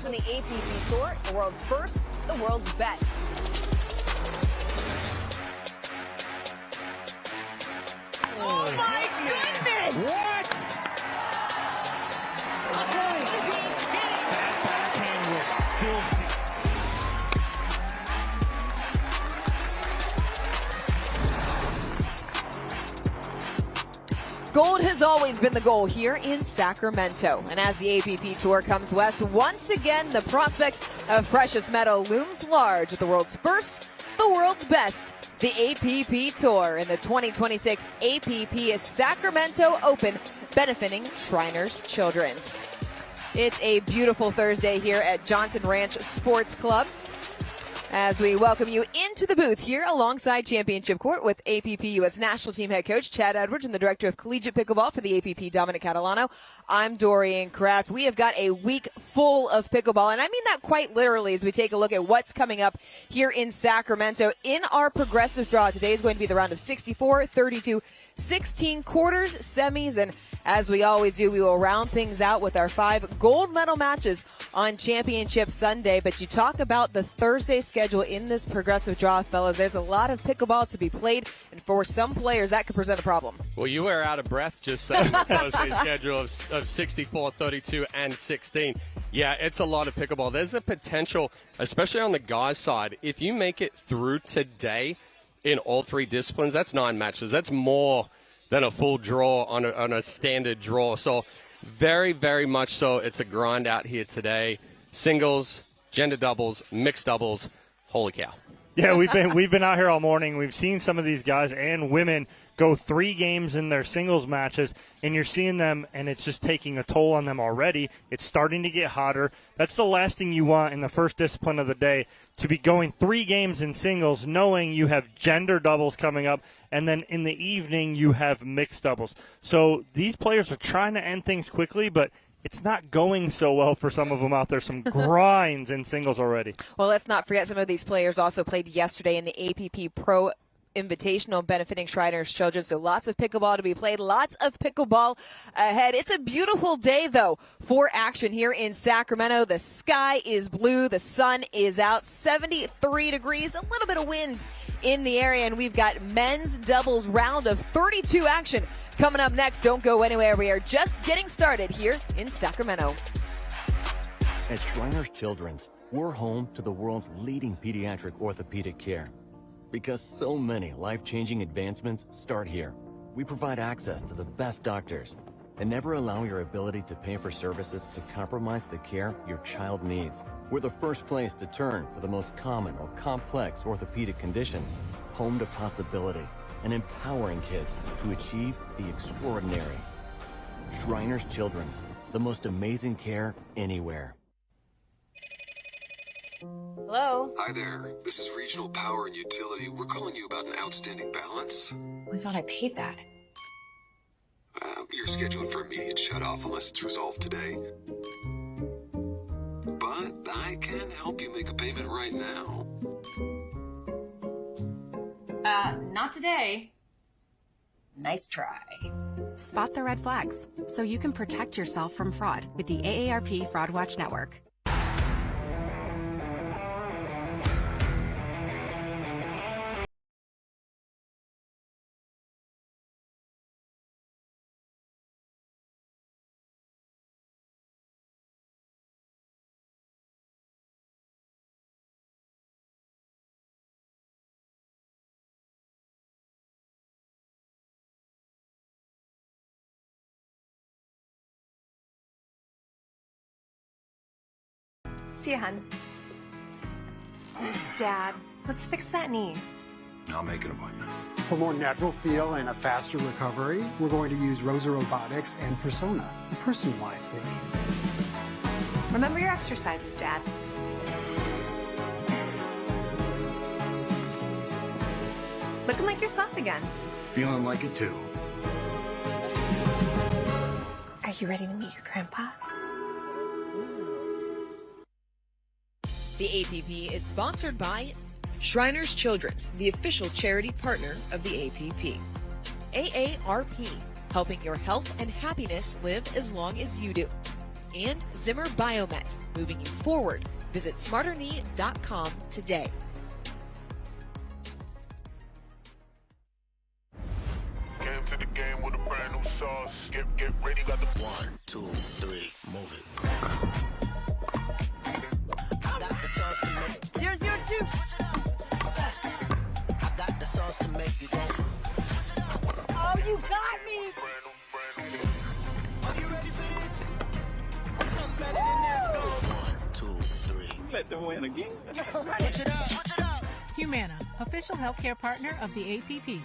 from the APP Tour, the world's first, the world's best. Oh my goodness! What? That backhand was filthy. Gold has always been the goal here in Sacramento. And as the APP Tour comes west, once again, the prospect of precious metal looms large at the world's first, the world's best. The APP Tour in the 2026 APP Sacramento Open, benefiting Shriners Children's. It's a beautiful Thursday here at Johnson Ranch Sports Club as we welcome you into the booth here alongside Championship Court with APP U.S. National Team Head Coach Chad Edwards and the Director of Collegiate Pickleball for the APP, Dominic Catalano. I'm Dorian Kraft. We have got a week full of pickleball, and I mean that quite literally as we take a look at what's coming up here in Sacramento. In our progressive draw, today is going to be the round of 64, 32, 16 quarters, semis, and as we always do, we will round things out with our 5 gold medal matches on Championship Sunday. But you talk about the Thursday schedule in this progressive draw, fellas. There's a lot of pickleball to be played, and for some players, that could present a problem. Well, you were out of breath just saying the Thursday schedule of 64, 32, and 16. Yeah, it's a lot of pickleball. There's the potential, especially on the guys' side, if you make it through today in all 3 disciplines, that's 9 matches. That's more than a full draw on a standard draw. So very, very much so it's a grind out here today. Singles, gender doubles, mixed doubles. Holy cow. Yeah, we've been out here all morning. We've seen some of these guys and women go 3 games in their singles matches, and you're seeing them, and it's just taking a toll on them already. It's starting to get hotter. That's the last thing you want in the first discipline of the day, to be going 3 games in singles, knowing you have gender doubles coming up, and then in the evening you have mixed doubles. So these players are trying to end things quickly, but it's not going so well for some of them out there. Some grinds in singles already. Well, let's not forget some of these players also played yesterday in the APP Pro Invitational benefiting Shriners Children. So lots of pickleball to be played, lots of pickleball ahead. It's a beautiful day, though, for action here in Sacramento. The sky is blue. The sun is out. 73 degrees, a little bit of wind in the area, and we've got men's doubles round of 32 action coming up next. Don't go anywhere. We are just getting started here in Sacramento. At Shriners Children's, we're home to the world's leading pediatric orthopedic care. Because so many life-changing advancements start here. We provide access to the best doctors and never allow your ability to pay for services to compromise the care your child needs. We're the first place to turn for the most common or complex orthopedic conditions, home to possibility, and empowering kids to achieve the extraordinary. Shriners Children's, the most amazing care anywhere. Hello? Hi there. This is Regional Power and Utility. We're calling you about an outstanding balance. I thought I paid that. You're scheduled for immediate shutoff unless it's resolved today. But I can help you make a payment right now. Not today. Nice try. Spot the red flags so you can protect yourself from fraud with the AARP Fraud Watch Network. See ya, hun. Dad, let's fix that knee. I'll make an appointment. For more natural feel and a faster recovery, we're going to use Rosa Robotics and Persona, the personalized knee. Remember your exercises, Dad. Looking like yourself again. Feeling like it too. Are you ready to meet your grandpa? The APP is sponsored by Shriners Children's, the official charity partner of the APP. AARP, helping your health and happiness live as long as you do. and Zimmer Biomet, moving you forward. Visit smarterknee.com today. Came to the game with a brand new sauce. Get ready, got the 1, 2, 3, move it. I got the sauce to make. 0, 0, 2. I got the sauce to make you go. Oh, you got me. Are you ready for this? Something better than this. 1, 2, 3. let them win again. Switch it up, switch it up. Humana, official healthcare partner of the APP.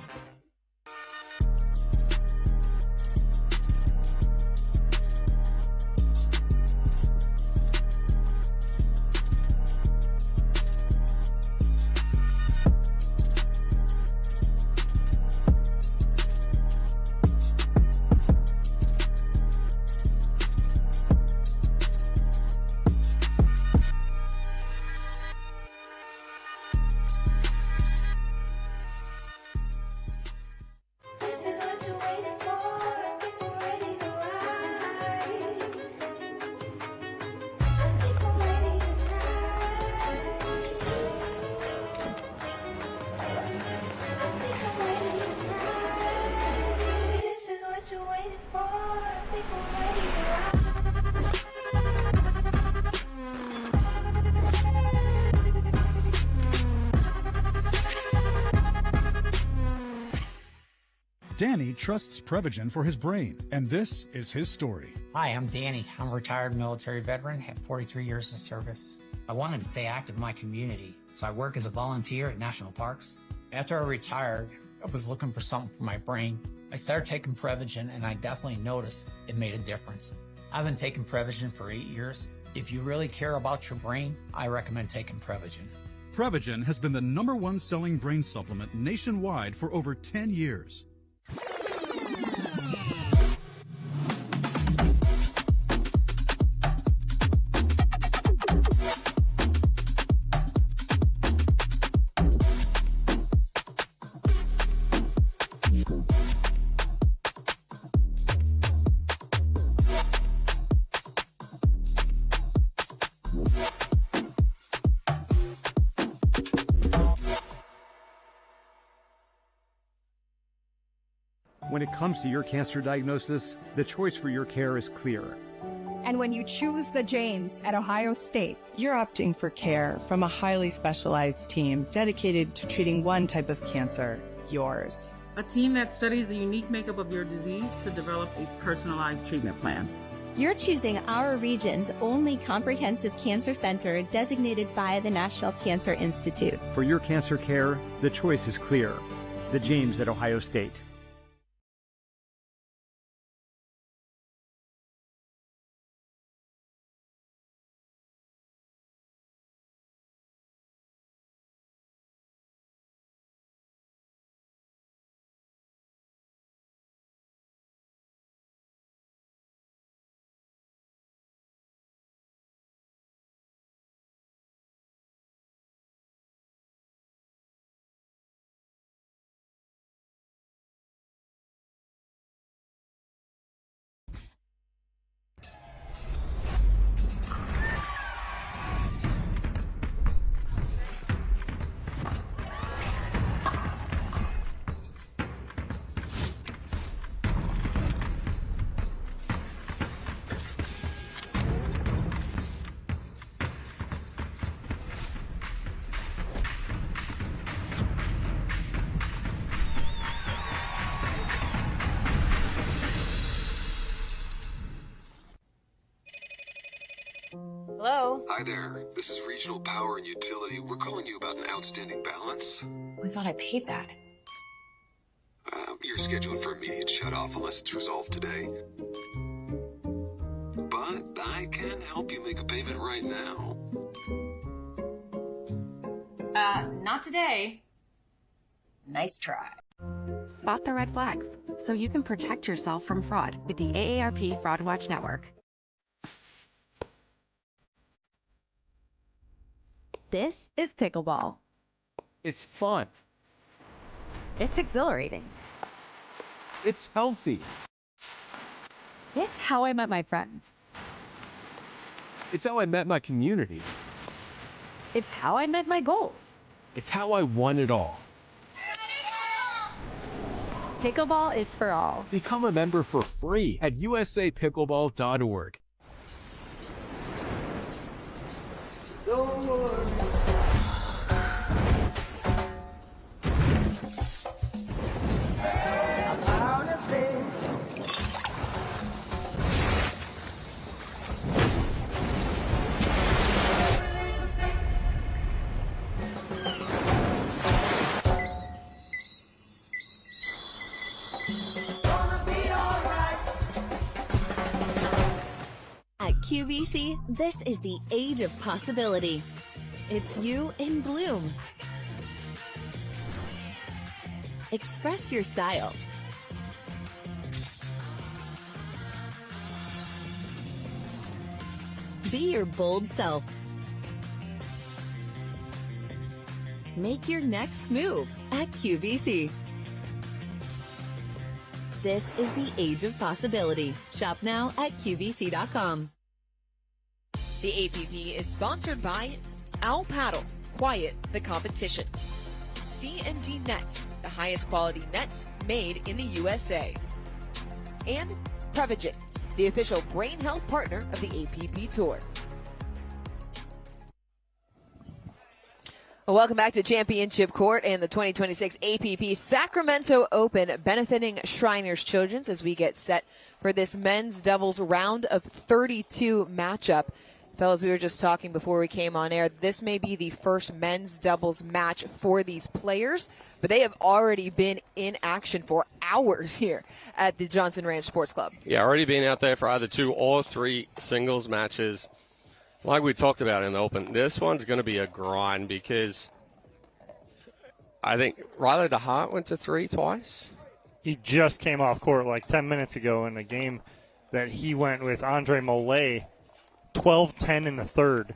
Danny trusts Prevagen for his brain, and this is his story. Hi, I'm Danny. I'm a retired military veteran, had 43 years of service. I wanted to stay active in my community, so I work as a volunteer at national parks. After I retired, I was looking for something for my brain. I started taking Prevagen, and I definitely noticed it made a difference. I've been taking Prevagen for 8 years. If you really care about your brain, I recommend taking Prevagen. Prevagen has been the #1 selling brain supplement nationwide for over 10 years. When it comes to your cancer diagnosis, the choice for your care is clear. And when you choose the James at Ohio State, you're opting for care from a highly specialized team dedicated to treating one type of cancer, yours. A team that studies the unique makeup of your disease to develop a personalized treatment plan. You're choosing our region's only comprehensive cancer center designated by the National Cancer Institute. For your cancer care, the choice is clear. The James at Ohio State. Hello? Hi there. This is Regional Power and Utility. We're calling you about an outstanding balance. I thought I paid that. You're scheduled for immediate shut-off unless it's resolved today. But I can help you make a payment right now. Not today. Nice try. Spot the red flags so you can protect yourself from fraud with the AARP Fraud Watch Network. This is pickleball. It's fun. It's exhilarating. It's healthy. It's how I met my friends. It's how I met my community. It's how I met my goals. It's how I won it all. Pickleball is for all. Become a member for free at usapickleball.org. Don't worry. At QVC, this is the age of possibility. It's you in bloom. Express your style. Be your bold self. Make your next move at QVC. This is the age of possibility. Shop now at QVC.com. The APP is sponsored by Owl Paddle, Quiet the Competition. C&D Nets, the highest quality nets made in the USA. And Prevagen, the official brain health partner of the APP Tour. Well, welcome back to Championship Court and the 2026 APP Sacramento Open, benefiting Shriners Children's as we get set for this men's doubles round of 32 matchup. Fellas, we were just talking before we came on air. This may be the first men's doubles match for these players, but they have already been in action for hours here at the Johnson Ranch Sports Club. Yeah, already been out there for either 2 or 3 singles matches. Like we talked about in the Open, this one's going to be a grind because I think Riley DeHart went to 3 twice. He just came off court like 10 minutes ago in a game that he went with Andre Mollet, 12-10 in the third.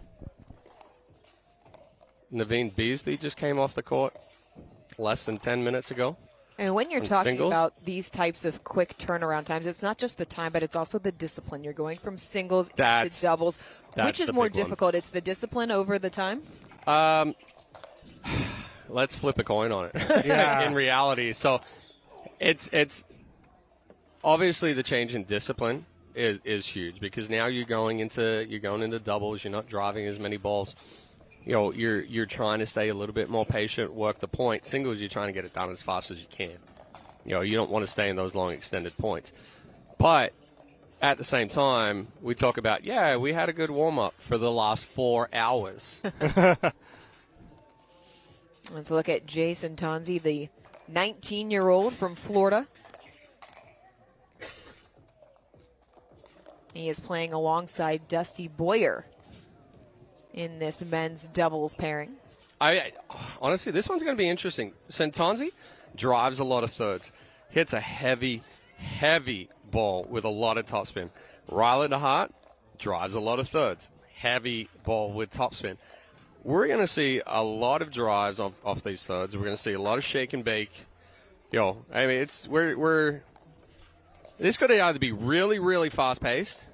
Naveen Beasley just came off the court less than 10 minutes ago. And when you're talking singles? about these types of quick turnaround times, it's not just the time, but it's also the discipline. You're going from singles to doubles. Which is more difficult? It's the discipline over the time? Let's flip a coin on it. Yeah. In reality. So it's obviously the change in discipline is huge because now you're going into doubles. You're not driving as many balls. You know, you're trying to stay a little bit more patient, work the point. Singles, you're trying to get it done as fast as you can. You know, you don't want to stay in those long extended points. But at the same time, we talk about, we had a good warm-up for the last 4 hours. Let's look at Jason Tonzi, the 19-year-old from Florida. He is playing alongside Dusty Boyer in this men's doubles pairing. Honestly, this one's going to be interesting. Santonzi drives a lot of thirds, hits a heavy ball with a lot of topspin. Riley DeHart drives a lot of thirds, heavy ball with topspin. We're going to see a lot of drives off these thirds. We're going to see a lot of shake and bake. I mean, this could either be really, really fast paced,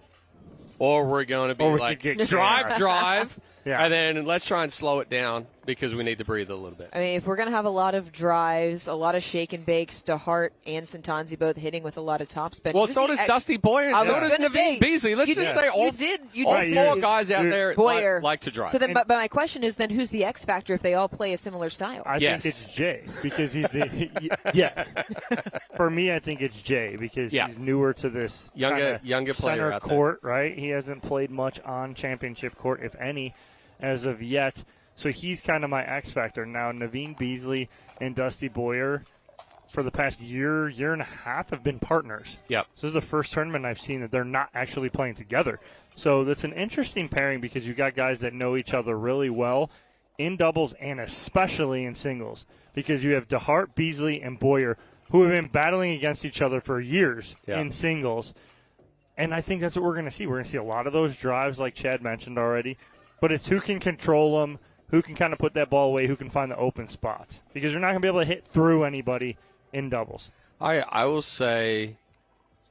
or we're going to be like drive. Yeah. And then let's try and slow it down because we need to breathe a little bit. I mean, if we're going to have a lot of drives, a lot of shake and bakes, DeHart and Santonzi both hitting with a lot of topspin. Well, so does Dusty Boyer. So does Naveen Beasley. Let's just say all 4 guys out there like to drive. So then, but my question is then, who's the X factor if they all play a similar style? I think it's Jay because he's yes. For me, I think it's Jay because he's newer to this younger player center out court, right? He hasn't played much on championship court, if any, as of yet. So he's kind of my X factor. Now, Naveen Beasley and Dusty Boyer for the past year and a half have been partners. Yep. So this is the first tournament I've seen that they're not actually playing together. So that's an interesting pairing because you got guys that know each other really well in doubles and especially in singles because you have DeHart, Beasley, and Boyer who have been battling against each other for years in singles. And I think that's what we're going to see. We're going to see a lot of those drives like Chad mentioned already. But it's who can control them, who can kind of put that ball away, who can find the open spots. Because you're not going to be able to hit through anybody in doubles. I will say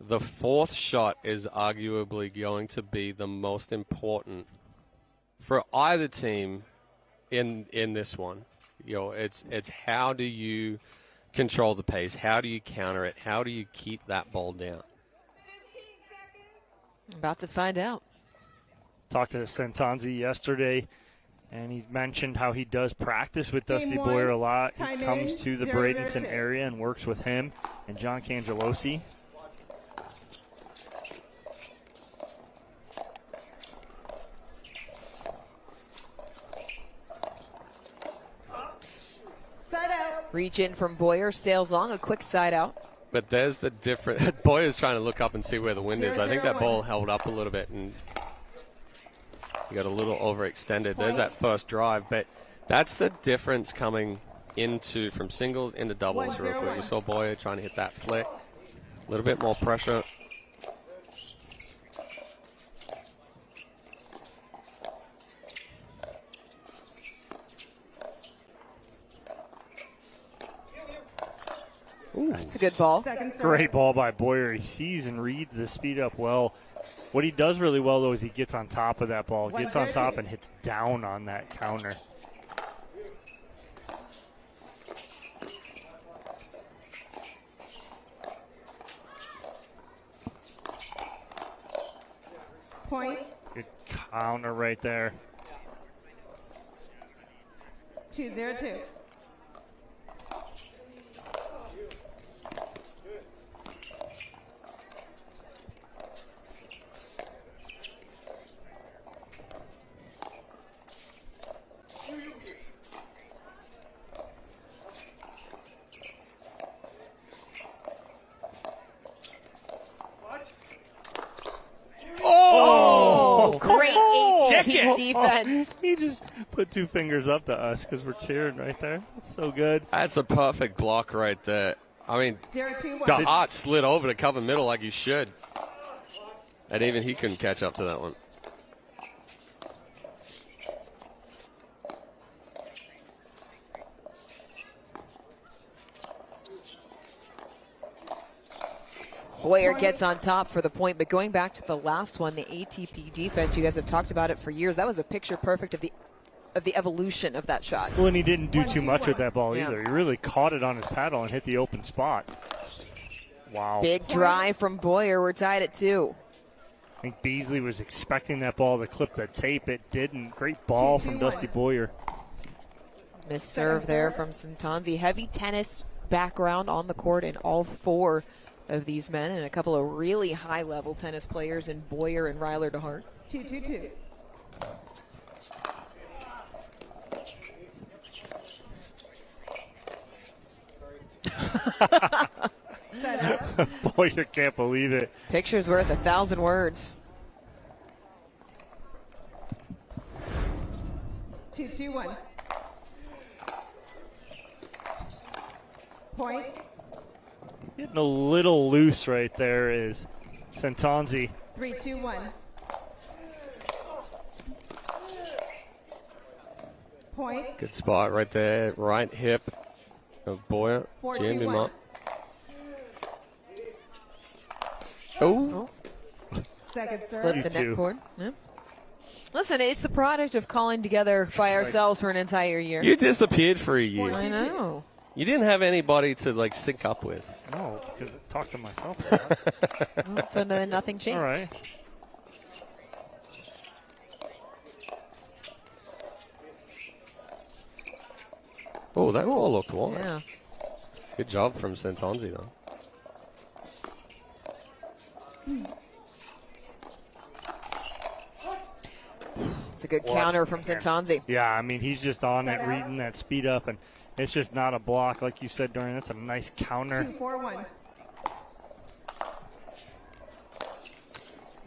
the fourth shot is arguably going to be the most important for either team in this one, it's how do you control the pace? How do you counter it? How do you keep that ball down? About to find out. Talked to Santonzi yesterday, and he mentioned how he does practice with Dusty Boyer a lot. He comes to the Bradenton area and works with him and John Cangelosi. Reach in from Boyer, sails long, a quick side out. But there's the difference. Boyer's trying to look up and see where the wind is. I think that ball held up a little bit and he got a little overextended. There's that first drive, but that's the difference coming into from singles into doubles real quick. You saw Boyer trying to hit that flick. A little bit more pressure. Ooh, that's a good ball. Great ball by Boyer. He sees and reads the speed up well. What he does really well, though, is he gets on top of that ball, gets on top and hits down on that counter. Point. Good counter right there. 2-0-2. Great ATP defense. He just put two fingers up to us because we're cheering right there. That's so good. That's a perfect block right there. I mean, the Hart slid over to cover middle like he should. And even he couldn't catch up to that one. Boyer gets on top for the point, but going back to the last one, the ATP defense, you guys have talked about it for years. That was a picture perfect of the evolution of that shot. Well, and he didn't do too much with that ball either. He really caught it on his paddle and hit the open spot. Wow. Big drive from Boyer. We're tied at 2. I think Beasley was expecting that ball to clip the tape. It didn't. Great ball from Dusty Boyer. Missed serve there from Santonzi. Heavy tennis background on the court in all 4 of these men, and a couple of really high-level tennis players in Boyer and Ryler DeHart. 2-2-2. Boyer can't believe it. Picture's worth 1,000 words. 2-2-1. Point. Getting a little loose right there is Santonzi. 3-2-1. Point. Good spot right there. Right hip of Boyer. Jammed him up. Oh. Second serve. Flip the net cord. Yeah. Listen, it's the product of calling together by ourselves for an entire year. You disappeared for a year. I know. You didn't have anybody to sync up with. No, because I talked to myself a lot. Well, so then nothing changed. All right. Oh, that ball looked wide. Yeah. Good job from Santonzi, though. It's a good counter from Santonzi. Yeah, I mean, he's just on it, reading that speed up, and it's just not a block. Like you said, Dorian, that's a nice counter. 2-4-1.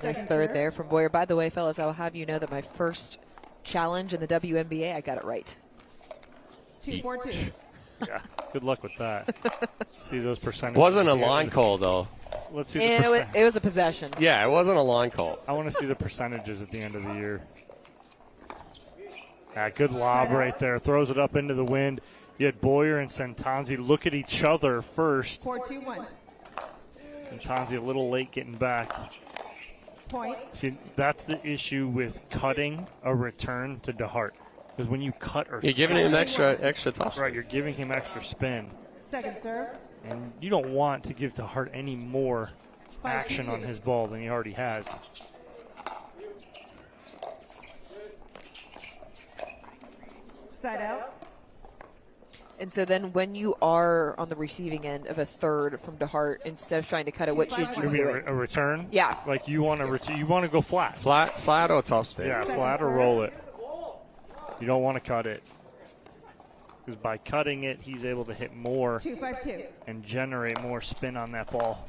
Nice third there from Boyer. By the way, fellas, I'll have you know that my first challenge in the WNBA, I got it right. 2-4-2. Yeah, good luck with that. See those percentages. Wasn't a line call, though. Let's see it was a possession. Yeah, it wasn't a line call. I want to see the percentages at the end of the year. Good lob right there. Throws it up into the wind. You had Boyer and Santonzi look at each other first. 4-2-1. Santonzi a little late getting back. Point. See, that's the issue with cutting a return to DeHart. Because when you cut or you're giving him extra tough. Right, you're giving him extra spin. Second serve. And you don't want to give DeHart any more action on his ball than he already has. Side out. And so then when you are on the receiving end of a third from DeHart, instead of trying to cut it, what should you do? A return? Yeah. Like you want to go flat. Flat or top spin? Yeah, flat or roll it. You don't want to cut it. Because by cutting it, he's able to hit more 2-5-2. and generate more spin on that ball.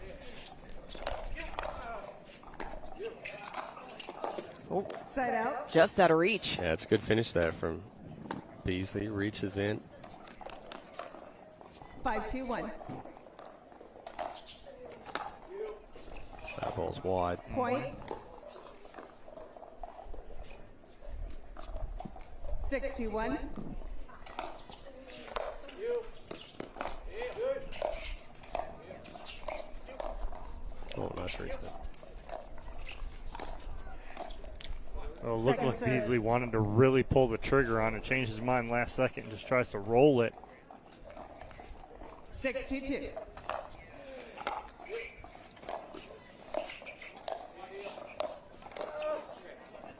Oh. Side out. Just out of reach. Yeah, it's a good finish there from Beasley. Reaches in. 5-2-1. That ball's wide. Point. 6-2-1. Oh, nice reset. Oh, looked like Beasley wanted to really pull the trigger on it, changed his mind last second, and just tries to roll it. 6-2-2.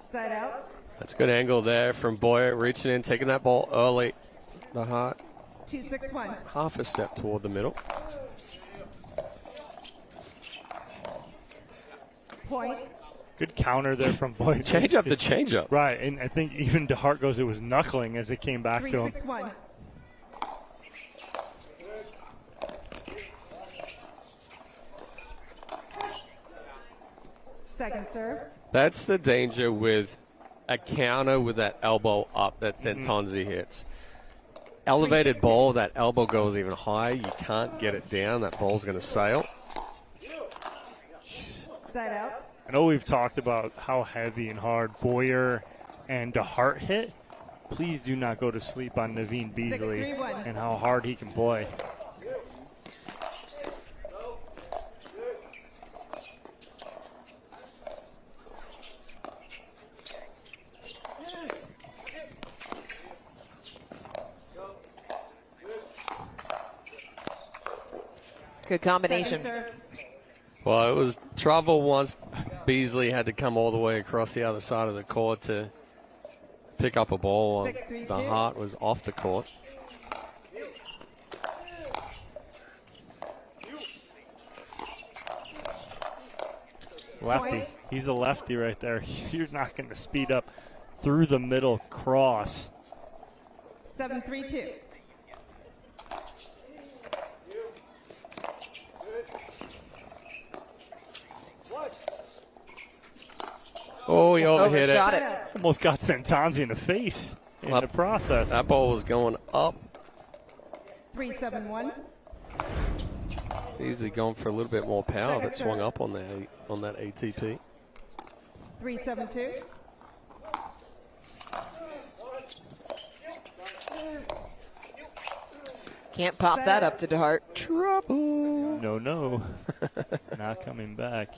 Side out. That's a good angle there from Boyer, reaching in, taking that ball early. DeHart. 2-6-1. Half a step toward the middle. Point. Good counter there from Boyer. Change up the change up. Right, and I think even DeHart goes, it was knuckling as it came back to him. 3-6-1. Second serve. That's the danger with a counter with that elbow up that Tonzi hits. Elevated ball, that elbow goes even higher. You can't get it down. That ball's going to sail. Side out. I know we've talked about how heavy and hard Boyer and DeHart hit. Please do not go to sleep on Naveen Beasley 6-3-1. and how hard he can play. Good combination. Well, it was trouble once Beasley had to come all the way across the other side of the court to pick up a ball. DeHart was off the court. Lefty. He's a lefty right there. You're not going to speed up through the middle cross. 7-3-2. Oh, he overhit it. Almost got Santanzi in the face in the process. That ball was going up. 3-7-1. Easily going for a little bit more power, but swung up on that ATP. 3-7-2. Can't pop that up to DeHart. Trouble. No. Not coming back.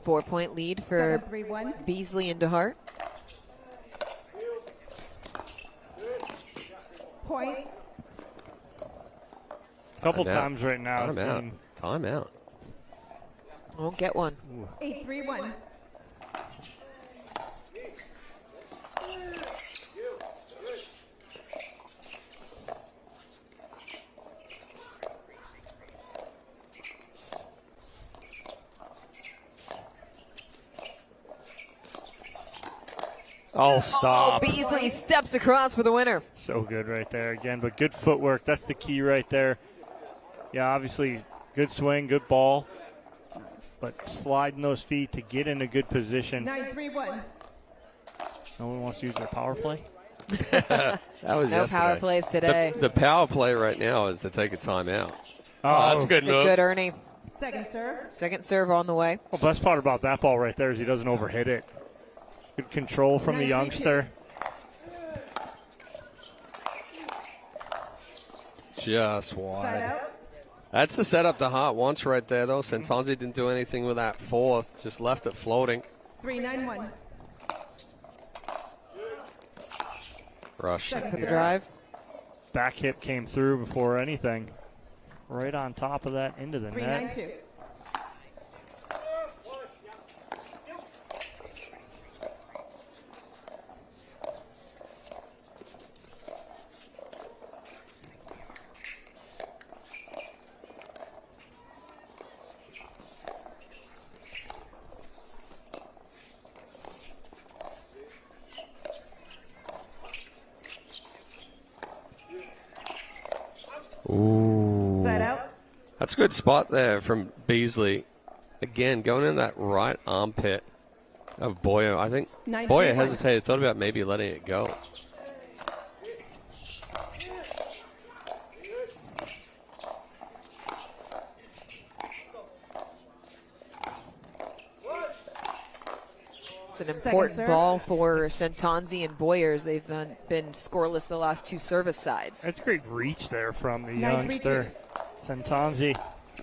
4-point lead for 7-3-1. Beasley and DeHart. Point. Couple times right now. Timeout. Won't get one. 8-3-1. Oh, stop. Oh, Beasley steps across for the winner. So good right there again, but good footwork. That's the key right there. Yeah, obviously good swing, good ball, but sliding those feet to get in a good position. 9-3-1. No one wants to use their power play? That was No yesterday. power plays today. The power play right now is to take a timeout. Oh, that's a good It's a move. good Ernie. Second serve. Second serve on the way. Well, best part about that ball right there is he doesn't overhit it. Good control from the youngster. Just Side wide. out. That's the setup to Hart wants right there, though. Santonzi didn't do anything with that fourth, just left it floating. 3-9-1. Rush. For the drive. Back hip came through before anything. Right on top of that into the net. 3-9-2. Ooh. Set out. That's a good spot there from Beasley. Again, going in that right armpit of Boyer. I think Boyer hesitated, thought about maybe letting it go. It's an important ball for Santonzi and Boyers. They've been scoreless the last two service sides. That's great reach there from the youngster. Santonzi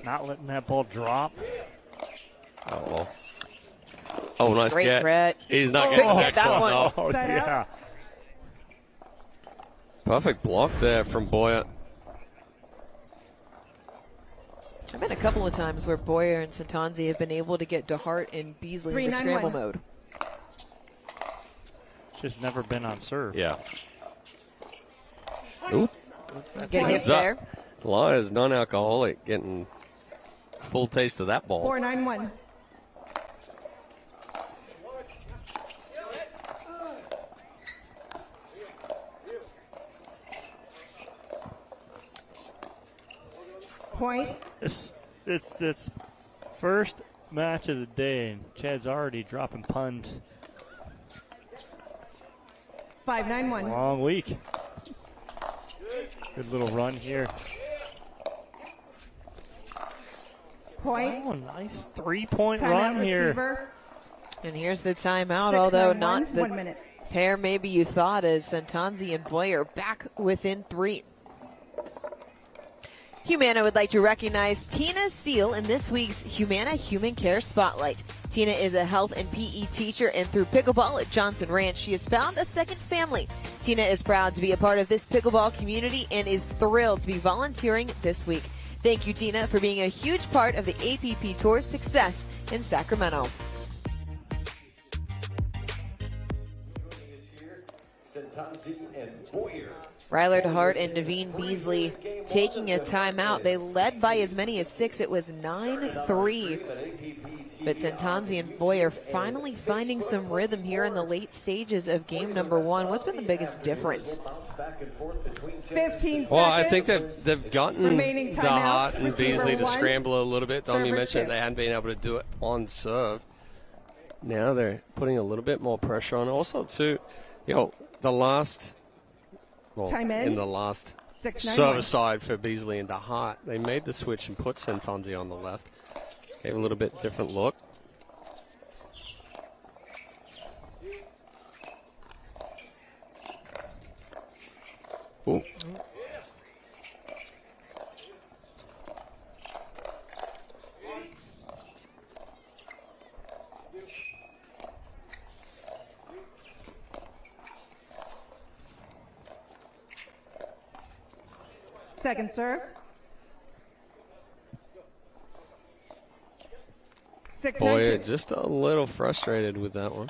not letting that ball drop. Oh, nice Great get. Brett. He's not getting the next that one. one. Oh, Set yeah. up. Perfect block there from Boyer. I've been a couple of times where Boyer and Santonzi have been able to get DeHart and Beasley into scramble mode. Just never been on serve. Yeah. Ooh. Getting hit there. Lions non-alcoholic getting full taste of that ball. 4-9-1. Point. It's first match of the day, and Chad's already dropping puns. 5-9-1. Long week. Good little run here. Point. Oh, nice 3-point Timeout run here. receiver. And here's the timeout, 6-9-1, although not the 1 minute. pair maybe you thought, as Santonzi and Boyer back within 3. Humana would like to recognize Tina Seal in this week's Humana Human Care Spotlight. Tina is a health and PE teacher, and through pickleball at Johnson Ranch, she has found a second family. Tina is proud to be a part of this pickleball community and is thrilled to be volunteering this week. Thank you, Tina, for being a huge part of the APP Tour's success in Sacramento. Ryler DeHart and Naveen Beasley taking a timeout. They led by as many as 6. It was 9-3. But Santonzi and Boyer finally finding some rhythm here in the late stages of game number 1. What's been the biggest difference? 15 seconds. Well, I think they've gotten Remaining DeHart timeouts. and Beasley to Receiver 1. scramble a little bit. Dom, you Server mentioned 2. they hadn't been able to do it on serve. Now they're putting a little bit more pressure on. Also, too, the last... Time in. In the last 6-9-1. service side for Beasley and DeHart, they made the switch and put Santonzi on the left. Gave a little bit different look. Ooh. Second serve. 6-9-2. Boy, just a little frustrated with that one.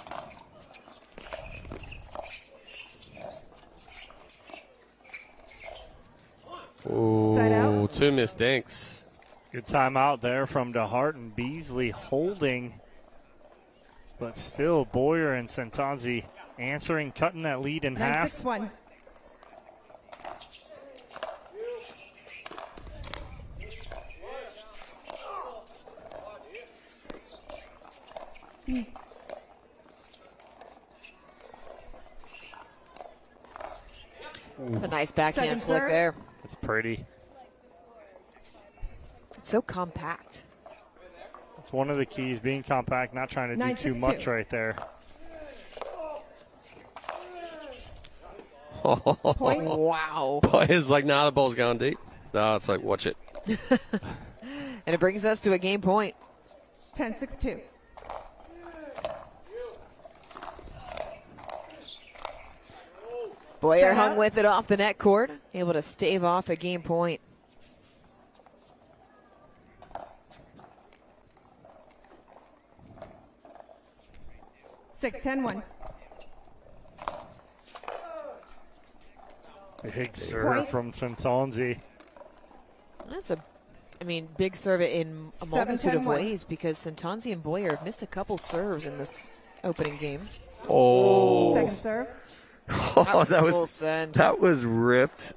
Ooh, 2 missed dinks. Good timeout there from DeHart and Beasley holding. But still, Boyer and Santonzi answering, cutting that lead in half. 9-6-1. A nice backhand flick there. That's pretty. It's so compact. It's one of the keys, being compact, not trying to do too much right there. Wow. Boy, it's like, nah, the ball's going deep. No, it's like, watch it. And it brings us to a game point. 10-6-2. Boyer hung with it off the net cord, able to stave off a game point. 6-10-1. Big serve from Santonzi. That's big serve in a multitude of 7-10-1. ways because Santonzi and Boyer have missed a couple serves in this opening game. Oh. Second serve. Oh, send. that was ripped.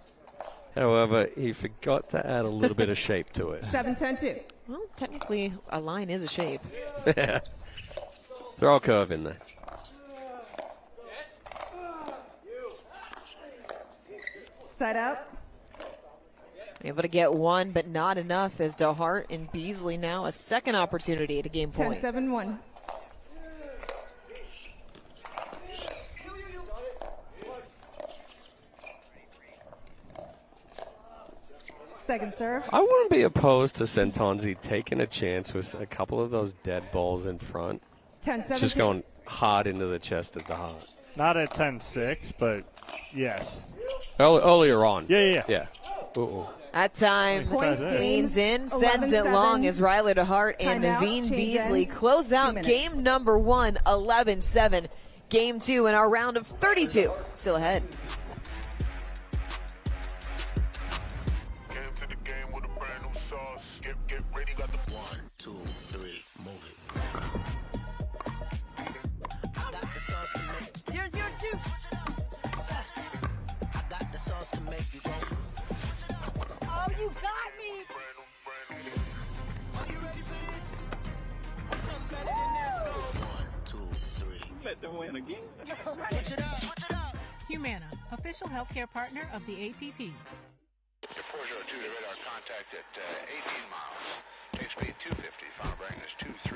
However, he forgot to add a little bit of shape to it. 7-10-2. Well, technically, a line is a shape. Yeah. Throw a curve in there. Side out. Able to get one, but not enough as DeHart and Beasley now a second opportunity at a game point. 10-7-1. Second serve. I wouldn't be opposed to Santonzi taking a chance with a couple of those dead balls in front. 10-7-2. Just going hard into the chest of DeHart. Not at 10-6, but yes. Earlier on. Yeah. Uh-oh. That time, leans in, sends it long as Ryler DeHart and Naveen Beasley close out game number 1, 11-7. Game 2 in our round of 32. Still ahead. Get into the game with a brand new sauce. Get ready, got the 1, 2, 3, move it. 0-0-2. I got the sauce to make you go. Oh, you got me! Are you ready for this? I'm better than that song. 1, 2, 3. Let them win again. Switch it up. Humana, official healthcare partner of the APP. 402 to radar contact at 18 miles. Take speed 250. Final bearing is 230.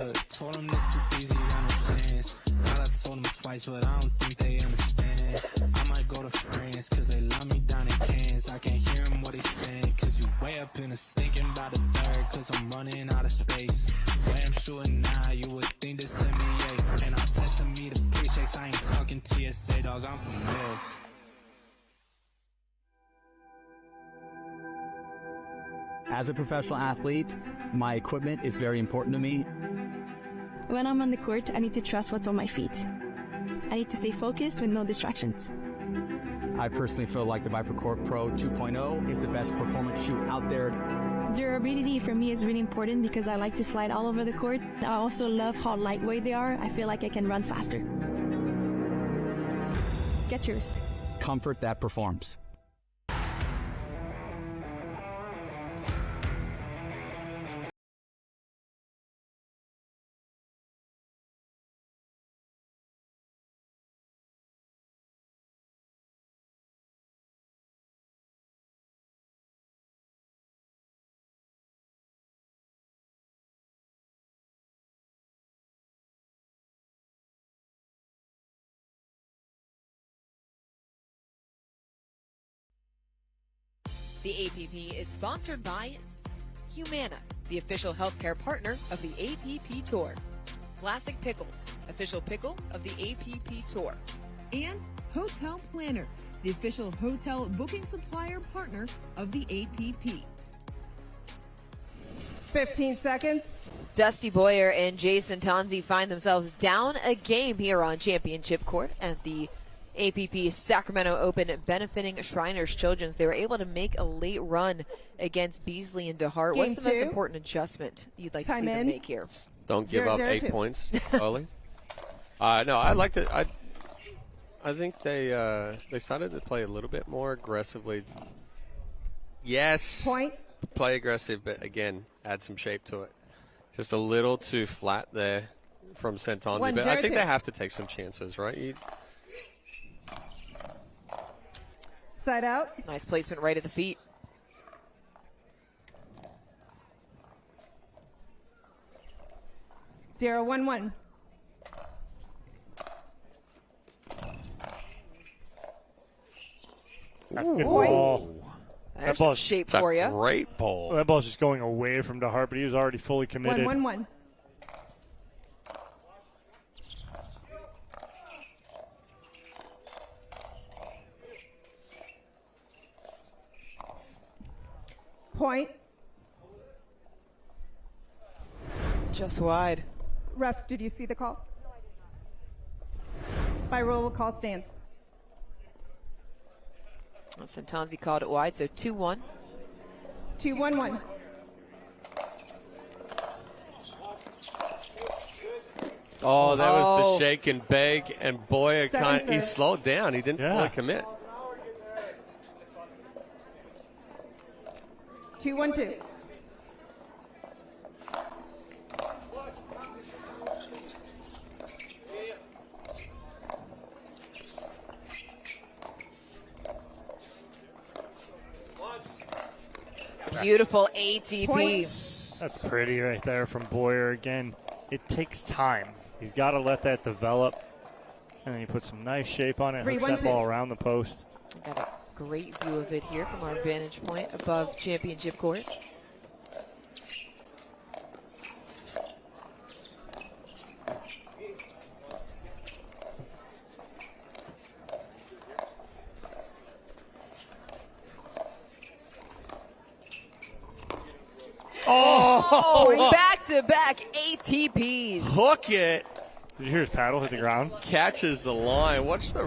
Look, told them this too easy, got no chance. Thought I told them twice, but I don't think they understand. I might go to France, cause they love me down in Cairns. I can't hear them what they saying, cause you way up in the stinking by the third, cause I'm running out of space. Way I'm shooting now, you would think this NBA. And I'm testing me the paychecks, I ain't talking TSA, dog, I'm from Mills. As a professional athlete, my equipment is very important to me. When I'm on the court, I need to trust what's on my feet. I need to stay focused with no distractions. I personally feel like the ViperCore Pro 2.0 is the best performance shoe out there. Durability for me is really important because I like to slide all over the court. I also love how lightweight they are. I feel like I can run faster. Skechers. Comfort that performs. The APP is sponsored by Humana, the official healthcare partner of the APP Tour. Classic Pickles, official pickle of the APP Tour. And Hotel Planner, the official hotel booking supplier partner of the APP. 15 seconds. Dusty Boyer and Jason Tonzi find themselves down a game here on Championship Court at the APP Sacramento Open benefiting Shriners Children's. They were able to make a late run against Beasley and DeHart. What's the most important adjustment you'd like to see them make here? Don't give up 8 points early. No, I like to. I think they started to play a little bit more aggressively. Yes. Point. Play aggressive, but again, add some shape to it. Just a little too flat there from Santonzi, but I think they have to take some chances, right? Side out. Nice placement right at the feet. Zero, 1-1. That's a good ball. There's some shape for you. Great ball. Well, that ball's just going away from DeHart, but he was already fully committed. 1-1-1. Point. Just wide. Ref, did you see the call? By rule, we'll call stance. Santonzi called it wide, so 2-1. 2-1-1. Oh, that was the shake and bake, and boy, he serve. slowed down. He didn't fully commit. 2-1-2. Beautiful ATP. Point. That's pretty right there from Boyer. Again, it takes time. He's got to let that develop. And then he puts some nice shape on it, hooks that ball around the post. Got a great view of it here from our vantage point above championship court. Oh, back-to-back ATPs. Hook it. Did you hear his paddle hit the ground? Catches the line. Watch the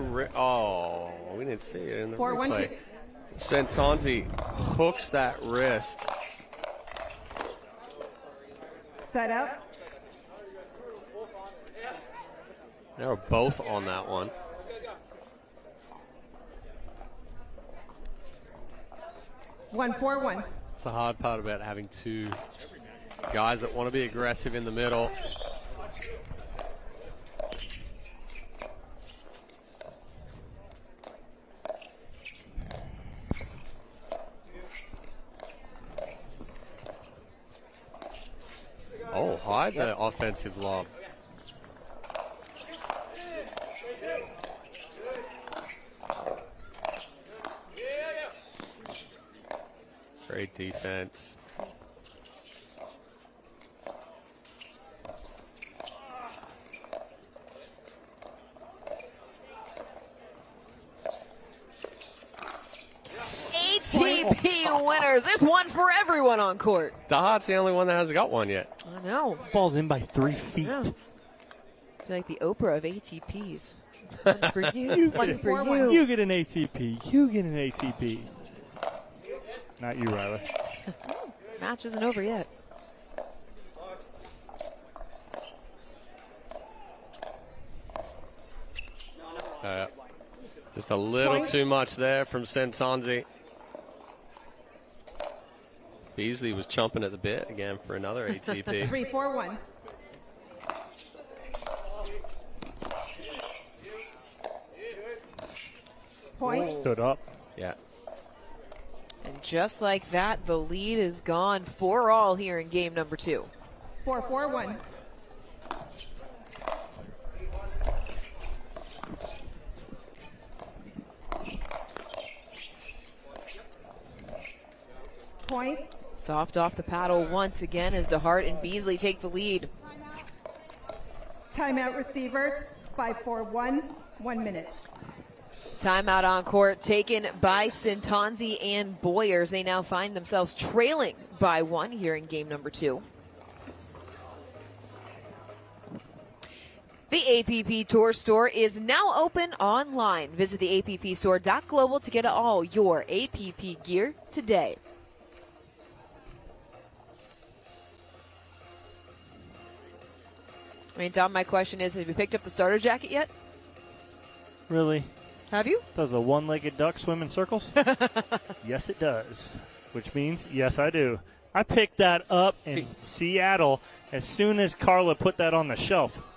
we didn't see it in the 4-1-2. replay. Santonzi hooks that wrist. Set up. They were both on that one. 1-4-1. It's the hard part about having two guys that want to be aggressive in the middle. Oh, hide the offensive lob. Great defense. ATP winners. There's one for everyone on court. DeHart's the only one that hasn't got one yet. I know. Ball's in by 3 feet. Yeah. I feel like the Oprah of ATPs. One for you. One for you. You get an ATP. You get an ATP. Not you, Riley. Match isn't over yet. Just a little too much there from Santonzi. Beasley was chomping at the bit again for another ATP. 3-4-1. Point. Stood up. Yeah. And just like that, the lead is gone 4-all here in game number 2. 4-4-1. Point. Soft off the paddle once again as DeHart and Beasley take the lead. Timeout receivers. 5-4-1. 1 minute. Timeout on court taken by Santonzi and Boyers. They now find themselves trailing by 1 here in game number 2. The APP Tour Store is now open online. Visit the theapp.global to get all your APP gear today. I mean, Dom, my question is, have you picked up the starter jacket yet? Really? Have you? Does a one-legged duck swim in circles? Yes, it does. Which means, yes, I do. I picked that up in Seattle as soon as Carla put that on the shelf.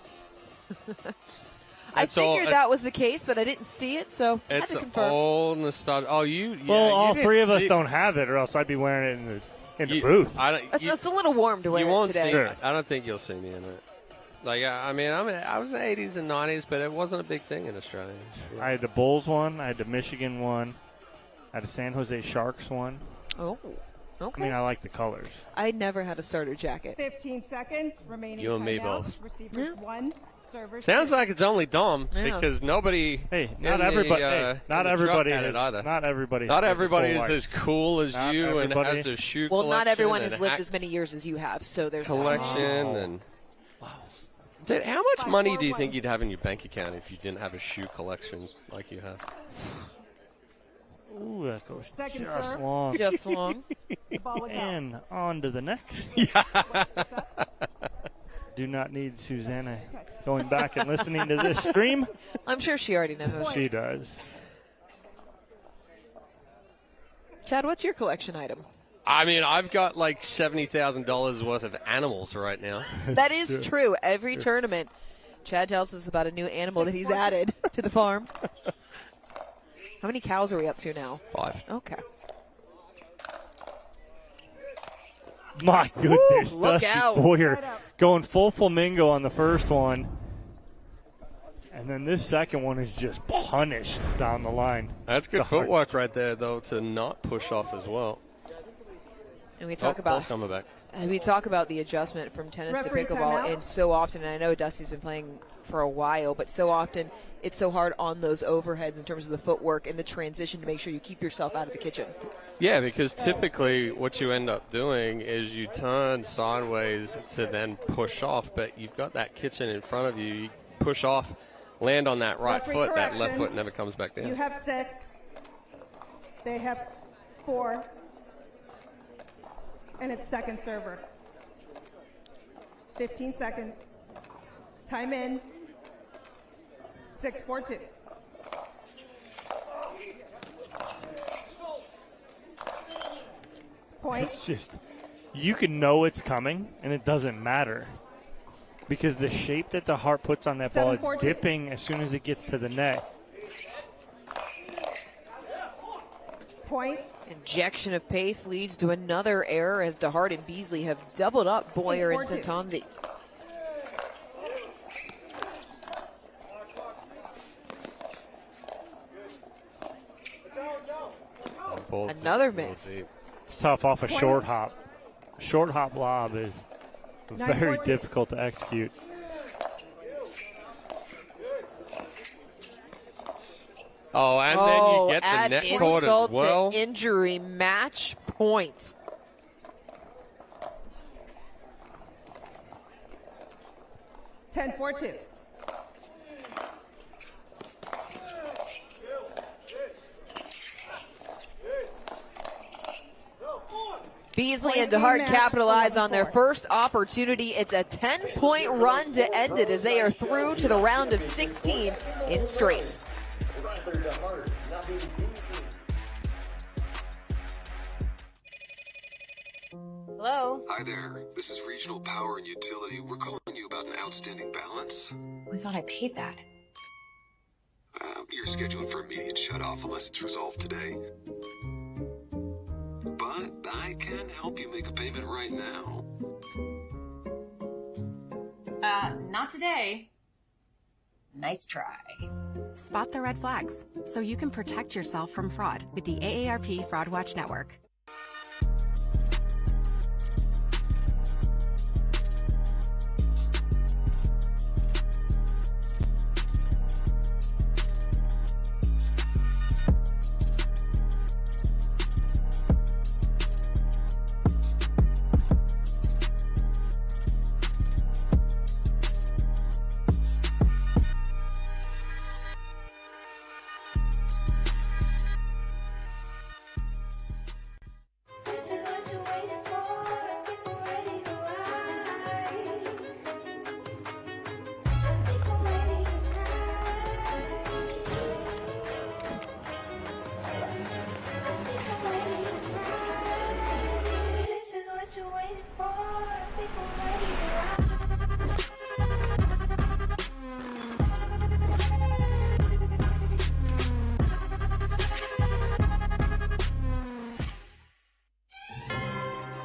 I figured that was the case, but I didn't see it, so I had It's to an confirm. old nostalgia. Oh, Well, all three of us don't have it, or else I'd be wearing it in the booth. It's a little warm to wear You won't today. see me. I don't think you'll see me in it. Like, I mean, I was in the 80s and 90s, but it wasn't a big thing in Australia. I had the Bulls one. I had the Michigan one. Had a San Jose Sharks one. Oh, okay. I mean, I like the colors. I never had a starter jacket. 15 seconds remaining. You and me timeout. both. Receivers 1, servers Sounds 2. like it's only Dom because nobody. Hey, not everybody. Not everybody had is it either. Not everybody. Not has everybody full is white. as cool as Not you and everybody. has a shoe Well, collection. not everyone and has a lived hat as many years as you have, so there's collection and. Dude, how much money do you think you'd have in your bank account if you didn't have a shoe collection like you have? Ooh, that goes Second just serve. long. Just long. The ball was out. And on to the next. Do not need Susanna going back and listening to this stream. I'm sure she already knows. She does. Chad, what's your collection item? I mean, I've got like $70,000 worth of animals right now. That is true. Every tournament, Chad tells us about a new animal that he's added to the farm. How many cows are we up to now? 5. Okay. My goodness. Ooh, look Dusty out. Boyer going full flamingo on the first one. And then this second one is just punished down the line. That's good footwork right there, though, to not push off as well. And we talk about coming back. And we talk about the adjustment from tennis Referee to pickleball, timeout. and so often, and I know Dusty's been playing for a while, but so often it's so hard on those overheads in terms of the footwork and the transition to make sure you keep yourself out of the kitchen. Yeah, because typically what you end up doing is you turn sideways to then push off, but you've got that kitchen in front of you. You push off, land on that right Referee foot, that left correction. foot never comes back down. You have 6. They have 4. And it's second server. 15 seconds. Time in. 6-4-2. Point. It's just, you can know it's coming, and it doesn't matter. Because the shape that the heart puts on that ball, it's 7-14. dipping as soon as it gets to the net. Point. Injection of pace leads to another error as DeHart and Beasley have doubled up Boyer and 8-4-2. Santonzi. Another miss. It's tough off a short hop. Short hop lob is very 9-14. difficult to execute. Oh, and then you get the add net cord as insult well. to injury, match point. Ten 4-2. Beasley Point and DeHart match, capitalize on their 11-4. first opportunity. It's a 10-point run to end it as they are through to the round of 16 in straights. Hello? Hi there. This is Regional Power and Utility. We're calling you about an outstanding balance. We thought I paid that. You're scheduled for immediate shutoff unless it's resolved today. But I can help you make a payment right now. Not today. Nice try. Spot the red flags so you can protect yourself from fraud with the AARP Fraud Watch Network.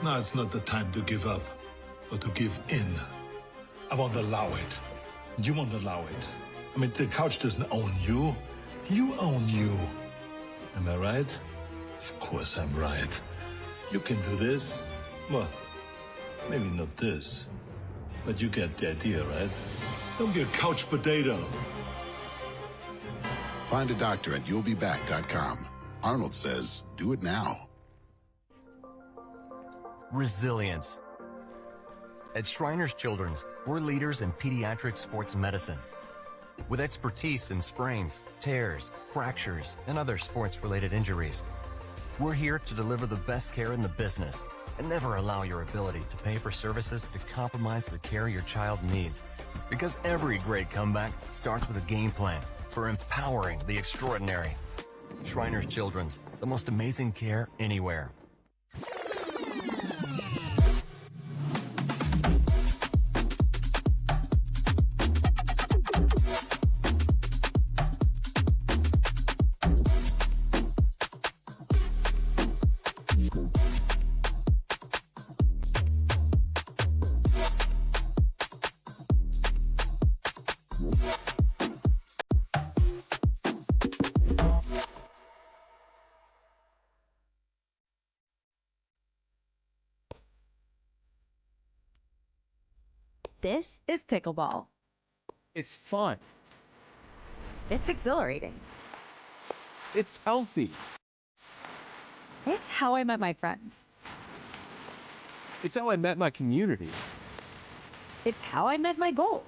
Now it's not the time to give up, or to give in. I won't allow it. You won't allow it. I mean, the couch doesn't own you. You own you. Am I right? Of course I'm right. You can do this. Well, maybe not this. But you get the idea, right? Don't be a couch potato. Find a doctor at you'llbeback.com. Arnold says, do it now. Resilience. At Shriners Children's, we're leaders in pediatric sports medicine. With expertise in sprains, tears, fractures, and other sports-related injuries, we're here to deliver the best care in the business and never allow your ability to pay for services to compromise the care your child needs. Because every great comeback starts with a game plan for empowering the extraordinary. Shriners Children's, the most amazing care anywhere. This is pickleball. It's fun. It's exhilarating. It's healthy. It's how I met my friends. It's how I met my community. It's how I met my goals.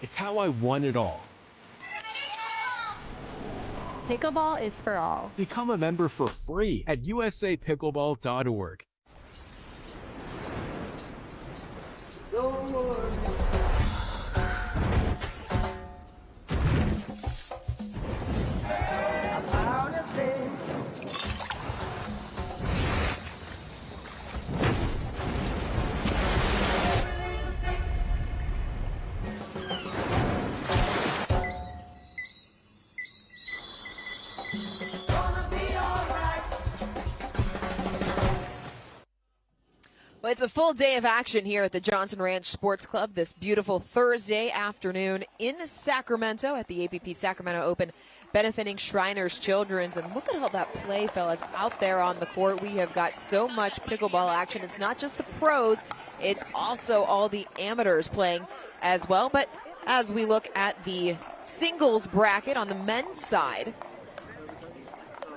It's how I won it all. Pickleball is for all. Become a member for free at usapickleball.org. Well, it's a full day of action here at the Johnson Ranch Sports Club this beautiful Thursday afternoon in Sacramento at the APP Sacramento Open, benefiting Shriners Children's. And look at all that play, fellas, out there on the court. We have got so much pickleball action. It's not just the pros, it's also all the amateurs playing as well. But as we look at the singles bracket on the men's side,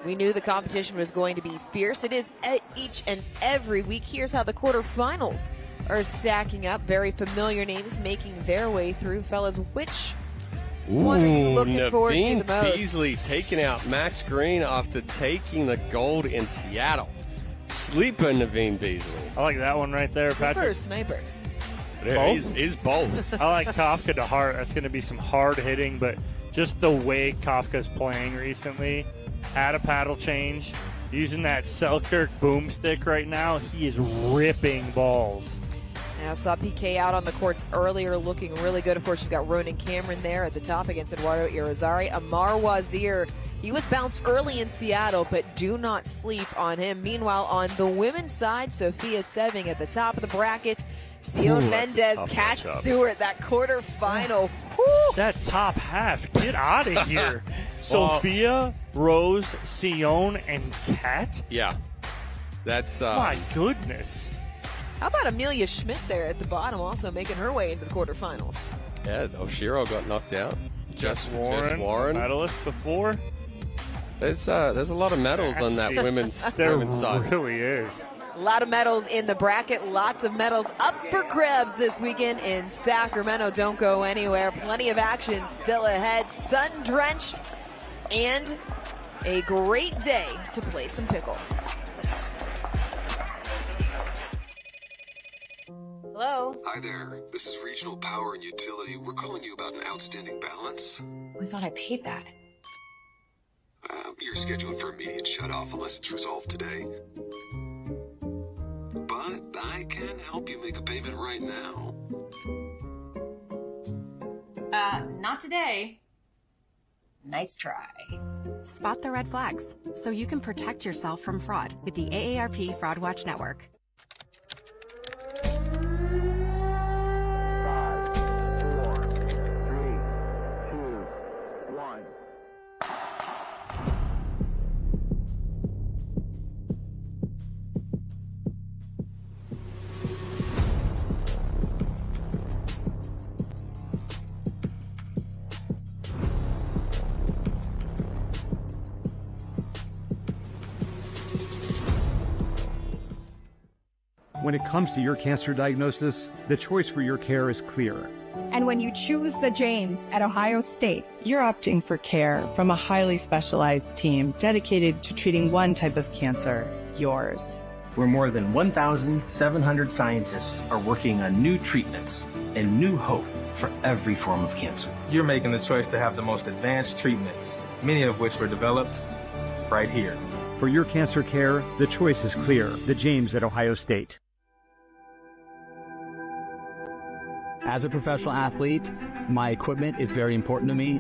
we knew the competition was going to be fierce. It is each and every week. Here's how the quarterfinals are stacking up. Very familiar names making their way through. Fellas, which one are you looking forward to the most? Beasley taking out Max Green after taking the gold in Seattle. Sleeper Naveen Beasley. I like that one right there, Sleeper Patrick. or sniper? He's both. I like Kafka to Hart. That's going to be some hard hitting, but just the way Kafka's playing recently, had a paddle change, using that Selkirk boomstick right now, he is ripping balls. I saw PK out on the courts earlier looking really good. Of course, you've got Ronan Cameron there at the top against Eduardo Irizarry. Amar Wazir, he was bounced early in Seattle, but do not sleep on him. Meanwhile, on the women's side, Sophia Seving at the top of the bracket. Sion Mendez, Kat Stewart, that quarterfinal. That top half, get out of here. Sophia, Rose, Sion, and Kat? Yeah. That's... My goodness. How about Amelia Schmidt there at the bottom, also making her way into the quarterfinals? Yeah, Oshiro got knocked out. Jess Warren, medalist before. There's a lot of medals on that women's side. There really is. A lot of medals in the bracket, lots of medals up for grabs this weekend in Sacramento. Don't go anywhere. Plenty of action still ahead. Sun-drenched and a great day to play some pickle. Hello? Hi there. This is Regional Power and Utility. We're calling you about an outstanding balance. I thought I paid that. You're scheduled for immediate shut-off unless it's resolved today. But I can help you make a payment right now. Not today. Nice try. Spot the red flags so you can protect yourself from fraud with the AARP Fraud Watch Network. 5, 4, 3, 2, 1. When it comes to your cancer diagnosis, the choice for your care is clear. And when you choose the James at Ohio State, you're opting for care from a highly specialized team dedicated to treating one type of cancer, yours. Where more than 1,700 scientists are working on new treatments and new hope for every form of cancer. You're making the choice to have the most advanced treatments, many of which were developed right here. For your cancer care, the choice is clear. The James at Ohio State. As a professional athlete, my equipment is very important to me.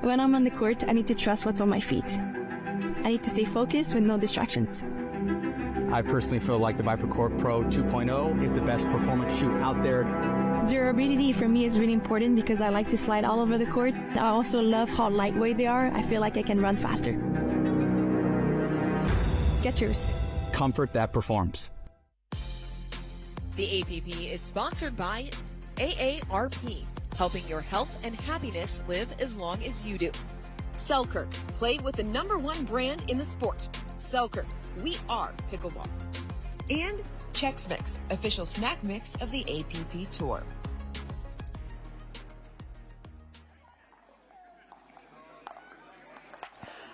When I'm on the court, I need to trust what's on my feet. I need to stay focused with no distractions. I personally feel like the ViperCore Pro 2.0 is the best performance shoe out there. Durability for me is really important because I like to slide all over the court. I also love how lightweight they are. I feel like I can run faster. Skechers. Comfort that performs. The APP is sponsored by AARP, helping your health and happiness live as long as you do. Selkirk, play with the #1 brand in the sport. Selkirk, we are pickleball. And Chex Mix, official snack mix of the APP Tour.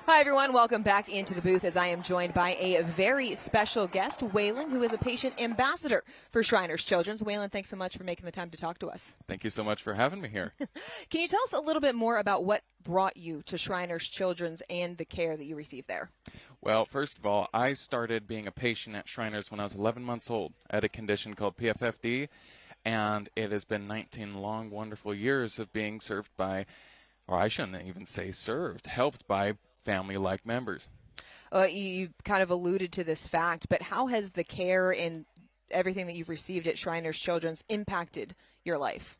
Hi, everyone. Welcome back into the booth as I am joined by a very special guest, Waylon, who is a patient ambassador for Shriners Children's. Waylon, thanks so much for making the time to talk to us. Thank you so much for having me here. Can you tell us a little bit more about what brought you to Shriners Children's and the care that you received there? Well, first of all, I started being a patient at Shriners when I was 11 months old at a condition called PFFD, and it has been 19 long, wonderful years of being served by, or I shouldn't even say served, helped by family-like members. You kind of alluded to this fact, but how has the care and everything that you've received at Shriners Children's impacted your life?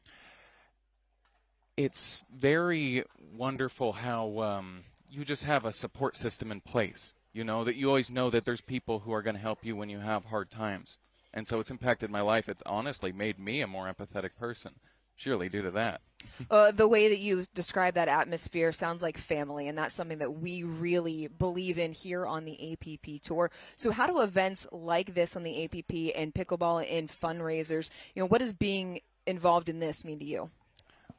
It's very wonderful how you just have a support system in place, you know, that you always know that there's people who are going to help you when you have hard times. And so it's impacted my life. It's honestly made me a more empathetic person, surely due to that. The way that you describe that atmosphere sounds like family, and that's something that we really believe in here on the APP Tour. So how do events like this on the APP and pickleball and fundraisers, what does being involved in this mean to you?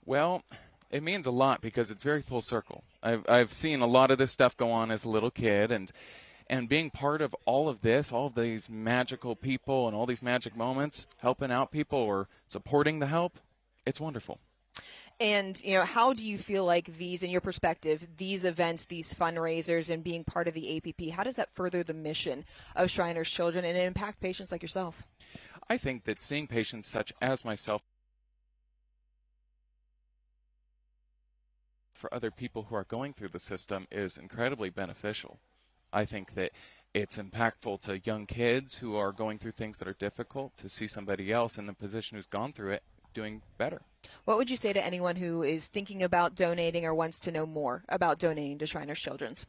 Well, it means a lot because it's very full circle. I've seen a lot of this stuff go on as a little kid, and being part of all of this, all of these magical people and all these magic moments, helping out people or supporting the help, it's wonderful. And, how do you feel like these, in your perspective, these events, these fundraisers, and being part of the APP, how does that further the mission of Shriners Children and impact patients like yourself? I think that seeing patients such as myself for other people who are going through the system is incredibly beneficial. I think that it's impactful to young kids who are going through things that are difficult to see somebody else in the position who's gone through it doing better. What would you say to anyone who is thinking about donating or wants to know more about donating to Shriners Children's?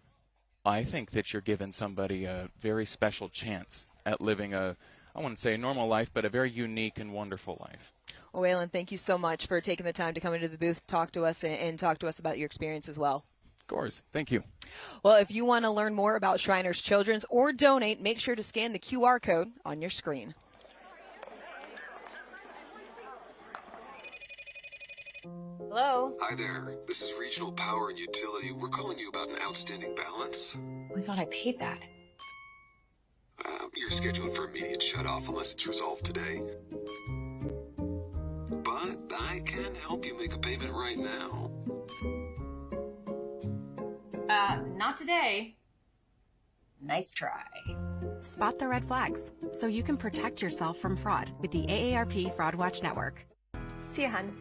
I think that you're giving somebody a very special chance at living I wouldn't say a normal life, but a very unique and wonderful life. Well, Waylon, thank you so much for taking the time to come into the booth, talk to us, and talk to us about your experience as well. Of course. Thank you. Well, if you want to learn more about Shriners Children's or donate, make sure to scan the QR code on your screen. Hello? Hi there. This is Regional Power and Utility. We're calling you about an outstanding balance. I thought I paid that. You're scheduled for immediate shutoff unless it's resolved today. But I can help you make a payment right now. Not today. Nice try. Spot the red flags so you can protect yourself from fraud with the AARP Fraud Watch Network. See ya, hun.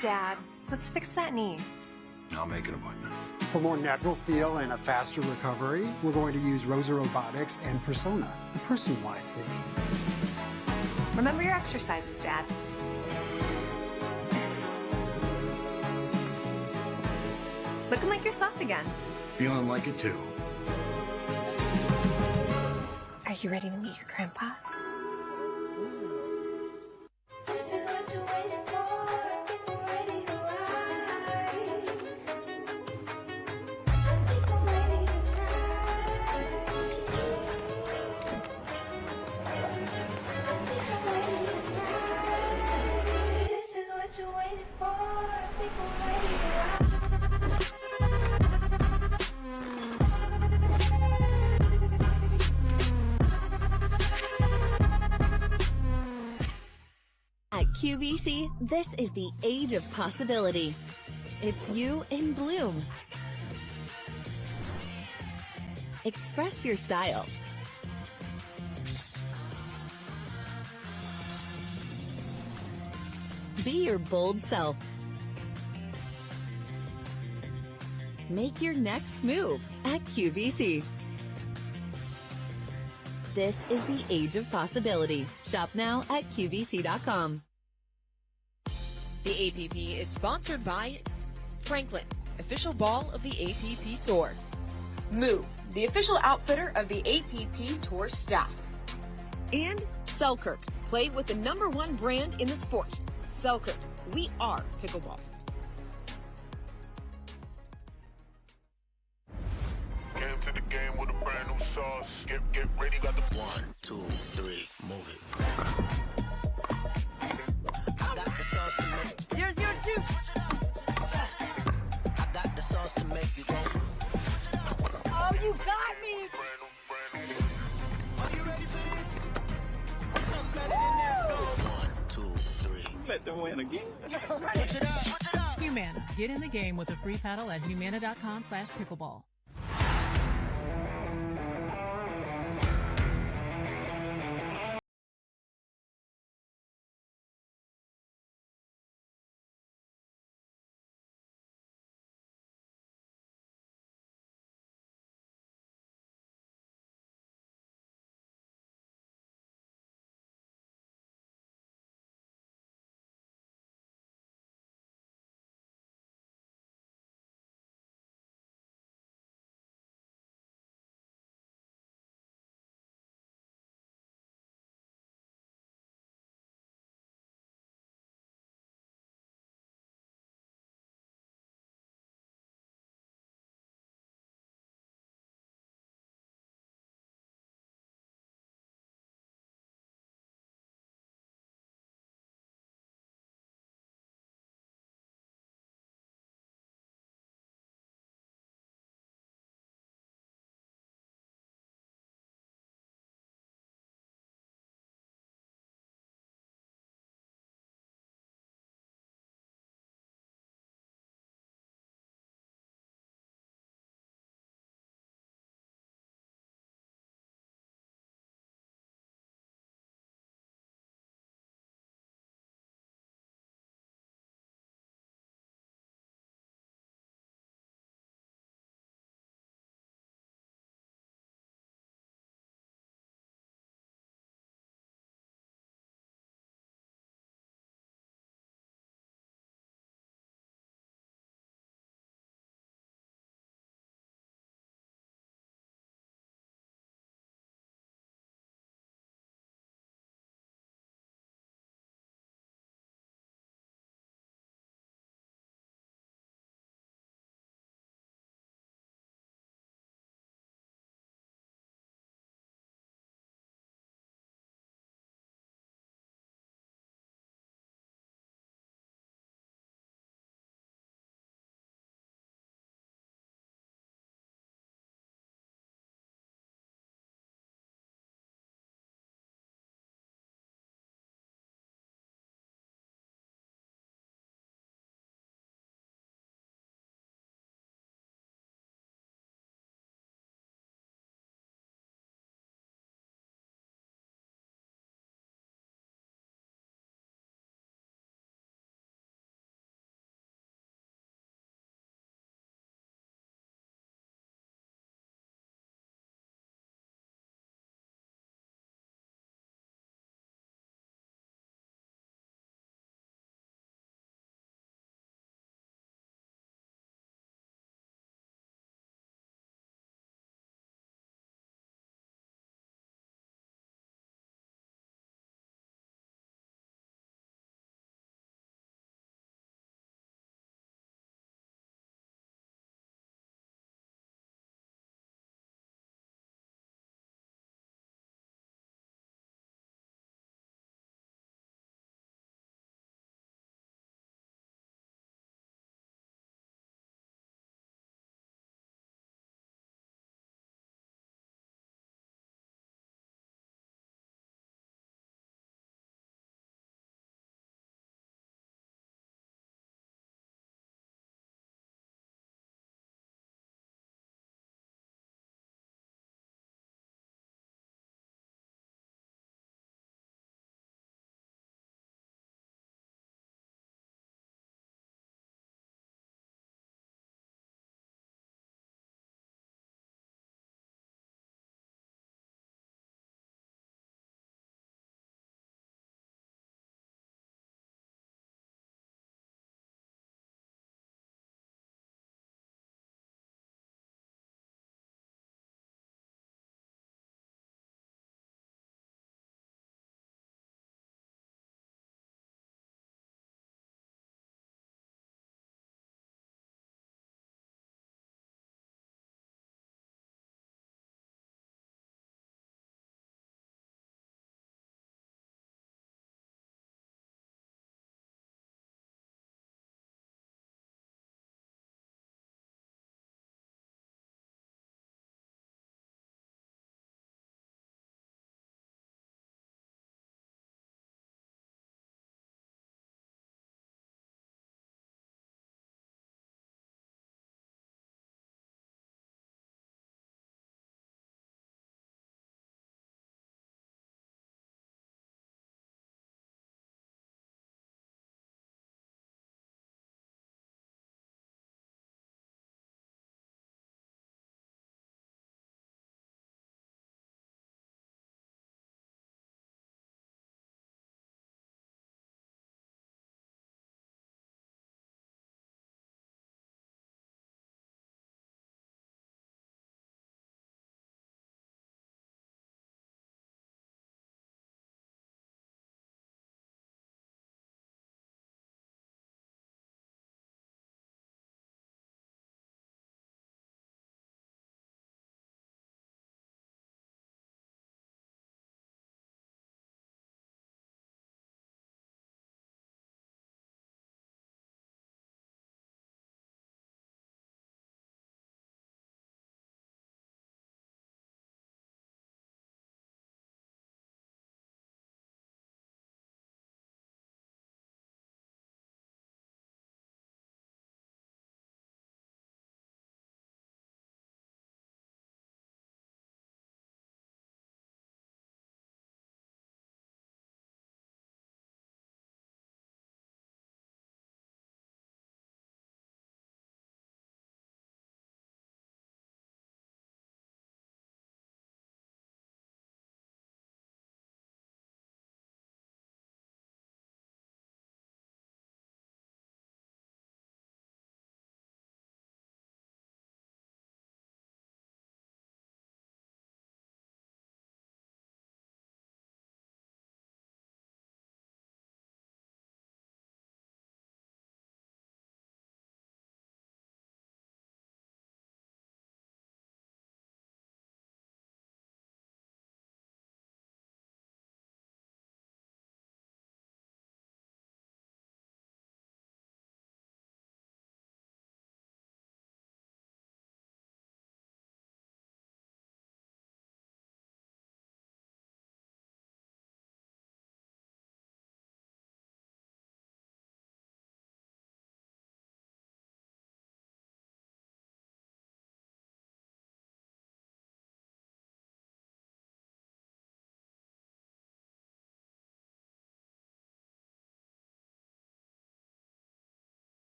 Dad, let's fix that knee. I'll make an appointment. For more natural feel and a faster recovery, we're going to use Rosa Robotics and Persona, the personalized knee. Remember your exercises, Dad. Looking like yourself again. Feeling like it too. Are you ready to meet your grandpa? QVC, this is the age of possibility. It's you in bloom. Express your style. Be your bold self. Make your next move at QVC. This is the age of possibility. Shop now at QVC.com. The APP is sponsored by Franklin, official ball of the APP Tour. Move, the official outfitter of the APP Tour staff. And Selkirk, play with the #1 brand in the sport. Selkirk, we are pickleball. Came to the game with a brand new sauce. Get ready, got the 1, 2, 3, move it. I got the sauce to make. Here's your juice. I got the sauce to make you go. Oh, you got me. Are you ready for this? Something better than this. 1, 2, 3. Let them win again. Switch it up. Switch it up. Humana. Get in the game with a free paddle at humana.com/pickleball.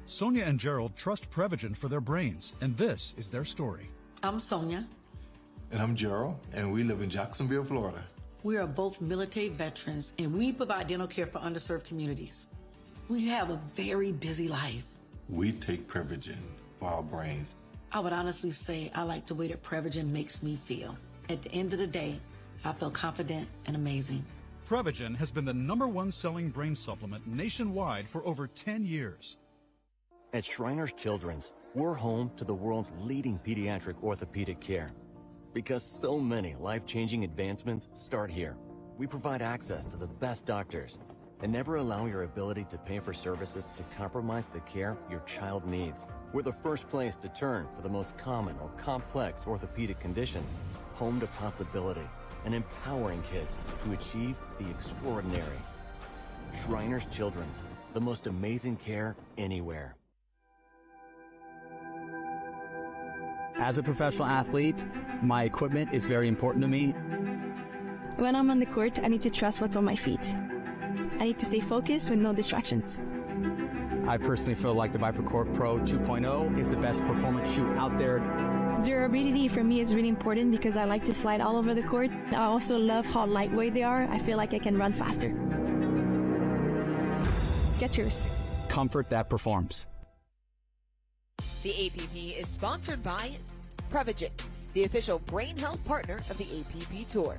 Sonia and Gerald trust Prevagen for their brains, and this is their story. I'm Sonia. And I'm Gerald, and we live in Jacksonville, Florida. We are both military veterans, and we provide dental care for underserved communities. We have a very busy life. We take Prevagen for our brains. I would honestly say I like the way that Prevagen makes me feel. At the end of the day, I feel confident and amazing. Prevagen has been the #1 selling brain supplement nationwide for over 10 years. At Shriners Children's, we're home to the world's leading pediatric orthopedic care. Because so many life-changing advancements start here. We provide access to the best doctors and never allow your ability to pay for services to compromise the care your child needs. We're the first place to turn for the most common or complex orthopedic conditions, home to possibility, and empowering kids to achieve the extraordinary. Shriners Children's, the most amazing care anywhere. As a professional athlete, my equipment is very important to me. When I'm on the court, I need to trust what's on my feet. I need to stay focused with no distractions. I personally feel like the ViperCore Pro 2.0 is the best performance shoe out there. Durability for me is really important because I like to slide all over the court. I also love how lightweight they are. I feel like I can run faster. Skechers. Comfort that performs. The APP is sponsored by Prevagen, the official brain health partner of the APP Tour.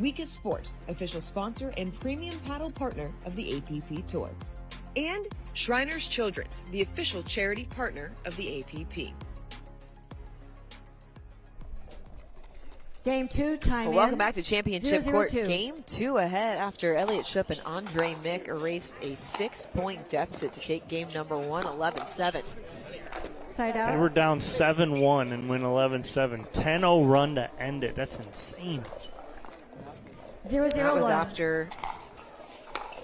Weakest Sport, official sponsor and premium paddle partner of the APP Tour. And Shriners Children's, the official charity partner of the APP. Game 2, time Well, in. welcome back to Championship 0-0-2. Court. Game 2 ahead after Elliot Schupp and Andre Mick erased a 6-point deficit to take game number 1, 11-7. Side out. They were down 7-1 and win 11-7. 10-0 run to end it. That's insane. 0-0-1. That was after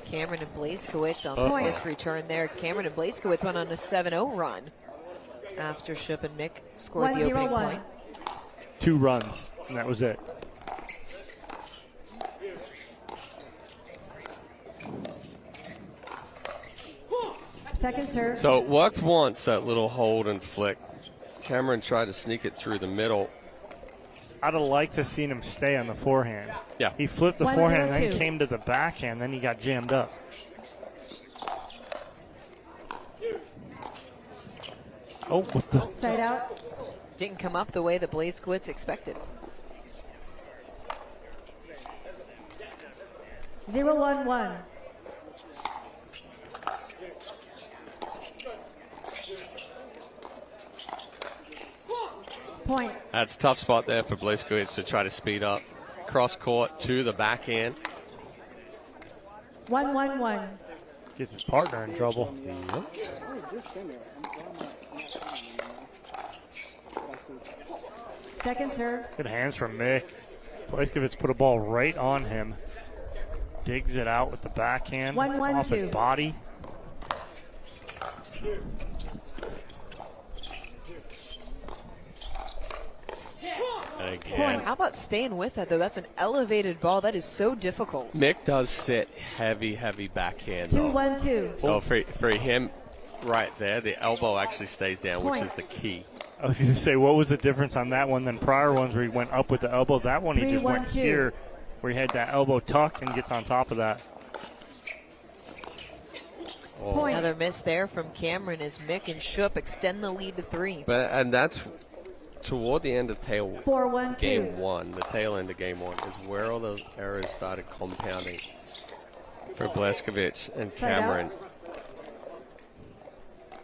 Cameron and Blazkowicz on the missed return there. Cameron and Blazkowicz went on a 7-0 run after Schupp and Mick scored the opening point. 2 runs, and that was it. Second serve. So it worked once, that little hold and flick. Cameron tried to sneak it through the middle. I'd have liked to seen him stay on the forehand. Yeah. He flipped the forehand, then came to the backhand, then he got jammed up. Oh, what the? Side out. Didn't come up the way that Blazkowicz expected. 0-1-1. Point. That's a tough spot there for Blazkowicz to try to speed up. Cross court to the backhand. 1-1-1. Gets his partner in trouble. Second serve. Good hands from Mick. Blazkowicz put a ball right on him. Digs it out with the backhand off his body. Again. How about staying with that, though? That's an elevated ball. That is so difficult. Mick does sit heavy backhand. 2-1-2. So for him right there, the elbow actually stays down, Point. which is the key. I was going to say, what was the difference on that one than prior ones where he went up with the elbow? That one he just went 3-1-2. here where he had that elbow tucked and gets on top of that. Point. Another miss there from Cameron as Mick and Schupp extend the lead to 3. And that's toward the end of 4-1-2. game 1, the tail end of game 1, is where all those errors started compounding for Blazkowicz and Cameron.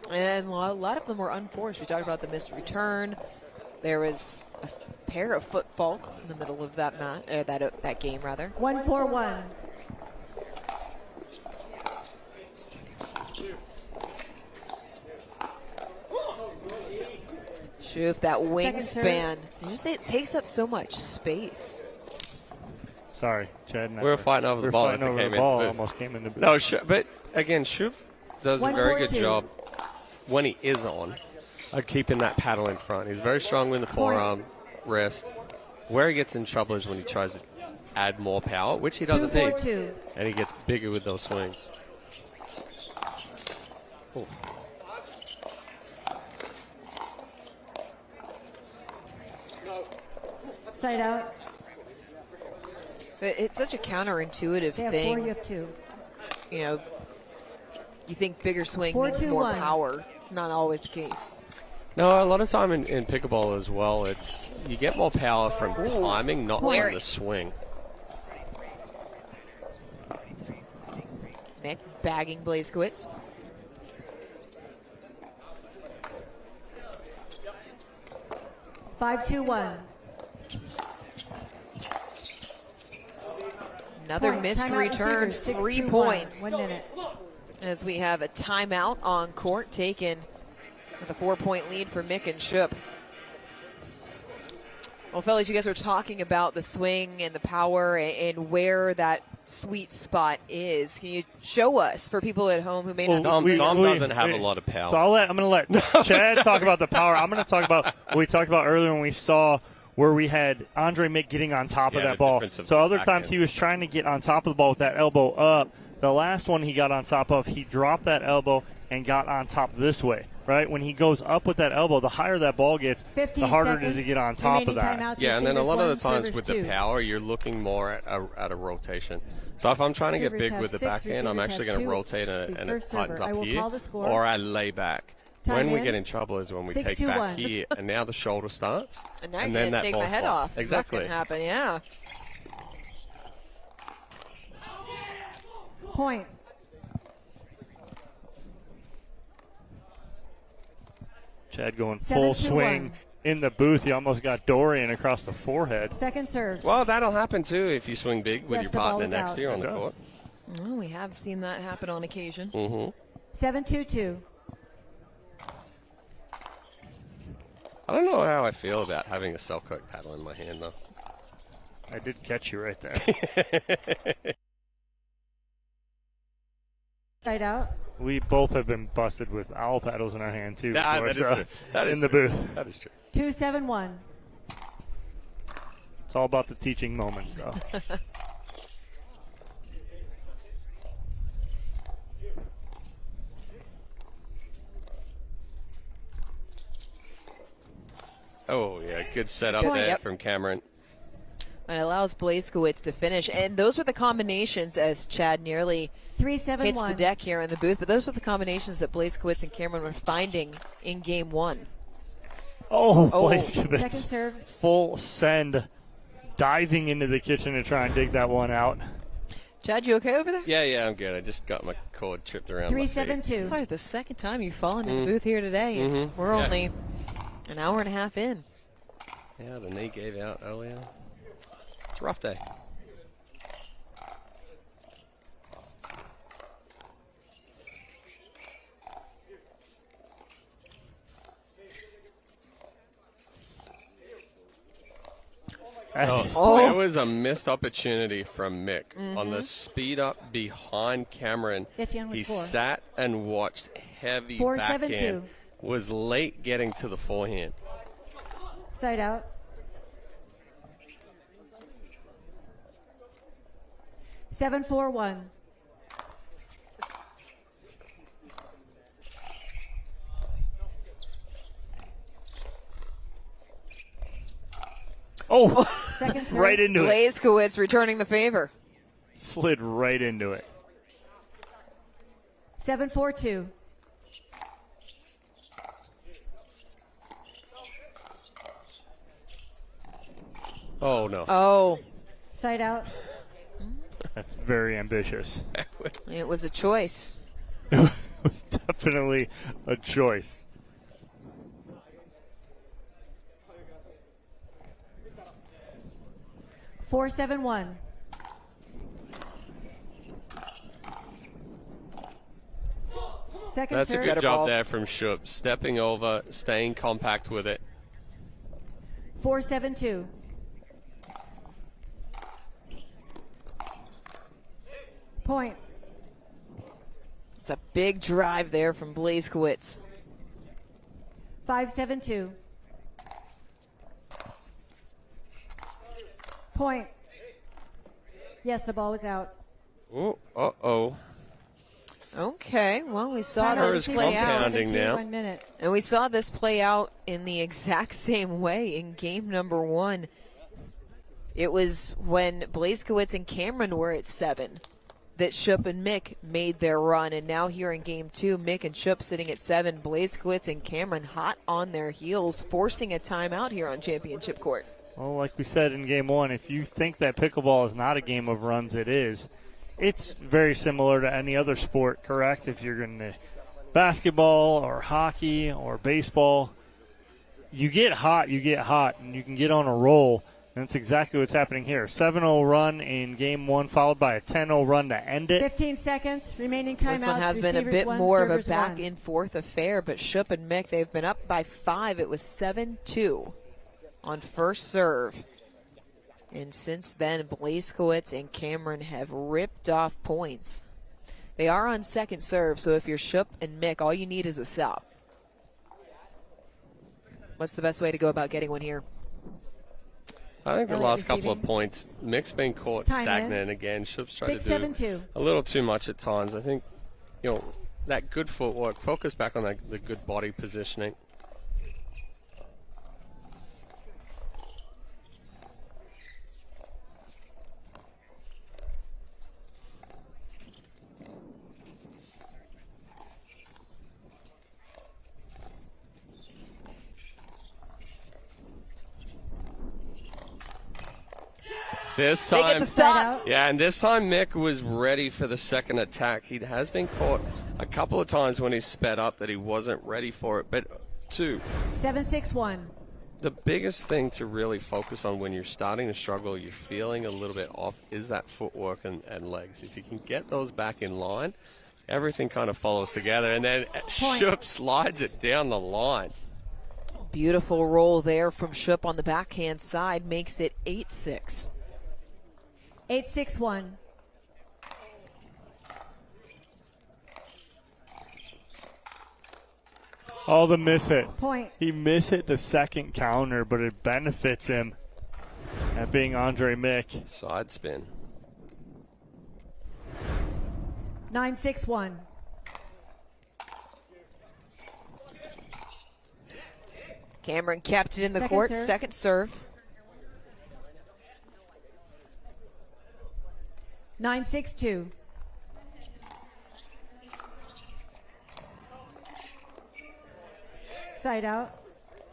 And a lot of them were unforced. We talked about the missed return. There was a pair of foot faults in the middle of that that game, rather. 1-4-1. Shoot, that wingspan. You just say it takes up so much space. Sorry, Chad. We were fighting over the ball. Fighting over the ball. Almost came in the No, but again, Schupp does a very good job when he is on of keeping that paddle in front. He's very strong with the forearm, wrist. Where he gets in trouble is when he tries to add more power, which he doesn't need. 2-4-2. And he gets bigger with those swings. Ooh. Side out. It's such a counterintuitive They have thing. 4, you have 2. You know, you think bigger swing 4, means 2, more 1. power. It's not always the case. No, a lot of time in pickleball as well, it's you get more power from timing, not from the swing. Mick bagging Blazkowicz. Five, 2, 1. Another Point. missed Timeout return, receivers. 6, 3 2, 1. points. 1 minute. As we have a timeout on court taken with a 4-point lead for Mick and Shoop. Well, fellas, you guys were talking about the swing and the power and where that sweet spot is. Can you show us for people at home who may not Dom be doesn't have a lot of power. So I'm going to let Chad talk about the power. I'm going to talk about what we talked about earlier when we saw where we had Andre Mick getting on top of that ball. So other times he was trying to get on top of the ball with that elbow up. The last one he got on top of, he dropped that elbow and got on top this way, right? When he goes up with that elbow, the higher that ball gets, the harder it is to get on top of that. Yeah, and then a lot of the times with the power, you're looking more at a rotation. So if I'm trying to get big with the backhand, I'm actually going to rotate and it tightens up here, or I lay back. When we get in trouble is when we take back here, and now the shoulder starts. And now and you're then going to take my head off. Exactly. That's going to happen, yeah. Point. Chad going full swing in the booth. He almost got Dorian across the forehead. Second serve. Well, that'll happen too if you swing big with your partner next to you on the court. Well, we have seen that happen on occasion. 7-2-2. I don't know how I feel about having a Selkirk paddle in my hand, though. I did catch you right there. Side out. We both have been busted with owl paddles in our hand, too. Yeah, before, that is true. That is in the true. booth. That is true. 2-7-1. It's all about the teaching moments, though. Oh, yeah, good setup there from Cameron. And it allows Blazkowicz to finish. And those were the combinations as Chad nearly 3-7-1. hits the deck here in the booth. But those are the combinations that Blazkowicz and Cameron were finding in game one. Blazkowicz. Second serve. Full send, diving into the kitchen to try and dig that one out. Chad, you okay over there? Yeah, I'm good. I just got my cord tripped around 3-7-2. Sorry, the second time you've fallen in the booth here today. And we're only an hour and a half in. Yeah, the knee gave out earlier. It's a rough day. It was a missed opportunity from Mick on the speed up behind Cameron. He sat and watched heavy 4-7-2. backhand. Was late getting to the forehand. Side out. Seven, 4-1. Second serve. Right into it. Blazkowicz returning the favor. Slid right into it. 7-4-2. Oh, no. Oh. Side out. That's very ambitious. It was a choice. It was definitely a choice. Four, 7-1. Second That's serve. a good job there from Shoop. Stepping over, staying compact with it. 4-7-2. Point. It's a big drive there from Blazkowicz. 5-7-2. Point. Yes, the ball was out. Oh, uh-oh. Okay, well, we saw Her this is play out. compounding now. 1 minute. And we saw this play out in the exact same way in game number one. It was when Blazkowicz and Cameron were at 7 that Schupp and Mick made their run. And now here in game 2, Mick and Schupp sitting at 7, Blazkowicz and Cameron hot on their heels, forcing a timeout here on championship court. Well, like we said in game 1, if you think that pickleball is not a game of runs, it is. It's very similar to any other sport, correct? If you're going to basketball or hockey or baseball, you get hot, and you can get on a roll. And that's exactly what's happening here. 7-0 run in game 1, followed by a 10-0 run to end it. 15 seconds, remaining timeouts. This one has been a bit more of a back-and-forth affair, but Schupp and Mick, they've been up by 5. It was 7-2 on first serve. And since then, Blazkowicz and Cameron have ripped off points. They are on second serve, so if you're Schupp and Mick, all you need is a stop. What's the best way to go about getting one here? I think the last couple of points, Mick's been caught stagnant again. Schupp's tried to do a little too much at times. I think, that good footwork, focus back on the good body positioning. This time, they get the stop. Yeah, and this time Mick was ready for the second attack. He has been caught a couple of times when he's sped up that he wasn't ready for it. But 7-6-1. The biggest thing to really focus on when you're starting to struggle, you're feeling a little bit off, is that footwork and legs. If you can get those back in line, everything kind of follows together. And then Schupp slides it down the line. Beautiful roll there from Schupp on the backhand side, makes it 8-6. 8-6-1. Oh, the miss it. Point. He missed it the second counter, but it benefits him at being Andre Mick. Side spin. 9-6-1. Cameron kept it in the court, second serve. 9-6-2. Side out.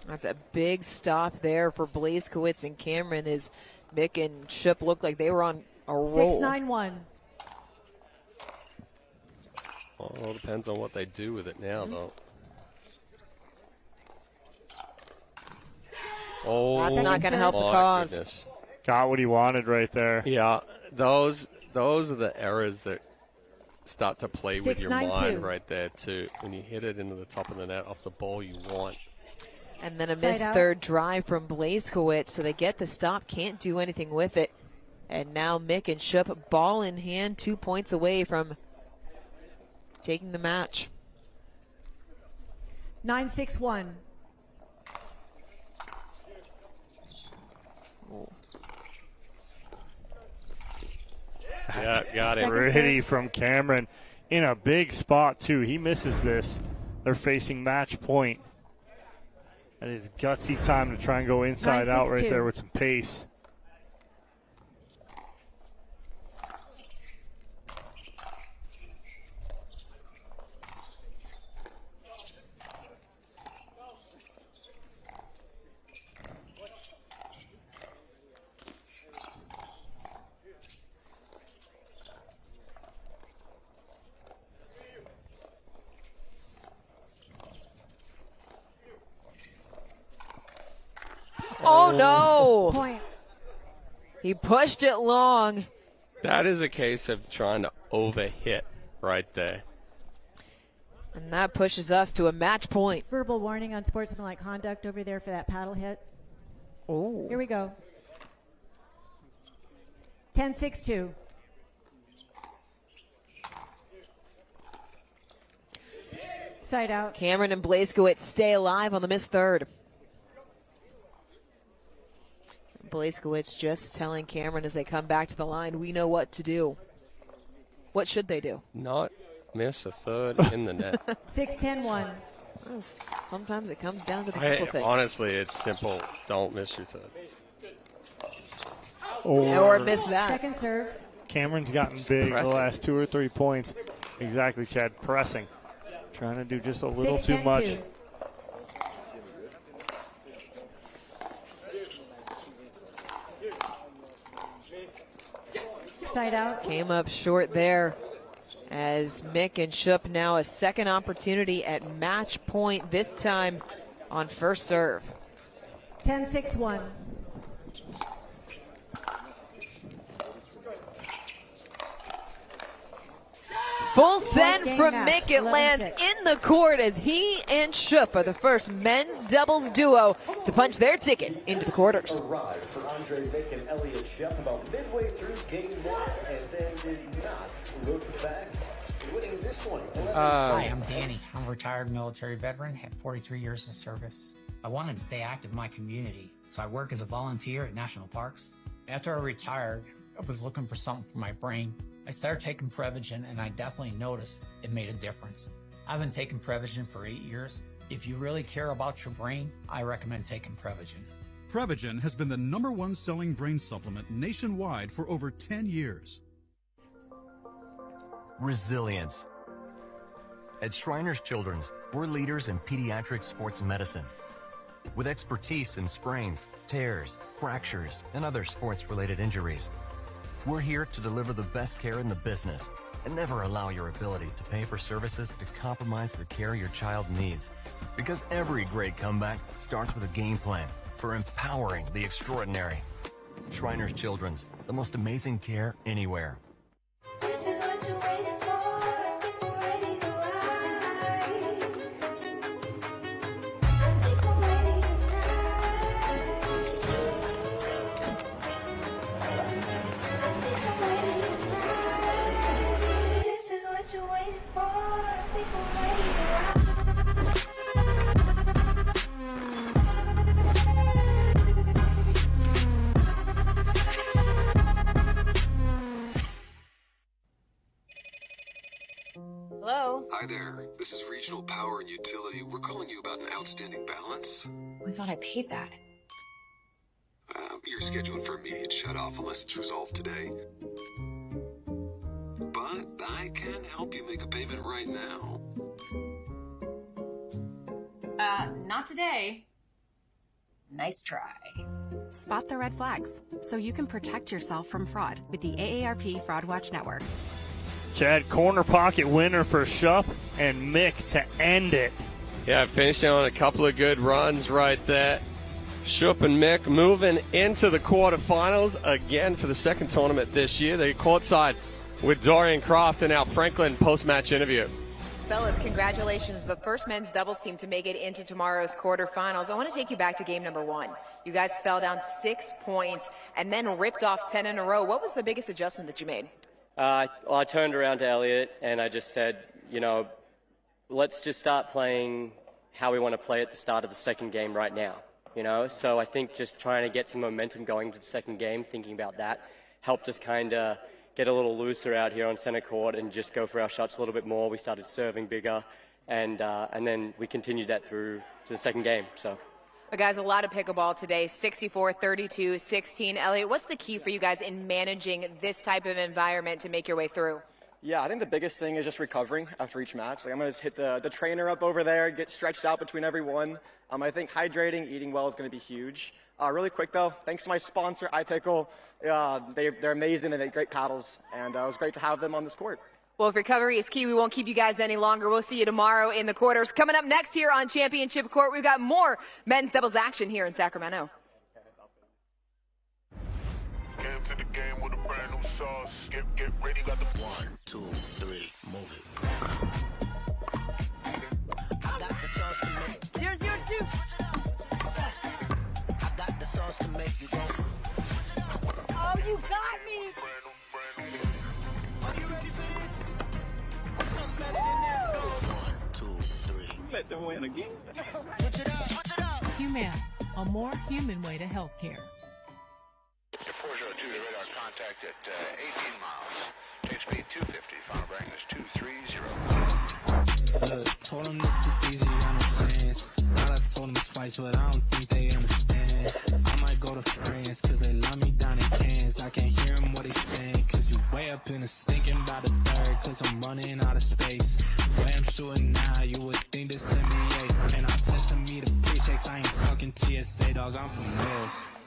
That's a big stop there for Blazkowicz and Cameron as Mick and Schupp looked like they were on a roll. 6-9-1. Well, it all depends on what they do with it now, though. Oh, that's not going to help the cause. Goodness. Got what he wanted right there. Yeah, those are the errors that start to play with your mind right there, too. When you hit it into the top of the net off the ball you want. And then a missed third drive from Blazkowicz, so they get the stop, can't do anything with it. And now Mick and Schupp, ball in hand, 2 points away from taking the match. 9-6-1. Yeah, got it. Pretty from Cameron in a big spot, too. He misses this. They're facing match point. That is gutsy time to try and go inside out right there with some pace. Oh, no. Point. He pushed it long. That is a case of trying to overhit right there. And that pushes us to a match point. Verbal warning on sportsmanlike conduct over there for that paddle hit. Oh. Here we go. 10-6-2. Side out. Cameron and Blazkowicz stay alive on the missed third. Blazkowicz just telling Cameron as they come back to the line, we know what to do. What should they do? Not miss a third in the net. 6-10-1. Well, sometimes it comes down to the couple things. Honestly, it's simple. Don't miss your third. or miss that. Second serve. Cameron's gotten big the last 2 or 3 points. Exactly, Chad. Pressing. Trying to do just a little too much. Side out. Came up short there as Mick and Schupp now a second opportunity at match point, this time on first serve. 10-6-1. Full send from Mick. It lands in the court as he and Schupp are the first men's doubles duo to punch their ticket into the quarters. Arrived for Andre Mick and Elliot Schupp about midway through game one, and then did not look back, winning this one. Hi, I'm Danny. I'm a retired military veteran, had 43 years of service. I wanted to stay active in my community, so I work as a volunteer at national parks. After I retired, I was looking for something for my brain. I started taking Prevagen, and I definitely noticed it made a difference. I've been taking Prevagen for 8 years. If you really care about your brain, I recommend taking Prevagen. Prevagen has been the #1 selling brain supplement nationwide for over 10 years. Resilience. At Shriners Children's, we're leaders in pediatric sports medicine. With expertise in sprains, tears, fractures, and other sports-related injuries, we're here to deliver the best care in the business and never allow your ability to pay for services to compromise the care your child needs. Because every great comeback starts with a game plan for empowering the extraordinary. Shriners Children's, the most amazing care anywhere. Hello? Hi there. This is Regional Power and Utility. We're calling you about an outstanding balance. We thought I paid that. You're scheduled for immediate shutoff unless it's resolved today. But I can help you make a payment right now. Not today. Nice try. Spot the red flags so you can protect yourself from fraud with the AARP Fraud Watch Network. Chad, corner pocket winner for Schupp and Mick to end it. Yeah, finishing on a couple of good runs right there. Schupp and Mick moving into the quarterfinals again for the second tournament this year. They're courtside with Dorian Croft in our Franklin post-match interview. Fellas, congratulations. The first men's doubles team to make it into tomorrow's quarterfinals. I want to take you back to game number one. You guys fell down 6 points and then ripped off 10 in a row. What was the biggest adjustment that you made? I turned around to Elliot and I just said, let's just start playing how we want to play at the start of the second game right now. So I think just trying to get some momentum going to the second game, thinking about that, helped us kind of get a little looser out here on center court and just go for our shots a little bit more. We started serving bigger, and then we continued that through to the second game. So. But guys, a lot of pickleball today, 64-32-16. Elliot, what's the key for you guys in managing this type of environment to make your way through? Yeah, I think the biggest thing is just recovering after each match. I'm going to just hit the trainer up over there, get stretched out between every one. I think hydrating, eating well is going to be huge. Really quick, though, thanks to my sponsor, iPickle. They're amazing and they have great paddles, and it was great to have them on this court. Well, if recovery is key, we won't keep you guys any longer. We'll see you tomorrow in the quarters. Coming up next here on Championship Court, we've got more men's doubles action here in Sacramento. Came to the game with a brand new sauce. Get ready, got the 1, 2, 3, move it. I got the sauce to make. 0-0-2. I got the sauce to make you go. Oh, you got me. Are you ready for this? Something better than this. 1, 2, 3. Let them win again. Switch it up, switch it up. Humana, a more human way to healthcare. 402 to radar contact at 18 miles. Change speed 250. Final bearing is 230. Look, told them this too easy, I know sense. Thought I told them twice, but I don't think they understand. man. I might go to France, cause they love me down in Cairns. I can't hear them what they saying, cause you way up in the stinking by the third, cause I'm running out of space. The way I'm shooting now, you would think this NBA. And I'm testing me to pre-checks, I ain't talking TSA, dog, I'm from Mills.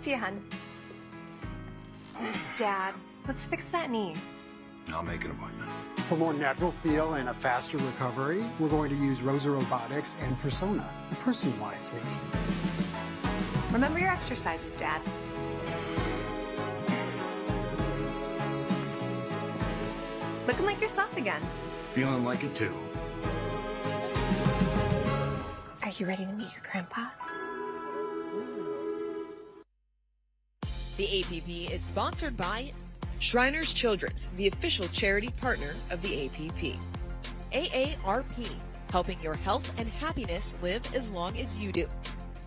See you, hun. Dad, let's fix that knee. I'll make an appointment. For more natural feel and a faster recovery, we're going to use Rosa Robotics and Persona, the personalized knee. Remember your exercises, Dad. Looking like yourself again. Feeling like it too. Are you ready to meet your grandpa? The APP is sponsored by Shriners Children's, the official charity partner of the APP. AARP, helping your health and happiness live as long as you do.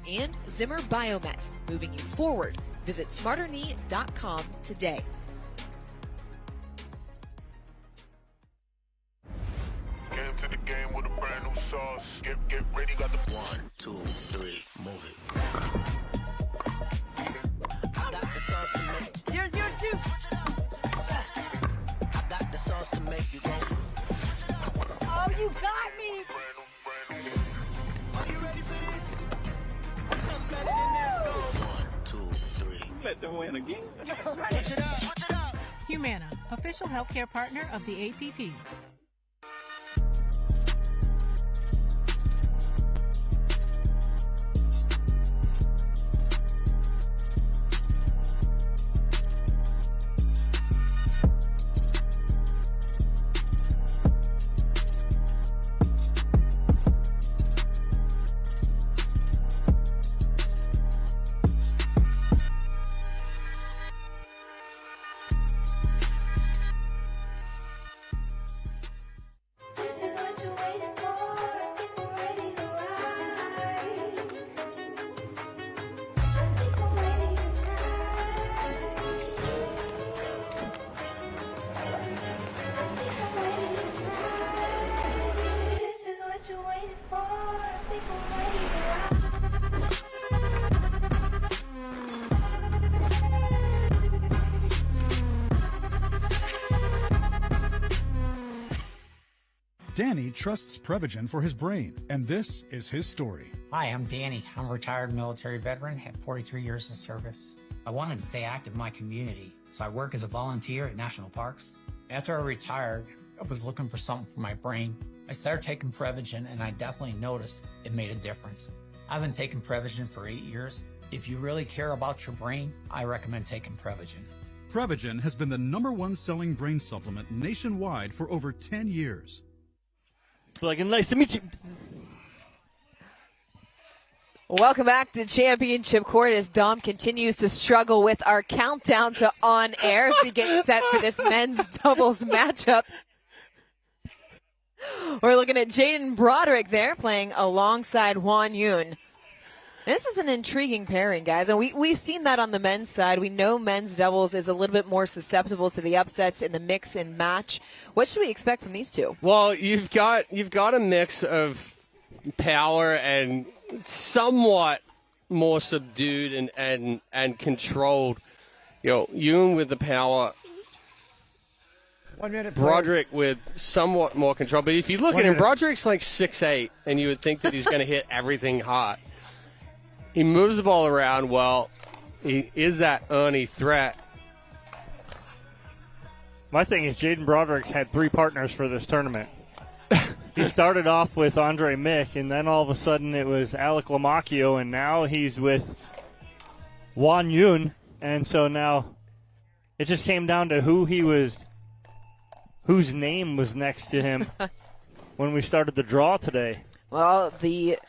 And Zimmer Biomet, moving you forward. Visit smarterknee.com today. Get into the game with a brand new sauce. Get ready, got the 1, 2, 3, move it. I got the sauce to make. Here's your two. I got the sauce to make you go. Oh, you got me. Are you ready for this? Something better than this. 1, 2, 3. Let them win again. Switch it up. Switch it up. Humana, official healthcare partner of the APP. Danny trusts Prevagen for his brain, and this is his story. Hi, I'm Danny. I'm a retired military veteran, had 43 years of service. I wanted to stay active in my community, so I work as a volunteer at national parks. After I retired, I was looking for something for my brain. I started taking Prevagen, and I definitely noticed it made a difference. I've been taking Prevagen for 8 years. If you really care about your brain, I recommend taking Prevagen. Prevagen has been the #1 selling brain supplement nationwide for over 10 years. Like, nice to meet you. Welcome back to Championship Court as Dom continues to struggle with our countdown to on air as we get set for this men's doubles matchup. We're looking at Jaden Broderick there playing alongside Juan Yun. This is an intriguing pairing, guys, and we've seen that on the men's side. We know men's doubles is a little bit more susceptible to the upsets in the mix and match. What should we expect from these two? Well, you've got a mix of power and somewhat more subdued and controlled. You know, Yoon with the power, 1 minute. Broderick with somewhat more control. But if you look at him, Broderick's like 6'8", and you would think that he's going to hit everything hot. He moves the ball around well. He is that Ernie threat. My thing is Jaden Broderick's had 3 partners for this tournament. He started off with Andre Mick, and then all of a sudden it was Alec Lamacchio, and now he's with Juan Yun. And so now it just came down to whose name was next to him when we started the draw today. Well, the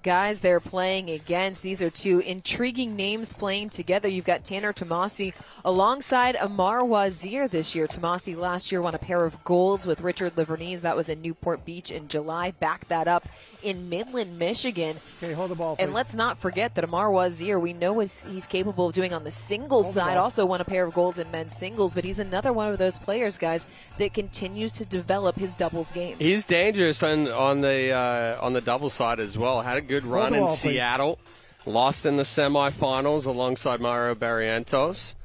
guys they're playing against, these are two intriguing names playing together. You've got Tanner Tomasi alongside Amar Wazir this year. Tomasi last year won a pair of golds with Richard Livernese. That was in Newport Beach in July. Backed that up in Midland, Michigan. Okay, hold the ball, please. And let's not forget that Amar Wazir, we know what he's capable of doing on the singles side. Also won a pair of golds in men's singles, but he's another one of those players, guys, that continues to develop his doubles game. He's dangerous on the doubles side as well. Had a good run in Seattle. Lost in the semifinals alongside Mario Barrientos.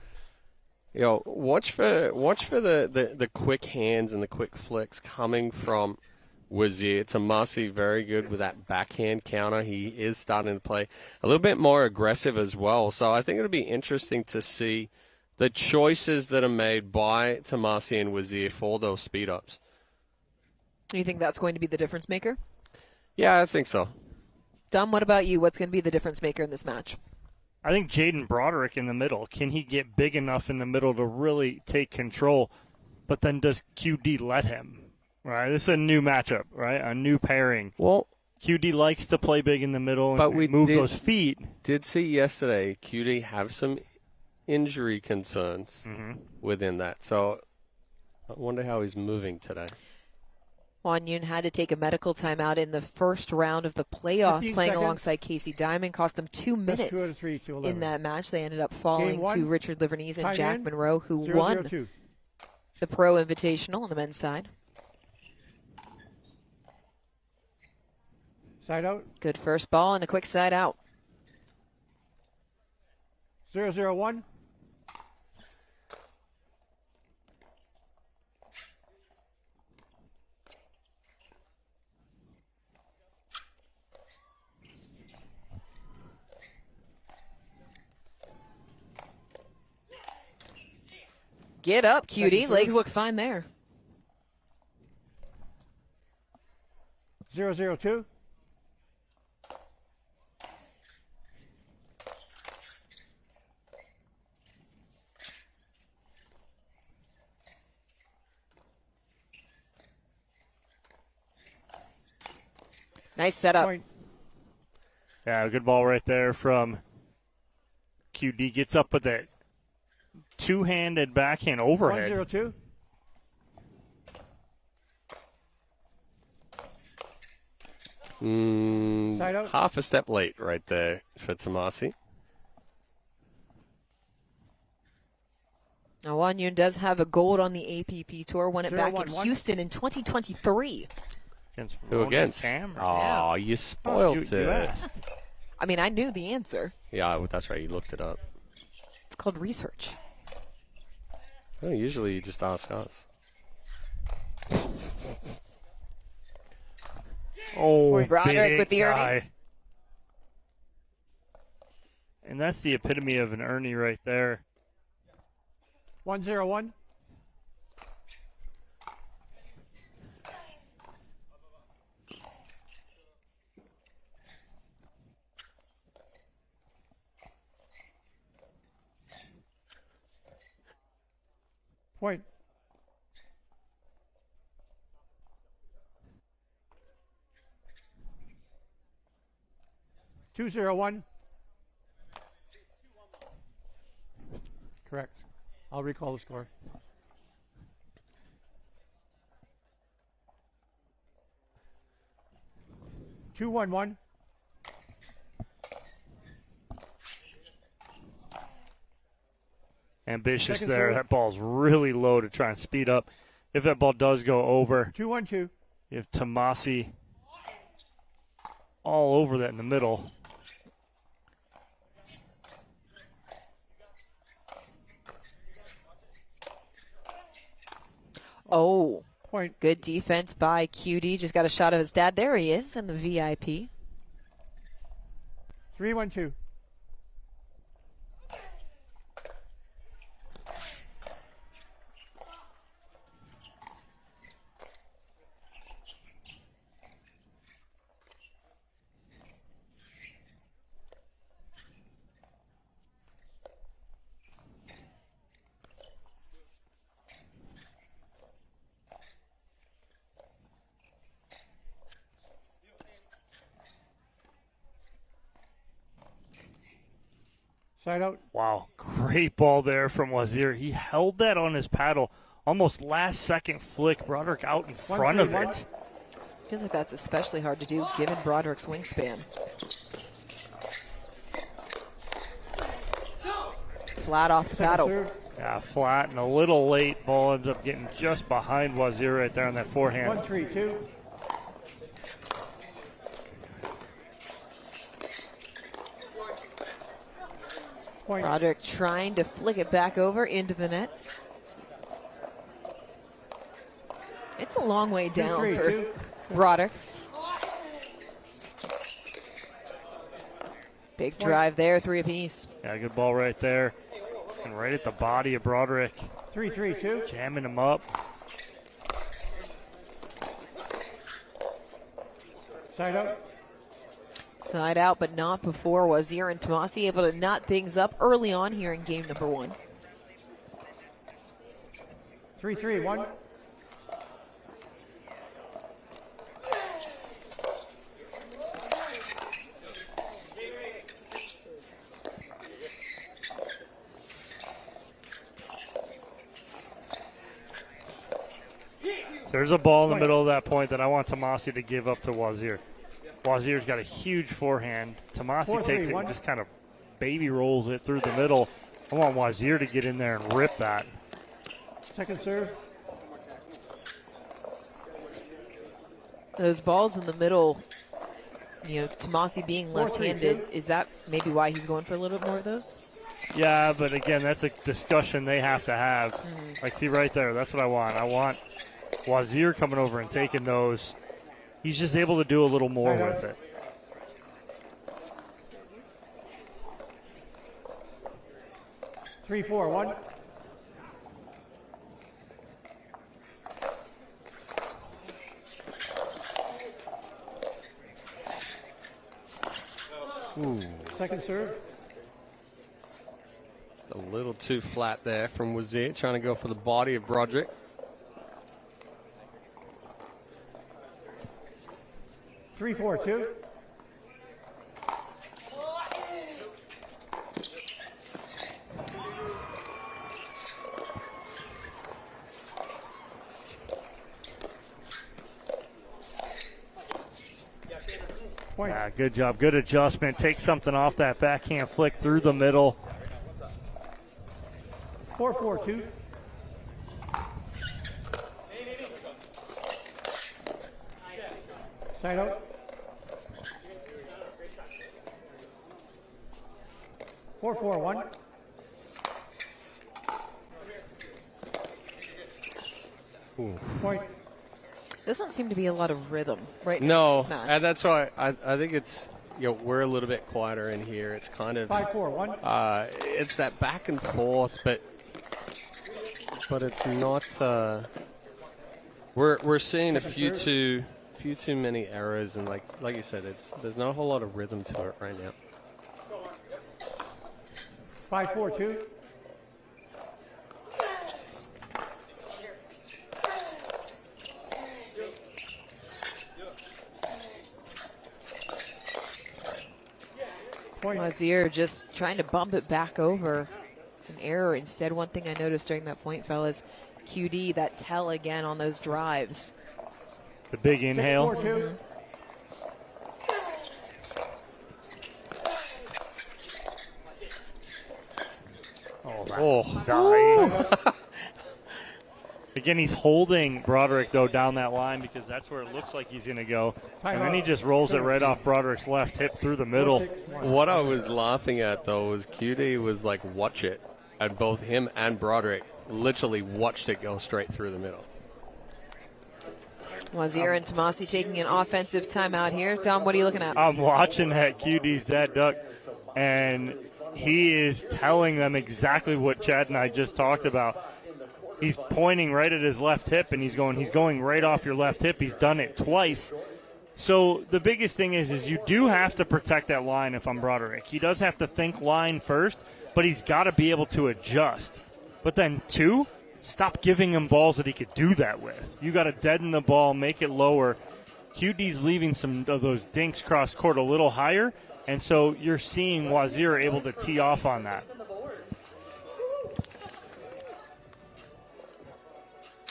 You know, watch for the quick hands and the quick flicks coming from Wazir. Tomasi very good with that backhand counter. He is starting to play a little bit more aggressive as well. So I think it'll be interesting to see the choices that are made by Tomasi and Wazir for those speed-ups. Do you think that's going to be the difference maker? Yeah, I think so. Dom, what about you? What's going to be the difference maker in this match? I think Jaden Broderick in the middle. Can he get big enough in the middle to really take control? But then does QD let him? Right, this is a new matchup, right? A new pairing. Well, QD likes to play big in the middle but and we move those feet. Did see yesterday QD have some injury concerns within that. So I wonder how he's moving today. Juan Yun had to take a medical timeout in the first round of the playoffs, playing seconds. Alongside Casey Diamond. Cost them 2 minutes 2 out of 3 to 11. in that match. They ended up falling to Richard Liverneese and Tied Jack in. Monroe, who 0-0-2. won the Pro Invitational on the men's side. Side out. Good first ball and a quick side out. 0-0-1. Get up, QD. Second Legs serve. look fine there. 0-0-2. Nice setup. Point. Yeah, good ball right there from QD. Gets up with that two-handed backhand overhead. 1-0-2. Side out. Half a step late right there for Tomasi. Now, Juan Yun does have a gold on the APP Tour. Won it back in 0-1-1. Houston in 2023. Who against? Sam? Oh, you spoiled you it. asked. I mean, I knew the answer. Yeah, that's right. You looked it up. It's called research. Oh, usually you just ask us. Oh, Broderick big with the Ernie. guy. And that's the epitome of an Ernie right there. 1-0-1. Point. 2-0-1. Correct. I'll recall the score. Two, 1-1. Ambitious Second there. serve. That ball's really low to try and speed up. If that ball does go over, 2-1-2. you have Tomasi all over that in the middle. Oh, Point. good defense by QD. Just got a shot of his dad. There he is in the VIP. 3-1-2. Side out. Wow, great ball there from Wazir. He held that on his paddle. Almost last second flick. Broderick out in front of it. Feels like that's especially hard to do given Broderick's wingspan. Flat off the paddle. Yeah, flat and a little late. Ball ends up getting just behind Wazir right there on that forehand. 1-3-2. Point. Broderick trying to flick it back over into the net. It's a long way down 2-3-2. Broderick. Big drive there, 3 apiece. Yeah, good ball right there. And right at the body of Broderick. 3-3-2. Jamming him up. Side out. Side out, but not before. Wazir and Tomasi able to knot things up early on here in game number 1. 3-3-1. There's a ball in the middle of that point that I want Tomasi to give up to Wazir. Wazir's got a huge forehand. Tomasi takes it and just kind of baby rolls it through the middle. I want Wazir to get in there and rip that. Second serve. Those balls in the middle, you know, Tomasi being left-handed, is that maybe why he's going for a little bit more of those? Yeah, but again, that's a discussion they have to have. Like, see right there, that's what I want. I want Wazir coming over and taking those. He's just able to do a little more with it. Three, 4-1. Ooh. Second serve. Just a little too flat there from Wazir, trying to go for the body of Broderick. 3-4-2. Yeah, good job. Good adjustment. Take something off that backhand flick through the middle. 4-4-2. Side out. 4-4-1. Point. Doesn't seem to be a lot of rhythm right now. No, in this match. and that's why I think it's, you know, we're a little bit quieter in here. It's kind of 5-4-1. It's that back and forth, but it's not. We're seeing a few too many errors, and like you said, there's not a whole lot of rhythm to it right now. 5-4-2. Wazir just trying to bump it back over. It's an error. Instead, one thing I noticed during that point, fellas, QD, that tell again on those drives. The big inhale. 6-4-2. Oh, nice. Again, he's holding Broderick, though, down that line because that's where it looks like he's going to go. And then he just rolls it right off Broderick's left hip through the middle. What I was laughing at, though, was QD was like, watch it. And both him and Broderick literally watched it go straight through the middle. Wazir and Tomasi taking an offensive timeout here. Tom, what are you looking at? I'm watching that QD's dad duck, and he is telling them exactly what Chad and I just talked about. He's pointing right at his left hip, and he's going right off your left hip. He's done it twice. So the biggest thing is you do have to protect that line if I'm Broderick. He does have to think line first, but he's got to be able to adjust. But then, two, stop giving him balls that he could do that with. You got to deaden the ball, make it lower. QD's leaving some of those dinks cross court a little higher, and so you're seeing Wazir able to tee off on that.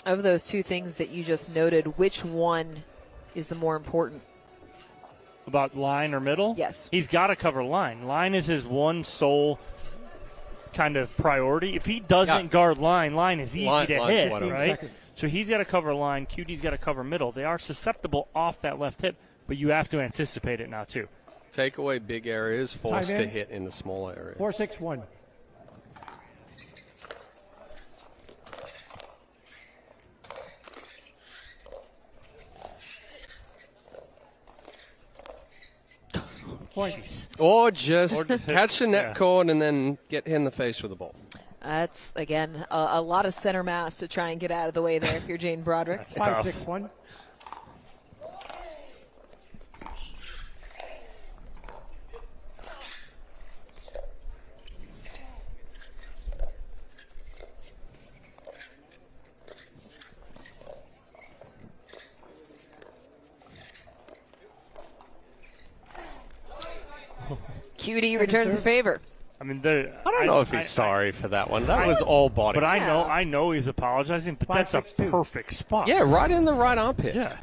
Of those two things that you just noted, which one is the more important? About line or middle? Yes. He's got to cover line. Line is his one sole kind of priority. If he doesn't guard line is easy to hit, right? So he's got to cover line. QD's got to cover middle. They are susceptible off that left hip, but you have to anticipate it now, too. Take away big areas, forced to hit in the smaller areas. 4-6-1. Point. Or just catch the net cord and then get hit in the face with the ball. That's, again, a lot of center mass to try and get out of the way there if you're Jane Broderick. 5-6-1. QD returns the favor. I mean, I don't know if he's sorry for that one. That was all body. But I know he's apologizing, but that's a perfect spot. Yeah, right in the right armpit. Yeah.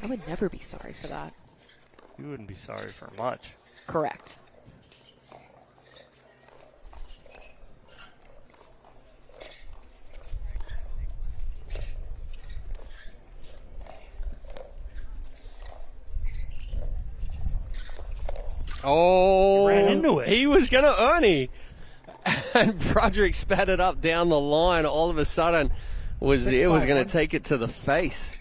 I would never be sorry for that. You wouldn't be sorry for much. Correct. Oh, he ran into it. He was going to Ernie. And Broderick spat it up down the line. All of a sudden, was going to take it to the face.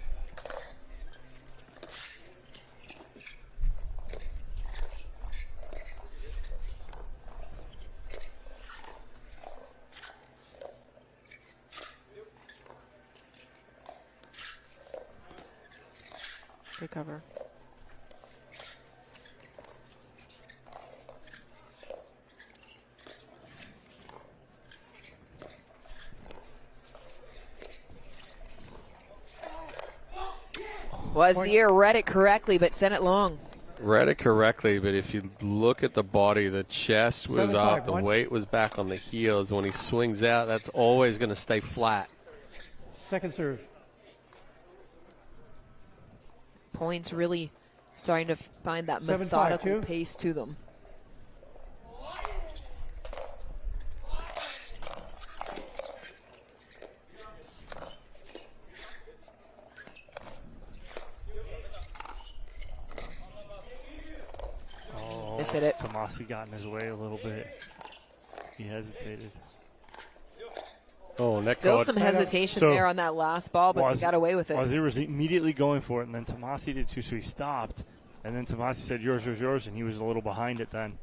Good cover. Wazir read it correctly, but sent it long. Read it correctly, but if you look at the body, the chest was up, the 7-5-1. weight was back on the heels. When he swings out, that's always going to stay flat. Second serve. Points really starting to find that 7-5-2. methodical pace to them. Hit it. Tomasi got in his way a little bit. He hesitated. Oh, neck Still cord. some hesitation there on that last ball, but he got away with it. Wazir was immediately going for it, and then Tomasi did too, so he stopped. And then Tomasi said, yours, yours, yours, and he was a little behind it then.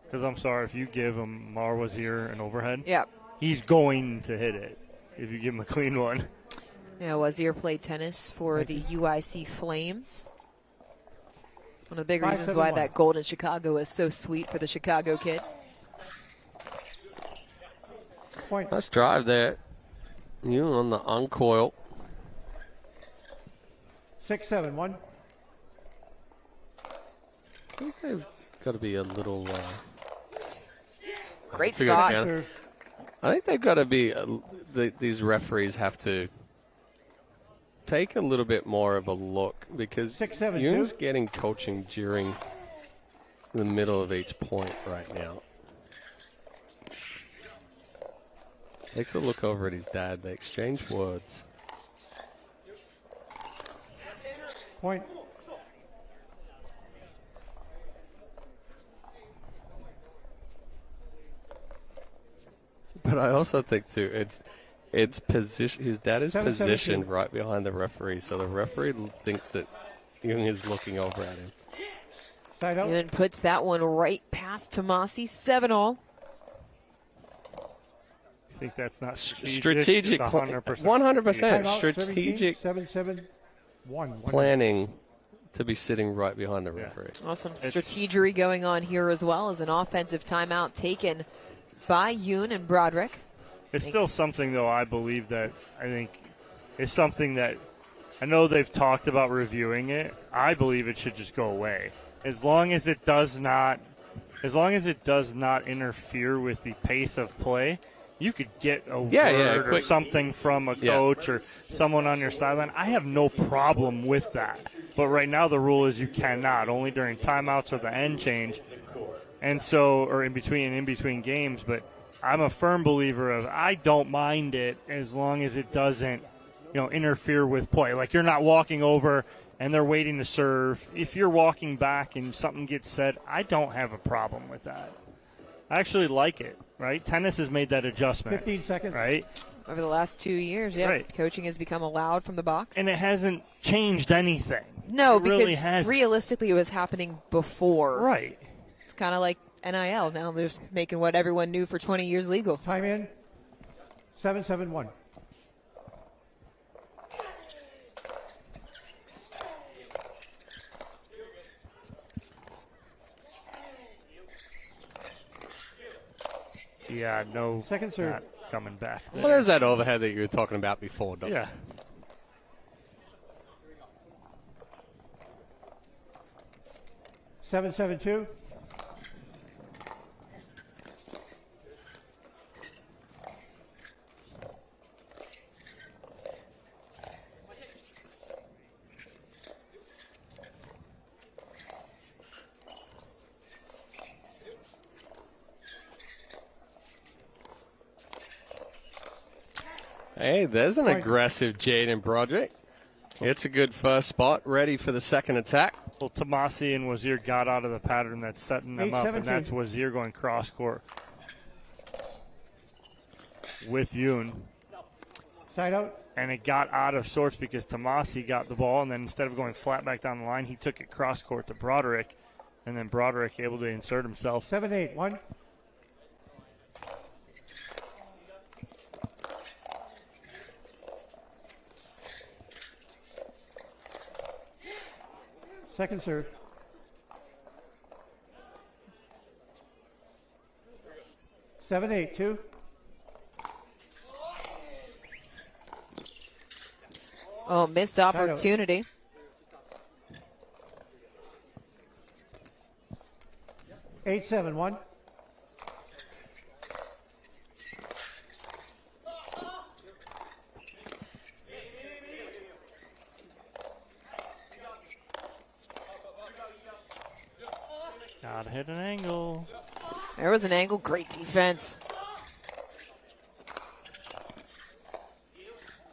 Because I'm sorry, if you give him Wazir an overhead, he's going to hit it if you give him a clean one. Yeah, Wazir played tennis for the UIC Flames. One of the big reasons why that gold in Chicago is so sweet for the Chicago kid. Point. Let's drive there. You on the uncoil. 6-7-1. I think they've got to be a little... Great spot. I think they've got to be... these referees have to take a little bit more of a look, because Yoon's getting coaching during the middle of each point right now. Takes a look over at his dad. They exchange words. Point. But I also think, too, it's position. His dad is 7-7-2. positioned right behind the referee, so the referee thinks that Yoon is looking over at him. Yoon puts that one right past Tomasi, 7-all. I think that's not strategic 100%. 100% strategic 7-7-1 planning to be sitting right behind the referee. Awesome strategery going on here as well as an offensive timeout taken by Yoon and Broderick. It's still something, though, I believe that I think is something that I know they've talked about reviewing it. I believe it should just go away. As long as it does not interfere with the pace of play, you could get a word or something from a coach or someone on your sideline. I have no problem with that. But right now the rule is you cannot, only during timeouts or the end change. And so, or in between games, but I'm a firm believer of I don't mind it as long as it doesn't, interfere with play. Like you're not walking over and they're waiting to serve. If you're walking back and something gets said, I don't have a problem with that. I actually like it, right? Tennis has made that adjustment. 15 seconds. Right? over the last 2 years. Yeah, Right. coaching has become allowed from the box. And it hasn't changed anything. No, it because really hasn't. realistically it was happening before. Right. It's kind of like NIL. Now they're just making what everyone knew for 20 years legal. Time in. 7-7-1. Yeah, no. Second serve. Not coming back. Well, there's that overhead that you were talking about before, Doug. Yeah. Seven, 7-2. Hey, there's an aggressive Jaden Broderick. It's a good first spot, ready for the second attack. Well, Tomasi and Wazir got out of the pattern that's setting them up, and that's Wazir going cross court with Yoon. Side out. And it got out of sorts because Tomasi got the ball, and then instead of going flat back down the line, he took it cross court to Broderick, and then Broderick able to insert himself. 7-8-1. Second serve. Seven, 8-2. Oh, missed opportunity. Eight, 7-1. Gotta hit an angle. There was an angle. Great defense.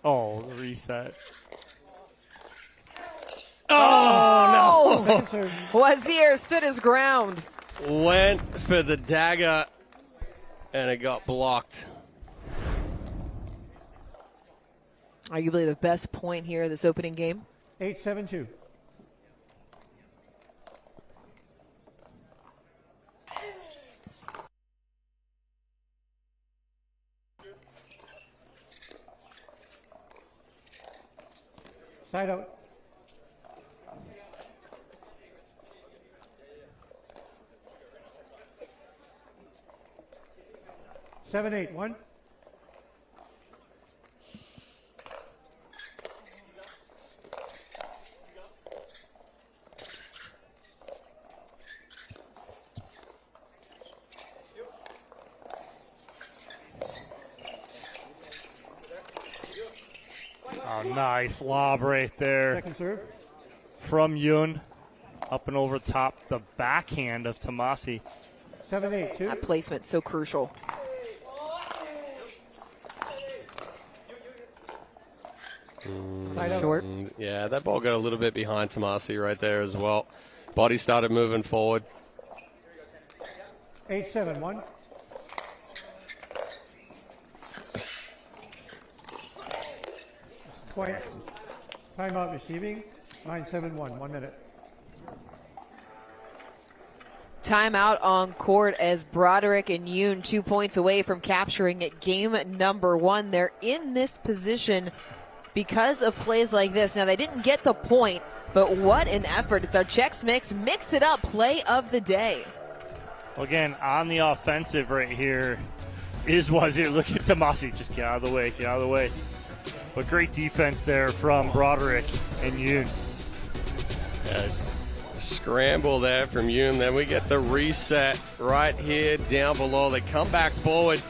Oh, the reset. Oh, no. Wazir stood his ground. Went for the dagger, and it got blocked. Arguably the best point here this opening game. 8-7-2. Side out. Seven, 8-1. Oh, nice lob right there. Second serve. From Yoon. Up and over top the backhand of Tomasi. 7-8-2. That placement's so crucial. Short. Yeah, that ball got a little bit behind Tomasi right there as well. Body started moving forward. 8-7-1. Point. Timeout receiving. 9-7-1. 1 minute. Timeout on court as Broderick and Yoon 2 points away from capturing it. Game number 1. They're in this position because of plays like this. Now, they didn't get the point, but what an effort. It's our Chex Mix Mix It Up play of the day. Well, again, on the offensive right here is Wazir. Look at Tomasi. Just get out of the way. Get out of the way. But great defense there from Broderick and Yoon. Scramble there from Yoon. Then we get the reset right here down below. They come back forward.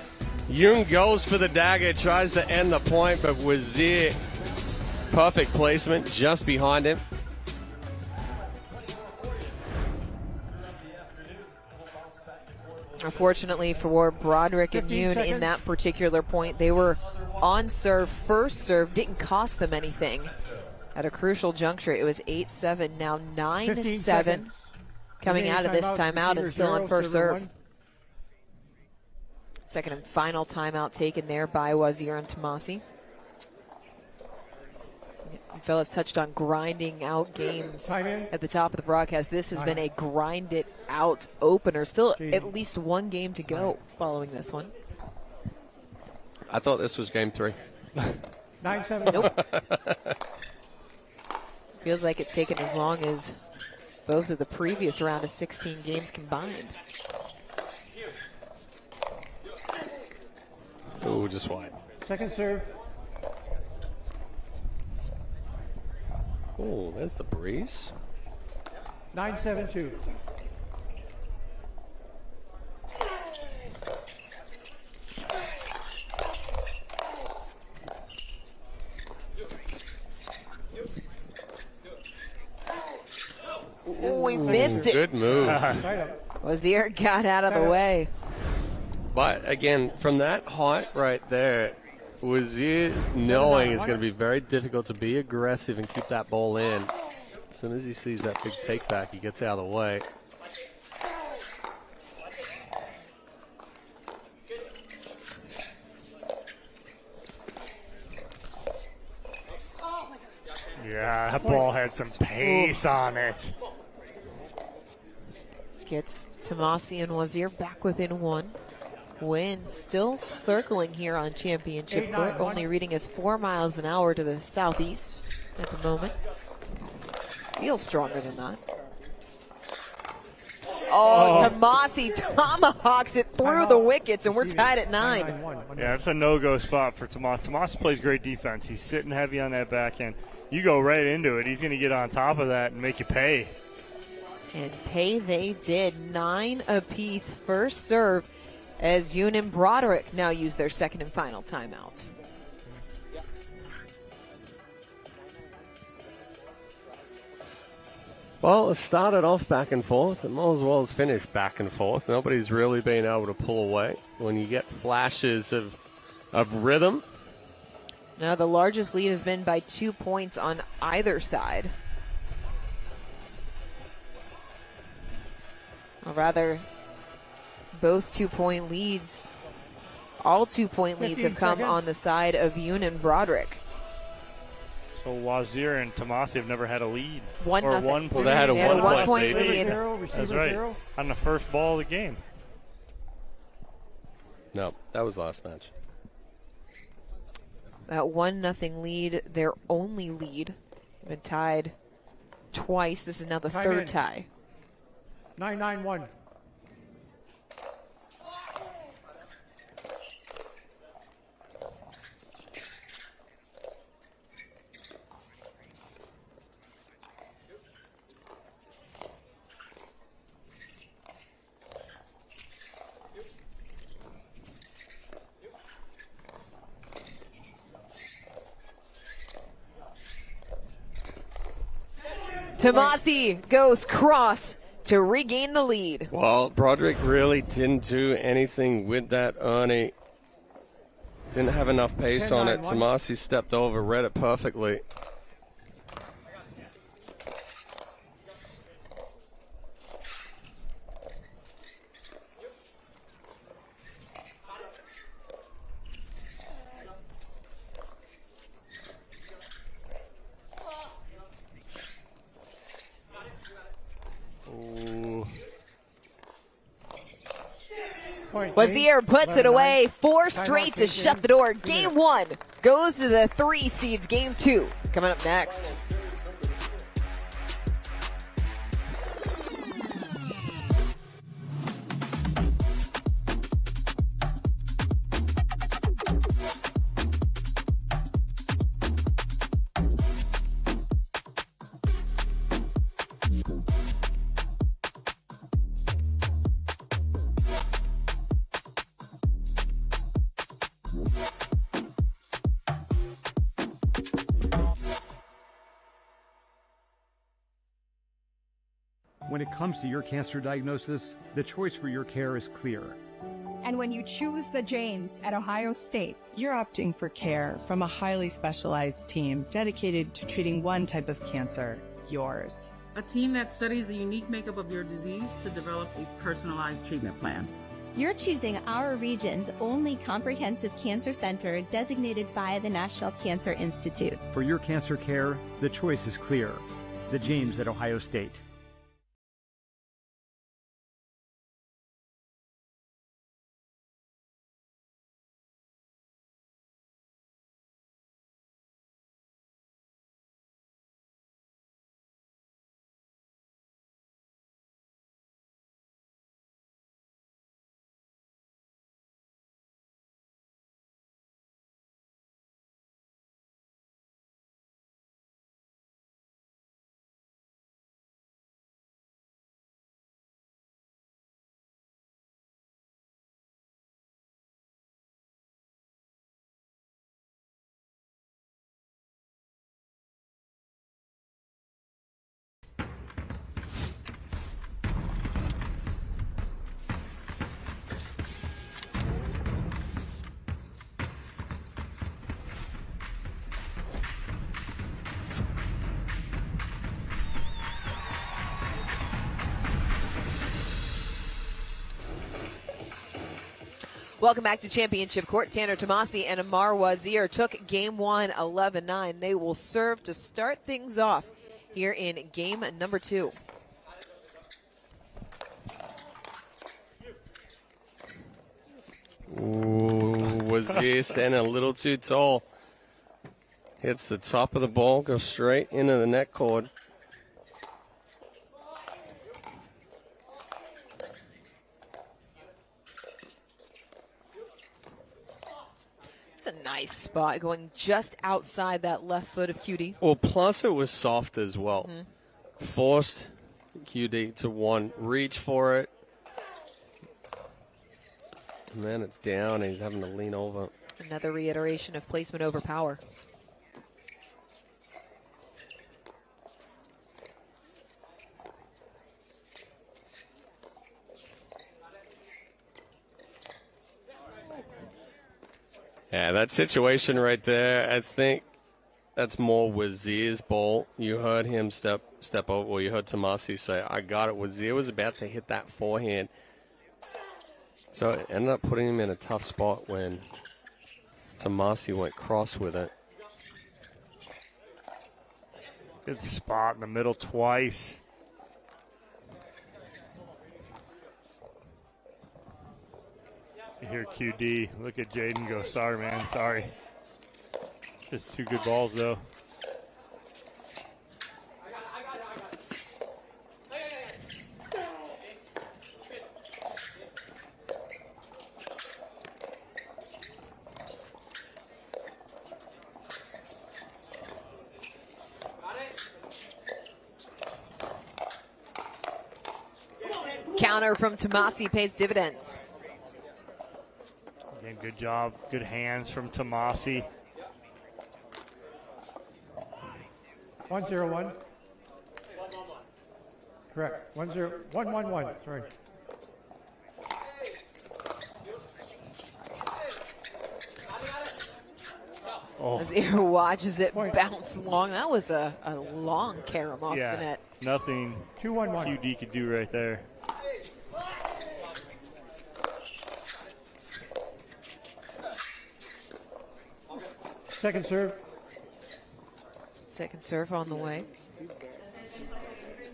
Yoon goes for the dagger, tries to end the point, but Wazir, perfect placement just behind him. Unfortunately for Broderick and Yoon in that particular point, they were on serve, first serve, didn't cost them anything. At a crucial juncture, it was 8-7, now 9-7. Coming out of this timeout and still on first serve. Second and final timeout taken there by Wazir and Tomasi. Fellas touched on grinding out games at the top of the broadcast. This has been a grinded out opener. Still at least one game to go following this one. I thought this was game 3. 9-7. Nope. Feels like it's taken as long as both of the previous round of 16 games combined. Oh, just wide. Second serve. Oh, there's the breeze. 9-7-2. Oh, we missed it. Good move. Wazir got out of the way. But again, from that height right there, Wazir knowing it's going to be very difficult to be aggressive and keep that ball in. As soon as he sees that big take back, he gets out of the way. Yeah, that ball had some pace on it. Gets Tomasi and Wazir back within one. Wind still circling here on championship court, only reading as 4 miles an hour to the southeast at the moment. Feels stronger than that. Oh, Tomasi tomahawks it through the wickets, and we're tied at 9. Yeah, it's a no-go spot for Tomasi. Tomasi plays great defense. He's sitting heavy on that backhand. You go right into it. He's going to get on top of that and make you pay. And pay they did. 9 apiece. First serve as Yoon and Broderick now use their second and final timeout. Well, it started off back and forth. It might as well as finished back and forth. Nobody's really been able to pull away. When you get flashes of rhythm. Now the largest lead has been by 2 points on either side. Or rather, both 2-point leads, all 2-point leads have come on the side of Yoon and Broderick. So Wazir and Tomasi have never had a lead. 1-0. Well, they had a 1 point lead. That's right. On the first ball of the game. No, that was last match. That 1-0 lead, their only lead. Been tied twice. This is now the third tie. 9-9-1. Tomasi goes cross to regain the lead. Well, Broderick really didn't do anything with that, Ernie. Didn't have enough pace on it. Tomasi stepped over, read it perfectly. Wazir puts it away. 4 straight to shut the door. Game 1 goes to the 3 seeds. Game 2 coming up next. When it comes to your cancer diagnosis, the choice for your care is clear. And when you choose the Janes at Ohio State, you're opting for care from a highly specialized team dedicated to treating one type of cancer, yours. A team that studies the unique makeup of your disease to develop a personalized treatment plan. You're choosing our region's only comprehensive cancer center designated by the National Cancer Institute. For your cancer care, the choice is clear. The James at Ohio State. Welcome back to Championship Court. Tanner Tomasi and Amar Wazir took game one 11-9. They will serve to start things off here in game number 2. Ooh, Wazir standing a little too tall. Hits the top of the ball, goes straight into the net cord. It's a nice spot going just outside that left foot of QD. Well, plus it was soft as well. Mm-hmm. Forced QD to one, reach for it. And then it's down and he's having to lean over. Another reiteration of placement over power. Yeah, that situation right there, I think that's more Wazir's ball. You heard him step over, or you heard Tomasi say, I got it. Wazir was about to hit that forehand. So it ended up putting him in a tough spot when Tomasi went cross with it. Good spot in the middle twice. You hear QD. Look at Jaden go, sorry, man, sorry. Just 2 good balls, though. Counter from Tomasi pays dividends. Again, good job. Good hands from Tomasi. 1-0-1. Correct. 1-1-1. Sorry. Oh. Wazir watches it bounce long. That was a long carom off the net. Nothing 2-1-1. QD could do right there. Second serve. Second serve on the way.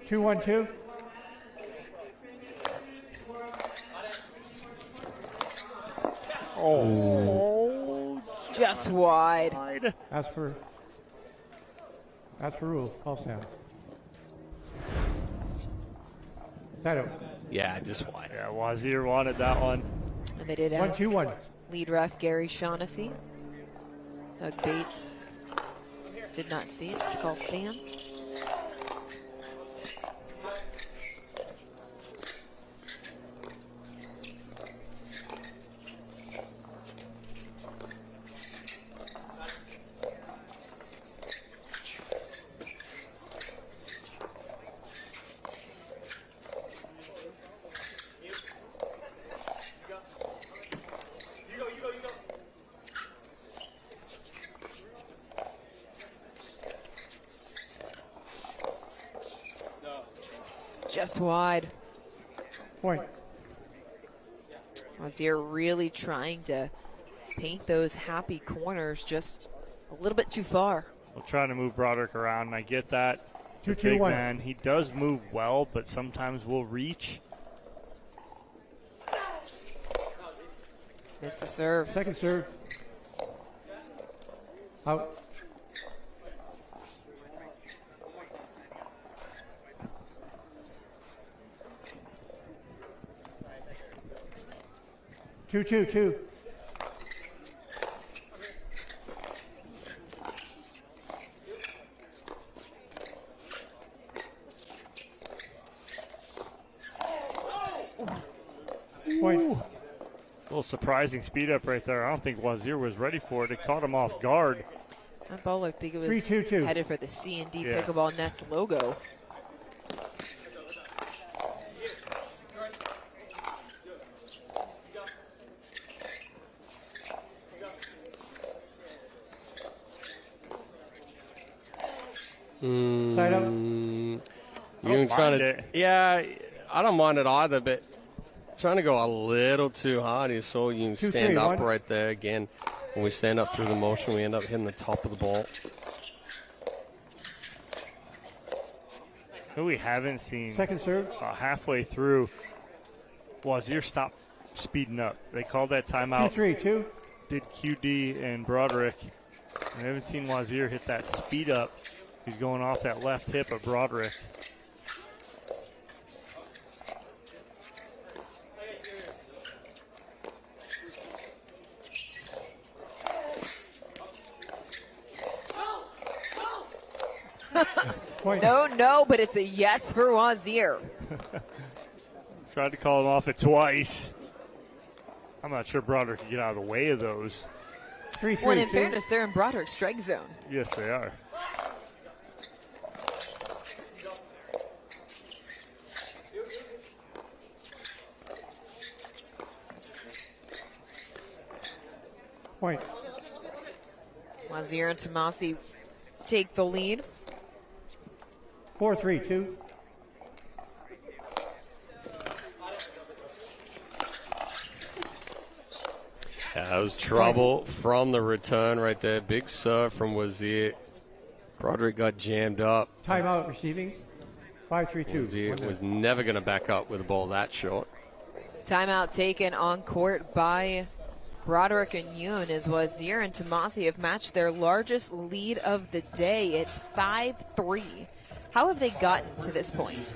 2-1-2. Oh, just wide. As for rules, call stand. Title. Yeah, just wide. Yeah, Wazir wanted that one. And they did ask 1-2-1. lead ref Gary Shaughnessy. Doug Bates did not see it, so call stands. Just wide. Point. Wazir really trying to paint those happy corners just a little bit too far. We'll try to move Broderick around, and I get that. The 2-2-1. big man, he does move well, but sometimes will reach. Missed the serve. Second serve. Out. Two. Point. A little surprising speed up right there. I don't think Wazir was ready for it. It caught him off guard. That ball looked like it was 3-2-2. headed for the C&D Yeah. Pickleball Nets logo. Side out. You're trying to, it. yeah, I don't mind it either, but trying to go a little too hard. You saw you stand 2-3, up one. right there again. When we stand up through the motion, we end up hitting the top of the ball. Who we haven't seen Second serve. halfway through, Wazir stopped speeding up. They called that timeout. 2-3-2. Did QD and Broderick. We haven't seen Wazir hit that speed up. He's going off that left hip of Broderick. Point. No, but it's a yes for Wazir. Tried to call him off it twice. I'm not sure Broderick can get out of the way of those. 3-3-2. When in fairness, they're in Broderick's strike zone. Yes, they are. Point. Wazir and Tomasi take the lead. 4-3-2. Yeah, that was trouble from the return right there. Big serve from Wazir. Broderick got jammed up. Timeout receiving. 5-3-2. Wazir was never going to back up with a ball that short. Timeout taken on court by Broderick and Yoon as Wazir and Tomasi have matched their largest lead of the day. It's 5-3. How have they gotten to this point?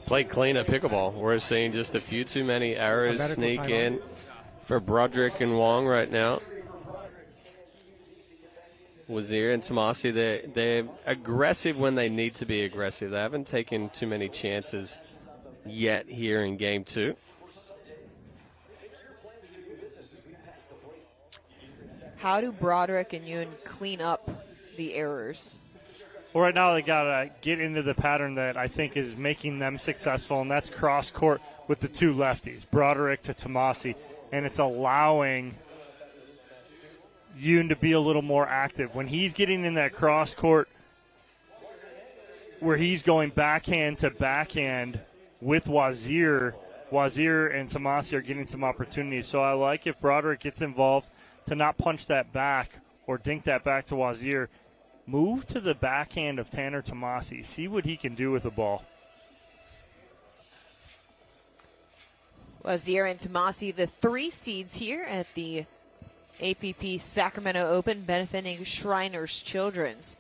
Played clean at pickleball. We're seeing just a few too many errors sneak in for Broderick and Wong right now. Wazir and Tomasi, they're aggressive when they need to be aggressive. They haven't taken too many chances yet here in game two. How do Broderick and Yoon clean up the errors? Well, right now they got to get into the pattern that I think is making them successful, and that's cross court with the two lefties, Broderick to Tomasi, and it's allowing Yoon to be a little more active. When he's getting in that cross court where he's going backhand to backhand with Wazir and Tomasi are getting some opportunities. So I like if Broderick gets involved to not punch that back or dink that back to Wazir. Move to the backhand of Tanner Tomasi. See what he can do with the ball. Wazir and Tomasi, the 3 seeds here at the APP Sacramento Open, benefiting Shriners Children's.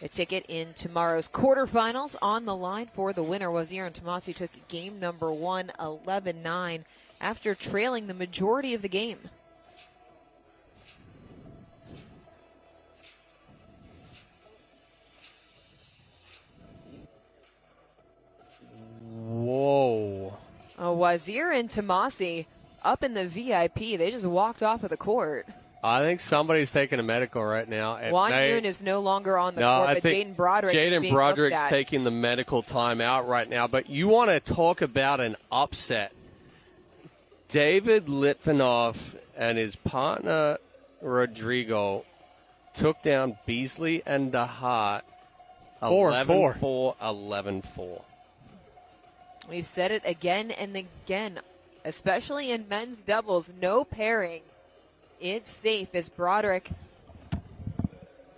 A ticket in tomorrow's quarterfinals on the line for the winner. Wazir and Tomasi took game number 1, 11-9, after trailing the majority of the game. Whoa. Wazir and Tomasi up in the VIP. They just walked off of the court. I think somebody's taking a medical right now. Juan Yoon is no longer on the court, but Jaden Broderick is being Broderick's looked at. taking the medical timeout right now. But you want to talk about an upset. David Litvinov and his partner Rodrigo took down Beasley and DeHart 11-4, 11-4. We've said it again and again especially in men's doubles. No pairing is safe as Broderick,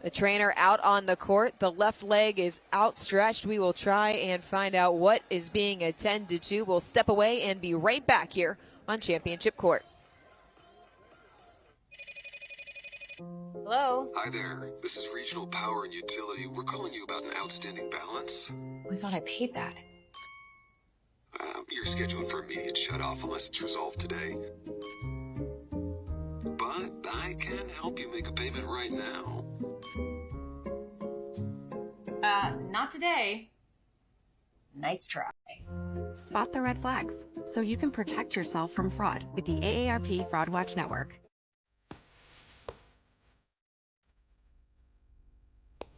the trainer, out on the court. The left leg is outstretched. We will try and find out what is being attended to. We'll step away and be right back here on Championship Court. Hello? Hi there. This is Regional Power and Utility. We're calling you about an outstanding balance. I thought I paid that. You're scheduled for immediate shutoff unless it's resolved today. But I can help you make a payment right now. Not today. Nice try. Spot the red flags so you can protect yourself from fraud with the AARP Fraud Watch Network.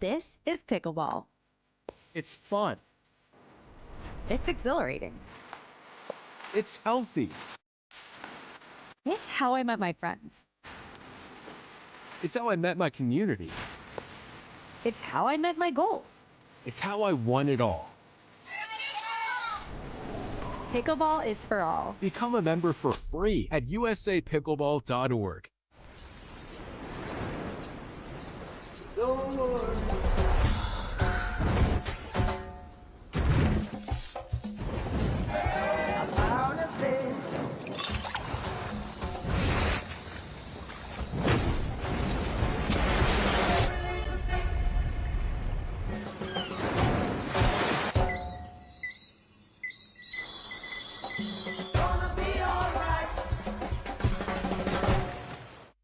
This is pickleball. It's fun. It's exhilarating. It's healthy. It's how I met my friends. It's how I met my community. It's how I met my goals. It's how I won it all. Pickleball is for all. Become a member for free at usapickleball.org.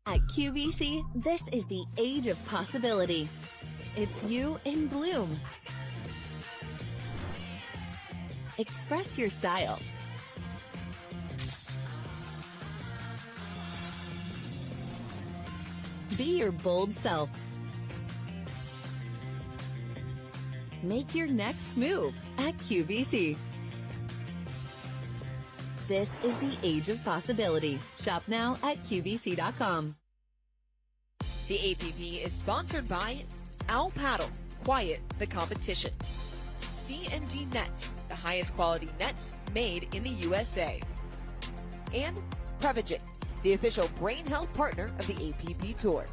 At QVC, this is the age of possibility. It's you in bloom. Express your style. Be your bold self. Make your next move at QVC. This is the age of possibility. Shop now at QVC.com. The APP is sponsored by Owl Paddle, Quiet the Competition. C&D Nets, the highest quality nets made in the USA. And Prevagen, the official brain health partner of the APP Tour.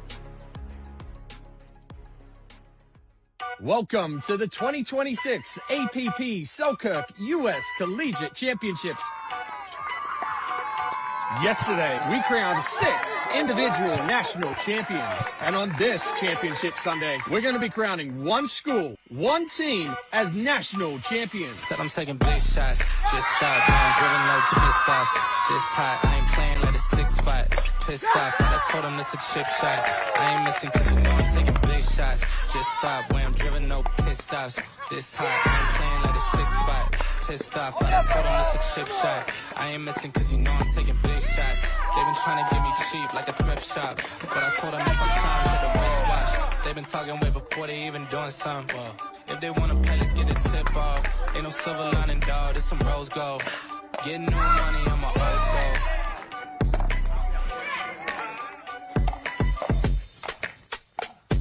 Welcome to the 2026 APP Selkirk U.S. Collegiate Championships. Yesterday, we crowned 6 individual national champions. And on this championship Sunday, we're going to be crowning one school, one team as national champions. Said I'm taking big shots. Just stop, man. Driven no pissed offs. This hot, I ain't playing like a 6 spot. Pissed off, but I told him this a chip shot. I ain't missing cause you know I'm taking big shots. Just stop, when I'm driven no pissed offs. This hot, I ain't playing like a 6 spot. Pissed off, but I told him this a chip shot. I ain't missing cause you know I'm taking big shots. They've been trying to get me cheap like a thrift shop. But I told them it's my time for the wristwatch. They've been talking way before they even doing something. If they wanna play, let's get a tip off. Ain't no silver lining, dog, this some rose gold. Getting new money, I'm a old soul.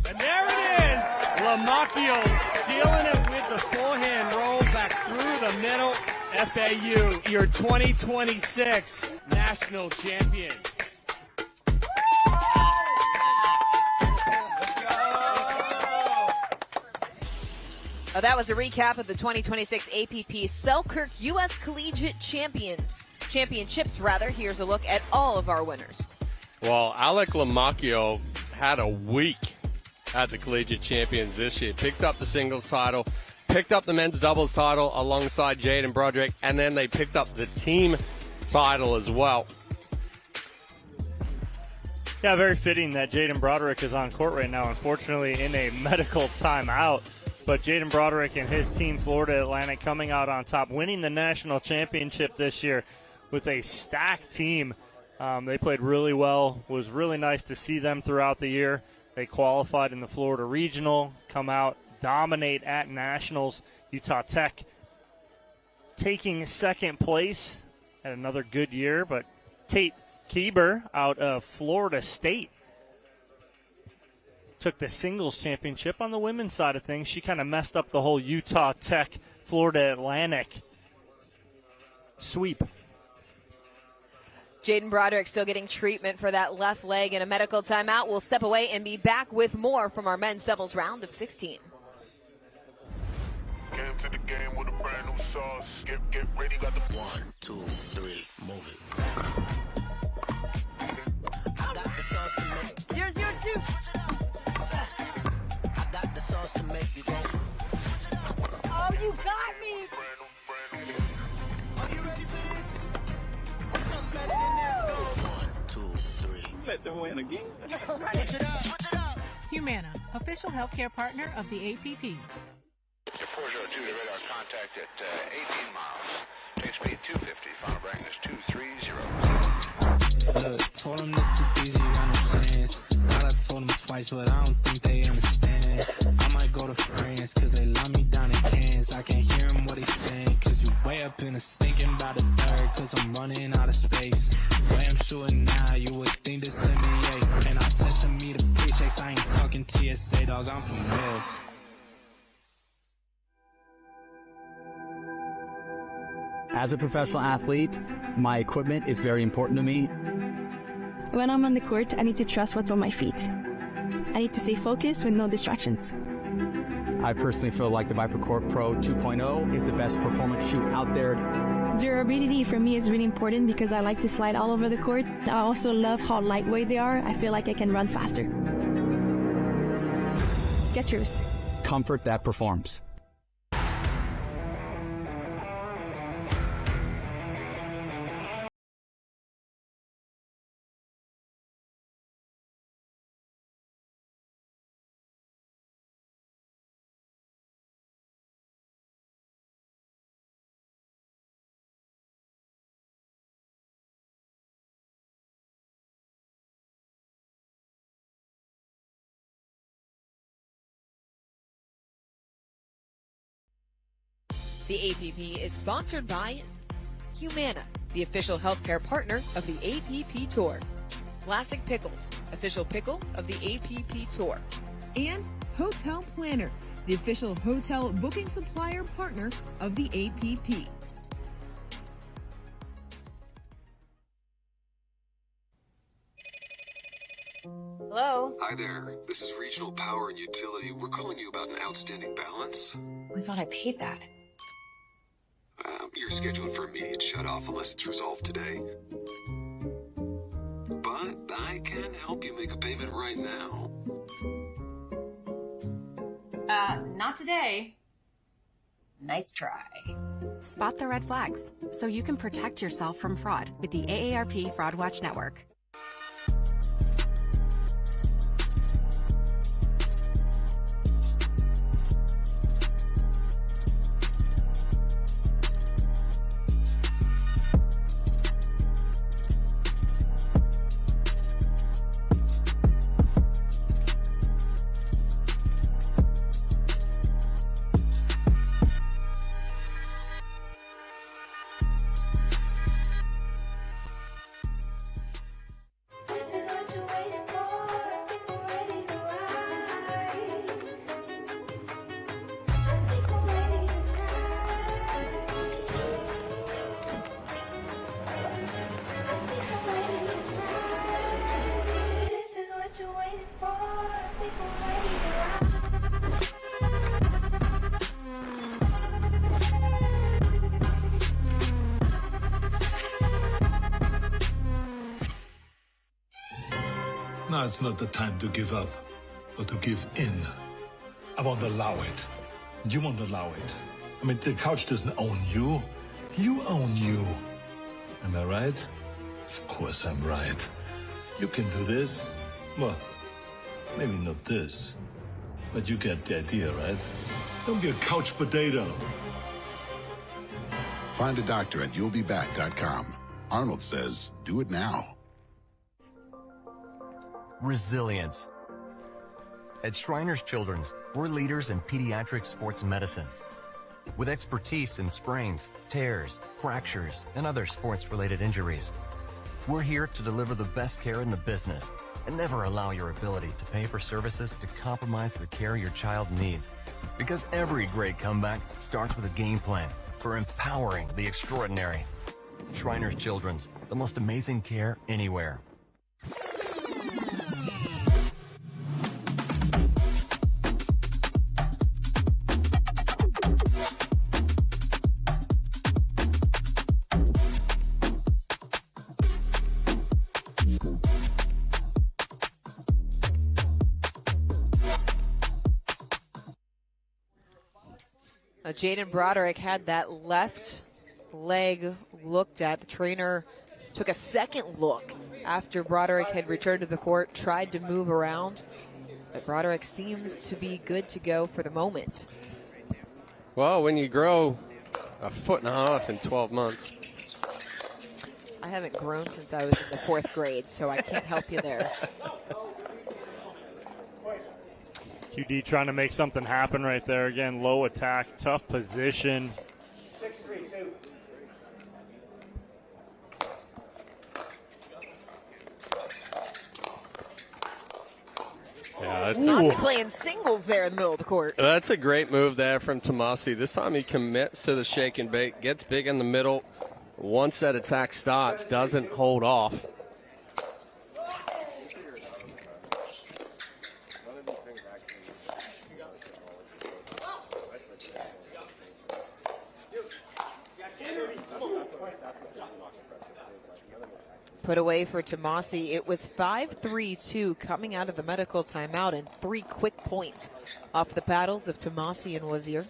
And there it is! Lamacchio sealing it with the forehand roll back through the middle. FAU, your 2026 national champions. That was a recap of the 2026 APP Selkirk U.S. Collegiate Championships. Here's a look at all of our winners. Well, Alec Lamacchio had a week at the Collegiate Champions this year. Picked up the singles title, picked up the men's doubles title alongside Jaden Broderick, and then they picked up the team title as well. Yeah, very fitting that Jaden Broderick is on court right now, unfortunately in a medical timeout. But Jaden Broderick and his team, Florida Atlantic, coming out on top, winning the national championship this year with a stacked team. They played really well. It was really nice to see them throughout the year. They qualified in the Florida Regional, come out, dominate at Nationals. Utah Tech taking second place at another good year, but Tate Kieber out of Florida State took the singles championship. On the women's side of things, she kind of messed up the whole Utah Tech Florida Atlantic sweep. Jaden Broderick still getting treatment for that left leg in a medical timeout. We'll step away and be back with more from our men's doubles round of 16. Came to the game with a brand new sauce. Get ready, got the 1, 2, 3, move it. I got the sauce to make. Here's your juice. I got the sauce to make you go. Oh, you got me. Are you ready for this? I'm better than this. 1, 2, 3. Let them win again. Switch it up, switch it up. Humana, official healthcare partner of the APP. Peugeot 2 radar contact at 18 miles. Pace speed 250. Final ranking is 230. Look, told them this too easy, got no chance. Thought I told them twice, but I don't think they understand. I might go to France, cause they love me down in Cairns. I can't hear them what they saying, cause you way up in the stinking by the third, cause I'm running out of space. Way I'm shooting now, you would think this NBA. And I touching me the paychecks, I ain't talking TSA, dog, I'm from Mills. As a professional athlete, my equipment is very important to me. When I'm on the court, I need to trust what's on my feet. I need to stay focused with no distractions. I personally feel like the ViperCore Pro 2.0 is the best performance shoe out there. Durability for me is really important because I like to slide all over the court. I also love how lightweight they are. I feel like I can run faster. Skechers. Comfort that performs. The APP is sponsored by Humana, the official healthcare partner of the APP Tour. Classic Pickles, official pickle of the APP Tour. And Hotel Planner, the official hotel booking supplier partner of the APP. Hello? Hi there. This is Regional Power and Utility. We're calling you about an outstanding balance. I thought I paid that. You're scheduled for immediate shutoff unless it's resolved today. But I can help you make a payment right now. Not today. Nice try. Spot the red flags so you can protect yourself from fraud with the AARP Fraud Watch Network. Now it's not the time to give up, but to give in. I won't allow it. You won't allow it. I mean, the couch doesn't own you. You own you. Am I right? Of course I'm right. You can do this. Well, maybe not this, but you get the idea, right? Don't be a couch potato. Find a doctor at you'llbeback.com. Arnold says, do it now. Resilience. At Shriners Children's, we're leaders in pediatric sports medicine. With expertise in sprains, tears, fractures, and other sports-related injuries. We're here to deliver the best care in the business and never allow your ability to pay for services to compromise the care your child needs. Because every great comeback starts with a game plan for empowering the extraordinary. Shriners Children's, the most amazing care anywhere. Jaden Broderick had that left leg looked at. The trainer took a second look after Broderick had returned to the court, tried to move around, but Broderick seems to be good to go for the moment. Well, when you grow a 1.5 feet in 12 months. I haven't grown since I was in the 4th grade, so I can't help you there. QD trying to make something happen right there. Again, low attack, tough position. 6-3-2. Yeah, Tomasi playing singles there in the middle of the court. That's a great move there from Tomasi. This time he commits to the shake and bake, gets big in the middle. Once that attack starts, doesn't hold off. Put away for Tomasi. It was 5-3-2 coming out of the medical timeout, and 3 quick points off the paddles of Tomasi and Wazir.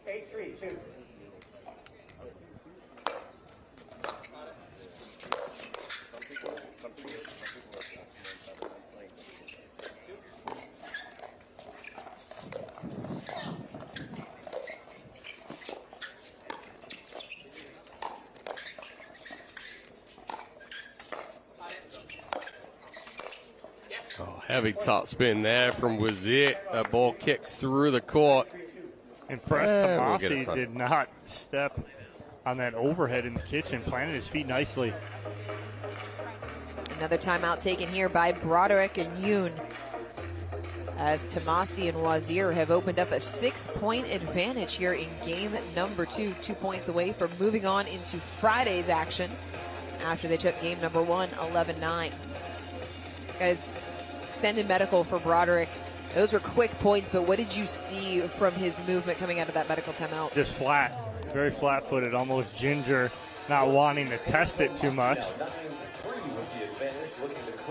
8-3-2. Heavy top spin there from Wazir. That ball kicked through the court. Impressed Tomasi did not step on that overhead in the kitchen. Planted his feet nicely. Another timeout taken here by Broderick and Yoon, as Tomasi and Wazir have opened up a 6-point advantage here in game number 2. 2 points away from moving on into Friday's action after they took game number 1, 11-9. Guys, extended medical for Broderick. Those were quick points, but what did you see from his movement coming out of that medical timeout? Just flat, very flat-footed, almost ginger, not wanting to test it too much.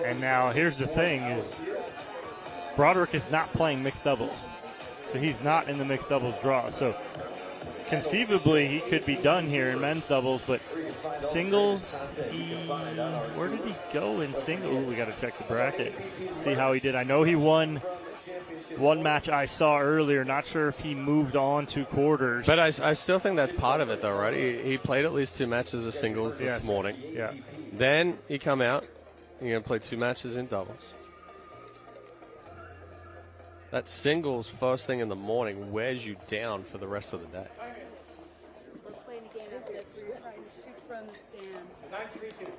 And now here's the thing is Broderick is not playing mixed doubles. So he's not in the mixed doubles draw. So conceivably he could be done here in men's doubles, but singles, where did he go in singles? Ooh, we got to check the bracket, see how he did. I know he won one match I saw earlier. Not sure if he moved on to quarters. But I still think that's part of it, though, right? He played at least 2 matches of singles this morning. Yeah. Then he come out, you're going to play 2 matches in doubles. That singles first thing in the morning wears you down for the rest of the day. We're playing a game after this. We're trying to shoot from the stands. 9-3-2.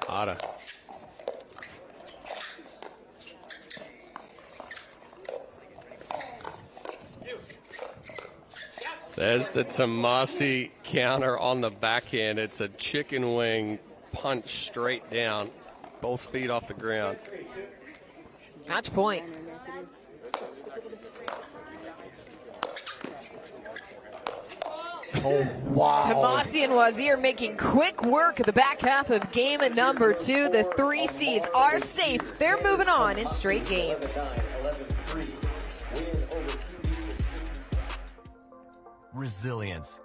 Harder. There's the Tomasi counter on the backhand. It's a chicken wing punch straight down. Both feet off the ground. Match point. Oh, wow. Tomasi and Wazir making quick work of the back half of game number 2. The 3 seeds are safe. They're moving on in straight games. Resilience.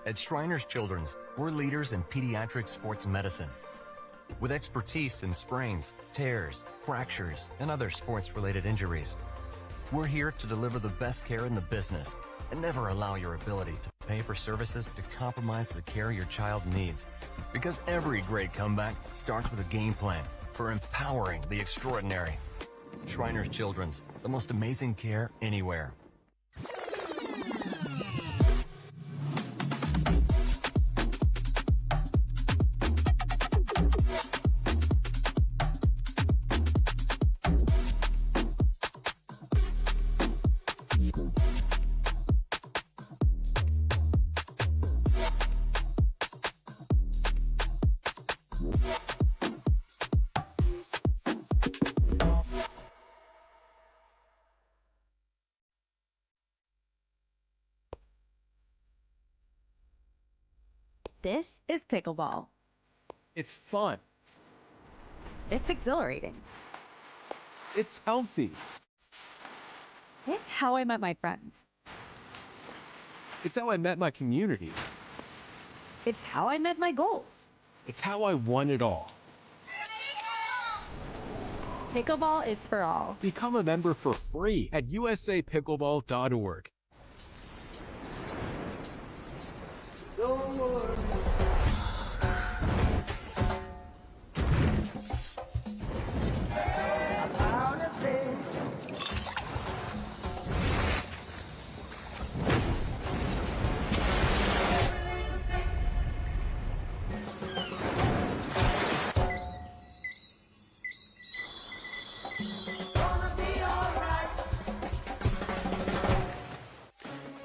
At Shriners Children's, we're leaders in pediatric sports medicine. With expertise in sprains, tears, fractures, and other sports-related injuries, we're here to deliver the best care in the business and never allow your ability to pay for services to compromise the care your child needs. Because every great comeback starts with a game plan for empowering the extraordinary. Shriners Children's, the most amazing care anywhere. This is pickleball. It's fun. It's exhilarating. It's healthy. It's how I met my friends. It's how I met my community. It's how I met my goals. It's how I won it all. Pickleball is for all. Become a member for free at usapickleball.org.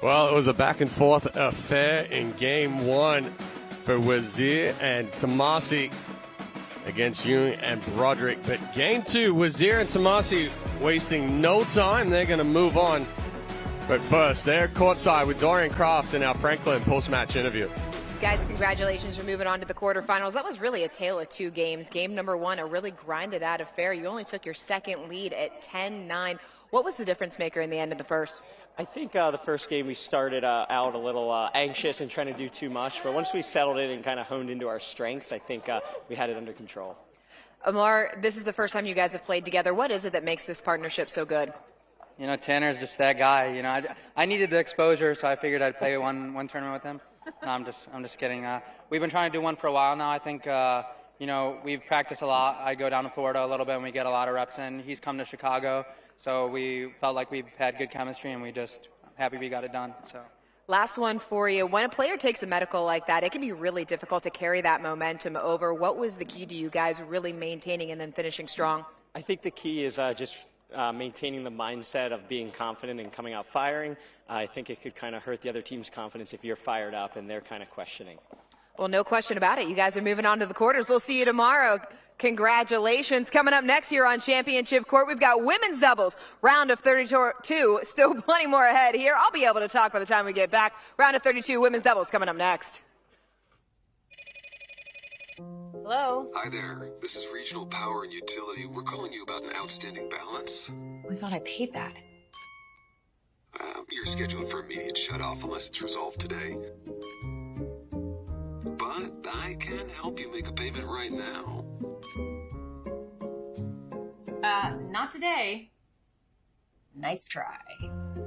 Well, it was a back-and-forth affair in Game 1 for Wazir and Tomasi against Jung and Broderick. But Game 2, Wazir and Tomasi wasting no time. They're going to move on. But first, they're courtside with Dorian Kraft in our Franklin post-match interview. Guys, congratulations for moving on to the quarterfinals. That was really a tale of two games. Game number 1, a really grinded-out affair. You only took your second lead at 10-9. What was the difference maker in the end of the first? I think the first game we started out a little anxious and trying to do too much, but once we settled in and kind of honed into our strengths, I think we had it under control. Amar, this is the first time you guys have played together. What is it that makes this partnership so good? You know, Tanner's just that guy. You know, I needed the exposure, so I figured I'd play one tournament with him. No, I'm just kidding. We've been trying to do one for a while now. I think you know, we've practiced a lot. I go down to Florida a little bit and we get a lot of reps in. He's come to Chicago, so we felt like we've had good chemistry and we just happy we got it done. So. Last one for you. When a player takes a medical like that, it can be really difficult to carry that momentum over. What was the key to you guys really maintaining and then finishing strong? I think the key is just maintaining the mindset of being confident and coming out firing. I think it could kind of hurt the other team's confidence if you're fired up and they're kind of questioning. Well, no question about it. You guys are moving on to the quarters. We'll see you tomorrow. Congratulations. Coming up next year on Championship Court, we've got women's doubles, round of 32. Still plenty more ahead here. I'll be able to talk by the time we get back. Round of 32 women's doubles coming up next. Hello? Hi there. This is Regional Power and Utility. We're calling you about an outstanding balance. I thought I paid that. You're scheduled for immediate shutoff unless it's resolved today. But I can help you make a payment right now. Not today. Nice try.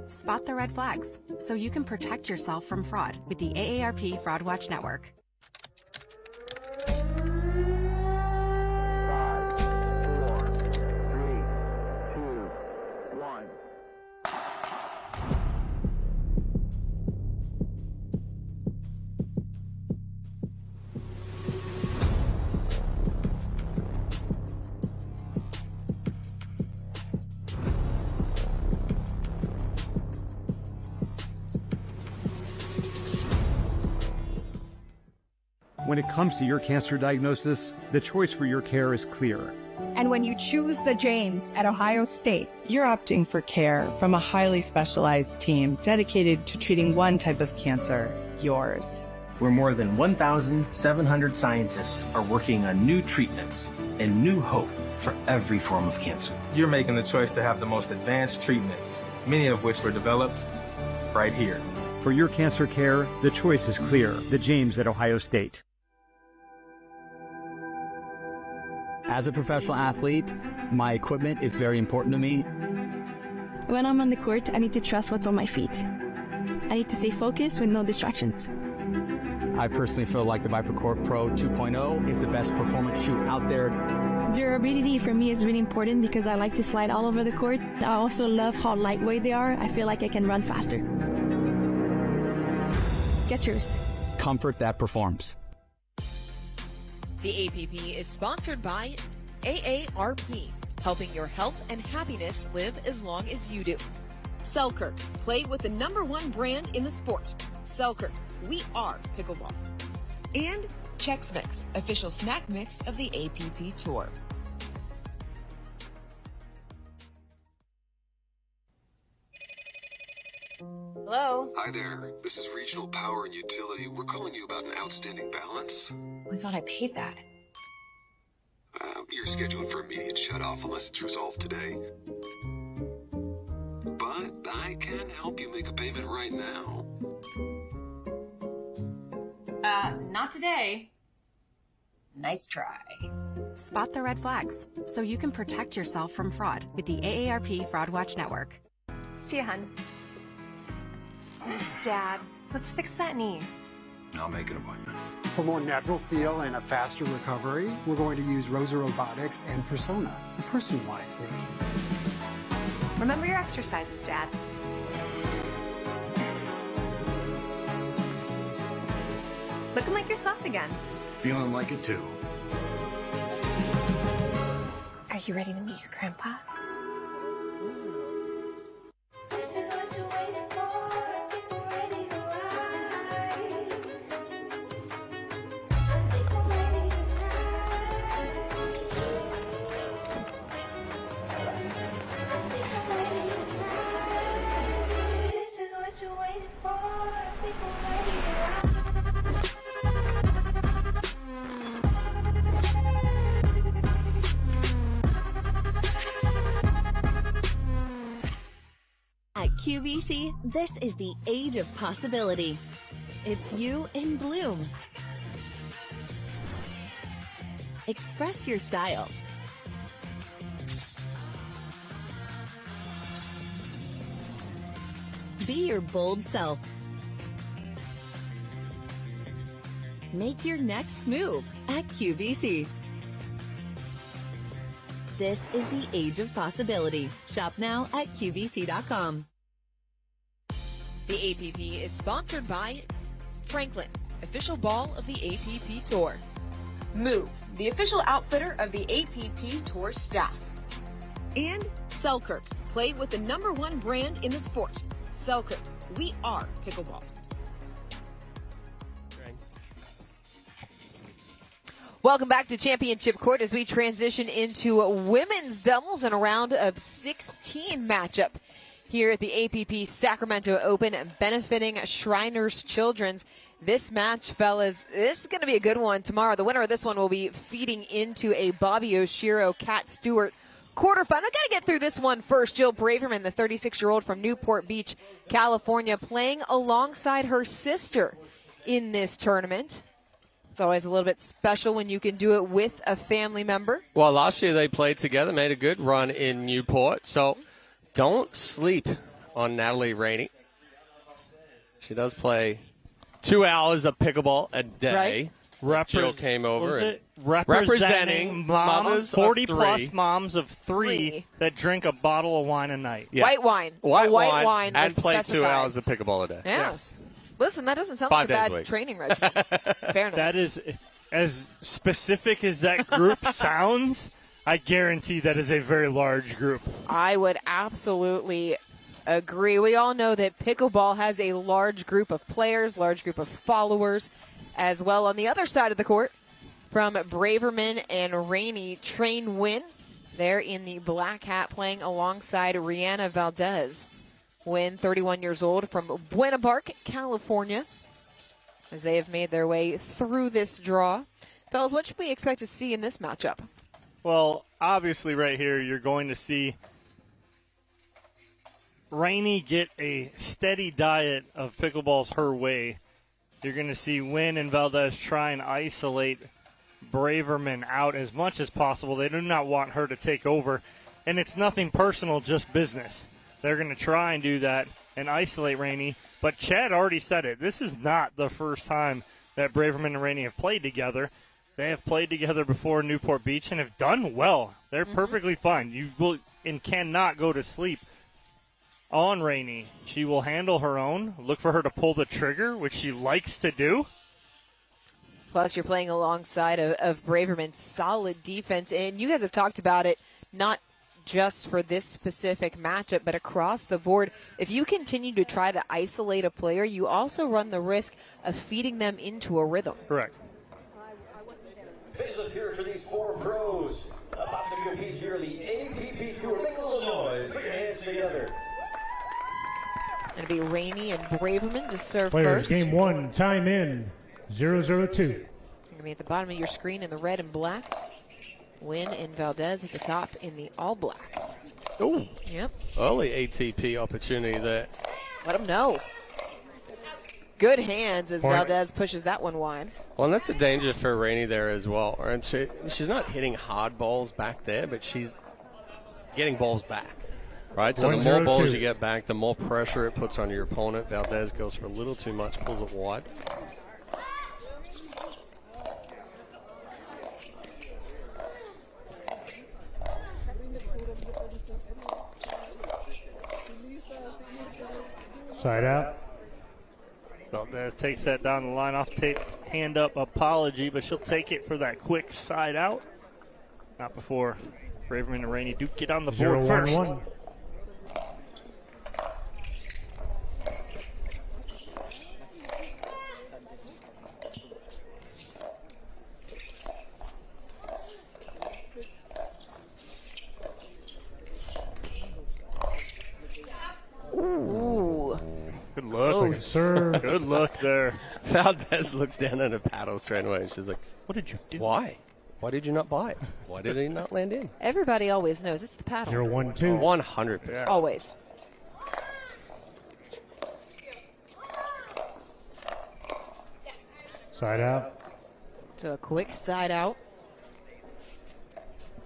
Spot the red flags so you can protect yourself from fraud with the AARP Fraud Watch Network. 5, 4, 3, 2, 1. When it comes to your cancer diagnosis, the choice for your care is clear. And when you choose the James at Ohio State, you're opting for care from a highly specialized team dedicated to treating one type of cancer, yours. Where more than 1,700 scientists are working on new treatments and new hope for every form of cancer. You're making the choice to have the most advanced treatments, many of which were developed right here. For your cancer care, the choice is clear. The James at Ohio State. As a professional athlete, my equipment is very important to me. When I'm on the court, I need to trust what's on my feet. I need to stay focused with no distractions. I personally feel like the ViperCore Pro 2.0 is the best performance shoe out there. Durability for me is really important because I like to slide all over the court. I also love how lightweight they are. I feel like I can run faster. Skechers. Comfort that performs. The APP is sponsored by AARP, helping your health and happiness live as long as you do. Selkirk, play with the #1 brand in the sport. Selkirk, we are pickleball. And Chex Mix, official snack mix of the APP Tour. Hello? Hello? Hi there. This is Regional Power and Utility. We're calling you about an outstanding balance. We thought I paid that. You're scheduled for immediate shutoff unless it's resolved today. But I can help you make a payment right now. Not today. Nice try. Spot the red flags so you can protect yourself from fraud with the AARP Fraud Watch Network. See ya, hun. Dad, let's fix that knee. I'll make an appointment. For more natural feel and a faster recovery, we're going to use Rosa Robotics and Persona, the personalized knee. Remember your exercises, Dad. Looking like yourself again. Feeling like it too. Are you ready to meet your grandpa? At QVC, this is the age of possibility. It's you in bloom. Express your style. Be your bold self. Make your next move at QVC. This is the age of possibility. Shop now at QVC.com. The APP is sponsored by Franklin, official ball of the APP Tour. Move, the official outfitter of the APP Tour staff. And Selkirk, play with the #1 brand in the sport. Selkirk, we are pickleball. Welcome back to Championship Court as we transition into women's doubles and a round of 16 matchup here at the APP Sacramento Open, benefiting Shriners Children's. This match, fellas, this is going to be a good one tomorrow. The winner of this one will be feeding into a Bobby Oshiro, Kat Stewart quarterfinal. I got to get through this one first. Jill Braverman, the 36-year-old from Newport Beach, California, playing alongside her sister in this tournament. It's always a little bit special when you can do it with a family member. Well, last year they played together, made a good run in Newport. So don't sleep on Natalie Rainey. She does play 2 hours of pickleball a day. Right. Jill came over and representing mothers 40-plus moms of three that drink a bottle of wine a night. Yeah. White wine. White wine and was play specified. 2 hours of pickleball a day. Yeah. Yes. Listen, that doesn't sound 5 like a days a bad week. training regimen. Fairness. That is, as specific as that group sounds, I guarantee that is a very large group. I would absolutely agree. We all know that pickleball has a large group of players, large group of followers as well. On the other side of the court, from Braverman and Rainey, Train Wynn. They're in the black hat playing alongside Rihanna Valdez. Wynn, 31 years old, from Buena Park, California, as they have made their way through this draw. Fellas, what should we expect to see in this matchup? Well, obviously right here you're going to see Rainey get a steady diet of pickleballs her way. You're going to see Wynn and Valdez try and isolate Braverman out as much as possible. They do not want her to take over, and it's nothing personal, just business. They're going to try and do that and isolate Rainey. But Chad already said it. This is not the first time that Braverman and Rainey have played together. They have played together before in Newport Beach and have done well. They're perfectly fine. You will and cannot go to sleep on Rainey. She will handle her own. Look for her to pull the trigger, which she likes to do. Plus, you're playing alongside of Braverman. Solid defense. And you guys have talked about it, not just for this specific matchup, but across the board. If you continue to try to isolate a player, you also run the risk of feeding them into a rhythm. Correct. Fans, let's hear it for these four pros about to compete here in the APP Tour. Make a little noise. Put your hands together. Going to be Rainey and Braverman to serve Players, first. game 1, time in, 0-0-2. You're going to be at the bottom of your screen in the red and black. Wynn and Valdez at the top in the all black. Ooh. Yep. Early ATP opportunity there. Let them know. Good hands as Valdez pushes that one wide. Well, and that's a danger for Rainey there as well. And she's not hitting hard balls back there, but she's getting balls back. Right? So the more balls you get back, the more pressure it puts on your opponent. Valdez goes for a little too much, pulls it wide. Side out. Valdez takes that down the line off tape. Hand up apology, but she'll take it for that quick side out. Not before Braverman and Rainey do get on the board first. 0-1-1. Ooh. Good look. Serve. Good look there. Valdez looks down at her paddle straight away, and she's like, what did you do? Why? Why did you not buy it? Why did he not land in? Everybody always knows it's the paddle. 0-1-2. 100%. Always. Side out. So a quick side out.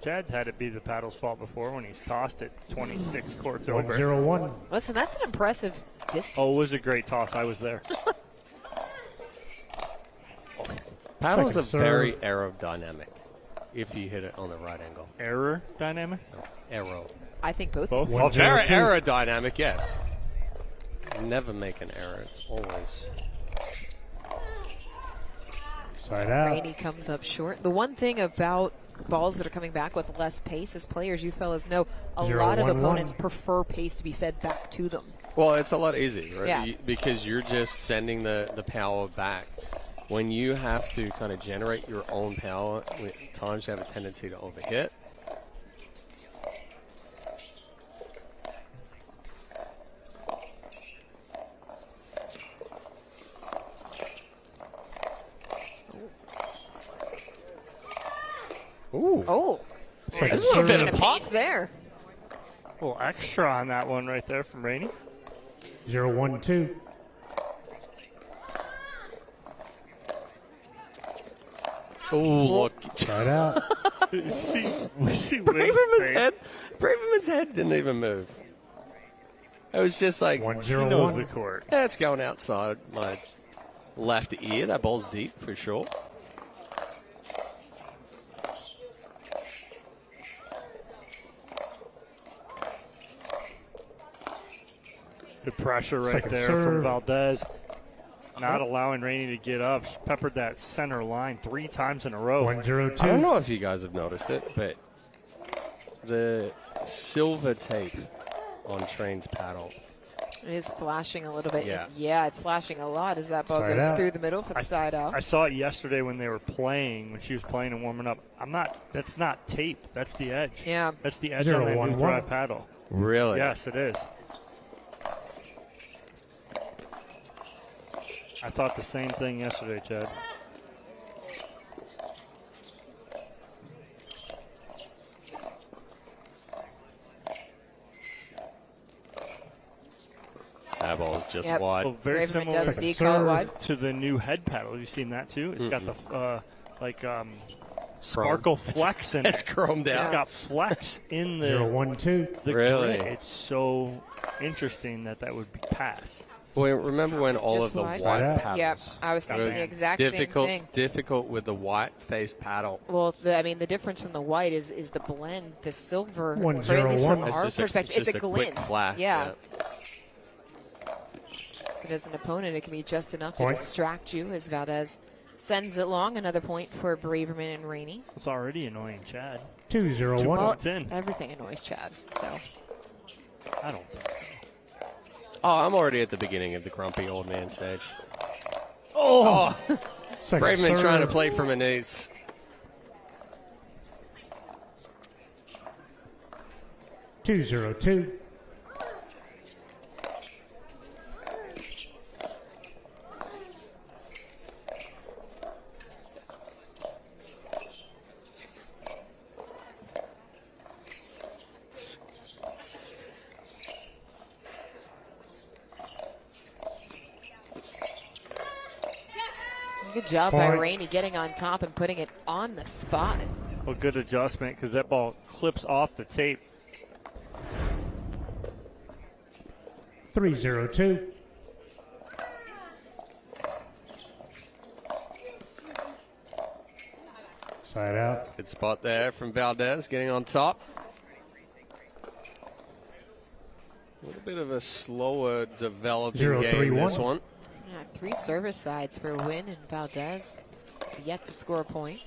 Chad's had it be the paddle's fault before when he's tossed it 26 courts over. 1-0-1. Listen, that's an impressive distance. Oh, it was a great toss. I was there. Paddles are Second very serve. aerodynamic if you hit it on the right angle. Error dynamic? No, aero. I think both. Both? Well, very aerodynamic, yes. Never make an error. It's always. Side out. Rainey comes up short. The one thing about balls that are coming back with less pace, as players, you fellas know, a lot of 0-1-1. opponents prefer pace to be fed back to them. Well, it's a lot easier, right? Yeah. Because you're just sending the power back. When you have to kind of generate your own power, at times you have a tendency to overhit. Ooh. Oh. There's a little bit of pop there. A little extra on that one right there from Rainey. 0-1-2. Oh, look. Side out. we see Braverman's head didn't even move. It was just like, 1-0-1. the court. That's going outside my left ear. That ball's deep for sure. Good pressure right Second there serve. from Valdez. Not allowing Rainey to get up. She peppered that center line 3 times in a row. 1-0-2. I don't know if you guys have noticed it, but the silver tape on Train's paddle. It is flashing a little bit. Yeah. Yeah, it's flashing a lot as that ball Side goes out. through the middle for the side out. I saw it yesterday when they were playing, when she was playing and warming up. That's not tape. That's the edge. Yeah. That's the edge on that 0-1-1. new drive paddle. Really? Yes, it is. I thought the same thing yesterday, Chad. That ball is just Yep. wide. Well, very Braverman similar does indeed call it wide. to the new head paddle. Have you seen that too? It's got the sparkle flex in it. It's chromed out. It's got flex in the 0-1-2. the Really? grid. It's so interesting that would be pass. Well, remember when all Just of the wide. white Side out. paddles? Yep, I was thinking the exact difficult, same thing. difficult with the white-faced paddle. Well, the difference from the white is the blend, the silver. 1-0-1. Or at least from It's our just perspective, it's it's just a glint. quick flash. Yeah. But as an opponent, it can be just enough to Point. distract you as Valdez sends it long. Another point for Braverman and Rainey. It's already annoying Chad. 2-0-1. Well, It's in. everything annoys Chad. So I don't think so. Oh, I'm already at the beginning of the grumpy old man stage. Oh! Second Braverman serve. trying to play from an ace. job by Rainey getting on top and putting it on the spot. Well, good adjustment because that ball clips off the tape. 3-0-2. Side out. Good spot there from Valdez getting on top. A little bit of a slower developing game this one. Yeah, 3 service sides for Wynn and Valdez. Yet to score a point.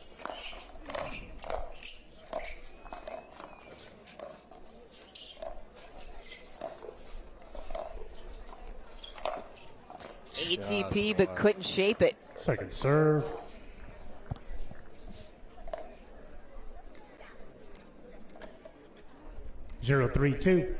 ATP, but couldn't shape it. Second serve. Zero, 3-2.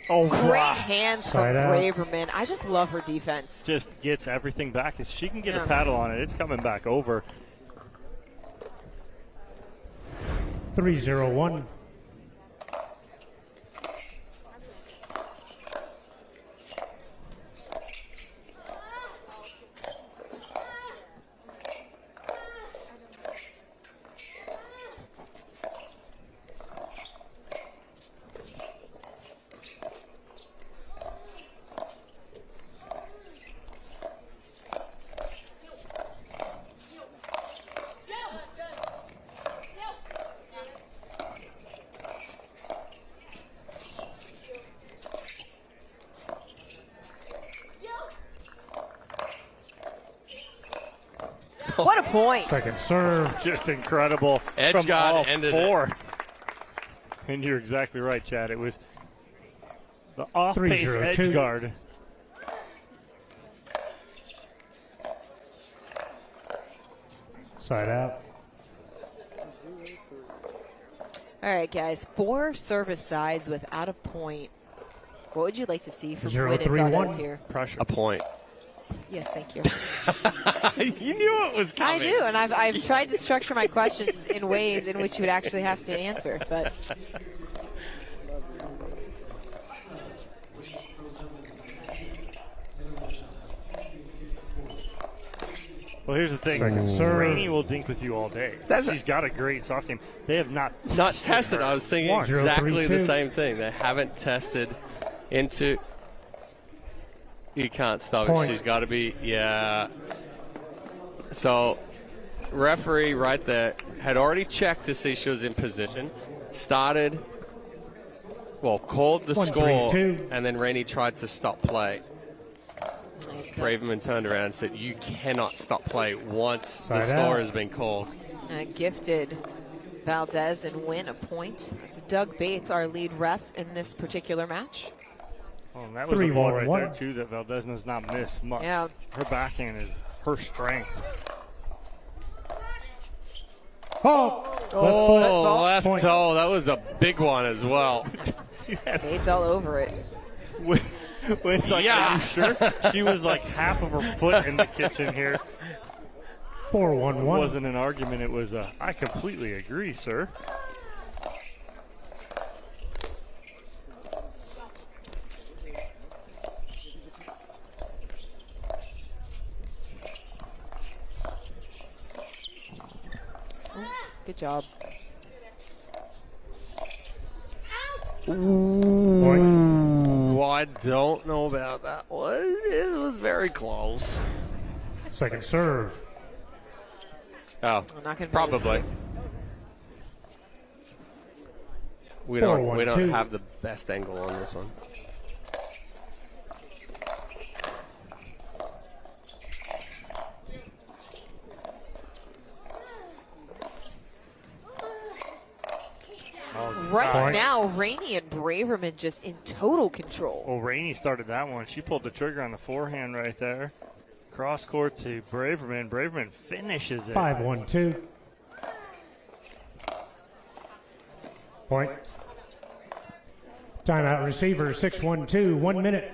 Oh, great wow. hands from Braverman. I just love her defense. Just gets everything back. If she can get a paddle on it, it's coming back over. 3-0-1. What a point. Second serve. Just incredible. Edge from guard all ended 4. And you're exactly right, Chad. It was the off-pace edge guard. Side out. All right, guys. 4 service sides without a point. What would you like to see from Wynn and Valdez here? Pressure. A point. Yes, thank you. You knew it was coming. I do, and I've tried to structure my questions in ways in which you would actually have to answer. But well, here's the thing. Rainey will dink with you all day. She's got a great soft game. They have not tested. I was thinking exactly the same thing. They haven't tested into. You can't stop it. She's got to be, So, referee right there had already checked to see she was in position. Called the score, and then Rainey tried to stop play. Braverman turned around and said, "You cannot stop play once the score has been called." Gifted Valdez and Wynn a point. It's Doug Bates, our lead ref in this particular match. Oh, and that was a ball right there, too, that Valdez does not miss much. Yeah. Her backhand is her strength. Left toe. That was a big one as well. Bates all over it. It's like, are you sure? She was like half of her foot in the kitchen here. 4-1-1. It wasn't an argument. It was I completely agree, sir. Good job. Ooh, I don't know about that one. It was very close. Second serve. Oh, probably. We 4-1-2. don't have the best angle on this one. Right now, Rainey and Braverman just in total control. Well, Rainey started that one. She pulled the trigger on the forehand right there. Cross court to Braverman. Braverman finishes it. 5-1-2. Point. Timeout receiver, 6-1-2, 1 minute.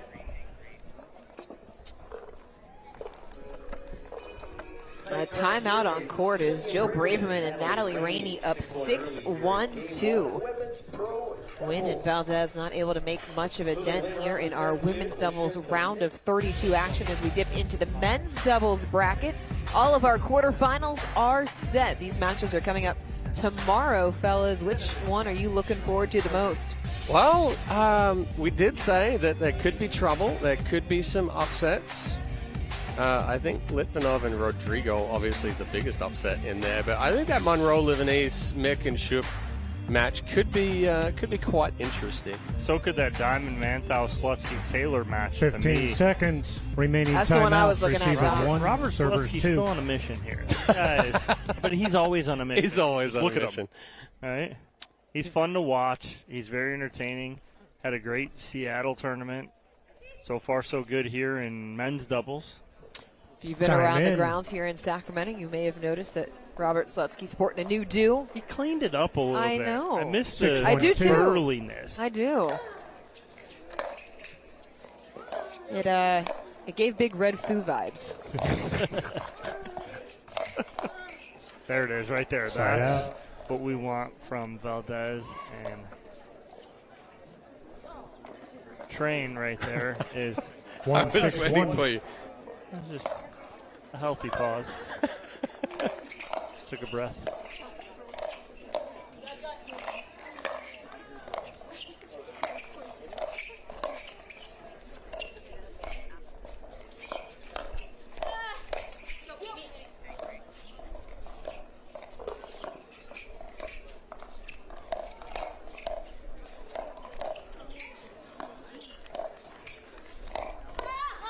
timeout on court as Joe Braverman and Natalie Rainey up 6-1-2. Wynn and Valdez not able to make much of a dent here in our women's doubles round of 32 action as we dip into the men's doubles bracket. All of our quarterfinals are set. These matches are coming up tomorrow, fellas. Which one are you looking forward to the most? Well, we did say that there could be trouble. There could be some upsets. I think Litvinov and Rodrigo, obviously the biggest upset in there. But I think that Monroe-Livanese, Mick and Schupp match could be quite interesting. So could that Diamond Manthau Slutsky-Taylor match. 15 seconds remaining. That's the one I was looking at, Robert. Robert Slutsky's still on a mission here. But he's always on a mission. He's always on a mission. All right. He's fun to watch. He's very entertaining. Had a great Seattle tournament. So far, so good here in men's doubles. If you've been around the grounds here in Sacramento, you may have noticed that Robert Slutsky sporting a new do. He cleaned it up a little bit. I know. I missed the burliness. I do. It gave Big Red Foo vibes. There it is, right there. That's what we want from Valdez and Train right there is. I was waiting for you. Just a healthy pause. Just took a breath.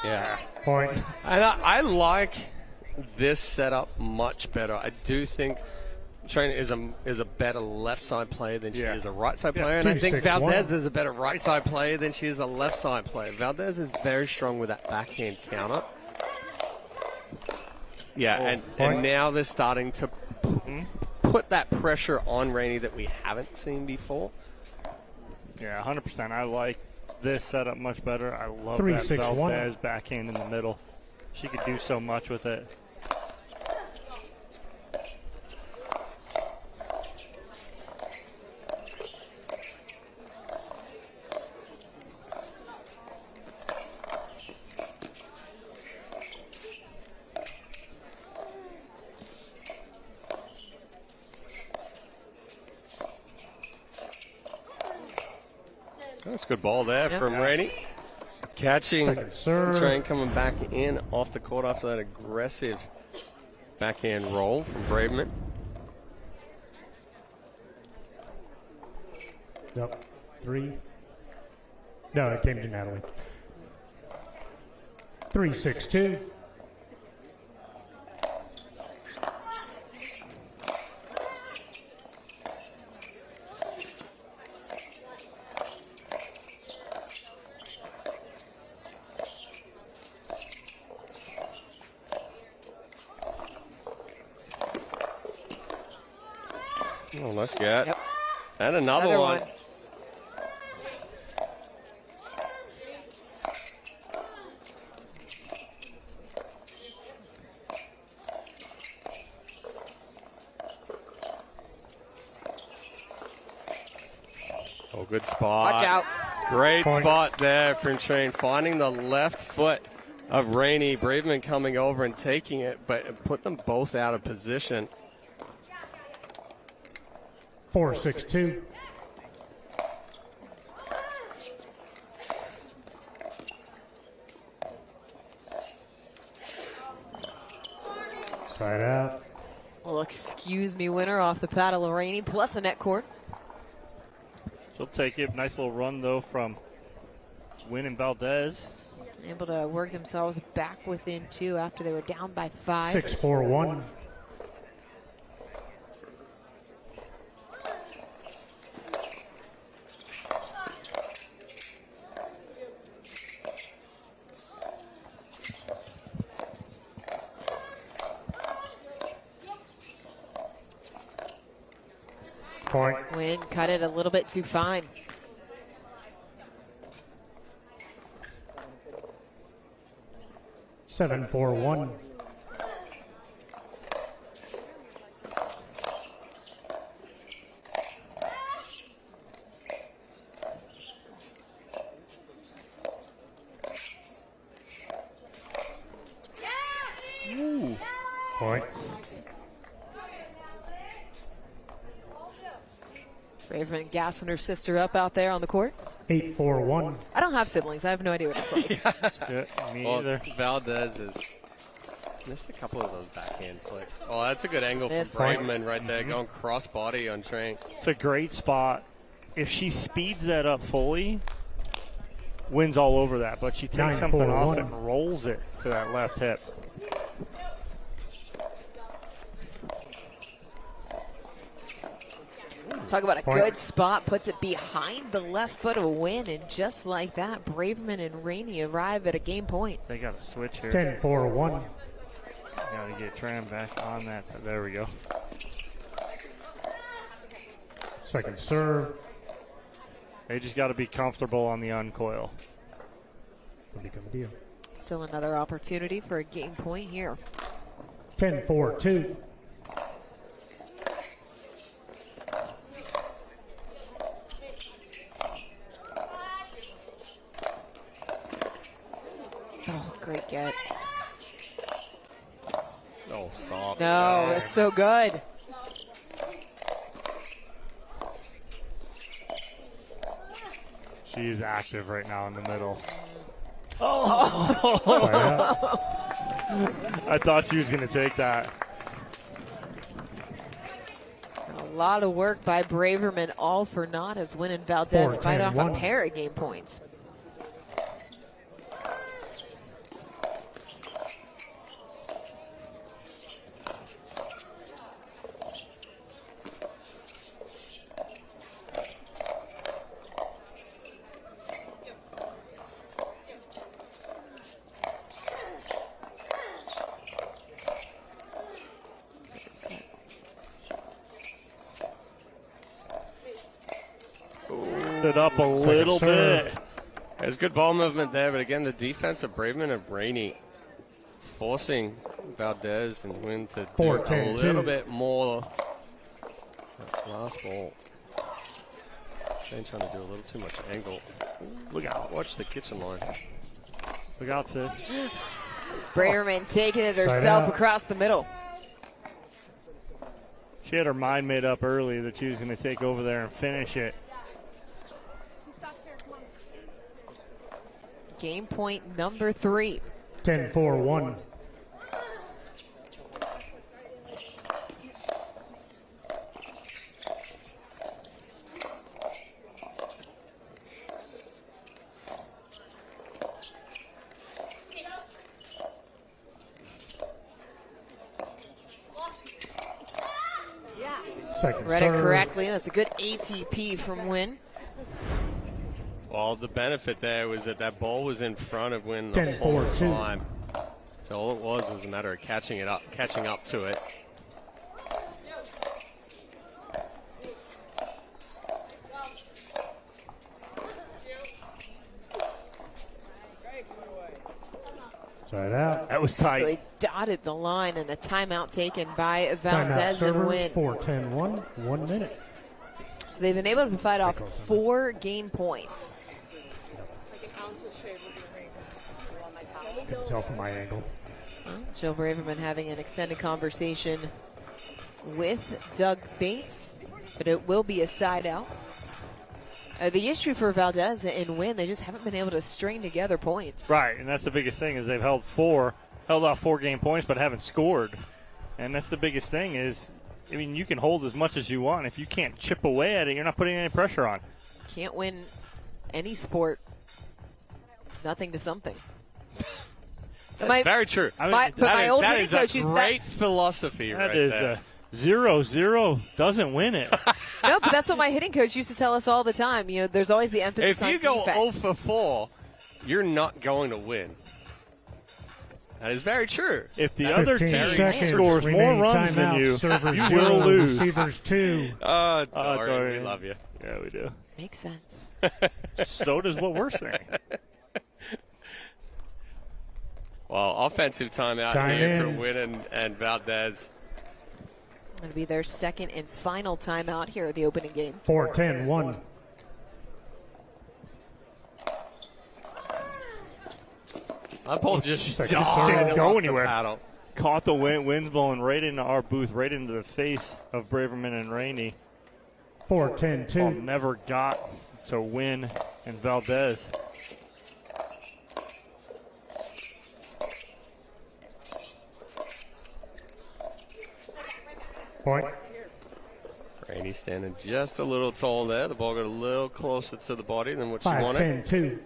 Yeah. Point. And I like this setup much better. I do think Trainer is a better left side player than she is a right side player, and I think Valdez is a better right side player than she is a left side player. Valdez is very strong with that backhand counter. Yeah, and now they're starting to put that pressure on Rainey that we haven't seen before. Yeah, 100%. I like this setup much better. I love that Valdez backhand in the middle. She could do so much with it. That's a good ball there from Rainey. Catching Train coming back in off the court after that aggressive backhand roll from Braverman. Yep. 3. No, it came to Natalie. 3-6-2. Oh, nice get. Yep. And another one. Oh, good spot. Watch out. Great spot there from Train, finding the left foot of Rainey. Braverman coming over and taking it, but put them both out of position. 4-6-2. Side out. Well, excuse me, winner off the paddle of Rainey plus a net court. She'll take it. Nice little run, though, from Wynn and Valdez. Able to work themselves back within 2 after they were down by 5. 6-4-1. Point. Wynn cut it a little bit too fine. Braverman gassing her sister up out there on the court. 8-4-1. I don't have siblings. I have no idea what it's like. Yeah, me either. Valdez has missed a couple of those backhand flips. Oh, that's a good angle Miss. from Braverman right there, going cross-body on Train. It's a great spot. If she speeds that up fully, wins all over that. But she takes something off and rolls it to that left hip. Talk about a good spot, puts it behind the left foot of Wynn, and just like that, Braverman and Rainey arrive at a game point. They got a switch here. 10-4-1. Got to get Tram back on that. So there we go. Second serve. They just got to be comfortable on the uncoil. Will become a deal. Still another opportunity for a game point here. 10-4-2. Oh, great get. Oh, stop. No, that's so good. She is active right now in the middle. Oh! I thought she was going to take that. A lot of work by Braverman, all for naught, as Wynn and Valdez fight off a pair of game points. It up a little bit. There's good ball movement there, but again, the defense of Braverman and Rainey is forcing Valdez and Wynn to do a little bit more. That last ball. Shane trying to do a little too much angle. Look out. Watch the kitchen line. Look out, sis. Braverman taking it herself across the middle. She had her mind made up early that she was going to take over there and finish it. Game point number 3. 10-4-1. Read it correctly. That's a good ATP from Wynn. Well, the benefit there was that that ball was in front of Wynn the whole time. So all it was a matter of catching up to it. Side out. That was tight. So they dotted the line, and a timeout taken by Valdez and Wynn. 4-10-1, 1 minute. So they've been able to fight off 4 game points. Couldn't tell from my angle. Jill Braverman having an extended conversation with Doug Bates, but it will be a side out. The issue for Valdez and Wynn, they just haven't been able to string together points. Right, and that's the biggest thing is they've held off 4 game points, but haven't scored. And that's the biggest thing is, I mean, you can hold as much as you want. If you can't chip away at it, you're not putting any pressure on. Can't win any sport, nothing to something. Very true. That is a great philosophy right there. That is 0-0 doesn't win it. No, but that's what my hitting coach used to tell us all the time. You know, there's always the emphasis on defense. If you go 0 for 4, you're not going to win. That is very true. If the other team scores more runs than you, you will lose. Receivers 2. Dorian, we love you. Yeah, we do. Makes sense. So does what we're saying. Well, offensive timeout here for Wynn and Valdez. It'll be their second and final timeout here at the opening game. 4-10-1. That ball just didn't go anywhere. Caught the wind's blowing right into our booth, right into the face of Braverman and Rainey. 4-10-2. Never got to win in Valdez. Point. Rainey standing just a little tall there. The ball got a little closer to the body than what she wanted. 5-10-2.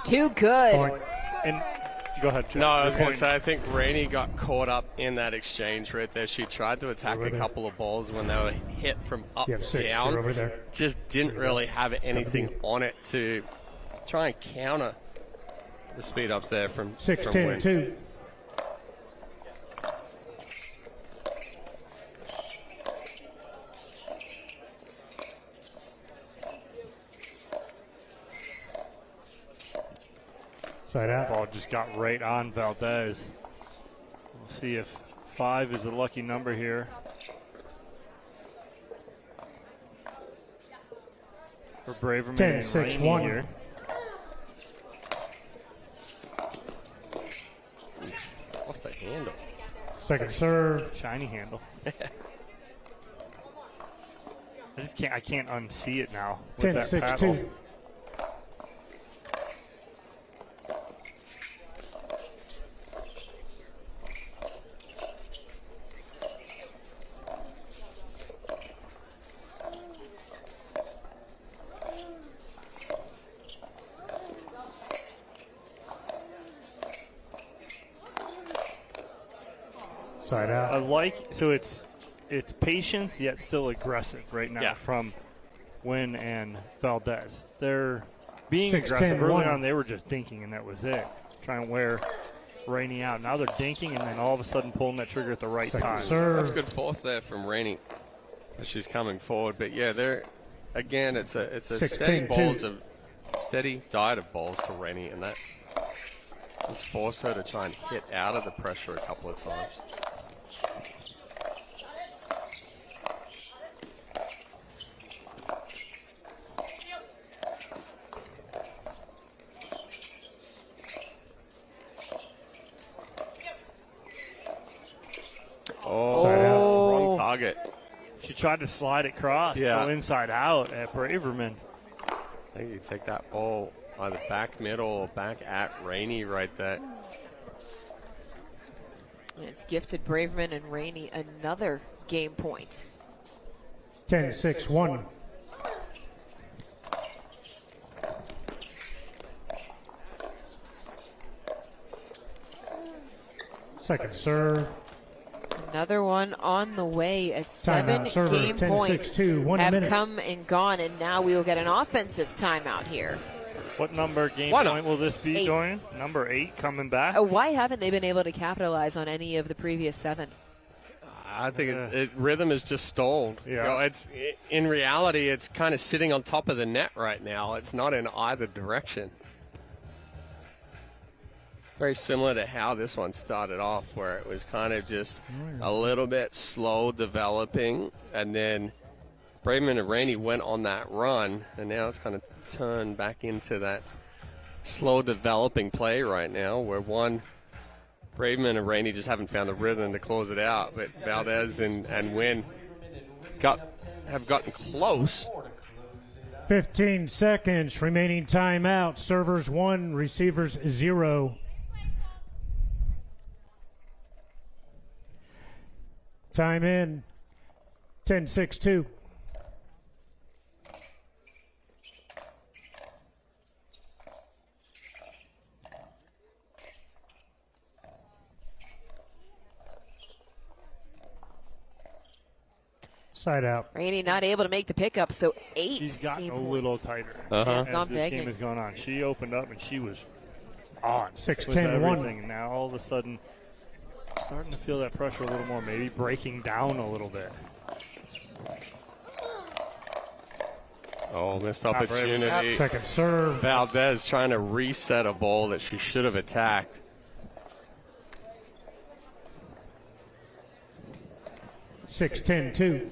Too good. And go ahead, Chip. No, I was going to say, I think Rainey got caught up in that exchange right there. She tried to attack a couple of balls when they were hit from up down. Over there. Just didn't really have anything on it to try and counter the speed ups there from 6-10-2. Side out. Ball just got right on Valdez. We'll see if 5 is the lucky number here. For Braverman 10-6-1 here. Off the handle. Second serve. Shiny handle. I can't unsee it now with that paddle. 10-6-2. Side out. I like, so it's patience yet still aggressive right now from Wynn and Valdez. They're being aggressive. Early on, they were just dinking, and that was it. Trying to wear Rainey out. Now they're dinking, and then all of a sudden pulling that trigger at the right time. That's good fourth there from Rainey as she's coming forward. But yeah, they're again, it's a steady balls of steady diet of balls for Rainey, and that has forced her to try and hit out of the pressure a couple of times. Wrong target. She tried to slide it cross, go inside out at Braverman. I think you take that ball either back middle or back at Rainey right there. It's gifted Braverman and Rainey another game point. 10-6-1. Second serve. Another one on the way. A 7 game points have come and gone, and now we will get an offensive timeout here. What number game point will this be, Dorian? Number 8 coming back? Why haven't they been able to capitalize on any of the previous 7? I think rhythm is just stalled. Yeah. You know, in reality, it's kind of sitting on top of the net right now. It's not in either direction. Very similar to how this one started off, where it was kind of just a little bit slow developing, and then Braverman and Rainey went on that run, and now it's kind of turned back into that slow developing play right now, where Braverman and Rainey just haven't found the rhythm to close it out, but Valdez and Wynn have gotten close. 15 seconds remaining timeout. Servers 1, receivers 0. Time in. 10-6-2. Side out. Rainey not able to make the pickup, so 8. She's gotten a little tighter as this game has gone on. She opened up and she was on 6-10-1. And now all of a sudden starting to feel that pressure a little more, maybe breaking down a little bit. Oh, missed opportunity. Second serve. Valdez trying to reset a ball that she should have attacked. 6-10-2.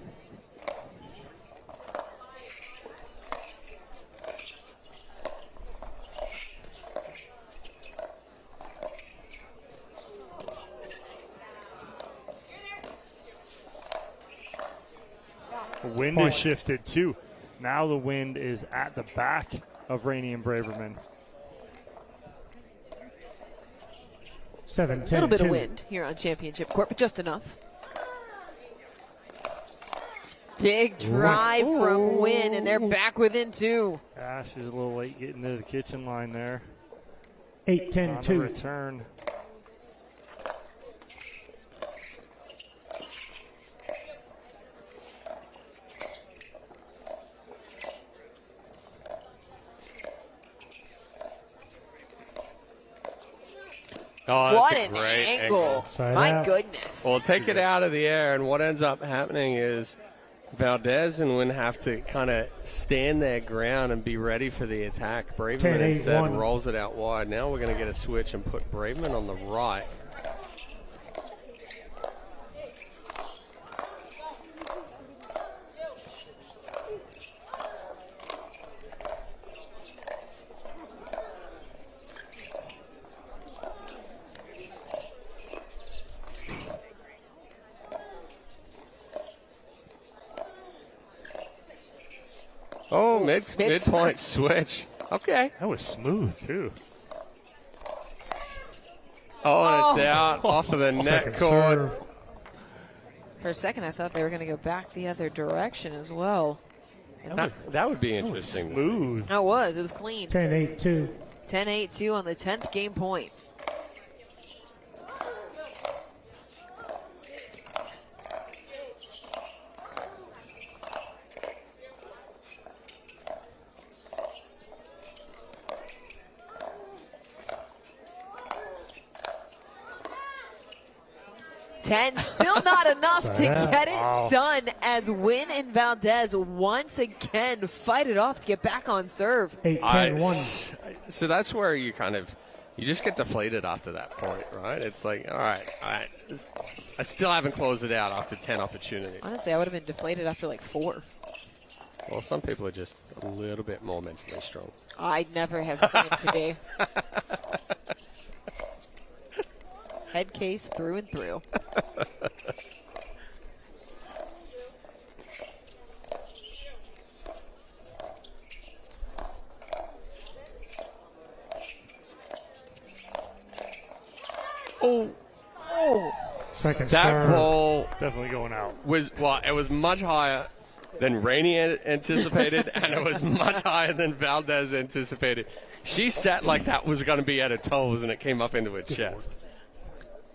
The wind is shifted too. Now the wind is at the back of Rainey and Braverman. 7-10-2. A little bit of wind here on Championship Court, but just enough. Big drive from Wynn, and they're back within 2. Ash is a little late getting to the kitchen line there. 8-10-2. Return. Oh, What that's a an great angle. My goodness. Well, take it out of the air, and what ends up happening is Valdez and Wynn have to kind of stand their ground and be ready for the attack. Braverman instead rolls it out wide. Now we're going to get a switch and put Braverman on the right. Oh, midpoint switch. Okay. That was smooth, too. Oh, and it's out off of the net cord. For a second, I thought they were going to go back the other direction as well. That would be interesting. Smooth. No, it was. It was clean. 10-8-2. 10-8-2 on the 10th game point. Still not enough to get it done as Wynn and Valdez once again fight it off to get back on serve. 8-10-1. So that's where you just get deflated after that point, right? It's like, all right. I still haven't closed it out after 10 opportunities. Honestly, I would have been deflated after like 4. Well, some people are just a little bit more mentally strong. I never have claimed to be. Head case through and through. Second that serve. ball definitely going out. It was much higher than Rainey anticipated, and it was much higher than Valdez anticipated. She sat like that was going to be at her toes, and it came up into her chest.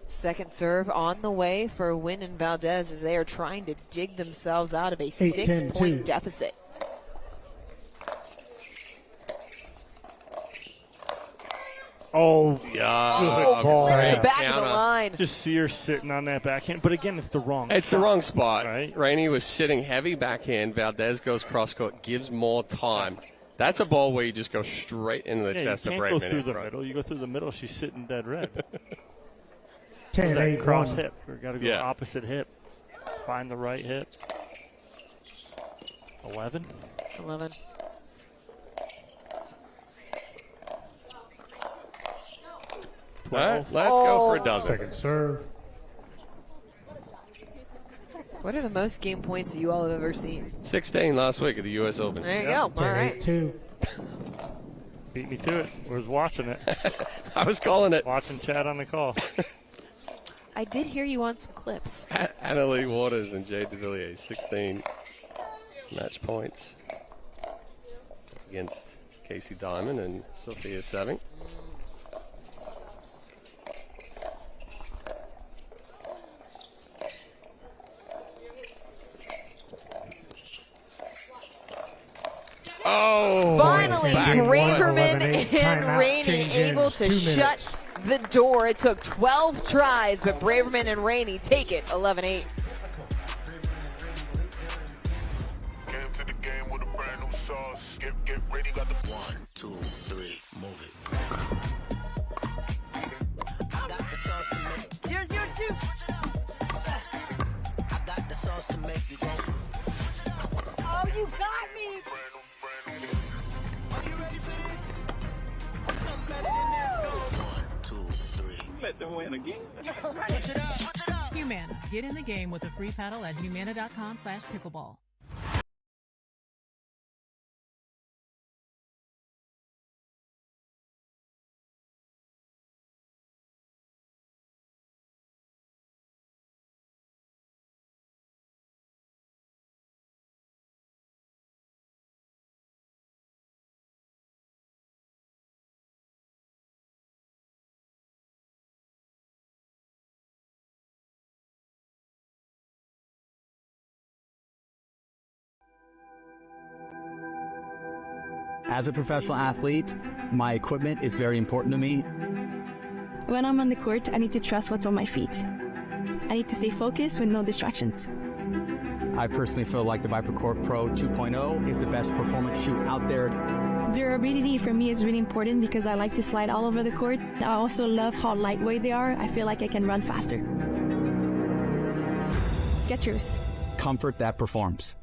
Second serve on the way for Wynn and Valdez as they are trying to dig themselves out of a 6-point deficit. Oh, yeah. Good ball. The back of the line. Just see her sitting on that backhand. But again, it's the wrong It's spot, the wrong spot. Right? Rainey was sitting heavy backhand. Valdez goes cross-court, gives more time. That's a ball where you just go straight into the chest of Braverman. You can't go through the middle. You go through the middle, she's sitting dead red. 10-8-1. Cross hip. We've got to go opposite hip. Find the right hip. 11. 11. All right, let's go for a dozen. Second serve. What are the most game points that you all have ever seen? 16 last week at the U.S. Open. There you go. All right. 10-8-2. Beat me to it. I was watching it. I was calling it. Watching Chad on the call. I did hear you on some clips. Annalie Waters and Jade DeVilliers, 16 match points against Casey Diamond and Sophia Saving. Oh! Finally, Braverman and Timeout Rainey change able in to 2 shut minutes. the door. It took 12 tries, but Braverman and Rainey take it 11-8. Came to the game with a brand new sauce. Get ready, got the 1, 2, 3, move it. I got the sauce to make. 002. I got the sauce to make you go. Oh, you got me. Are you ready for this? Something better than this. 1, 2, 3. Let them win again. Switch it up. Humana. Get in the game with a free paddle at humana.com/pickleball. As a professional athlete, my equipment is very important to me. When I'm on the court, I need to trust what's on my feet. I need to stay focused with no distractions. I personally feel like the Viper Court Pro 2.0 is the best performance shoe out there. Durability for me is really important because I like to slide all over the court. I also love how lightweight they are. I feel like I can run faster. Skechers. Comfort that performs.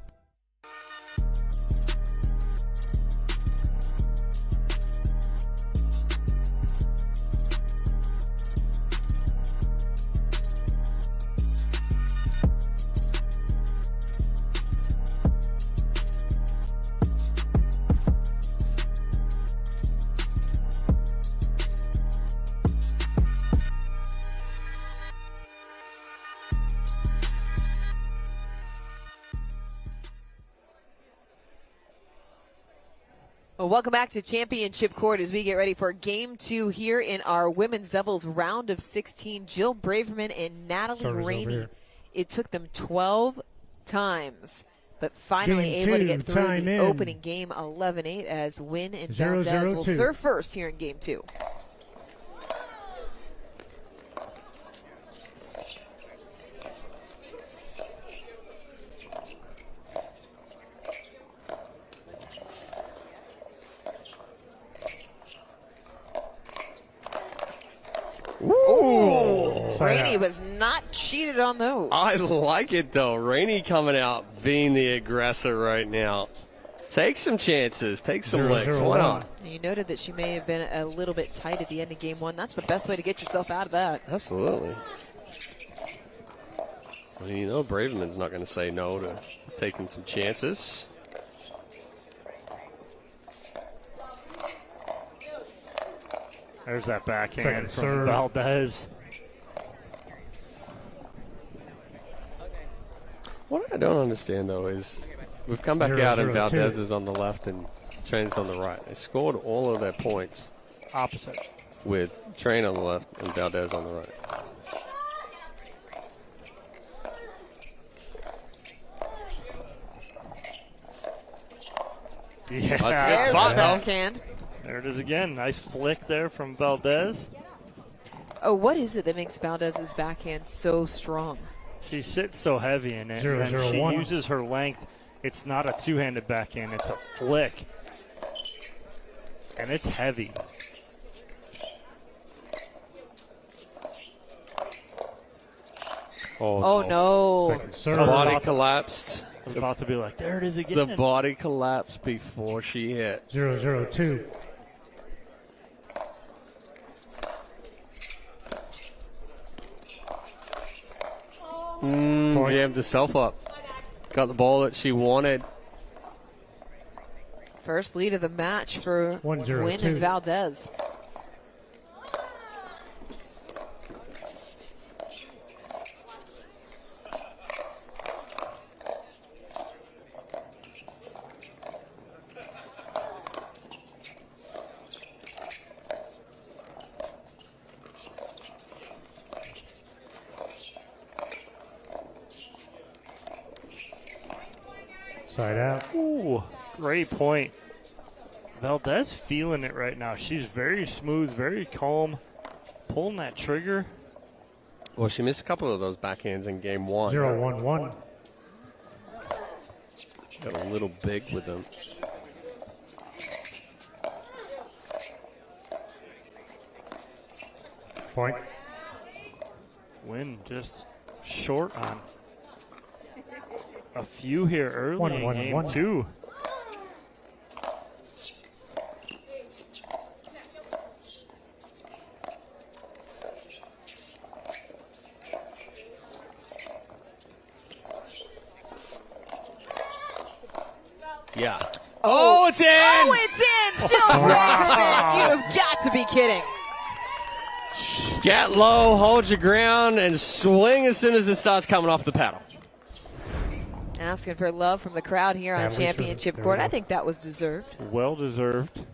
Well, welcome back to Championship Court as we get ready for Game 2 here in our women's doubles round of 16. Jill Braverman and Natalie Rainey. It took them 12 times, but finally able to get through the opening game 11-8 as Wynn and Valdez will serve first here in Game 2. Ooh. Rainey was not cheated on those. I like it, though. Rainey coming out being the aggressor right now. Take some chances. Take some licks. Why not? You noted that she may have been a little bit tight at the end of Game 1. That's the best way to get yourself out of that. Absolutely. I mean, you know, Braverman's not going to say no to taking some chances. There's that backhand from Valdez. What I don't understand, though, is we've come back out and Valdez is on the left and Train's on the right. They scored all of their points. Opposite. With Train on the left and Valdez on the right. Yeah. There's the backhand. There it is again. Nice flick there from Valdez. Oh, what is it that makes Valdez's backhand so strong? She sits so heavy in it, and she uses her length. It's not a two-handed backhand. It's a flick. And it's heavy. Oh no. The body collapsed. I was about to be like, there it is again. The body collapsed before she hit. 0-0-2. Jammed herself up. Got the ball that she wanted. First lead of the match for 1-0-2. Wynn and Valdez. Side out. Ooh, great point. Valdez feeling it right now. She's very smooth, very calm, pulling that trigger. Well, she missed a couple of those backhands in Game 1. 0-1-1. Got a little big with them. Point. Wynn just short on a few here early in game 2. Yeah. Oh, it's in! Oh, it's in! Joe Braverman, you have got to be kidding. Get low, hold your ground, and swing as soon as it starts coming off the paddle. Asking for love from the crowd here on Championship Court. I think that was deserved. Well deserved.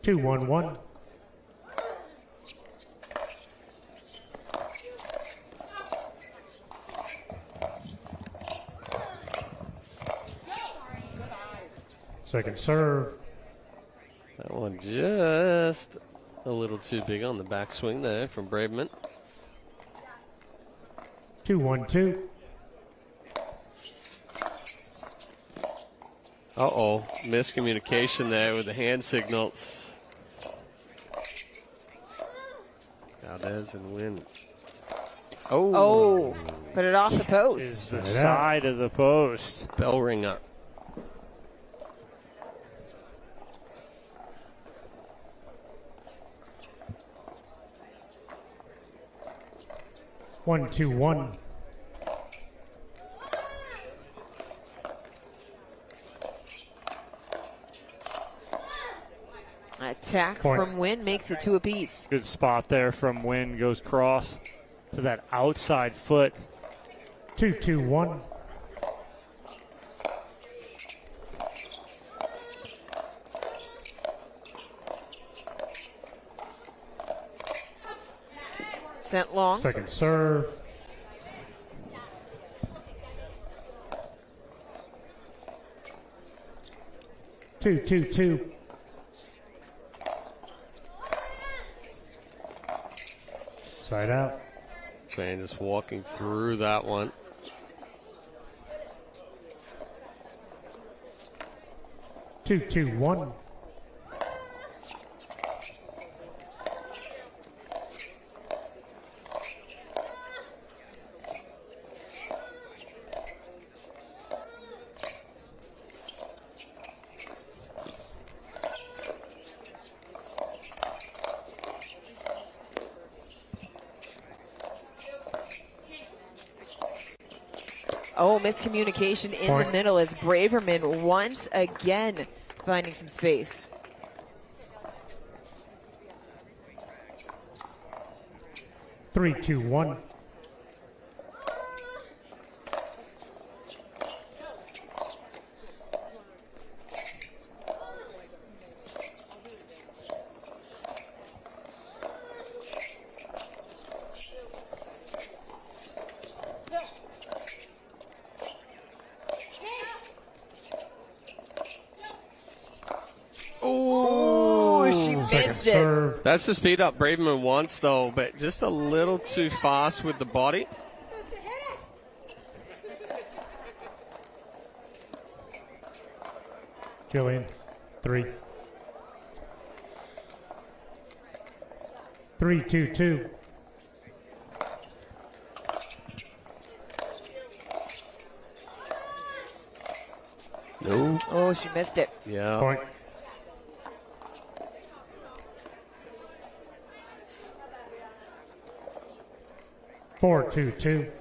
2-1-1. Second serve. That one just a little too big on the backswing there from Braverman. 2-1-2. Uh-oh, miscommunication there with the hand signals. Valdez and Wynn. Oh, put it off the post. Is the side of the post. Bell ring up. One, 2-1. Attack Point. from Wynn makes it 2 apiece. Good spot there from Wynn. Goes cross to that outside foot. 2-2-1. Sent long. Second serve. Two. Side out. Train just walking through that one. Two, 1. Oh, miscommunication in the middle as Braverman once again finding some space. Three, 2, 1. That's the speed up Braverman wants, though, but just a little too fast with the body. Julian, 3. 3-2-2. No. Oh, she missed it. Yeah. Point. Four, 2-2.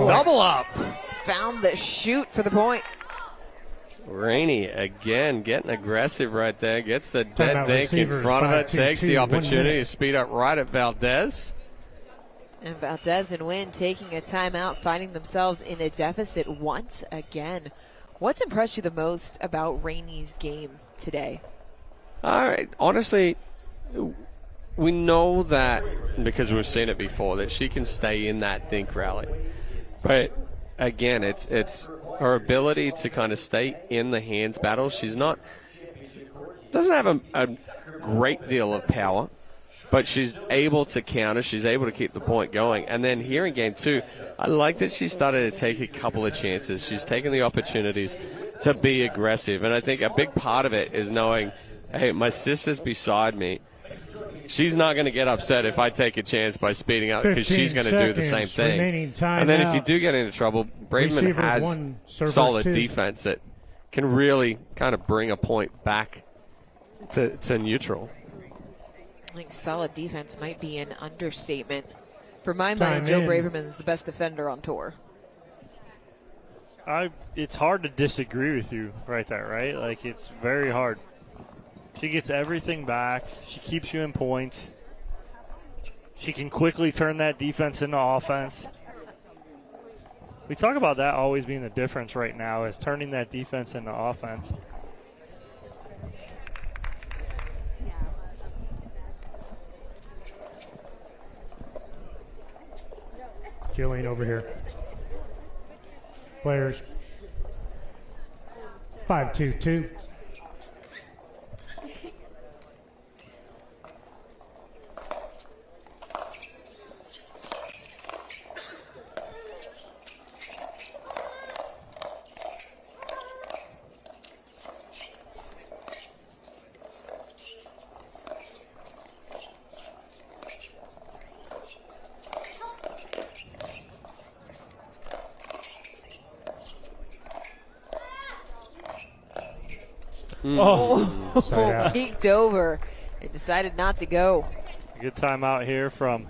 Double up. Found the shoot for the point. Rainey again getting aggressive right there. Gets the dead Timeout dink in receivers, front of it. 5-2-2, Takes the 1 opportunity minute. to speed up right at Valdez. And Valdez and Wynn taking a timeout, finding themselves in a deficit once again. What's impressed you the most about Rainey's game today? All right. Honestly, we know that because we've seen it before that she can stay in that dink rally. But again, it's her ability to kind of stay in the hands battle. She's doesn't have a great deal of power, but she's able to counter. She's able to keep the point going. And then here in game 2, I like that she started to take a couple of chances. She's taken the opportunities to be aggressive. And I think a big part of it is knowing, hey, my sister's beside me. She's not going to get upset if I take a chance by speeding up because she's going to do the same thing. And then if you do get into trouble, Braverman has solid defense that can really kind of bring a point back to neutral. I think solid defense might be an understatement. For my money, Jill Braverman is the best defender on tour. It's hard to disagree with you right there, right? Like, it's very hard. She gets everything back. She keeps you in points. She can quickly turn that defense into offense. We talk about that always being the difference right now is turning that defense into offense. Jillian over here. Players. 5-2-2. Peeked over and decided not to go. Good time out here from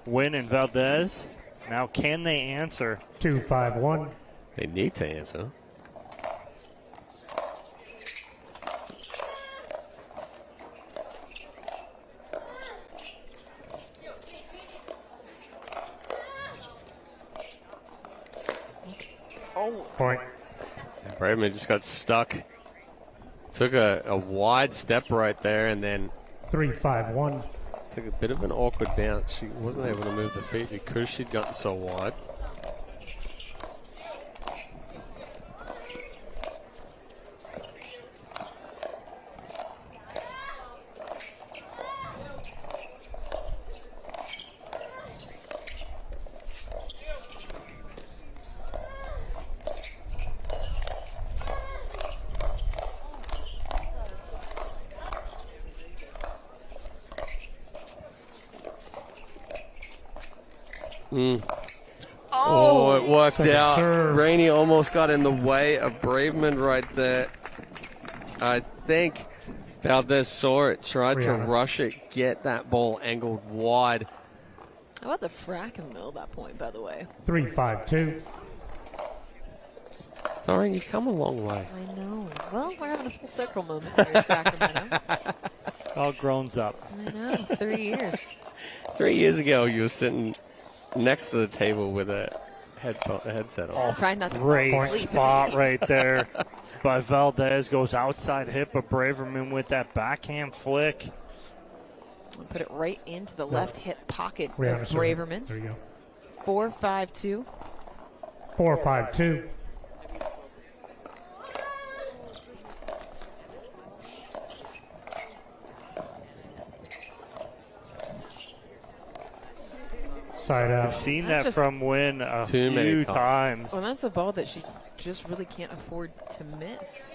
Wynn and Valdez. Now can they answer? 2-5-1. They need to answer. Point. Braverman just got stuck. Took a wide step right there and then 3-5-1. took a bit of an awkward bounce. She wasn't able to move the feet because she'd gotten so wide. Oh, it worked out. Serve. Rainey almost got in the way of Braverman right there. I think Valdez saw it, tried to rush it, get that ball angled wide. How about the frack in the middle of that point, by the way? 3-5-2. Sorry, you've come a long way. I know. Well, we're having a full circle moment here in Sacramento. All grown up. I know. 3 years. 3 years ago, you were sitting next to the table with a headset on. Oh, trying not to great fall asleep. spot right there by Valdez. Goes outside hip of Braverman with that backhand flick. Put it right into the left hip pocket of Rihanna, Braverman. there you go. 4-5-2. 4-5-2. Side out. I've seen that from Wynn a few times. Well, that's a ball that she just really can't afford to miss.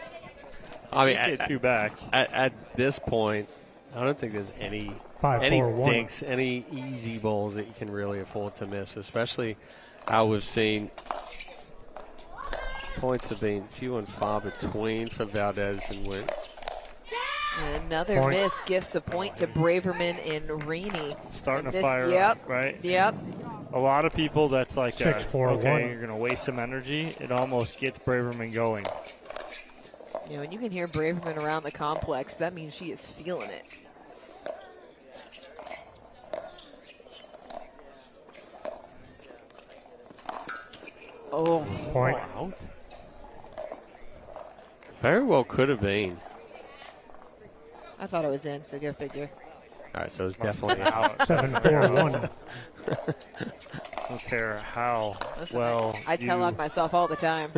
I mean, get two back. At this point, I don't think there's any 5-4-1. dinks, any easy balls that you can really afford to miss, especially how we've seen points have been few and far between for Valdez and Wynn. Another miss gifts a point to Braverman and Rainey. Starting to fire up, right? Yep. A lot of people, that's like, 6-4-1. okay, you're going to waste some energy. It almost gets Braverman going. You know, when you can hear Braverman around the complex, that means she is feeling it. Oh. Point. Out. Very well could have been. I thought it was in, so go figure. All right, so it's definitely out. 7-4-1. Don't care how Listen, well I tell on myself all the time.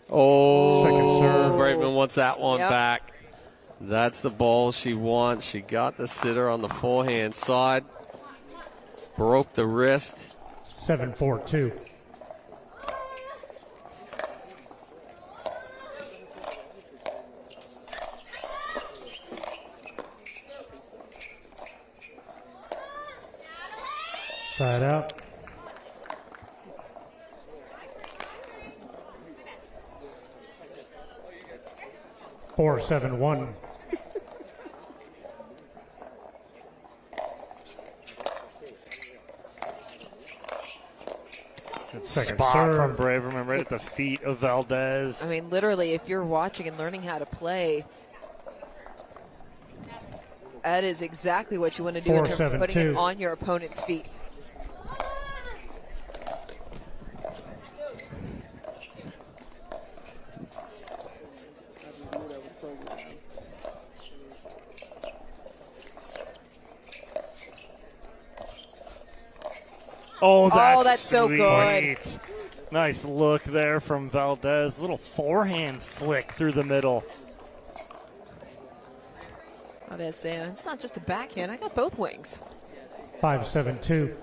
Oh, Second serve. Braverman wants that one Yep. back. That's the ball she wants. She got the sitter on the forehand side. Broke the wrist. 7-4-2. Side out. Four, 7-1. Second Spot serve. from Braverman right at the feet of Valdez. I mean, literally, if you're watching and learning how to play, that is exactly what you want to do in terms of putting it 4-7-2. on your opponent's feet. Oh, that's so sweet. good. Nice look there from Valdez. Little forehand flick through the middle. I was saying, it's not just a backhand. I got both wings. 5-7-2.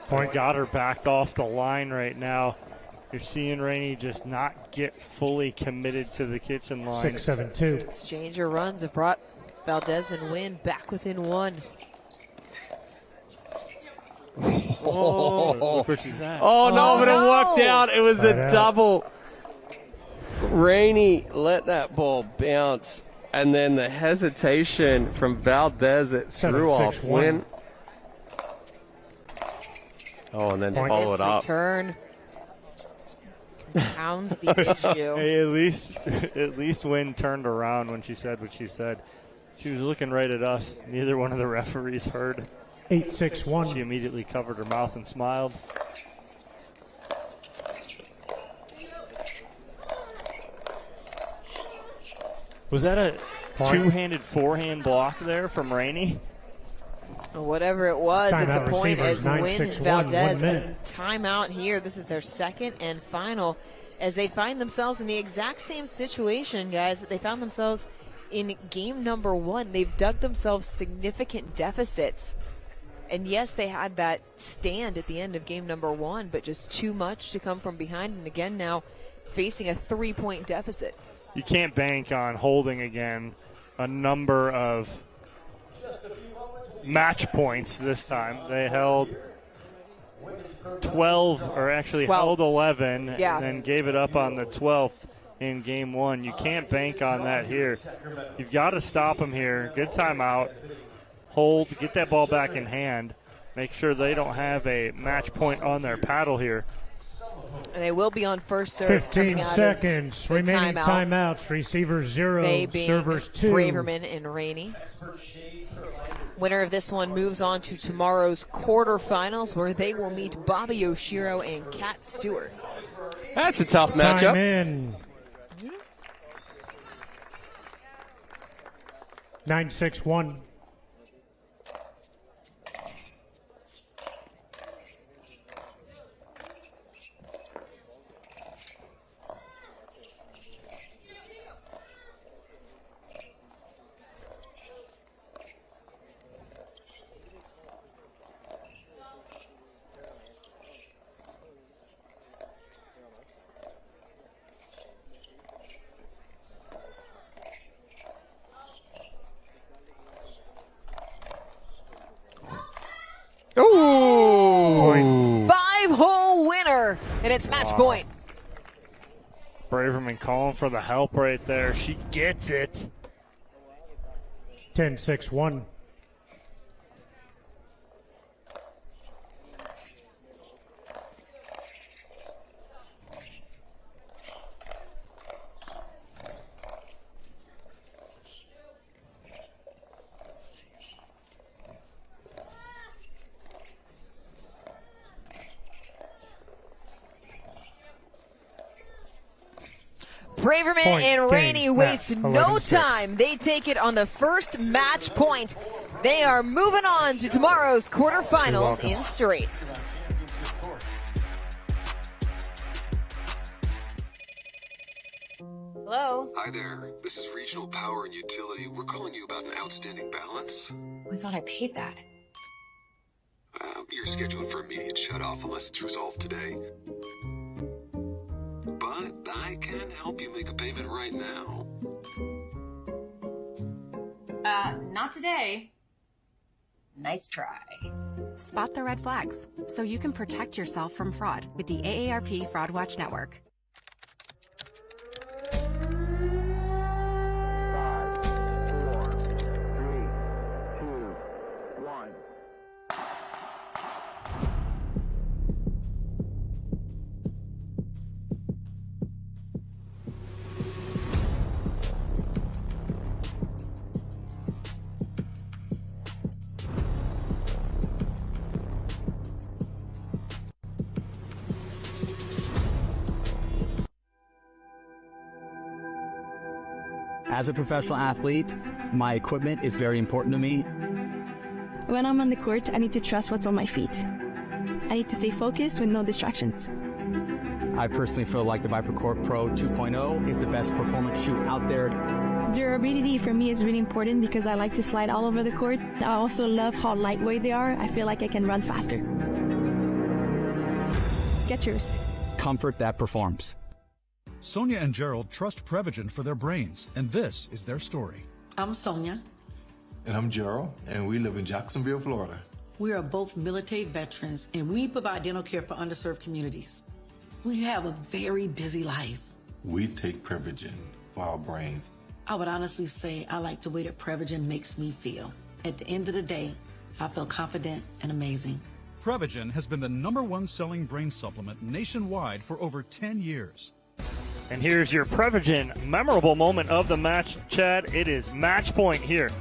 Point got her back off the line right now. You're seeing Rainey just not get fully committed to the kitchen line. 6-7-2. Exchanger runs have brought Valdez and Wynn back within one. Oh, look where she's at. Oh, no, but it no. worked out. It was Side a out. double. Rainey let that ball bounce, and then the hesitation from Valdez, it threw off 7-6-1. Wynn. Oh, and then follow it up. Return. Compounds the issue. Hey, at least Wynn turned around when she said what she said. She was looking right at us. Neither one of the referees heard. 8-6-1. She immediately covered her mouth and smiled. Was that a two-handed forehand block there from Rainey? Or whatever it was, Timeout it's a point receivers, as Wynn 9-6-1, Valdez. 1 A minute. timeout here. This is their second and final as they find themselves in the exact same situation, guys, that they found themselves in game number one. They've dug themselves significant deficits. And yes, they had that stand at the end of game number one, but just too much to come from behind. And again, now facing a 3-point deficit. You can't bank on holding again a number of match points this time. They held 12, or actually 12. held 11, Yeah. and then gave it up on the 12th in game one. You can't bank on that here. You've got to stop them here. Good timeout. Hold, get that ball back in hand. Make sure they don't have a match point on their paddle here. And they will be on first serve. 15 coming out seconds. of the Remaining timeout. timeouts. Receivers 0. They being Servers 2. Braverman and Rainey. Winner of this one moves on to tomorrow's quarterfinals, where they will meet Bobby Oshiro and Kat Stewart. That's a tough Time matchup. in. 9-6-1. Ooh. 5-hole winner, and it's match point. Braverman calling for the help right there. She gets it. 10-6-1. Braverman Point, and Rainey game, waste match, no 11-6. time. They take it on the first match point. They are moving on to tomorrow's quarterfinals in straights. Hello? Hi there. This is Regional Power and Utility. We're calling you about an outstanding balance. I thought I paid that. You're scheduled for immediate shutoff unless it's resolved today. But I can help you make a payment right now. Not today. Nice try. Spot the red flags so you can protect yourself from fraud with the AARP Fraud Watch Network. As a professional athlete, my equipment is very important to me. When I'm on the court, I need to trust what's on my feet. I need to stay focused with no distractions. I personally feel like the ViperCore Pro 2.0 is the best performance shoe out there. Durability for me is really important because I like to slide all over the court. I also love how lightweight they are. I feel like I can run faster. Skechers. Comfort that performs. Sonia and Gerald trust Prevagen for their brains, and this is their story. I'm Sonia. And I'm Gerald, and we live in Jacksonville, Florida. We are both military veterans, and we provide dental care for underserved communities. We have a very busy life. We take Prevagen for our brains. I would honestly say I like the way that Prevagen makes me feel. At the end of the day, I feel confident and amazing. Prevagen has been the #1 selling brain supplement nationwide for over 10 years. And here's your Prevagen memorable moment of the match, Chad. It is match point here.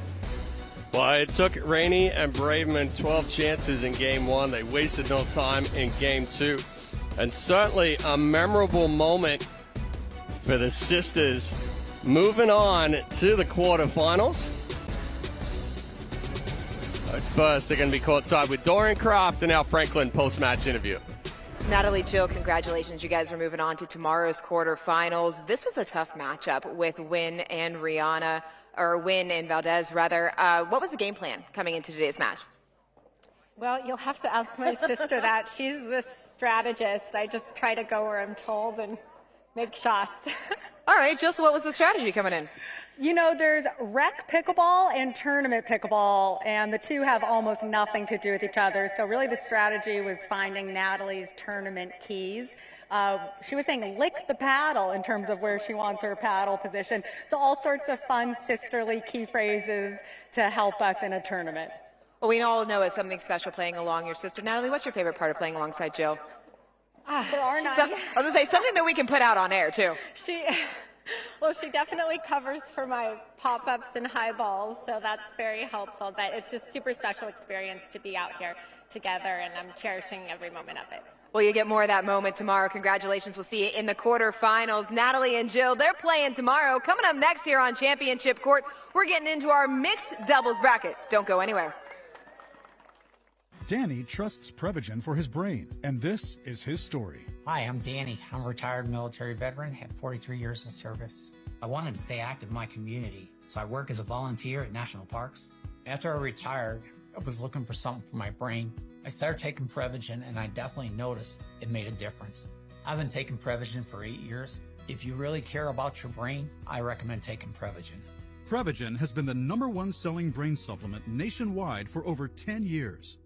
Well, it took Rainey and Braverman 12 chances in game one. They wasted no time in game two. And certainly a memorable moment for the sisters moving on to the quarterfinals. But first, they're going to be courtside with Dorian Kraft and Al Franklin post-match interview. Natalie, Jill, congratulations. You guys are moving on to tomorrow's quarterfinals. This was a tough matchup with Wynn and Valdez, rather. What was the game plan coming into today's match? Well, you'll have to ask my sister that. She's the strategist. I just try to go where I'm told and make shots. All right, Jill, so what was the strategy coming in? You know, there's rec pickleball and tournament pickleball, and the two have almost nothing to do with each other. So really the strategy was finding Natalie's tournament keys. She was saying lick the paddle in terms of where she wants her paddle position. So all sorts of fun sisterly key phrases to help us in a tournament. Well, we all know it's something special playing along your sister. Natalie, what's your favorite part of playing alongside Jill? There are none. I was going to say something that we can put out on air, too. Well, she definitely covers for my pop-ups and high balls, so that's very helpful. But it's just super special experience to be out here together, and I'm cherishing every moment of it. Well, you get more of that moment tomorrow. Congratulations. We'll see you in the quarterfinals. Natalie and Jill, they're playing tomorrow. Coming up next here on Championship Court, we're getting into our mixed doubles bracket. Don't go anywhere. Danny trusts Prevagen for his brain, and this is his story. Hi, I'm Danny. I'm a retired military veteran, had 43 years of service. I wanted to stay active in my community, so I work as a volunteer at national parks. After I retired, I was looking for something for my brain. I started taking Prevagen, and I definitely noticed it made a difference. I've been taking Prevagen for 8 years. If you really care about your brain, I recommend taking Prevagen. Prevagen has been the #1 selling brain supplement nationwide for over 10 years.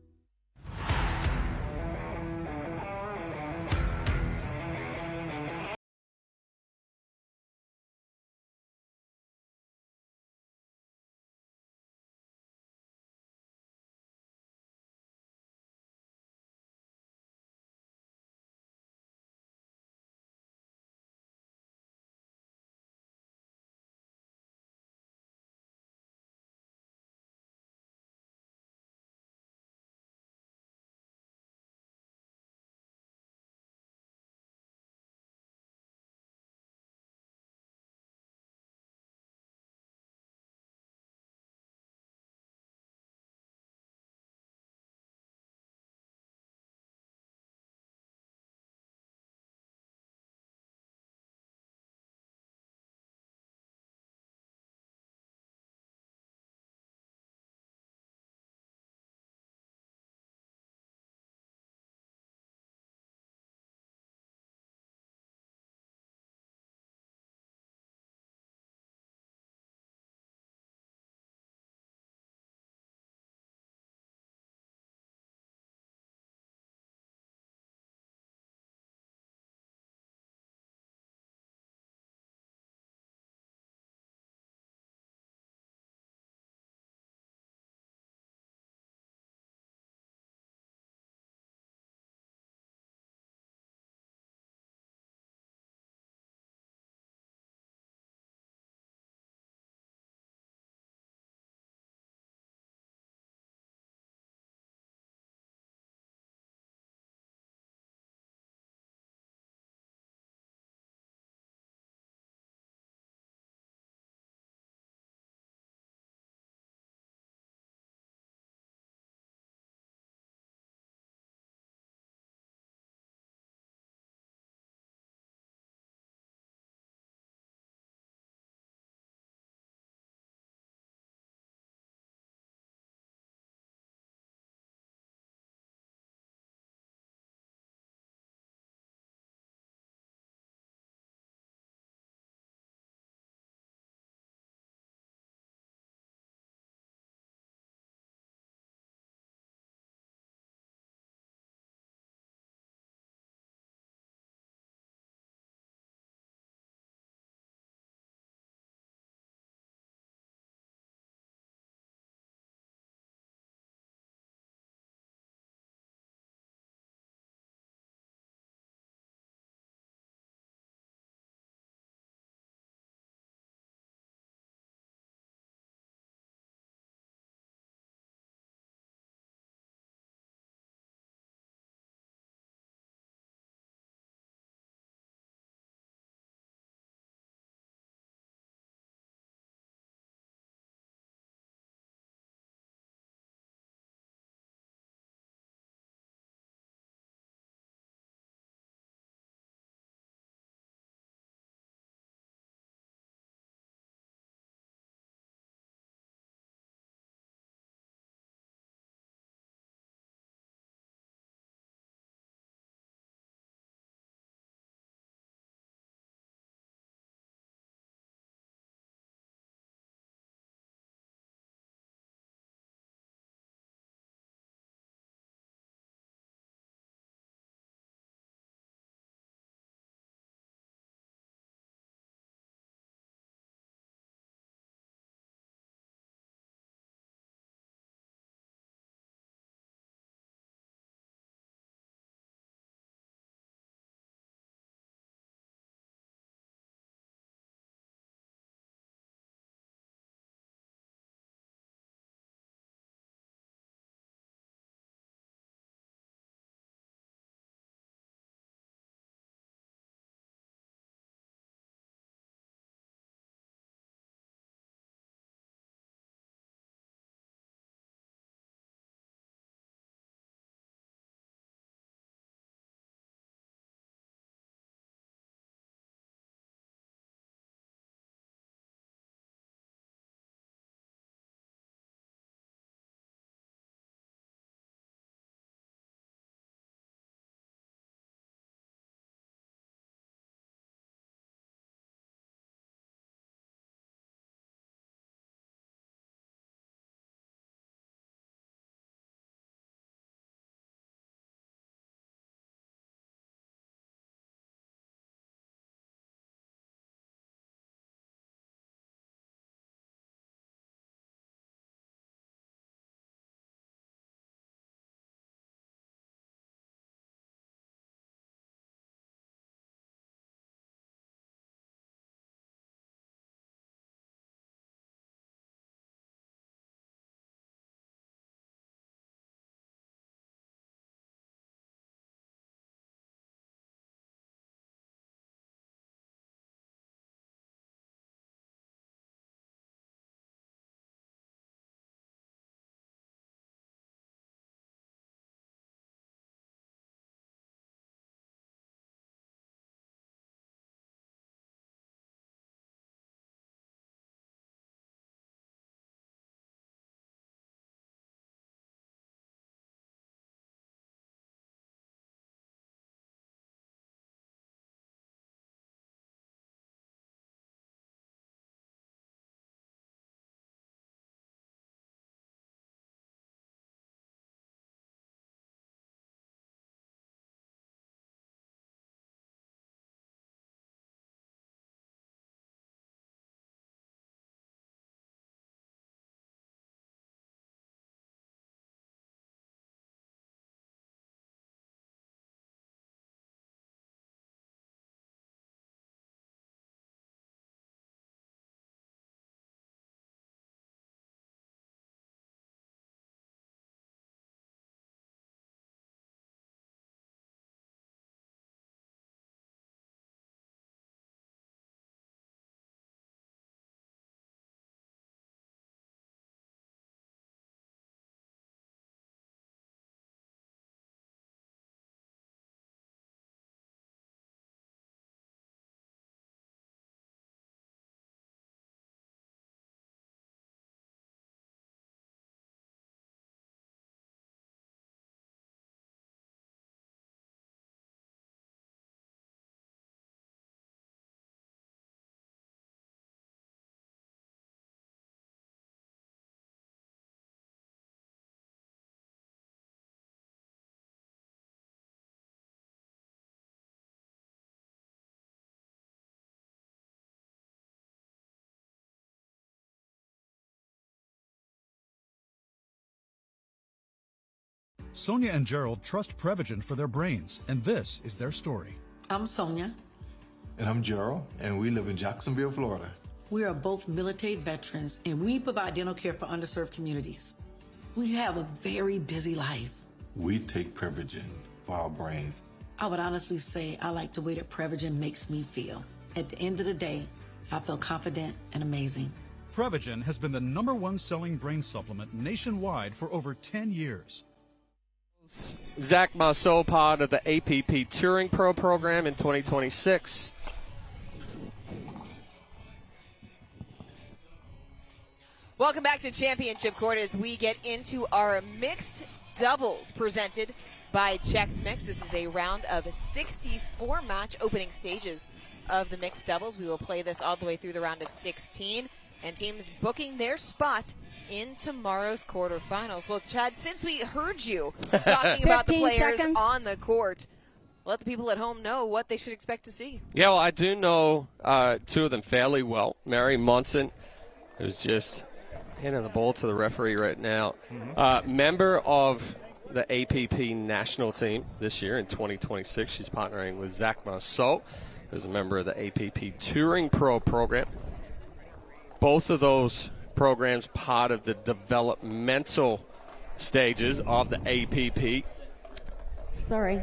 Sonia and Gerald trust Prevagen for their brains, and this is their story. I'm Sonia. And I'm Gerald, and we live in Jacksonville, Florida. We are both military veterans, and we provide dental care for underserved communities. We have a very busy life. We take Prevagen for our brains. I would honestly say I like the way that Prevagen makes me feel. At the end of the day, I feel confident and amazing. Prevagen has been the #1 selling brain supplement nationwide for over 10 years. Zach Marceau, part of the APP Touring Pro program in 2026. Welcome back to Championship Court as we get into our mixed doubles presented by Chex Mix. This is a round of 64 match opening stages of the mixed doubles. We will play this all the way through the round of 16, and teams booking their spot in tomorrow's quarterfinals. Well, Chad, since we heard you talking about the players on the court, let the people at home know what they should expect to see. Yeah, well, I do know two of them fairly well. Mary Monson, who's just handing the ball to the referee right now, member of the APP national team this year in 2026. She's partnering with Zach Marceau, who's a member of the APP Touring Pro program. Both of those programs part of the developmental stages of the APP. Sorry.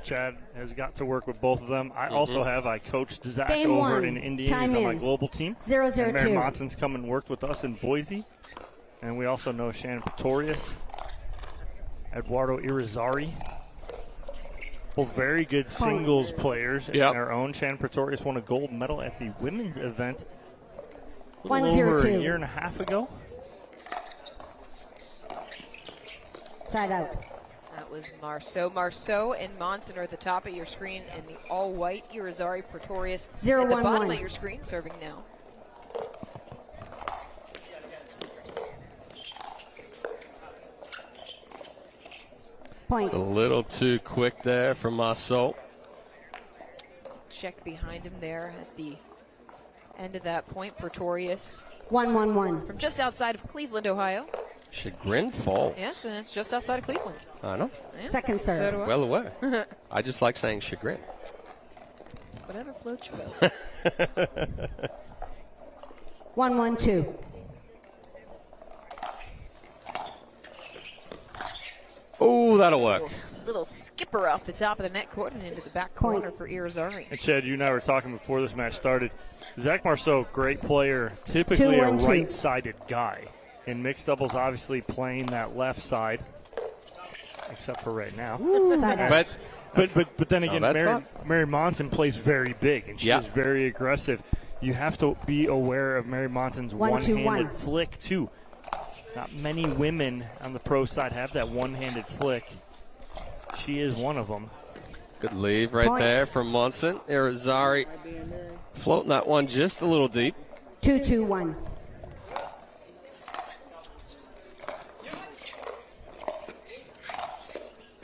Chad has got to work with both of them. I also have. I coached Zach Game over one. in India. Time He's on in. my global team. 0-0-2. And Mary Monson's come and worked with us in Boise. And we also know Shannon Pretorius, Eduardo Irizarry. Both very good singles players in their own. Shannon Pretorius won a gold medal at the women's event a little over a year and a half ago. Side out. That was Marceau. Marceau and Monson are at the top of your screen in the all-white. Irizarry, Pretorius at the bottom of your screen, serving now. Point. It's a little too quick there for Marceau. Check behind him there at the end of that point. Pretorius. 1-1-1. From just outside of Cleveland, Ohio. Chagrin Falls. Yes, and it's just outside of Cleveland. I know. Yeah, Second serve. So do I. Well aware. I just like saying chagrin. Whatever floats your boat. 1-1-2. Oh, that'll work. Little skipper off the top of the net court and into the back corner for Irizarry. And Chad, you and I were talking before this match started. Zach Marceau, great player, typically a right-sided guy. In mixed doubles, obviously playing that left side, except for right now. But then again, Mary Monson plays very big, and she is very aggressive. You have to be aware of Mary Monson's one-handed flick, too. Not many women on the pro side have that one-handed flick. She is one of them. Good leave right there from Monson. Irizarry floating that one just a little deep. 2-2-1.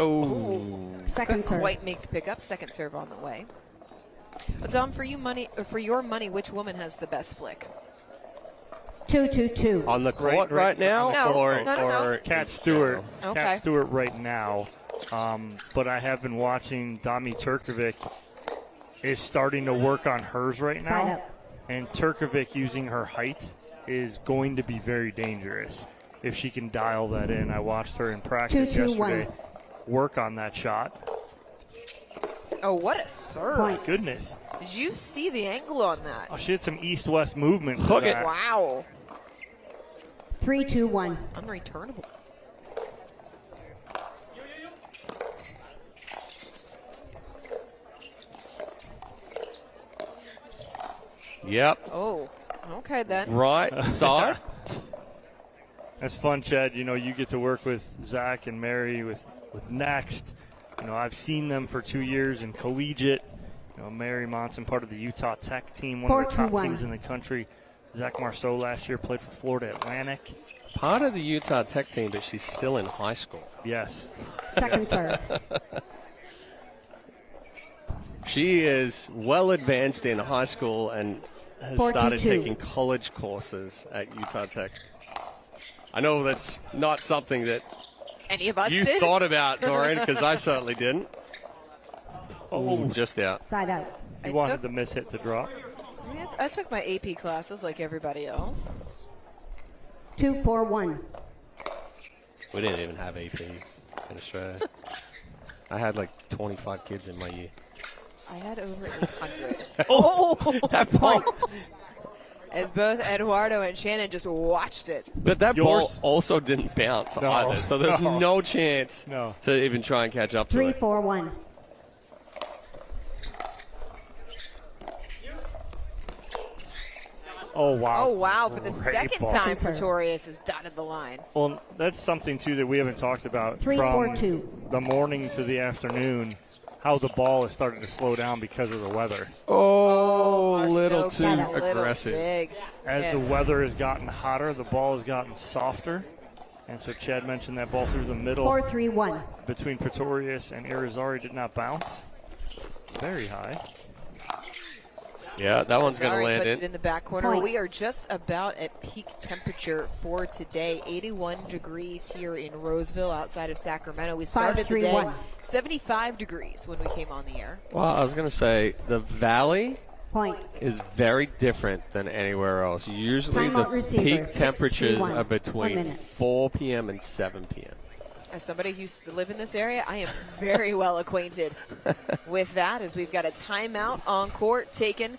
Oh. Second serve. Quite make the pickup. Second serve on the way. But Dom, for your money, which woman has the best flick? 2-2-2. On the court right now? No, or Kat Stewart. Okay. Kat Stewart right now. But I have been watching Dami Turkovic is starting to work on hers right now. And Turkovic using her height is going to be very dangerous if she can dial that in. I watched her in practice yesterday work on that shot. Oh, what a serve. My goodness. Did you see the angle on that? Oh, she had some east-west movement. Hook it. Wow. 3-2-1. Unreturnable. Yep. Oh, okay then. Right side. That's fun, Chad. You know, you get to work with Zach and Mary with Next. You know, I've seen them for 2 years in collegiate. You know, Mary Monson, part of the Utah Tech team, one of the top teams in the country. Zach Marceau last year played for Florida Atlantic. Part of the Utah Tech team, but she's still in high school. Yes. Second serve. She is well advanced in high school and has started taking college courses at Utah Tech. I know that's not something that any of us You did. thought about, Torian, because I certainly didn't. Oh, just out. Side out. You wanted the miss hit to drop. I took my AP classes like everybody else. 2-4-1. We didn't even have AP in Australia. I had like 25 kids in my year. I had over 800. That ball. As both Eduardo and Shannon just watched it. But that ball also didn't bounce either, so there's no chance to even try and catch up to it. 3-4-1. Oh, wow. Oh, wow. For the Great second ball. time, Pretorius has dotted the line. Well, that's something, too, that we haven't talked about 3-4-2. from the morning to the afternoon, how the ball is starting to slow down because of the weather. Oh, a little too Little aggressive. big. As the weather has gotten hotter, the ball has gotten softer. And so Chad mentioned that ball through the middle 4-3-1. between Pretorius and Irizarry did not bounce. Very high. Yeah, that one's going to Sorry, land put in. it in the back corner. Point. We are just about at peak temperature for today. 81 degrees here in Roseville outside of Sacramento. We started the day 5-3-1. 75 degrees when we came on the air. Well, I was going to say the valley Point. is very different than anywhere else. Usually Timeout the receiver. peak temperatures 6-3-1. are 1 between minute. 4 p.m. and 7 p.m. As somebody who used to live in this area, I am very well acquainted with that, as we've got a timeout on court taken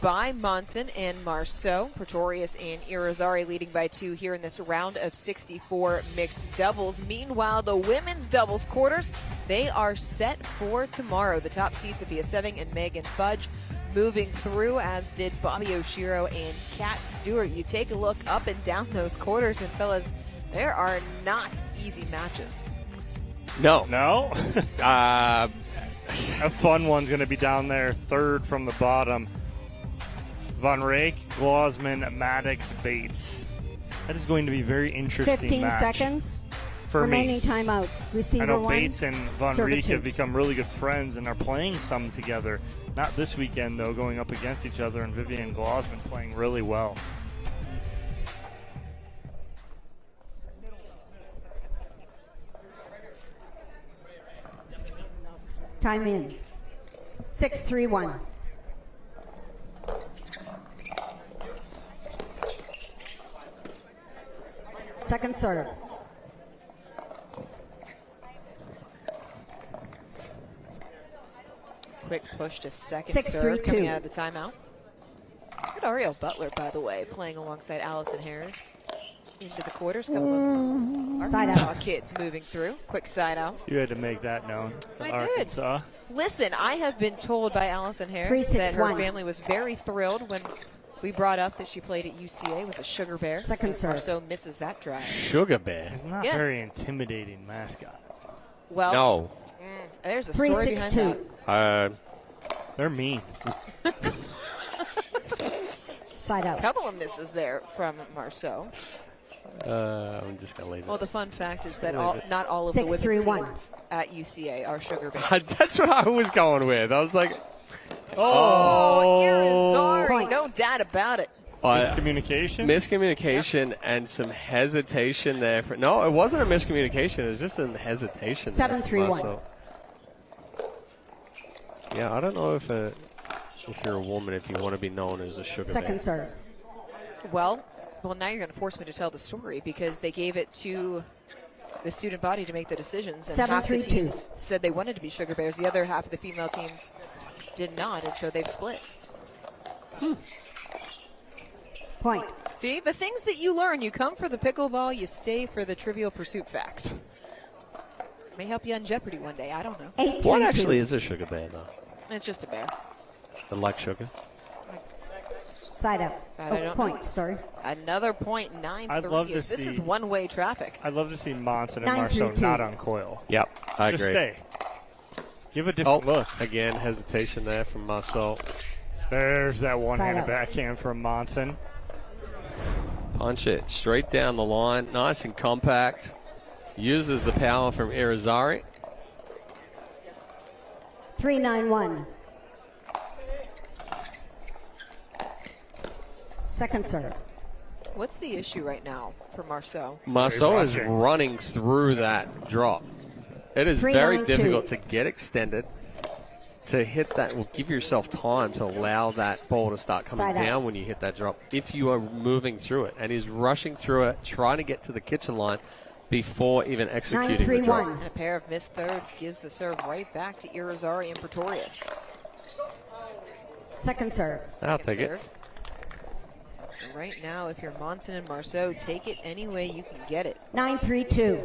by Monson and Marceau. Pretorius and Irizarry leading by 2 here in this round of 64 mixed doubles. Meanwhile, the women's doubles quarters, they are set for tomorrow. The top seeds, Sophia Seving and Megan Fudge, moving through, as did Bobby Oshiro and Kat Stewart. You take a look up and down those quarters, and fellas, there are not easy matches. No. A fun one's going to be down there, third from the bottom. Von Rake, Glosman, Maddox, Bates. That is going to be a very interesting 15 match. seconds. For Remaining me. timeouts. Receiver I know 1. Bates and Von server Rake 2. have become really good friends and are playing some together. Not this weekend, though, going up against each other, and Vivian Glosman playing really well. Time in. 6-3-1. Second serve. Quick push to second 6-3-2. serve coming out of the timeout. Good Ariel Butler, by the way, playing alongside Allison Harris into the quarters. Side out. Our kids moving through. Quick side out. You had to make that known. I did. Arkansas. Listen, I have been told by Allison Harris 3-6-1. that her family was very thrilled when we brought up that she played at UCA, was a Sugar Bear. Second serve. So misses that drive. Sugar Bear. It's not Yeah. very intimidating mascot. Well, No. There's a story behind that. 3-6-2. They're mean. Side out. A couple of misses there from Marceau. I'm just going to leave it. Well, the fun fact is that Leave it. not all of the women's 6-3-1. teams at UCA are Sugar Bears. That's what I was going with. I was like, Irizarry, no doubt about it. Miscommunication? Miscommunication and some hesitation there. No, it wasn't a miscommunication. It was just a hesitation. 7-3-1. Yeah, I don't know if you're a woman, if you want to be known as a sugar Second bear. serve. Well, now you're going to force me to tell the story, because they gave it to the student body to make the decisions, and half the 7-3-2. teams said they wanted to be Sugar Bears. The other half of the female teams did not, and so they've split. Point. See, the things that you learn, you come for the pickleball, you stay for the Trivial Pursuit facts. May help you on Jeopardy one day, I don't know. 8-3-2. What actually is a sugar bear, though? It's just a bear. They like sugar? Side out. I don't point. know. Sorry. Another point, 9-3. I'd love to This see- is one-way traffic. I'd love to see Monson and 9-3-2. Marceau not on coil. Yep, I Just agree. stay. Give a different look. Again, hesitation there from Marceau. There's that one-handed out. backhand from Monson. Punch it straight down the line. Nice and compact. Uses the power from Irizarry. 3-9-1. Second serve. What's the issue right now for Marceau? Marceau is running through that drop. It is very difficult to get extended, to hit that. Will give yourself time to allow that ball to start coming down when you hit that drop, if you are moving through it. And he's rushing through it, trying to get to the kitchen line before even executing the drop. And a pair of missed thirds gives the serve right back to Irizarry and Pretorius. Second serve. I'll take it. And right now, if you're Monson and Marceau, take it any way you can get it. 9-3-2.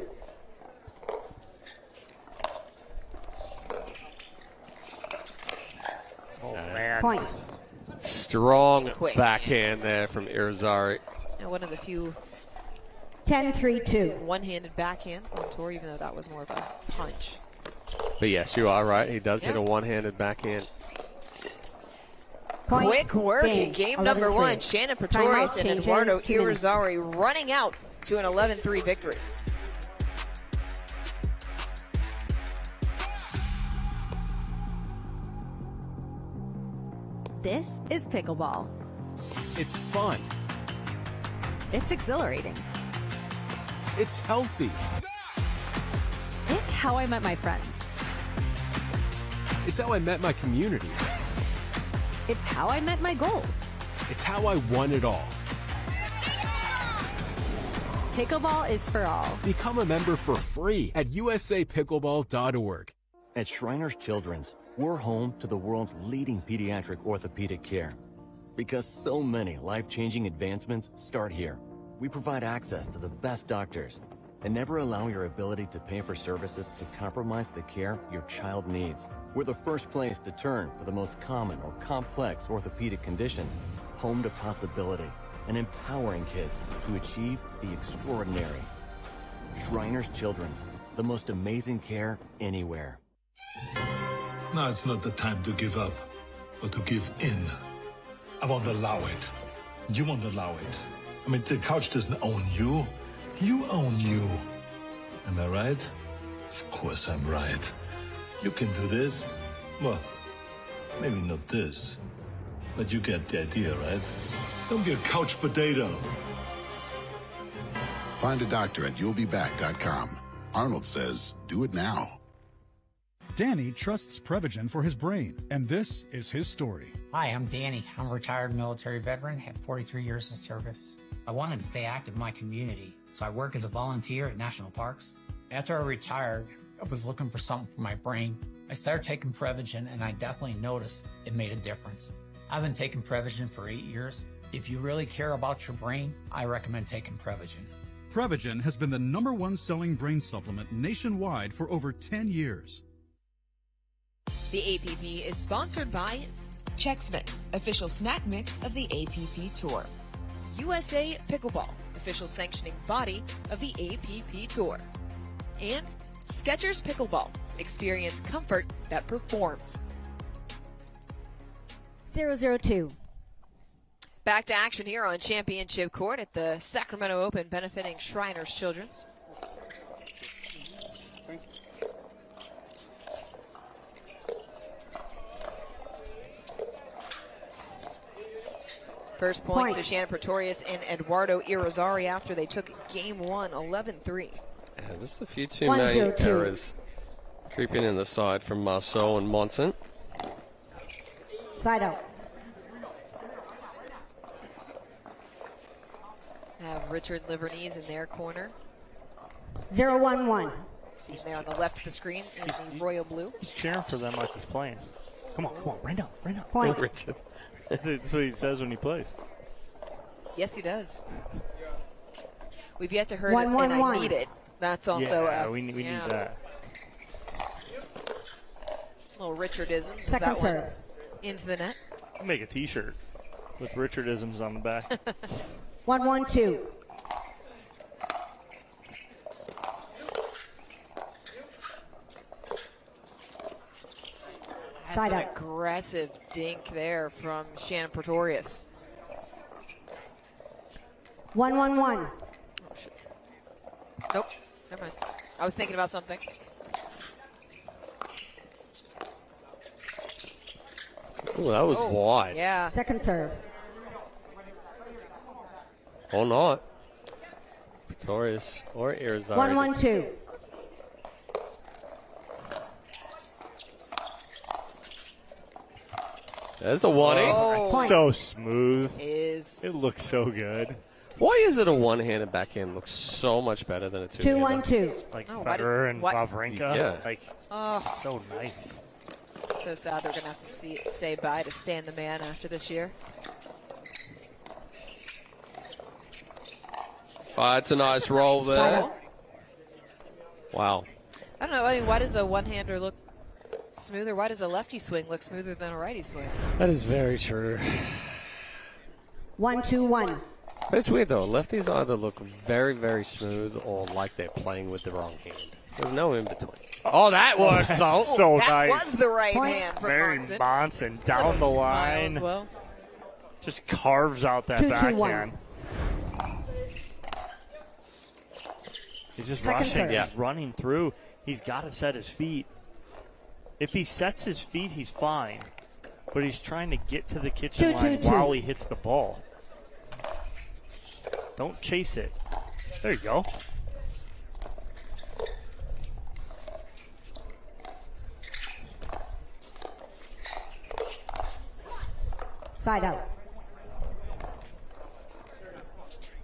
Oh, man. Point. Strong Quick backhand there from Irizarry. And one of the few 10-3-2. one-handed backhands on tour, even though that was more of a punch. But yes, you are right. He does hit a one-handed backhand. Point. Quick work in game number 1. Shannon Pretorius and Eduardo Irizarry running out to an 11-3 victory. This is pickleball. It's fun. It's exhilarating. It's healthy. It's how I met my friends. It's how I met my community. It's how I met my goals. It's how I won it all. Pickleball is for all. Become a member for free at usapickleball.org. At Shriners Children's, we're home to the world's leading pediatric orthopedic care. Because so many life-changing advancements start here. We provide access to the best doctors and never allow your ability to pay for services to compromise the care your child needs. We're the first place to turn for the most common or complex orthopedic conditions. Home to possibility and empowering kids to achieve the extraordinary. Shriners Children's, the most amazing care anywhere. Now it's not the time to give up, but to give in. I won't allow it. You won't allow it. I mean, the couch doesn't own you. You own you. Am I right? Of course I'm right. You can do this. Well, maybe not this, but you get the idea, right? Don't be a couch potato. Find a doctor at you'llbeback.com. Arnold says, do it now. Danny trusts Prevagen for his brain, and this is his story. Hi, I'm Danny. I'm a retired military veteran, had 43 years of service. I wanted to stay active in my community, so I work as a volunteer at national parks. After I retired, I was looking for something for my brain. I started taking Prevagen, and I definitely noticed it made a difference. I've been taking Prevagen for 8 years. If you really care about your brain, I recommend taking Prevagen. Prevagen has been the #1 selling brain supplement nationwide for over 10 years. The APP is sponsored by Chex Mix, official snack mix of the APP Tour. USA Pickleball, official sanctioning body of the APP Tour. And Skechers Pickleball, experience comfort that performs. 0-0-2. Back to action here on Championship Court at the Sacramento Open benefiting Shriners Children's. First point to Shannon Pretorius and Eduardo Irizarry after they took game 1, 11-3. Yeah, just a few too many errors creeping in the side from Marceau and Monson. Side out. Have Richard Livernese in their corner. 0-1-1. See him there on the left of the screen in the royal blue. He's cheering for them like he's playing. Come on, rain down. Point. Richard. That's what he says when he plays. Yes, he does. We've yet to hear it, 1-1-1. and I need it. That's also we need that. Little Richardisms. Second serve. Into the net. I'll make a T-shirt with Richardisms on the back. 1-1-2. That's an aggressive dink there from Shannon Pretorius. 1-1-1. Nope, never mind. I was thinking about something. Ooh, that was wide. Yeah. Second serve. Or not. Pretorius or Irizarry. 1-1-2. There's the 1-8. Oh. So smooth. It looks so good. Why is it a one-handed backhand looks so much better than a two-handed? 2-1-2. Like Oh, Federer and Wawrinka. Yeah. Like, Oh, so nice. so sad they're going to have to say bye to Stan the Man after this year. It's a nice roll there. Wow. I don't know. I mean, why does a one-hander look smoother? Why does a lefty swing look smoother than a righty swing? That is very true. 1-2-1. But it's weird, though. Lefties either look very, very smooth or like they're playing with the wrong hand. There's no in between. Oh, that works, though. So that nice. was the right hand for Mary Monson. Monson down the line. Well. Just carves out that 2-2-1. backhand. He's just Second rushing. serve. He's running through. He's got to set his feet. If he sets his feet, he's fine. But he's trying to get to the kitchen line 2-2-2. while he hits the ball. Don't chase it. There you go. Side out.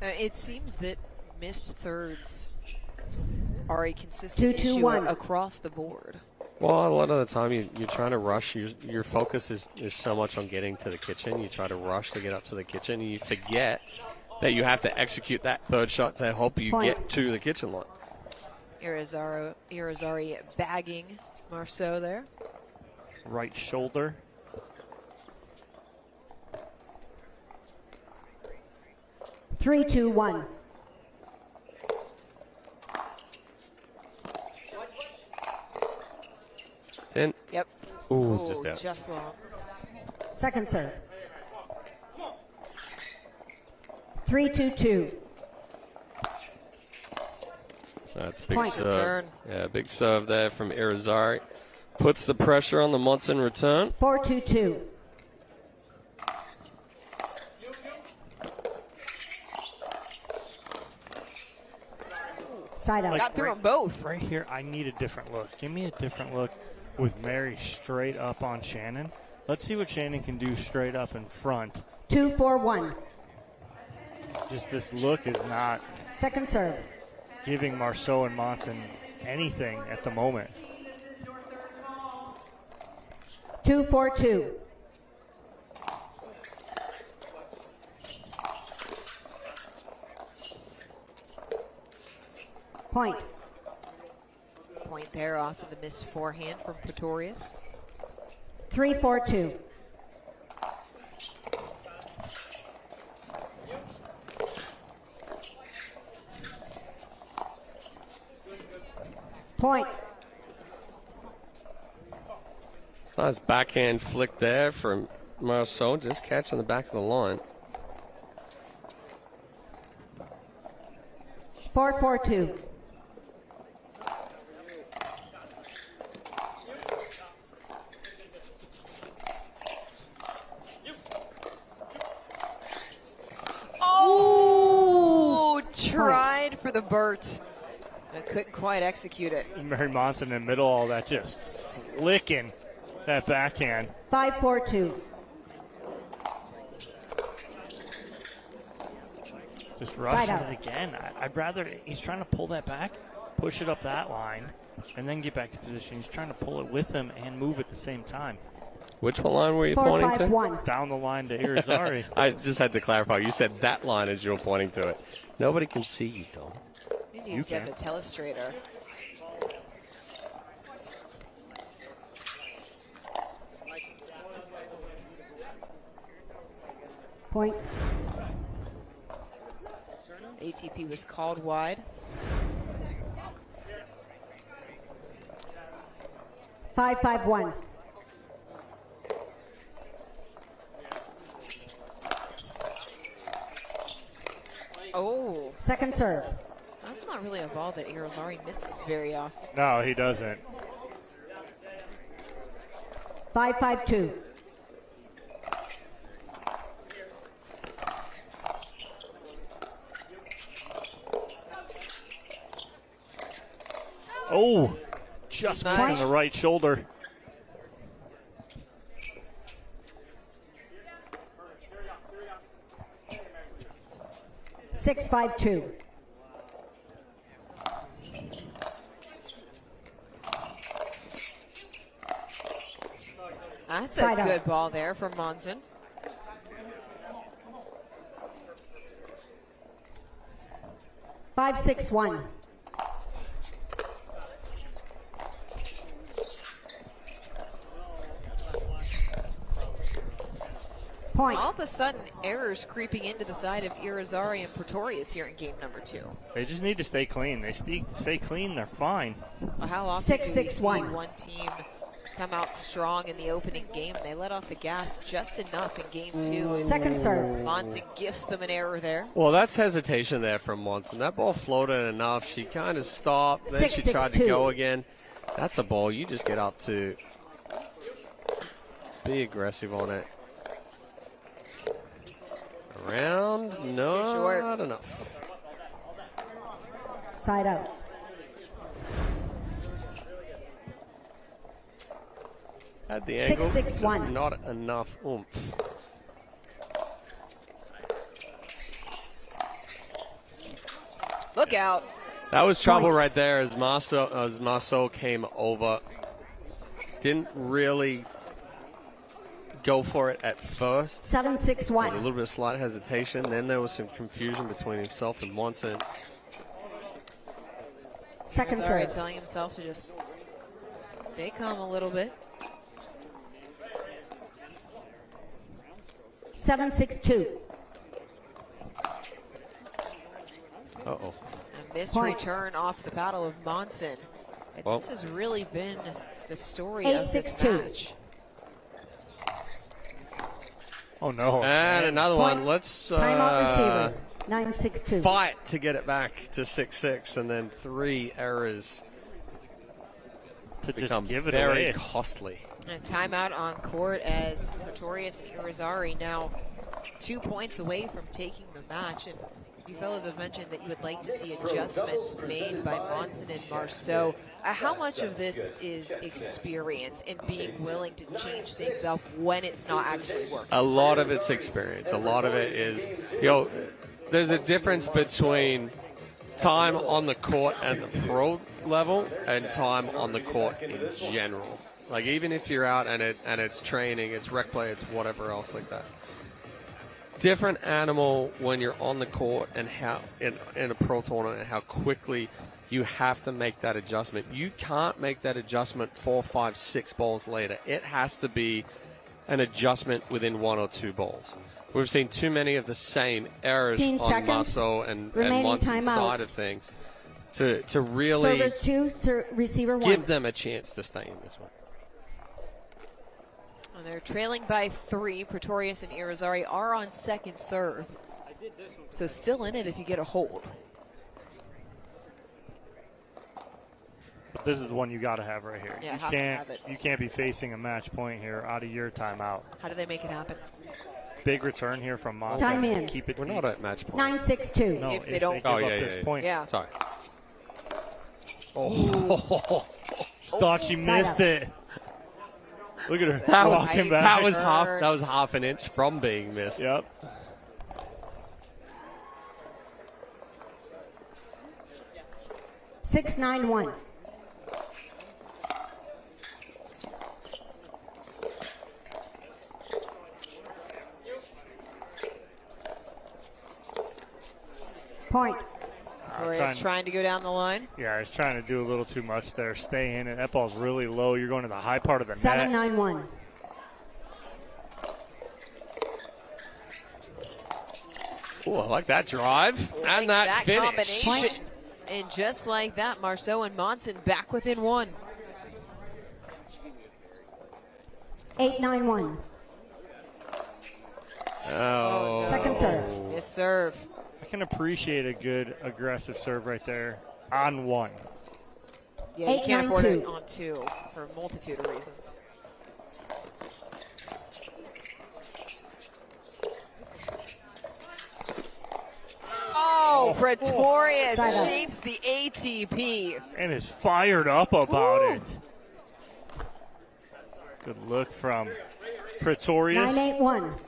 It seems that missed thirds are a consistent 2-2-1. issue across the board. Well, a lot of the time you're trying to rush. Your focus is so much on getting to the kitchen. You try to rush to get up to the kitchen, and you forget that you have to execute that third shot to help you get to the kitchen line. Irizarry bagging Marceau there. Right shoulder. Three, two, one. It's in. Yep. Ooh, just out. Just long. Second serve. 3-2-2. That's a big Point. serve. Return. Yeah, big serve there from Irizarry. Puts the pressure on the Monson return. 4-2-2. Side out. Got through them both. Right here, I need a different look. Give me a different look with Mary straight up on Shannon. Let's see what Shannon can do straight up in front. 2-4-1. Just this look is not Second serve. giving Marceau and Monson anything at the moment. 2-4-2. Point. Point there off of the missed forehand from Pretorius. 3-4-2. Point. It's a nice backhand flick there from Marceau, just catching the back of the line. 4-4-2. Oh, tried for the Burt. But couldn't quite execute it. Mary Monson in the middle, all that just flicking that backhand. 5-4-2. Just rushing out. it again. I'd rather, he's trying to pull that back, push it up that line, and then get back to position. He's trying to pull it with him and move at the same time. Which line were you pointing to? 4-5-1. Down the line to Irizarry. I just had to clarify. You said that line as you were pointing to it. Nobody can see you, Tom. You as a telestrator. Point. ATP was called wide. 5-5-1. Oh, Second serve. that's not really a ball that Irizarry misses very often. No, he doesn't. 5-5-2. Oh, just missing the right shoulder. Six, 5-2. That's a good ball there from Monson. Five, 6-1. Point. All of a sudden, errors creeping into the side of Irizarry and Pretorius here in game number 2. They just need to stay clean. They stay clean, they're fine. Well, how often do we see one team come out strong in the opening game? They let off the gas just enough in game 2. Second serve. Monson gifts them an error there. Well, that's hesitation there from Monson. That ball floated enough. She kind of stopped. Then she tried to go again. That's a ball you just get up to. Be aggressive on it. Around? No, not enough. Side out. Had the angle, 6-6-1. just not enough oomph. Look out. That was trouble right there as Marceau came over. Didn't really go for it at first. 7-6-1. There was a little bit of slight hesitation. Then there was some confusion between himself and Monson. Second Sorry, serve. telling himself to just stay calm a little bit. 7-6-2. Uh-oh. A missed return off the paddle of Monson. And Well. this has really been the story 8, of this 6-2. match. Oh, no. And another one. Let's Timeout receivers. 9-6-2. fight to get it back to 6-6, and then 3 errors to just become give it very away. costly. And timeout on court as Pretorius and Irizarry now 2 points away from taking the match. And you fellas have mentioned that you would like to see adjustments made by Monson and Marceau. How much of this is experience and being willing to change things up when it's not actually working? A lot of it's experience. A lot of it is, there's a difference between time on the court at the pro level and time on the court in general. Like, even if you're out and it's training, it's rec play, it's whatever else like that. Different animal when you're on the court and how in a pro tournament and how quickly you have to make that adjustment. You can't make that adjustment 4, 5, 6 balls later. It has to be an adjustment within 1 or 2 balls. We've seen too many of the same errors on Marceau and Monson's side of things to really Servers 2, receiver 1. give them a chance to stay in this one. And they're trailing by 3. Pretorius and Irizarry are on second serve. So still in it if you get a hold. But this is one you got to have right here. Yeah, You can't be facing a match point here out of your timeout. How do they make it happen? Big return here from Monson. Time in. Keep it. We're not at match point. 9-6-2. No, if they don't give up this point. Yeah. Sorry. Oh, thought she missed it. Look at her That walking back. That was half an inch from being missed. Yep. Six, 9-1. Point. Pretorius trying to go down the line. Yeah, he's trying to do a little too much there. Stay in it. That ball's really low. You're going to the high part of the 7, net. 9-1. Ooh, I like that drive and that finish. Combination. And just like that, Marceau and Monson back within 1. 8, 9-1. Oh. No. Second serve. Miss serve. I can appreciate a good aggressive serve right there on 1. Yeah, you 8, can't 9, afford 2. it on 2 for a multitude of reasons. Pretorius shapes the ATP. And is fired up about it. Good look from Pretorius. 9-8-1.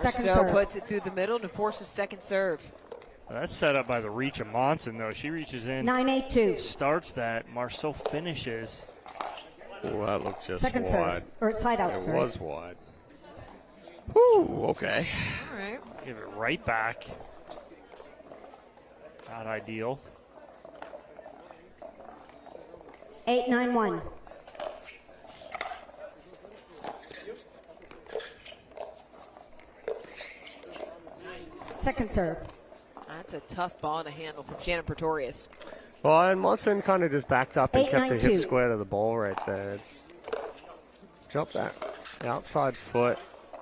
Marceau puts it through the middle to force a second serve. Well, that's set up by the reach of Monson, though. She reaches in, 9-8-2. starts that. Marceau finishes. Oh, that looked just Second wide. serve. Or side out, It sorry. was wide. Whew, okay. All right. Give it right back. Not ideal. 8-9-1. Second serve. That's a tough ball to handle from Shannon Pretorius. Well, and Monson kind of just backed up and kept the 8-9-2. hip square to the ball right there. Drop that outside foot.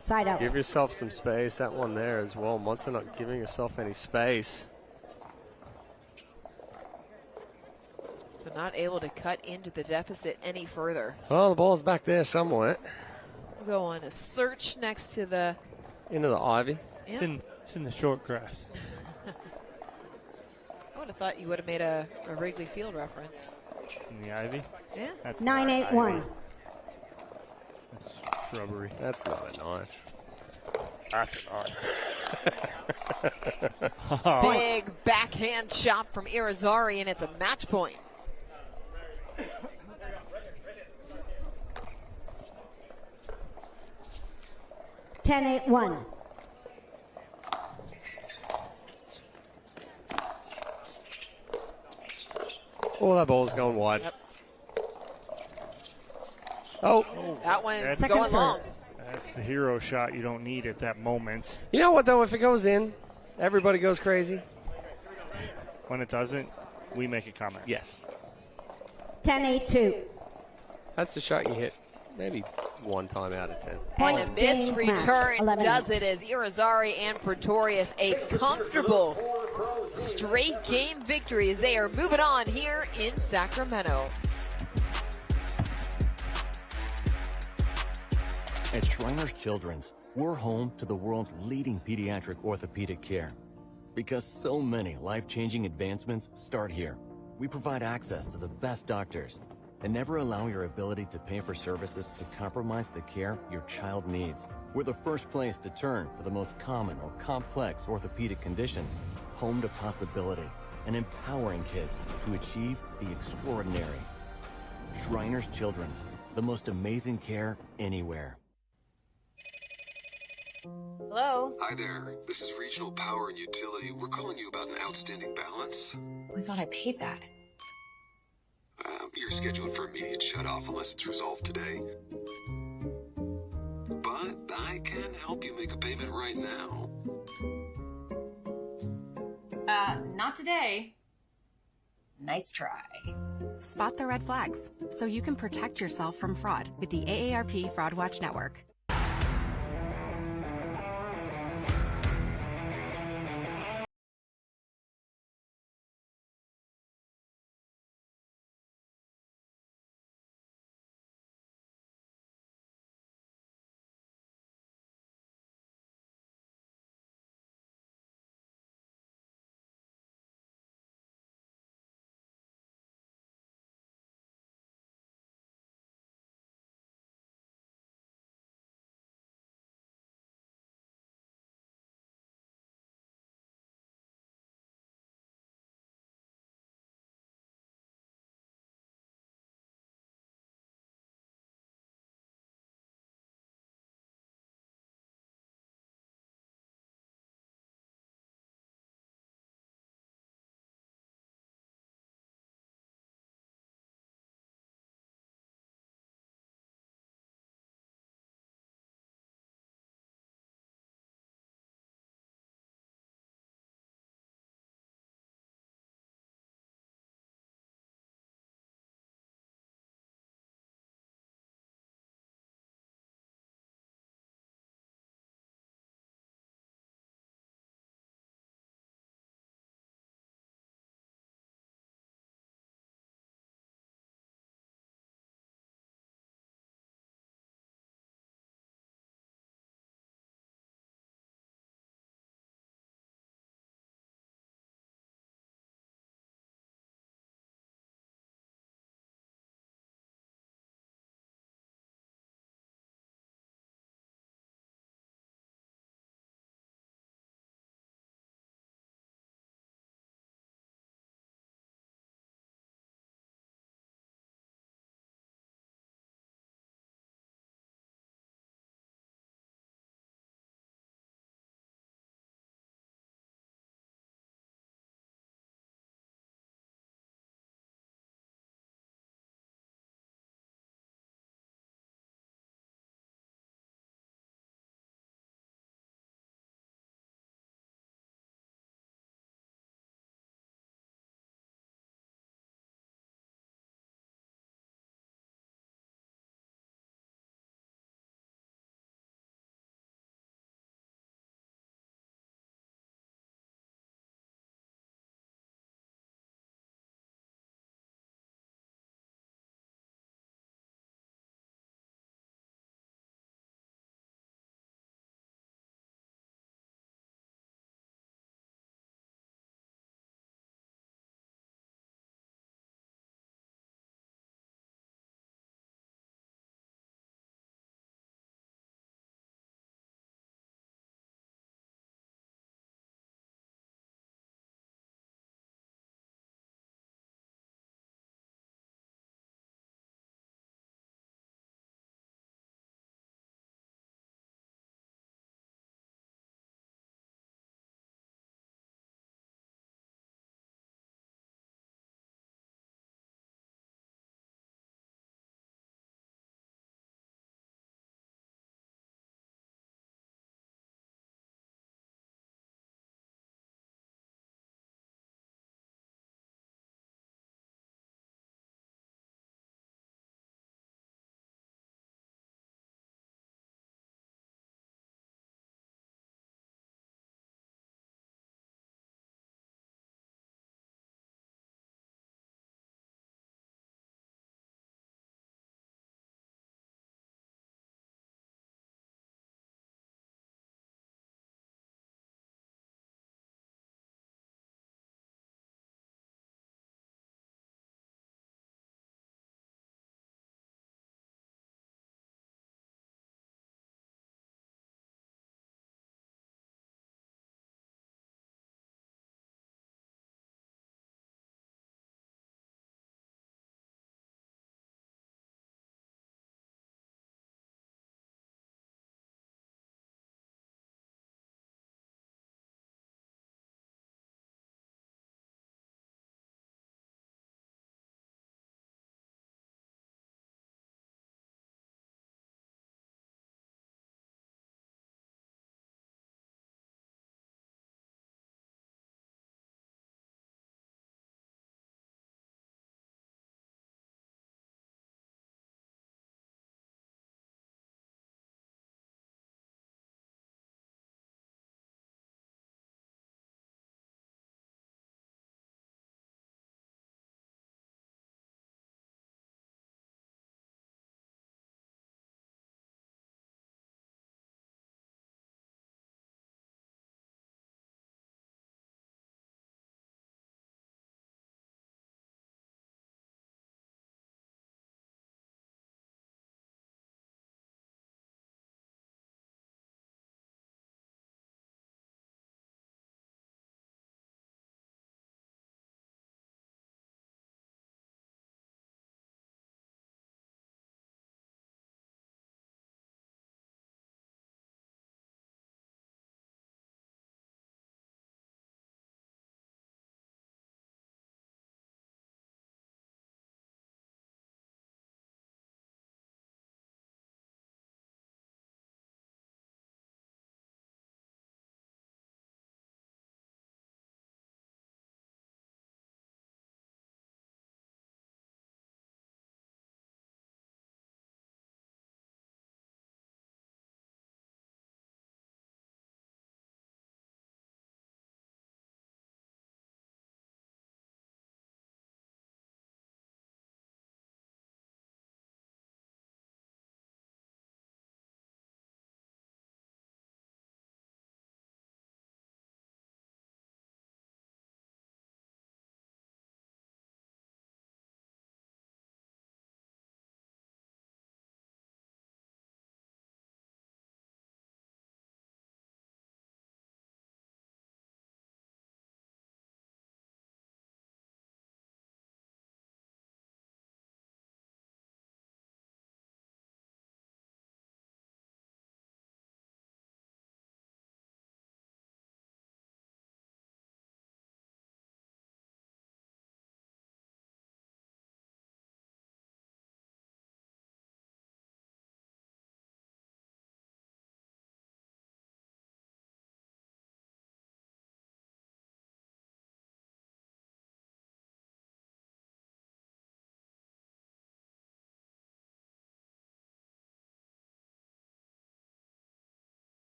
Side out. Give yourself some space. That one there as well. Monson not giving herself any space. So not able to cut into the deficit any further. Well, the ball's back there somewhat. We'll go on a search next to the... Into the ivy. Yep. It's in the short grass. I would have thought you would have made a Wrigley Field reference. In the ivy? Yeah. That's 9-8-1. That's shrubbery. That's not a knife. That's a knife. Big backhand chop from Irizarry, and it's a match point. Ten, 8-1. Oh, that ball's going wide. Yep. Oh. That one's That's going long. That's the hero shot you don't need at that moment. You know what, though? If it goes in, everybody goes crazy. When it doesn't, we make a comment. Yes. 10-8-2. That's the shot you hit maybe one time out of 10. And a missed Game return match. 11. does it as Irizarry and Pretorius a comfortable straight game victory as they are moving on here in Sacramento. At Shriners Children's, we're home to the world's leading pediatric orthopedic care. Because so many life-changing advancements start here. We provide access to the best doctors and never allow your ability to pay for services to compromise the care your child needs. We're the first place to turn for the most common or complex orthopedic conditions. Home to possibility and empowering kids to achieve the extraordinary. Shriners Children's, the most amazing care anywhere. Hello? Hi there. This is Regional Power and Utility. We're calling you about an outstanding balance. I thought I paid that. You're scheduled for immediate shutoff unless it's resolved today. But I can help you make a payment right now. Not today. Nice try. Spot the red flags so you can protect yourself from fraud with the AARP Fraud Watch Network.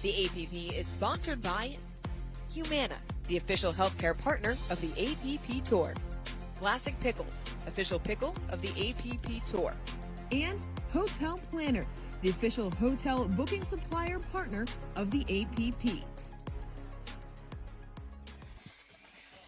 The APP is sponsored by Humana, the official healthcare partner of the APP Tour. Classic Pickles, official pickle of the APP Tour. And Hotel Planner, the official hotel booking supplier partner of the APP.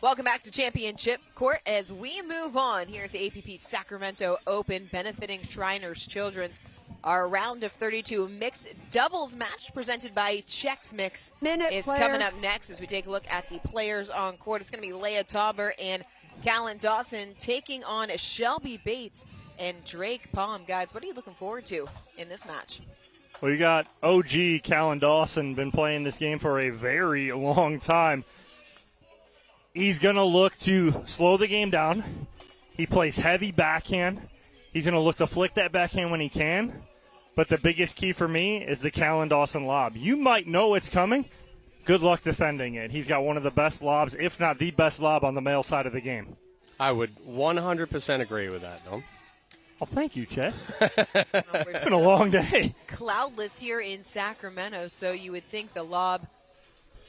Welcome back to Championship Court as we move on here at the APP Sacramento Open benefiting Shriners Children's. Our round of 32 mixed doubles match presented by Chex Mix is coming up next as we take a look at the players on court. It's going to be Leah Tauber and Callan Dawson taking on Shelby Bates and Drake Palm. Guys, what are you looking forward to in this match? Well, you got OG Callan Dawson, been playing this game for a very long time. He's going to look to slow the game down. He plays heavy backhand. He's going to look to flick that backhand when he can. But the biggest key for me is the Callan Dawson lob. You might know it's coming. Good luck defending it. He's got one of the best lobs, if not the best lob on the male side of the game. I would 100% agree with that, Dom. Well, thank you, Chet. It's been a long day. Cloudless here in Sacramento, so you would think the lob,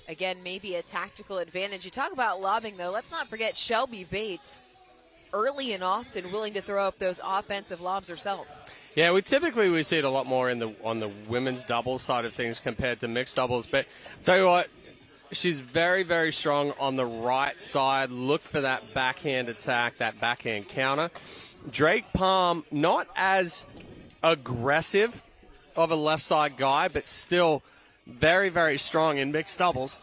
again, maybe a tactical advantage. You talk about lobbing, though. Let's not forget Shelby Bates, early and often willing to throw up those offensive lobs herself. Yeah, we see it a lot more on the women's doubles side of things compared to mixed doubles. But I'll tell you what, she's very, very strong on the right side. Look for that backhand attack, that backhand counter. Drake Palm, not as aggressive of a left side guy, but still very, very strong in mixed doubles.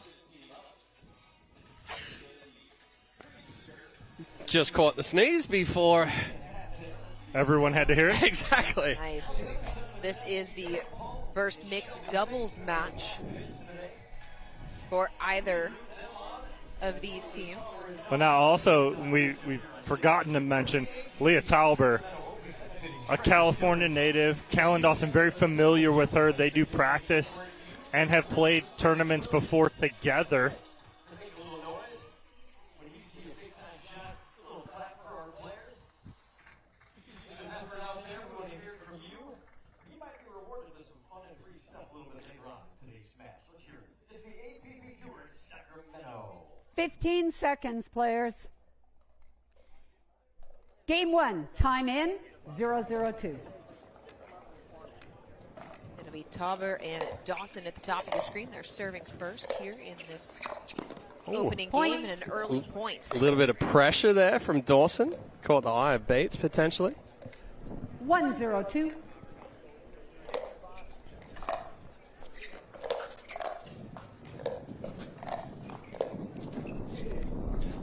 Just caught the sneeze before everyone had to hear it. Exactly. Nice. This is the first mixed doubles match for either of these teams. But now also we've forgotten to mention Leah Tauber, a California native. Callan Dawson, very familiar with her. They do practice and have played tournaments before together. You might be rewarded with some fun and free stuff a little bit later on in today's match. Let's hear it. It's the APP Tour in Sacramento. 15 seconds, players. Game 1, time in, 0-0-2. It'll be Tauber and Dawson at the top of the screen. They're serving first here in this opening game and an early point. A little bit of pressure there from Dawson. Caught the eye of Bates, potentially. 1-0-2.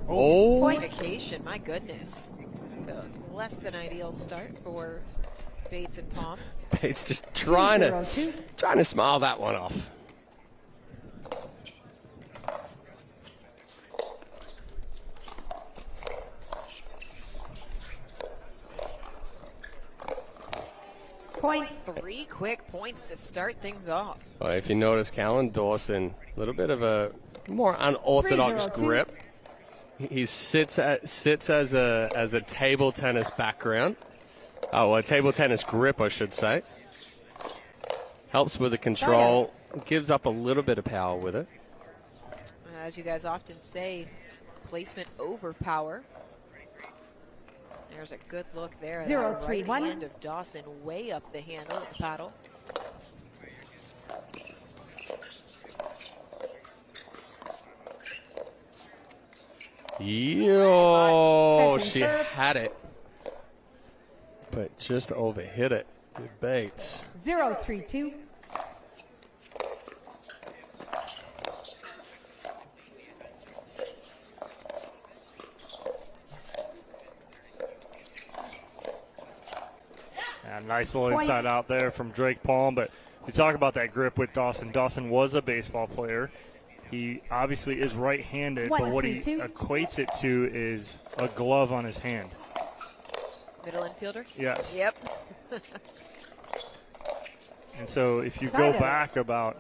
Oh. Point vacation, my goodness. So less than ideal start for Bates and Palm. Bates just trying to smile that one off. Point. 3 quick points to start things off. Well, if you notice, Callan Dawson, a little bit of a more unorthodox grip. He sits as a table tennis background. Oh, a table tennis grip, I should say. Helps with the control. Gives up a little bit of power with it. As you guys often say, placement over power. There's a good look there. 0-3-1. Right hand of Dawson way up the handle of the paddle. Yo, she had it, but just overhit it. Good Bates. 0-3-2. Nice little inside out there from Drake Palm, but we talk about that grip with Dawson. Dawson was a baseball player. He obviously is right-handed, but what he equates it to is a glove on his hand. Middle infielder? Yes. Yep. And so if you go back about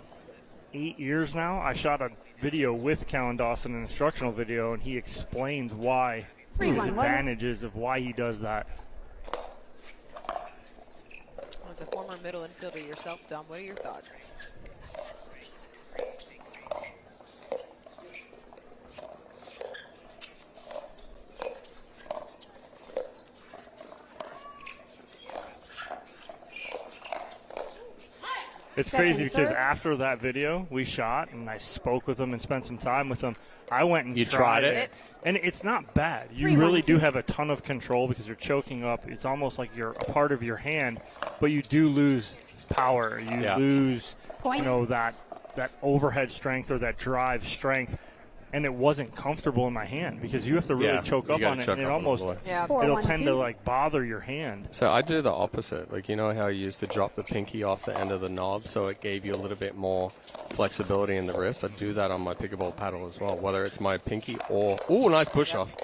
8 years now, I shot a video with Callan Dawson, an instructional video, and he explains why, his advantages of why he does that. As a former middle infielder yourself, Dom, what are your thoughts? It's crazy because after that video we shot and I spoke with him and spent some time with him, I went and tried it. And it's not bad. You really do have a ton of control because you're choking up. It's almost like you're a part of your hand, but you do lose power. You lose, that overhead strength or that drive strength. And it wasn't comfortable in my hand because you have to really choke up on it, and it almost it'll tend to like bother your hand. So I do the opposite. Like, you know how you used to drop the pinky off the end of the knob so it gave you a little bit more flexibility in the wrist? I do that on my pickleball paddle as well, whether it's my pinky or nice push off.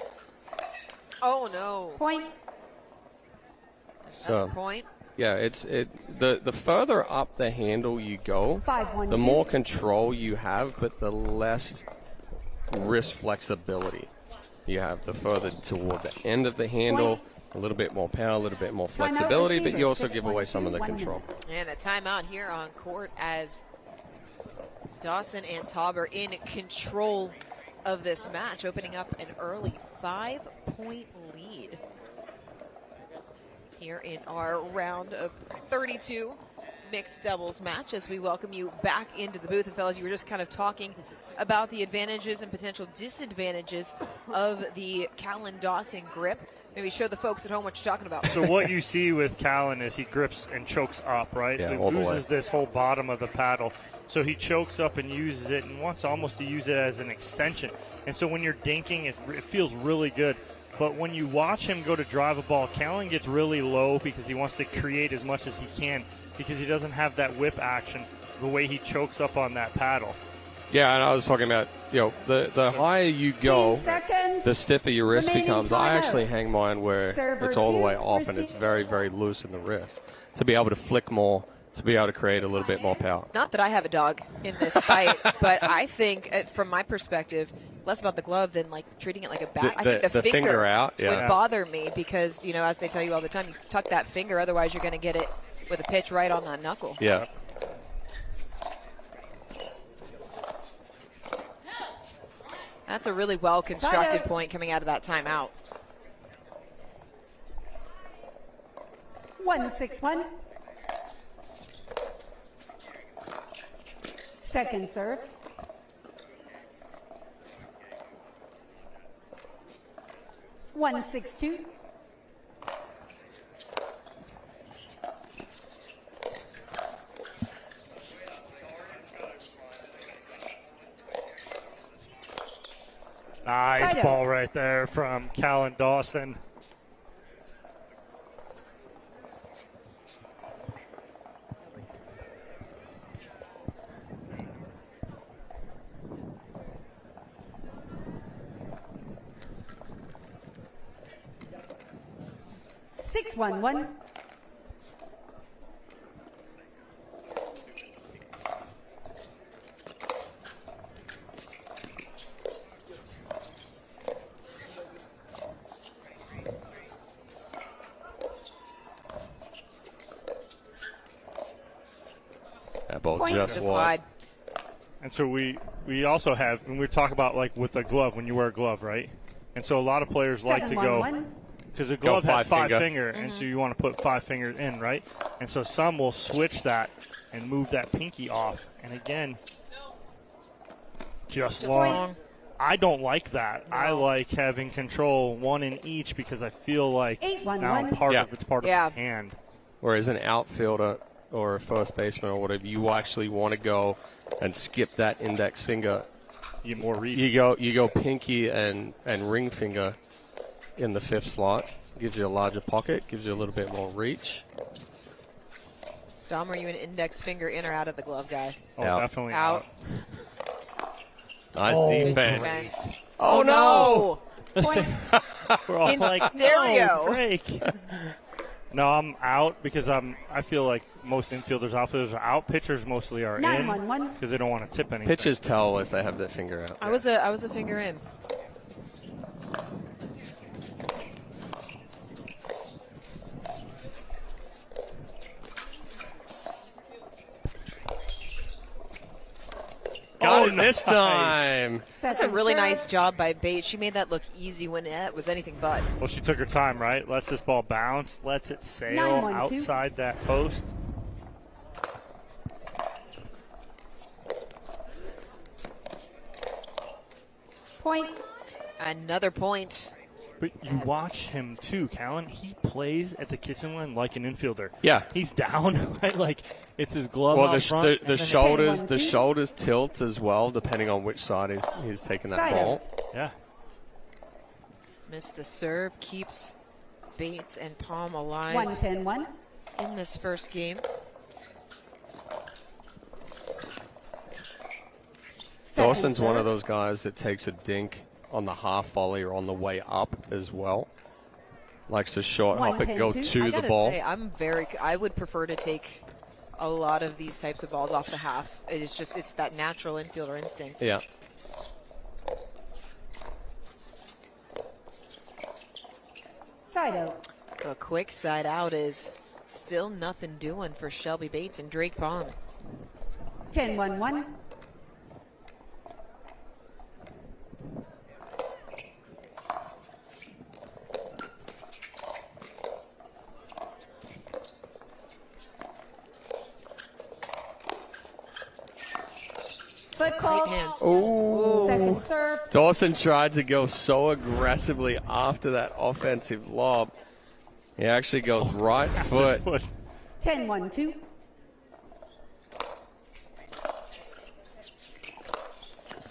Oh no. Point. So point. Yeah, the further up the handle you go, the more control you have, but the less wrist flexibility you have. The further toward the end of the handle, a little bit more power, a little bit more flexibility, but you also give away some of the control. And a timeout here on court as Dawson and Taub are in control of this match, opening up an early 5-point lead here in our round of 32 mixed doubles match as we welcome you back into the booth. And fellas, you were just kind of talking about the advantages and potential disadvantages of the Callan Dawson grip. Maybe show the folks at home what you're talking about. So what you see with Callan is he grips and chokes up, right? Yeah, so he loses this whole bottom of the paddle. So he chokes up and uses it and wants almost to use it as an extension. And so when you're dinking, it feels really good. But when you watch him go to drive a ball, Callan gets really low because he wants to create as much as he can because he doesn't have that whip action the way he chokes up on that paddle. Yeah, and I was talking about, the higher you go, the stiffer your wrist becomes. I actually hang mine where it's all the way off and it's very, very loose in the wrist to be able to flick more, to be able to create a little bit more power. Not that I have a dog in this fight, but I think, from my perspective, less about the glove than like treating it like a bat. I think the finger out would bother me because, as they tell you all the time, you tuck that finger, otherwise you're going to get it with a pitch right on that knuckle. Yeah. That's a really well-constructed point coming out of that timeout. 1-6-1. Second serve. One 6-2. Nice ball right there from Callan Dawson. Six 1-1. That ball just wide. And so we also have, when we talk about like with a glove, when you wear a glove, right? And so a lot of players like to go, because the glove has five finger, and so you want to put 5 fingers in, right? And so some will switch that and move that pinky off. And again, just long. I don't like that. No. I like having control one in each because I feel like now it's part of the hand. Whereas an outfielder or a first baseman or whatever, you actually want to go and skip that index finger. You get more reach. You go pinky and ring finger in the 5th slot. Gives you a larger pocket, gives you a little bit more reach. Dom, are you an index finger in or out of the glove guy? Oh, definitely out. Nice defense. Oh, no! We're all like, stereo. Break. No, I'm out because I feel like most infielders, outfielders are out. Pitchers mostly are in because they don't want to tip anything. Pitchers tell if they have their finger out. I was a finger in. Got it this time. That's a really nice job by Bates. She made that look easy when it was anything but. Well, she took her time, right? Lets this ball bounce, lets it sail outside that post. Point. Another point. But you watch him too, Callan. He plays at the kitchen line like an infielder. Yeah, he's down, right? Like it's his glove. Well, out front, the shoulders tilt as well, depending on which side he's taking that ball. Yeah. Missed the serve, keeps Bates and Palm alive 1-10-1 in this first game. Dawson's one of those guys that takes a dink on the half volley or on the way up as well. Likes to short hop it, go to the ball. I would prefer to take a lot of these types of balls off the half. It's that natural infielder instinct. Yeah. Side out. A quick side out is still nothing doing for Shelby Bates and Drake Palm. 10-1-1. Foot call. Oh, Second serve. Dawson tried to go so aggressively after that offensive lob. He actually goes right foot. 10-1-2.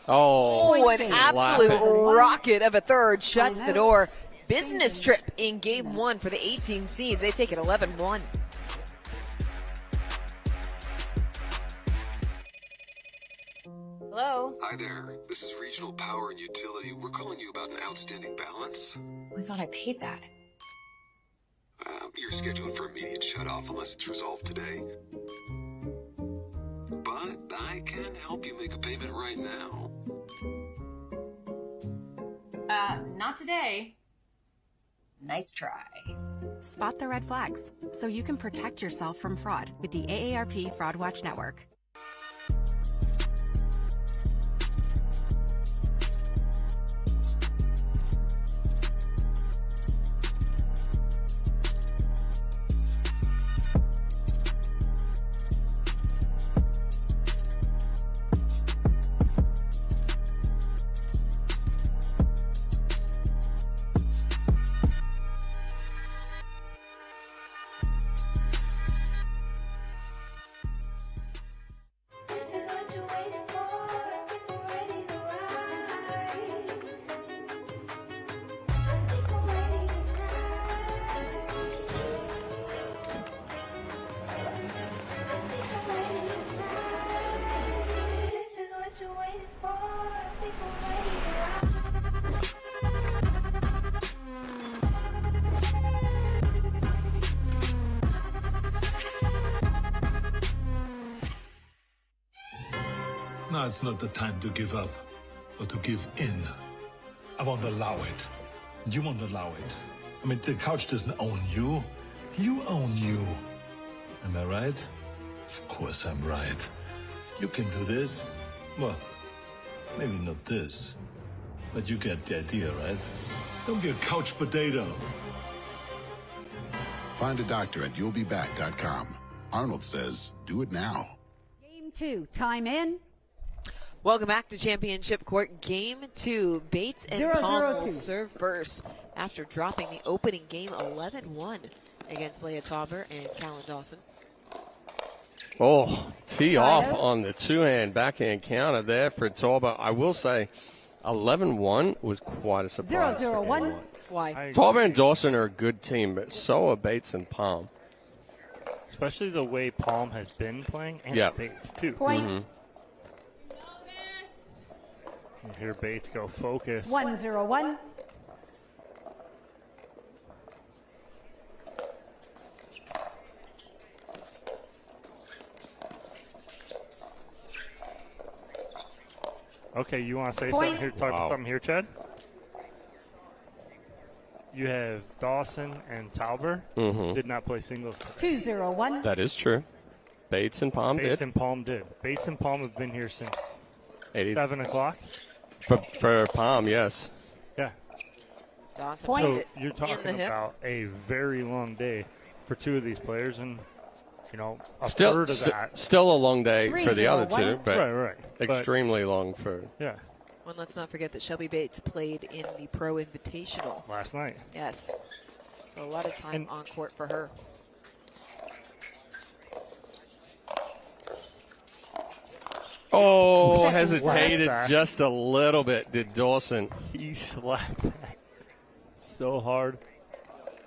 Oh, an absolute rocket of a third shuts the door. Business trip in game one for the 18 seeds. They take it 11-1. Hello? Hi there. This is Regional Power and Utility. We're calling you about an outstanding balance. We thought I paid that. You're scheduled for immediate shutoff unless it's resolved today. But I can help you make a payment right now. Not today. Nice try. Spot the red flags so you can protect yourself from fraud with the AARP Fraud Watch Network. Now it's not the time to give up, but to give in. I won't allow it. You won't allow it. I mean, the couch doesn't own you. You own you. Am I right? Of course I'm right. You can do this. Well, maybe not this, but you get the idea, right? Don't be a couch potato. Find a doctor at you'llbeback.com. Arnold says, do it now. Game 2. Time in. Welcome back to Championship Court. Game 2. Bates and Palm will serve first after dropping the opening game 11-1 against Leah Tauber and Callan Dawson. Oh, tee off on the two-hand backhand counter there for Tauber. I will say 11-1 was quite a surprise. 0-0-1. Why? Tauber and Dawson are a good team, but so are Bates and Palm. Especially the way Palm has been playing and Bates, too. Point. Mm-hmm. And here Bates go focus. 1-0-1. Okay, you want to say something here? Talk about something here, Chad? You have Dawson and Tauber did not play singles. 2-0-1. That is true. Bates and Palm did. Bates and Palm did. Bates and Palm have been here since 7 o'clock. For Palm, yes. Yeah. Dawson so you're talking about a very long day for two of these players, and a third of that. Still a long day for the other two, but right. extremely long for. Yeah. Well, let's not forget that Shelby Bates played in the Pro Invitational last night. Yes. So a lot of time on court for her. Oh, hesitated just a little bit, did Dawson. He slapped that so hard.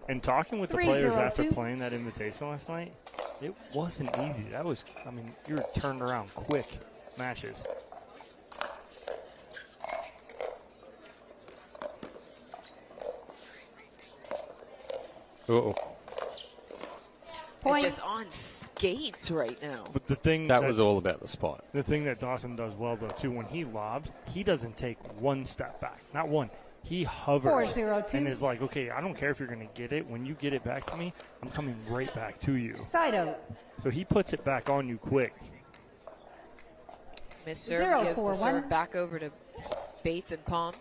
And talking with the players after playing that invitation last night, it wasn't easy. That was, I mean, you were turned around quick matches. Uh-oh. They're just on skates right now. But the thing that was all about the spot. The thing that Dawson does well, though, too, when he lobs, he doesn't take one step back. Not one. He hovers 4-0-2. and is like, okay, I don't care if you're going to get it. When you get it back to me, I'm coming right back to you. Side out. So he puts it back on you quick. Miss serve gives the serve back over to Bates and Palm.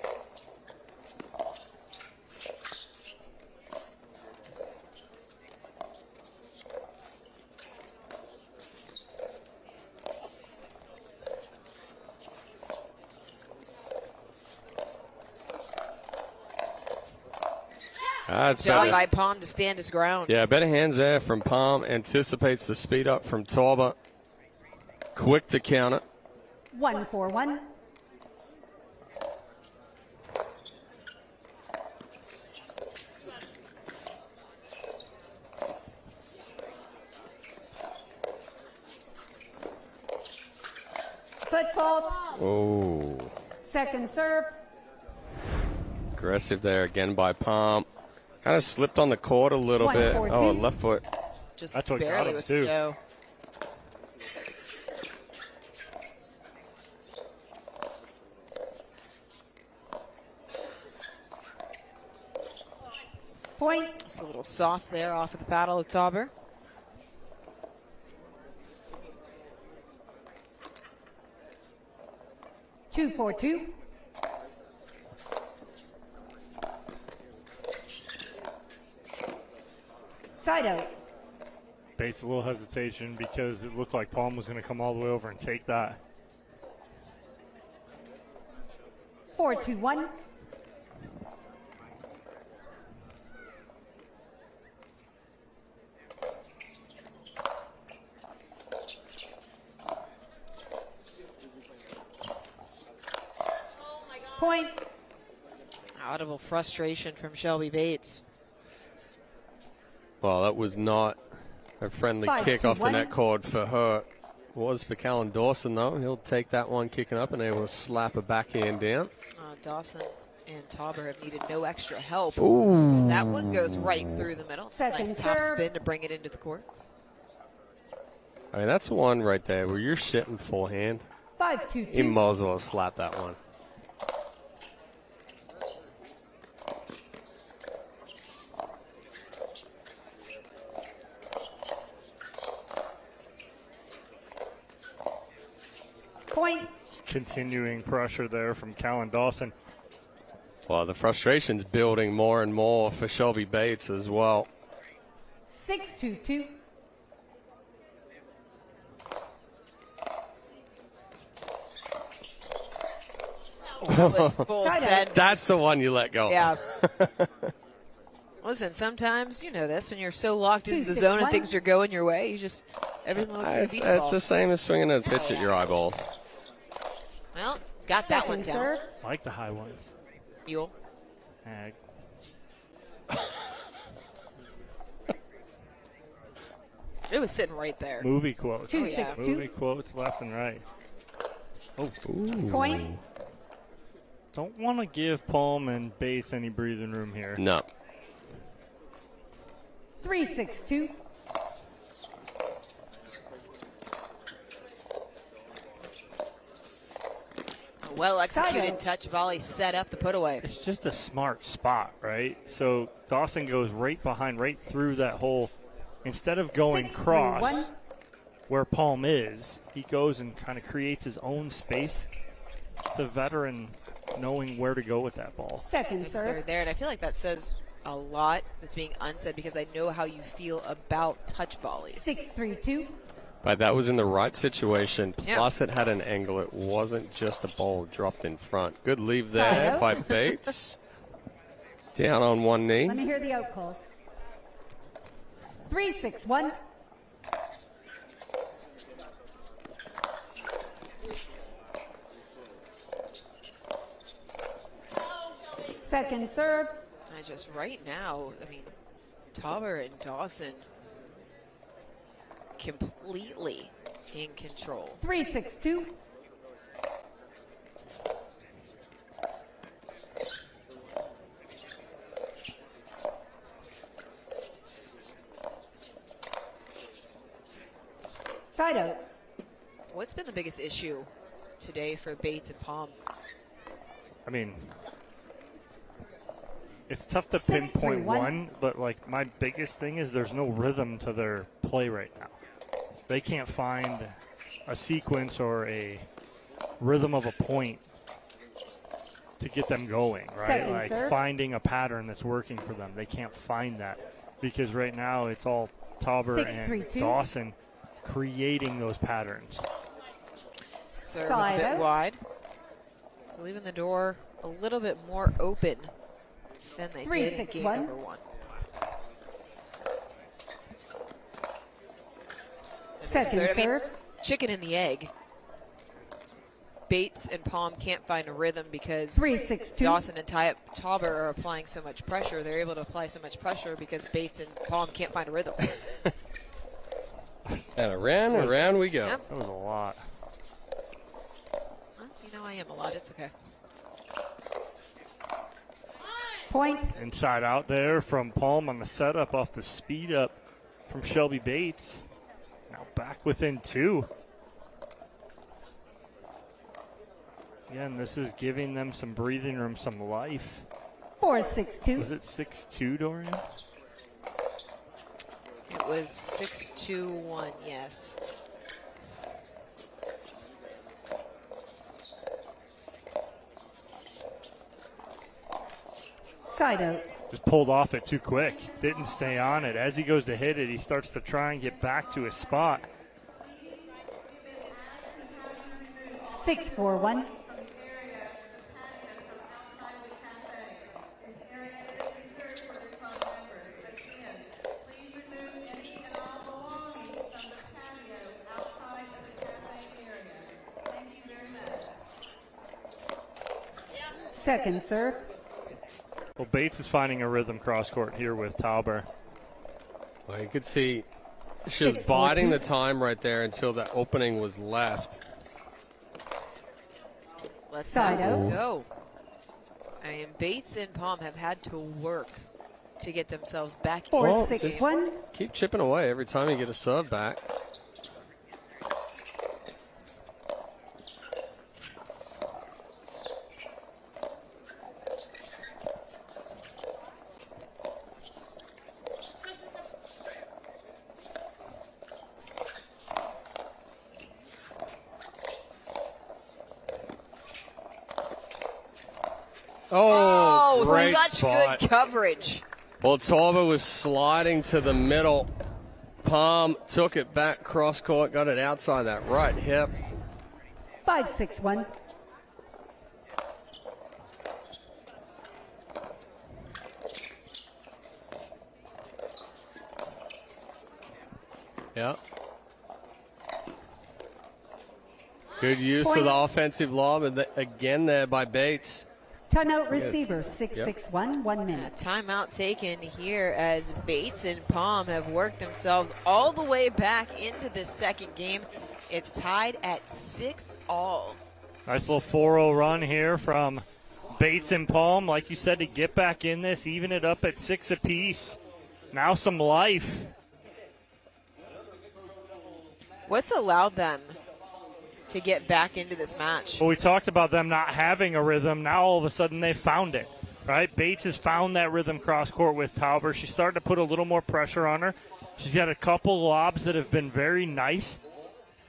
It's Job better. by Palm to stand his ground. Yeah, better hands there from Palm. Anticipates the speed up from Tauber. Quick to counter. 1-4-1. Foot fault. Oh. Second serve. Aggressive there again by Palm. Kind of slipped on the court a little bit. 1-4-2. Oh, left foot. Just That's what got barely him, with too. Joe. Point. Just a little soft there off of the paddle of Tauber. Two, 4-2. Side out. Bates a little hesitation because it looked like Palm was going to come all the way over and take that. 4-2-1. Point. Audible frustration from Shelby Bates. Well, that was not a friendly kick off the 5-2-1. net cord for her. Was for Callan Dawson, though. He'll take that one kicking up and able to slap a backhand down. Dawson and Tauber have needed no extra help. Ooh. That one goes right through the middle. Second Nice top serve. spin to bring it into the court. I mean, that's one right there where you're sitting forehand. 5-2-2. You might as well slap that one. Point. Continuing pressure there from Callan Dawson. Well, the frustration's building more and more for Shelby Bates as well. 6-2-2. That was full send. That's the one you let go. Yeah. Listen, sometimes, you know this, when you're so locked into the zone and things are going your way, you just, everything looks like a beach ball. It's the same as swinging a pitch at your eyeballs. Well, got that one down. I like the high ones. Mule. It was sitting right there. Movie quotes. Oh, yeah. Movie quotes left and right. Oh. Point. Don't want to give Palm and Bates any breathing room here. No. 3-6-2. A well-executed touch volley set up the put away. It's just a smart spot, right? So Dawson goes right behind, right through that hole. Instead of going cross where Palm is, he goes and kind of creates his own space. It's a veteran knowing where to go with that ball. Second Yes, they're serve. there, and I feel like that says a lot that's being unsaid because I know how you feel about touch volleys. 6-3-2. But that was in the right situation. Yeah. Plus, it had an angle. It wasn't just a ball dropped in front. Good leave there by Bates. Down on one knee. Let me hear the out calls. 3-6-1. Second serve. Right now, I mean, Tauber and Dawson completely in control. 3-6-2. Side out. What's been the biggest issue today for Bates and Palm? I mean, it's tough to pinpoint one, but like my biggest thing is there's no rhythm to their play right now. They can't find a sequence or a rhythm of a point to get them going, right? Like finding a pattern that's working for them. They can't find that because right now it's all Tauber and Dawson creating those patterns. Serve was a bit wide. So leaving the door a little bit more open than they did in game number one. Second serve. Chicken and the egg. Bates and Palm can't find a rhythm because 3-6-2. Dawson and Tauber are applying so much pressure. They're able to apply so much pressure because Bates and Palm can't find a rhythm. And around we go. Yep. That was a lot. Well, you know I am a lot. It's okay. Point. Inside out there from Palm on the setup off the speed up from Shelby Bates. Now back within two. Again, this is giving them some breathing room, some life. 4-6-2. Was it 6-2, Dorian? It was 6-2-1, yes. Side out. Just pulled off it too quick. Didn't stay on it. As he goes to hit it, he starts to try and get back to his spot. 6-4-1. Second serve. Well, Bates is finding a rhythm cross court here with Tauber. Well, you could see she was biding the time right there until that opening was left. Let's Side out. go. I mean, Bates and Palm have had to work to get themselves back. 4-6-1. Keep chipping away every time you get a serve back. Oh, great such spot. good coverage. Well, Tauber was sliding to the middle. Palm took it back cross court, got it outside that right hip. 5-6-1. Yeah. Good use of the offensive lob, and again there by Bates. Timeout receiver, 6-6-1, 1 minute. Timeout taken here as Bates and Palm have worked themselves all the way back into the second game. It's tied at 6-all. Nice little 4-0 run here from Bates and Palm, like you said, to get back in this, even it up at 6 apiece. Now some life. What's allowed them to get back into this match? Well, we talked about them not having a rhythm. Now all of a sudden they found it, right? Bates has found that rhythm cross court with Tauber. She's starting to put a little more pressure on her. She's got a couple lobs that have been very nice.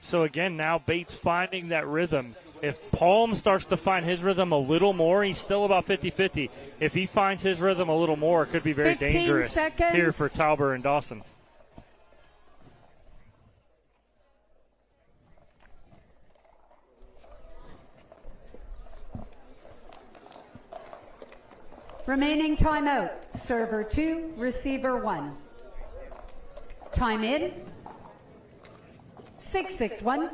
So again, now Bates finding that rhythm. If Palm starts to find his rhythm a little more, he's still about 50-50. If he finds his rhythm a little more, it could be very dangerous here for Tauber and Dawson. Remaining timeout. Server 2, receiver 1. Time in. 6-6-1.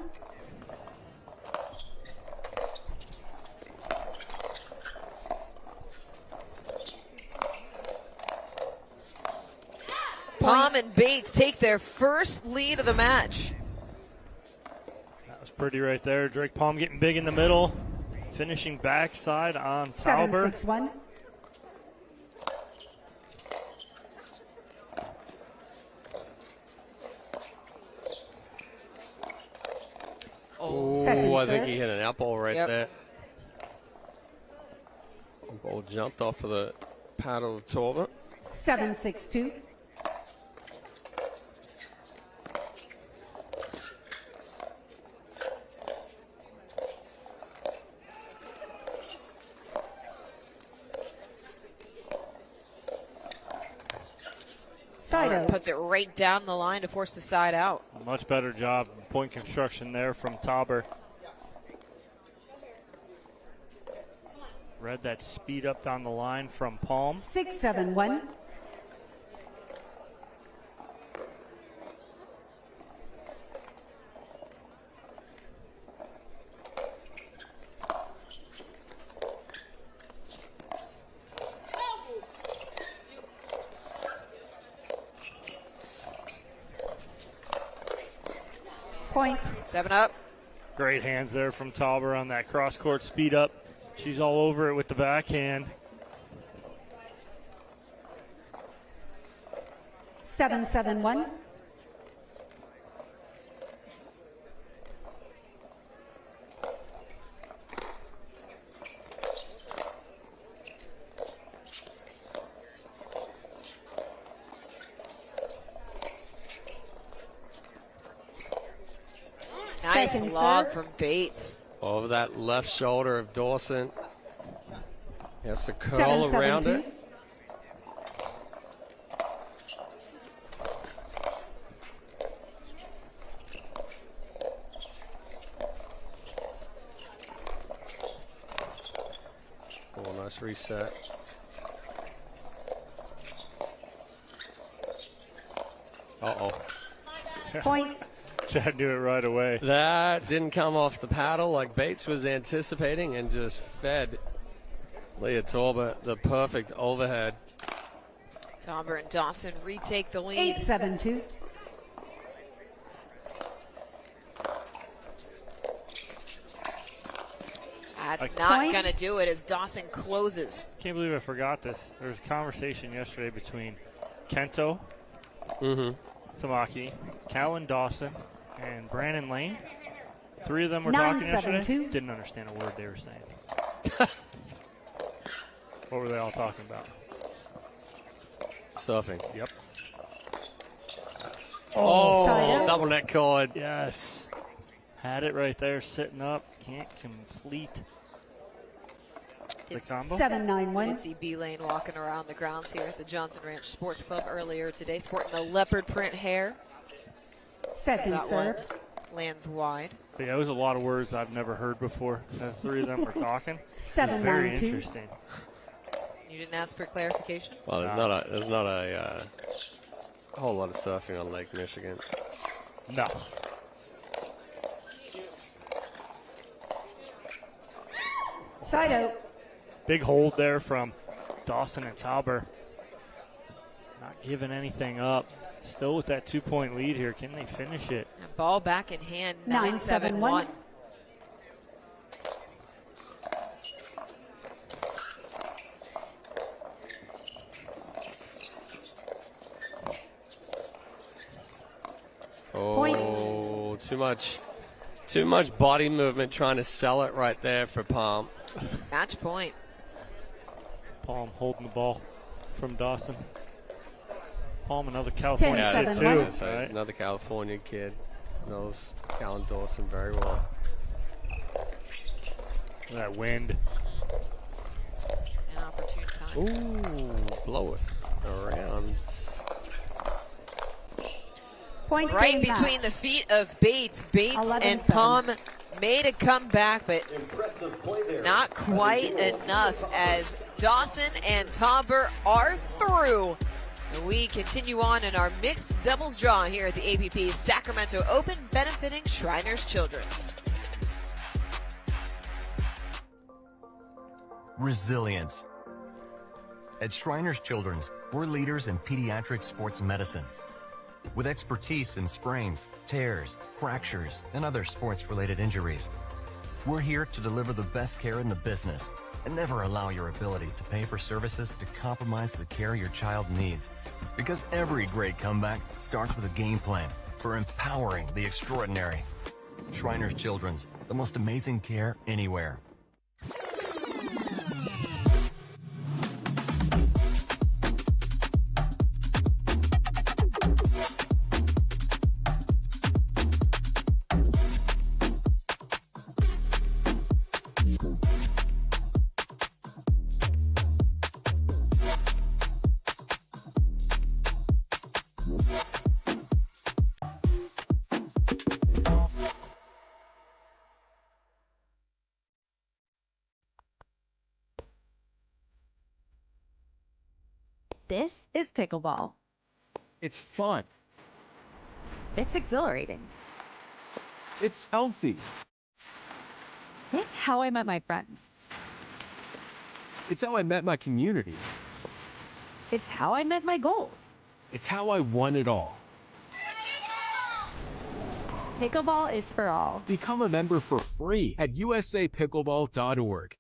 Palm and Bates take their first lead of the match. That was pretty right there. Drake Palm getting big in the middle. Finishing backside on Tauber. 7-6-1. Oh, I think he hit an outball right there. The ball jumped off of the paddle of Tauber. 7-6-2. Puts it right down the line to force the side out. A much better job point construction there from Tauber. Read that speed up down the line from Palm. 6-7-1. Point. 7-up. Great hands there from Tauber on that cross-court speed up. She's all over it with the backhand. 7-7-1. Nice lob from Bates. Over that left shoulder of Dawson. He has to curl around it. Oh, nice reset. Uh-oh. Point. Chad knew it right away. That didn't come off the paddle like Bates was anticipating and just fed Leah Tauber the perfect overhead. Tauber and Dawson retake the lead. 8-7-2. That's not going to do it as Dawson closes. Can't believe I forgot this. There was a conversation yesterday between Kento, Tamaki, Callan Dawson, and Brandon Lane. 3 of them were talking yesterday. Didn't understand a word they were saying. What were they all talking about? Surfing. Yep. Oh, double net cord. Yes. Had it right there, sitting up. Can't complete the combo. 7-9-1. Nancy B. Lane walking around the grounds here at the Johnson Ranch Sports Club earlier today, sporting the leopard print hair. Second that serve. One lands wide. But yeah, it was a lot of words I've never heard before. The 3 of them were talking. 7-9-2. Very interesting. You didn't ask for clarification? Well, there's not a whole lot of surfing on Lake Michigan. No. Side out. Big hold there from Dawson and Tauber. Not giving anything up. Still with that 2-point lead here. Can they finish it? And ball back in hand, 9-7-1. Oh, too much body movement trying to sell it right there for Palm. Match point. Palm holding the ball from Dawson. Palm, another California kid too. So right? Another California kid. Knows Callan Dawson very well. That wind. An opportune time. Ooh, blow it around. Point right game between match. the feet of Bates. Bates 11-7. and Palm made a comeback, but not quite enough as Dawson and Tauber are through. And we continue on in our mixed doubles draw here at the APP Sacramento Open, benefiting Shriners Children's. Resilience. At Shriners Children's, we're leaders in pediatric sports medicine. With expertise in sprains, tears, fractures, and other sports-related injuries, we're here to deliver the best care in the business and never allow your ability to pay for services to compromise the care your child needs. Because every great comeback starts with a game plan for empowering the extraordinary. Shriners Children's, the most amazing care anywhere. This is pickleball. It's fun. It's exhilarating. It's healthy. It's how I met my friends. It's how I met my community. It's how I met my goals. It's how I won it all. Pickleball is for all. Become a member for free at usapickleball.org.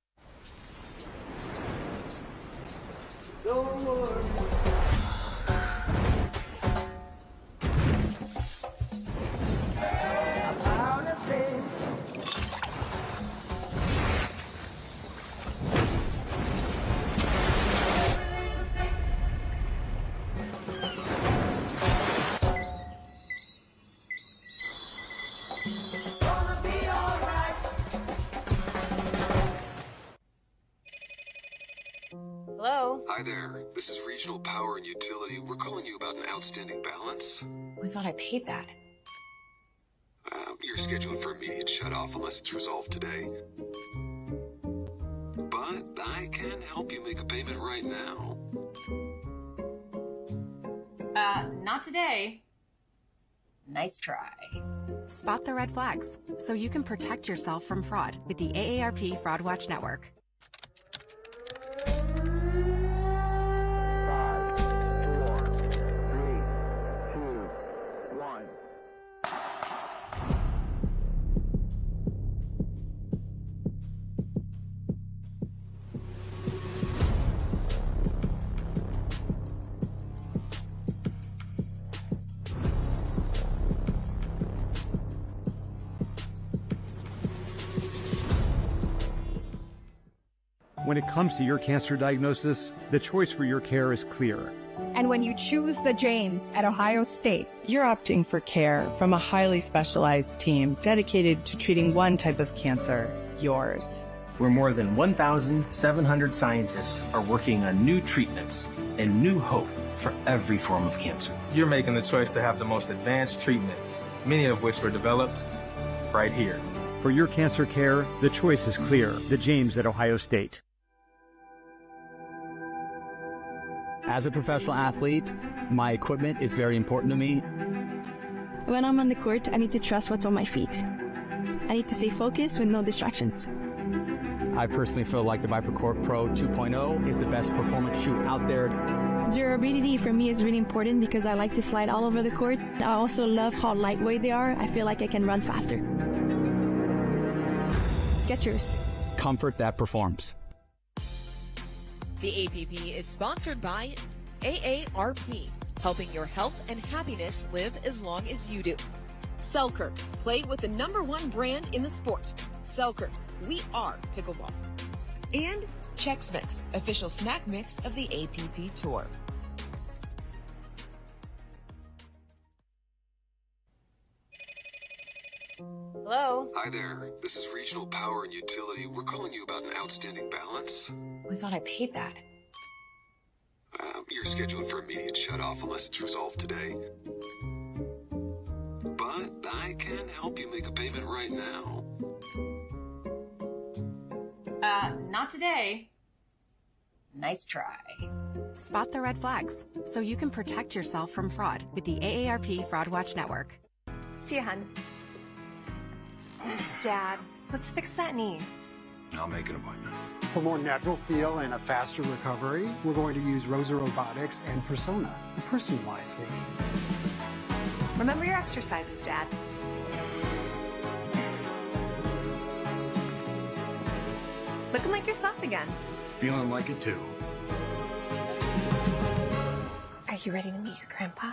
Hello? Hi there. This is Regional Power and Utility. We're calling you about an outstanding balance. I thought I paid that. You're scheduled for immediate shutoff unless it's resolved today. But I can help you make a payment right now. Not today. Nice try. Spot the red flags so you can protect yourself from fraud with the AARP Fraud Watch Network. When it comes to your cancer diagnosis, the choice for your care is clear. And when you choose the James at Ohio State, you're opting for care from a highly specialized team dedicated to treating one type of cancer, yours. Where more than 1,700 scientists are working on new treatments and new hope for every form of cancer. You're making the choice to have the most advanced treatments, many of which were developed right here. For your cancer care, the choice is clear. The James at Ohio State. As a professional athlete, my equipment is very important to me. When I'm on the court, I need to trust what's on my feet. I need to stay focused with no distractions. I personally feel like the ViperCore Pro 2.0 is the best performance shoe out there. Durability for me is really important because I like to slide all over the court. I also love how lightweight they are. I feel like I can run faster. Skechers. Comfort that performs. The APP is sponsored by AARP, helping your health and happiness live as long as you do. Selkirk, play with the #1 brand in the sport. Selkirk, we are pickleball. And Chex Mix, official snack mix of the APP Tour. Hello? Hi there. This is Regional Power and Utility. We're calling you about an outstanding balance. I thought I paid that. You're scheduled for immediate shutoff unless it's resolved today. But I can help you make a payment right now. Not today. Nice try. Spot the red flags so you can protect yourself from fraud with the AARP Fraud Watch Network. See ya, hun. Dad, let's fix that knee. I'll make an appointment. For more natural feel and a faster recovery, we're going to use Rosa Robotics and Persona, the personalized knee. Remember your exercises, Dad. Looking like yourself again. Feeling like it too. Are you ready to meet your grandpa?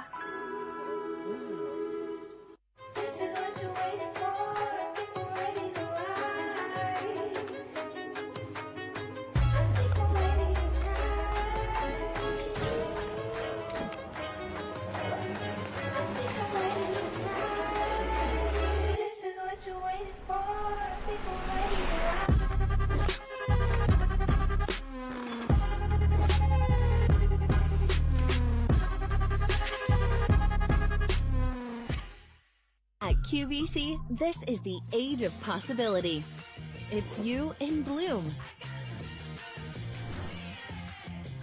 At QVC, this is the age of possibility. It's you in bloom.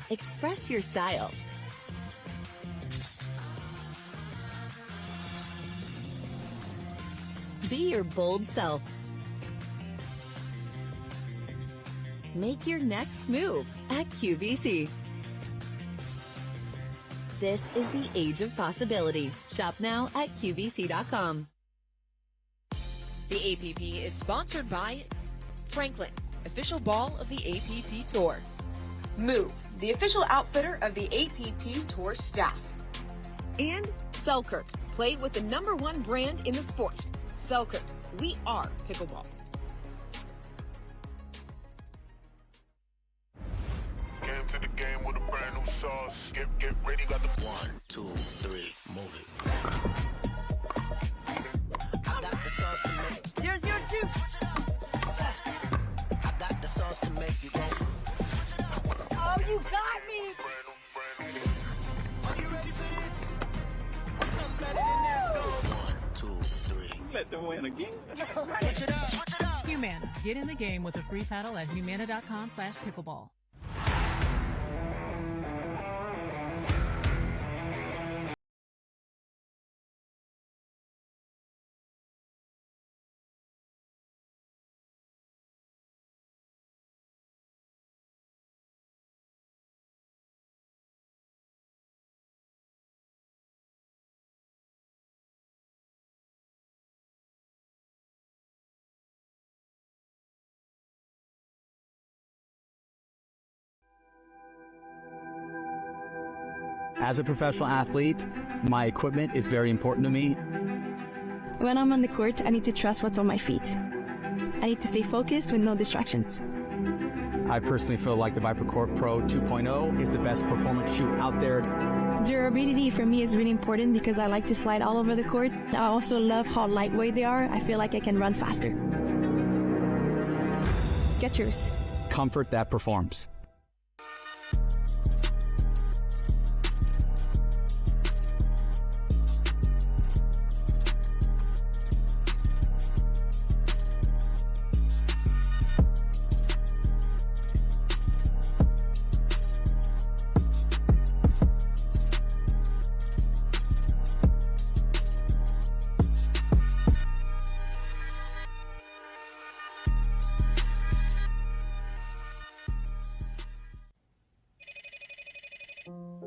Express your style. Be your bold self. Make your next move at QVC. This is the age of possibility. Shop now at QVC.com. The APP is sponsored by Franklin, official ball of the APP Tour. Move, the official outfitter of the APP Tour staff. And Selkirk, play with the #1 brand in the sport. Selkirk, we are pickleball. Came to the game with a brand new sauce. Get ready, got the 1, 2, 3, move it. I got the sauce to make. 002. I got the sauce to make you go. Oh, you got me. Are you ready for this? Something better than that song. 1, 2, 3. Let them win again. Switch it up. Switch it up. Humana. Get in the game with a free paddle at humana.com/pickleball. As a professional athlete, my equipment is very important to me. When I'm on the court, I need to trust what's on my feet. I need to stay focused with no distractions. I personally feel like the ViperCore Pro 2.0 is the best performance shoe out there. Durability for me is really important because I like to slide all over the court. I also love how lightweight they are. I feel like I can run faster. Skechers. Comfort that performs.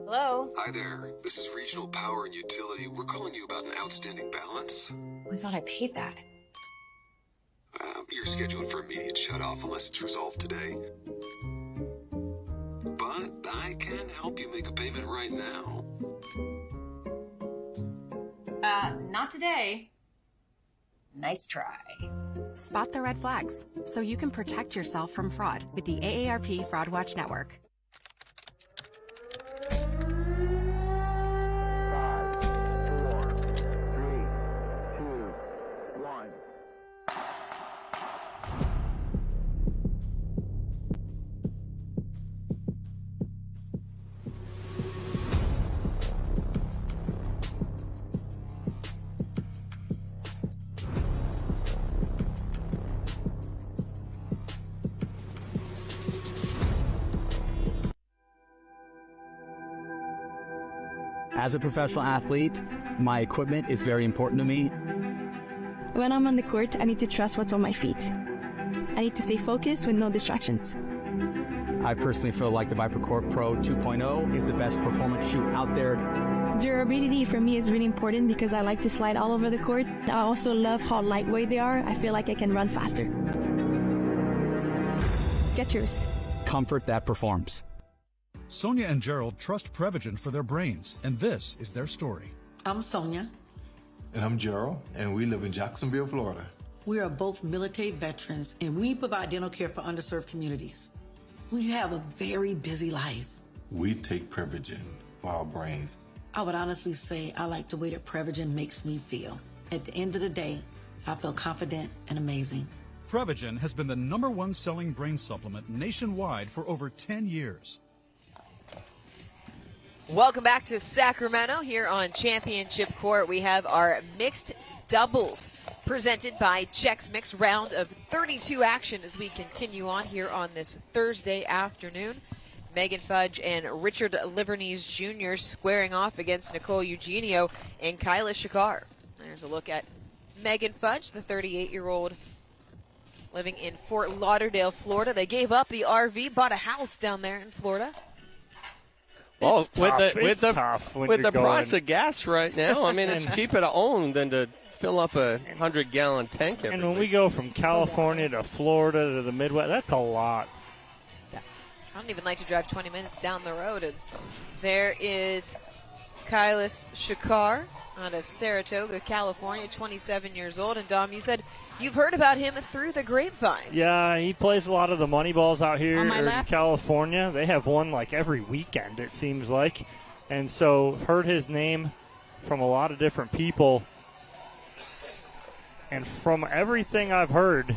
Hello? Hi there. This is Regional Power and Utility. We're calling you about an outstanding balance. We thought I paid that. You're scheduled for immediate shut-off unless it's resolved today. But I can help you make a payment right now. Not today. Nice try. Spot the red flags so you can protect yourself from fraud with the AARP Fraud Watch Network. As a professional athlete, my equipment is very important to me. When I'm on the court, I need to trust what's on my feet. I need to stay focused with no distractions. I personally feel like the ViperCore Pro 2.0 is the best performance shoe out there. Durability for me is really important because I like to slide all over the court. I also love how lightweight they are. I feel like I can run faster. Skechers. Comfort that performs. Sonia and Gerald trust Prevagen for their brains, and this is their story. I'm Sonia. And I'm Gerald, and we live in Jacksonville, Florida. We are both military veterans, and we provide dental care for underserved communities. We have a very busy life. We take Prevagen for our brains. I would honestly say I like the way that Prevagen makes me feel. At the end of the day, I feel confident and amazing. Prevagen has been the #1 selling brain supplement nationwide for over 10 years. Welcome back to Sacramento here on Championship Court. We have our mixed doubles presented by Chex Mix, round of 32 action as we continue on here on this Thursday afternoon. Megan Fudge and Richard Liverneys Jr. squaring off against Nicole Eugenio and Kyla Shakar. There's a look at Megan Fudge, the 38-year-old living in Fort Lauderdale, Florida. They gave up the RV, bought a house down there in Florida. Well, with the price of gas right now, I mean, it's cheaper to own than to fill up a 100-gallon tank every And when week. we go from California to Florida to the Midwest, that's a lot. Yeah. I don't even like to drive 20 minutes down the road. And there is Kylis Shakar out of Saratoga, California, 27 years old. And, Dom, you said you've heard about him through the grapevine. Yeah, he plays a lot of the money balls out here On my in left. California. They have one like every weekend, it seems like. And so heard his name from a lot of different people. And from everything I've heard,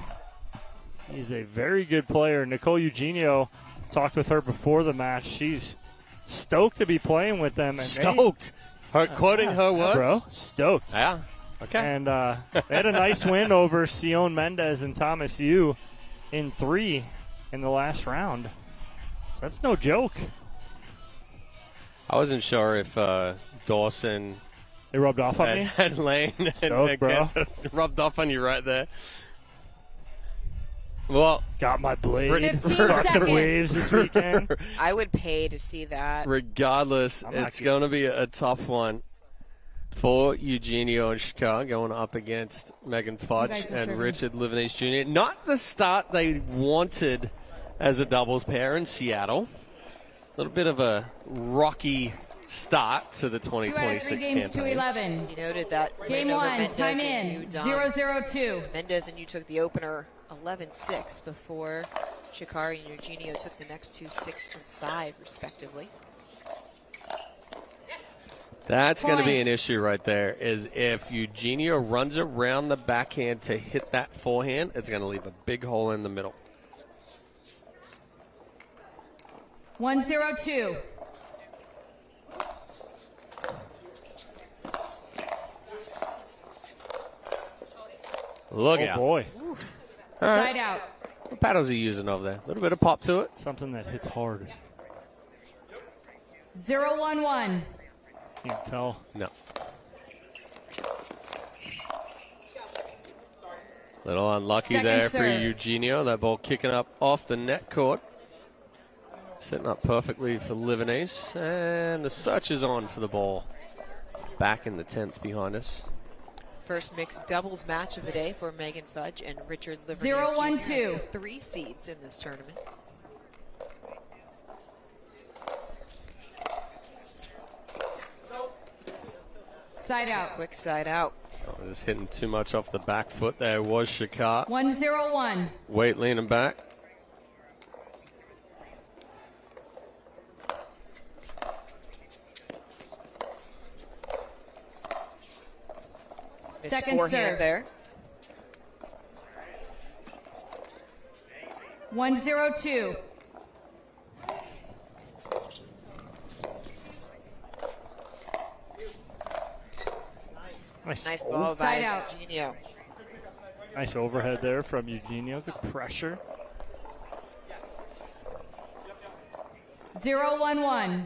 he's a very good player. Nicole Eugenio, talked with her before the match. She's stoked to be playing with them. And Stoked. Quoting her words? Bro, stoked. Yeah. Okay. And they had a nice win over Sion Mendez and Thomas Yu in 3 in the last round. So that's no joke. I wasn't sure if Dawson... It rubbed off on me? And Lane Stoked, bro. rubbed off on you right there. Well, got my blade. 15 seconds. Waves this weekend. I would pay to see that. Regardless, it's going to be a tough one for Eugenio and Shakar going up against Megan Fudge and Richard Liverneys Jr. Not the start they wanted as a doubles pair in Seattle. A little bit of a rocky start to the 2026 games campaign. 2-11. You noted that Game win over 1, Mendez time and in, you, Dom. 0-0-2. Mendez and you took the opener 11-6 before Shakari and Eugenio took the next two 6 and 5 respectively. That's going to be an issue right there, is if Eugenio runs around the backhand to hit that forehand, it's going to leave a big hole in the middle. 1-0-2. Look Oh, out. boy. All right. Side out. What paddles are you using over there? A little bit of pop to it. Something that hits hard. 0-1-1. Can't tell. No. Little unlucky Second there for serve. Eugenio. That ball kicking up off the net court. Setting up perfectly for Liverneys. And the search is on for the ball. Back in the tents behind us. First mixed doubles match of the day for Megan Fudge and Richard Liverneys 0-1-2. Jr. as the 3 seeds in this tournament. Side out. Quick side out. Oh, just hitting too much off the back foot there was Shakar. 1-0-1. Weight leaning back. Missed Second forehand serve. there. 1-0-2. Nice ball Side by out. Eugenio. Nice overhead there from Eugenio. Good pressure. 0-1-1.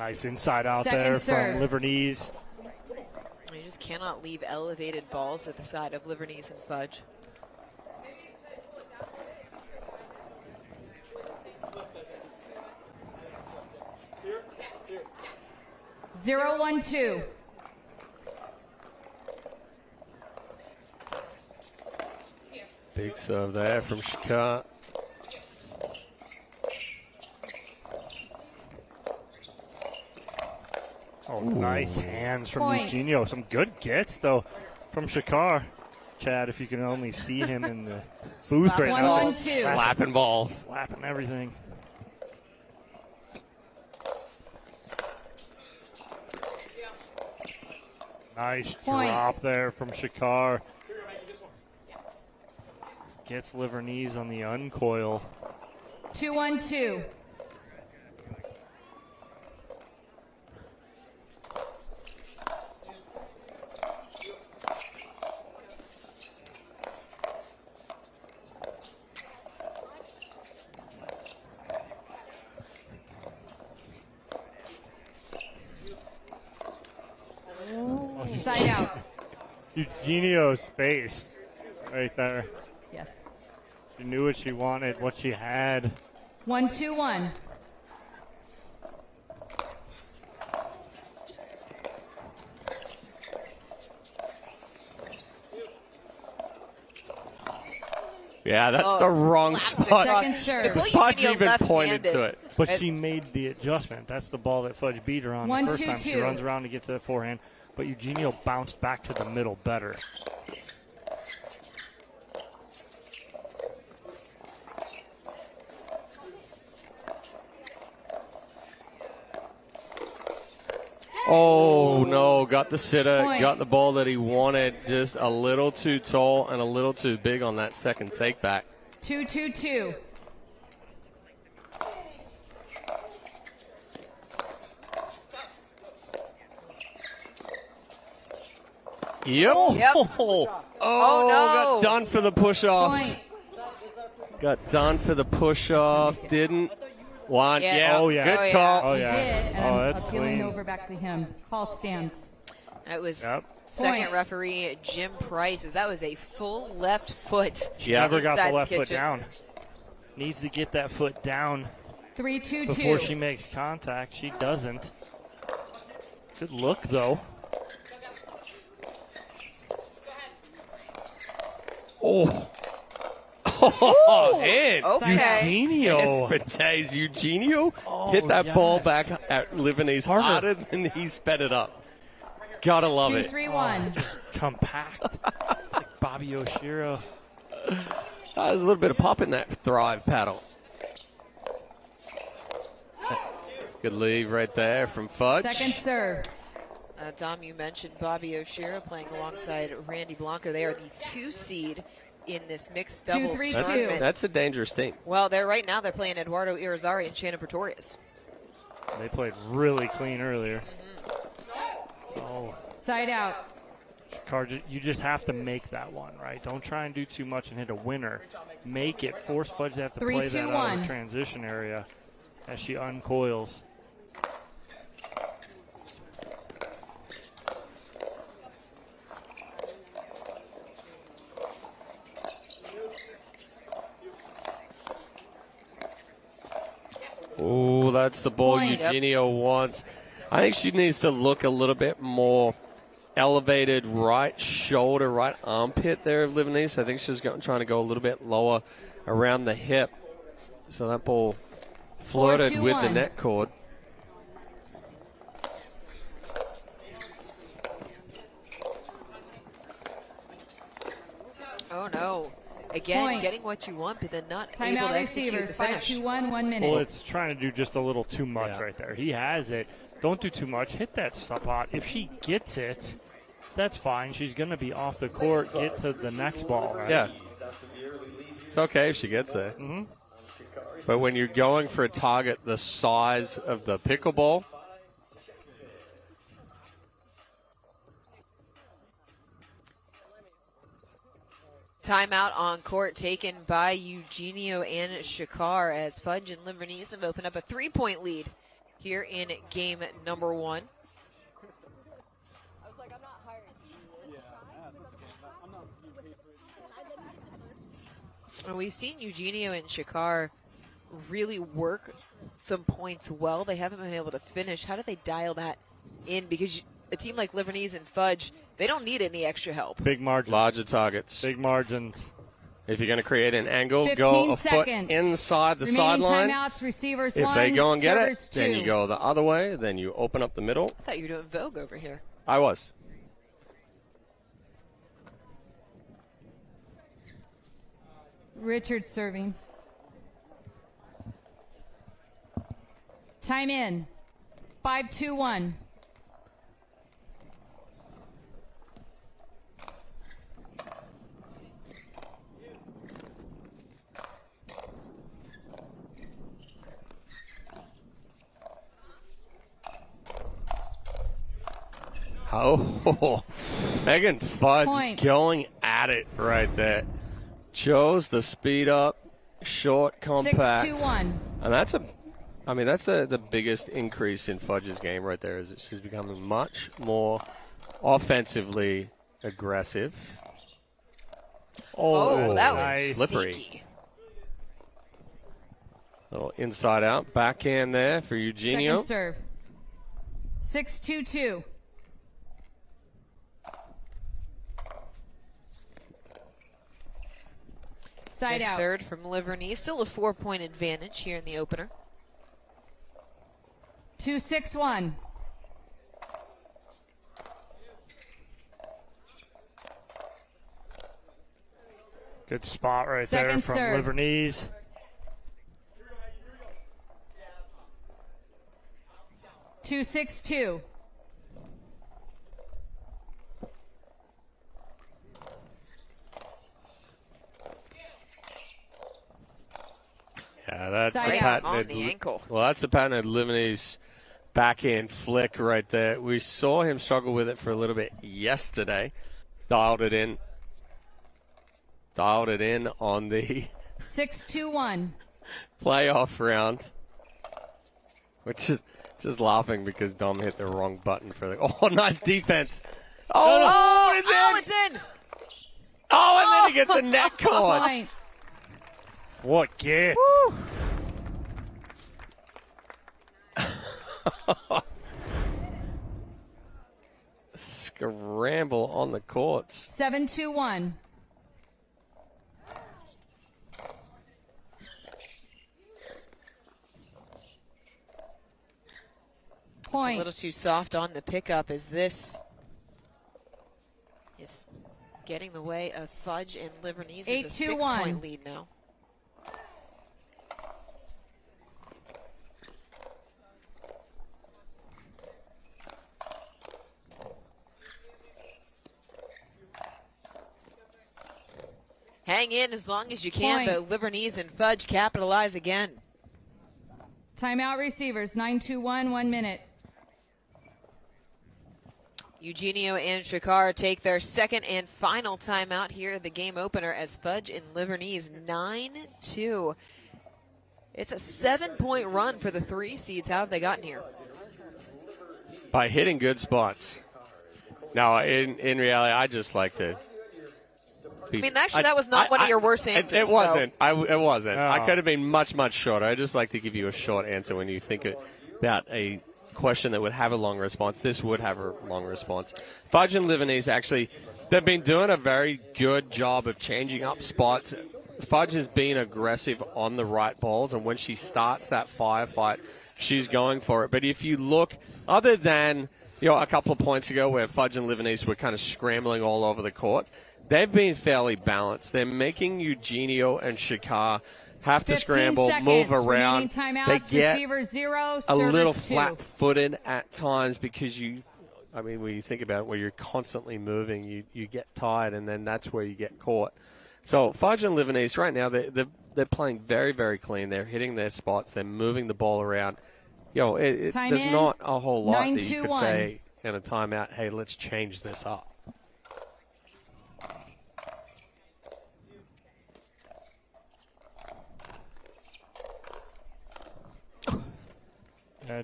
Nice inside out Second there serve. from Liverneese. You just cannot leave elevated balls at the side of Liverneese and Fudge. Zero, 1, 2. Big serve there from Shikar. Oh, nice hands from Point. Eugenio. Some good gets, though, from Shikar. Chad, if you can only see him in the booth right One, now. 1, 2. Slapping balls. Slapping everything. Nice Point. drop there from Shikar. Gets Liverneese on the uncoil. 2, 1, 2. Side out. Eugenio's face right there. Yes. She knew what she wanted, what she had. 1, 2, 1. Yeah, that's the wrong spot. Second serve. Fudge even pointed to it. But she made the adjustment. That's the ball that Fudge beat her on 1, the first 2, time. She 2. runs around to get to the forehand. But Eugenio bounced back to the middle better. Oh, no. Got the sitter. Point. Got the ball that he wanted. Just a little too tall and a little too big on that second take back. 2, 2, 2. Yep. Yep. Oh, no. got done for the push-off. Point. Got done for the push-off. Didn't want. Yeah. Yeah. Oh, yeah. Good Oh, yeah. call. Oh, He yeah. did, and Oh, I'm that's appealing clean. over back to him. Call stands. That was Yep. second Point. referee Jim Price. That was a full left foot. She Yeah. never got inside the left foot kitchen. down. Needs to get that foot down 3, 2, 2. before she makes contact. She doesn't. Good look, though. Oh. Oh, hit. Okay. Eugenio. It's Fatez. Eugenio Oh, hit that yes. ball back at Liverneese Harder. harder than he sped it up. Gotta love 2, it. 3, 1. Compact. Like Bobby Oshiro. There's a little bit of pop in that Thrive paddle. Good lead right there from Fudge. Second serve. Dom, you mentioned Bobby Oshiro playing alongside Randy Blanco. They are the 2 seed in this mixed 2, doubles 3, 2. tournament. That's a dangerous team. Well, they're They're playing Eduardo Irizarry and Shannon Pretorius. They played really clean earlier. Oh, Side out. Card, you just have to make that one, right? Don't try and do too much and hit a winner. Make it. Force Fudge to have to 3, play 2, that out of 1. the transition area as she uncoils. Oh, that's the ball Point. Eugenio wants. I think she needs to look a little bit more elevated right shoulder, right armpit there of Liverneese. I think she's trying to go a little bit lower around the hip. So that ball flirted 4, 2, with the 1. net cord. Oh, no. Again, Point. getting what you want, but then not able Timeout to execute receivers. the 5, finish. 2, 1, 1 minute. Well, it's trying to do just a little too much Yeah. right there. He has it. Don't do too much. Hit that spot. If she gets it, that's fine. She's going to be off the court. Get to the next ball, right? Yeah. It's okay if she gets there. Mm-hmm. But when you're going for a target the size of the pickleball, Timeout on court taken by Eugenio and Shikar as Fudge and Liverneese have opened up a 3-point lead here in game number 1. And we've seen Eugenio and Shakar really work some points well. They haven't been able to finish. How do they dial that in? Because a team like Livornese and Fudge, they don't need any extra help. Big margins. Larger targets. Big margins. If you're going to create an angle, go a foot inside the sideline. Timeouts, receivers if they go and get it, two. then you go the other way. Then you open up the middle. I thought you were doing Vogue over here. I was. Richard serving. Time in. 5-2-1. Oh, Megan Fudge Point. going at it right there. Chose the speed up, short, compact. 6-2-1. And that's the biggest increase in Fudge's game right there. Is she's becoming much more offensively aggressive. Oh, that was nice. Slippery. sneaky. Little inside out backhand there for Eugenio. Second serve. 6-2-2. Side Nice out. third from Livornese. Still a 4-point advantage here in the opener. 2-6-1. Good spot right there Second from serve. Livornese. Two, 6-2. Yeah, that's Side the out. On patented. the ankle. Well, that's the patented Livornese backhand flick right there. We saw him struggle with it for a little bit yesterday. Dialed it in on the 6-2-1. playoff round. Which is just laughing because Dom hit the wrong button for the. Oh, nice defense. Oh, it's in. It's in. Oh, and then he gets the net caught. Point. What get? Scramble on the courts. 7-2-1. A Point. little too soft on the pickup as this is getting the way of Fudge and Livornese. It's a 8-2-1. 6-point lead now. Hang in as long as you can, Point. but Livornese and Fudge capitalize again. Timeout receivers. 9-2-1. 1 minute. Eugenio and Shakar take their second and final timeout here at the game opener as Fudge and Livornese 9-2. It's a 7-point run for the 3 seeds. How have they gotten here? By hitting good spots. Now, in reality, I just like to. I mean, actually, that was not one of your worst answers. It wasn't. It wasn't. Oh. I could have been much, much shorter. I just like to give you a short answer when you think about a question that would have a long response. This would have a long response. Fudge and Livornese, actually, they've been doing a very good job of changing up spots. Fudge has been aggressive on the right balls, and when she starts that firefight, she's going for it. But if you look, other than a couple of points ago where Fudge and Livornese were kind of scrambling all over the court, they've been fairly balanced. They're making Eugenio and Shakar have to 15 scramble, seconds. move around. Remaining They timeouts. get Receiver 0. a little Servers 2. flat-footed at times because when you think about it, where you're constantly moving, you get tired, and then that's where you get caught. So Fudge and Livornese right now, they're playing very, very clean. They're hitting their spots. They're moving the ball around. There's in. not a whole lot that you could 9-2-1. say in a timeout, hey, let's change this up.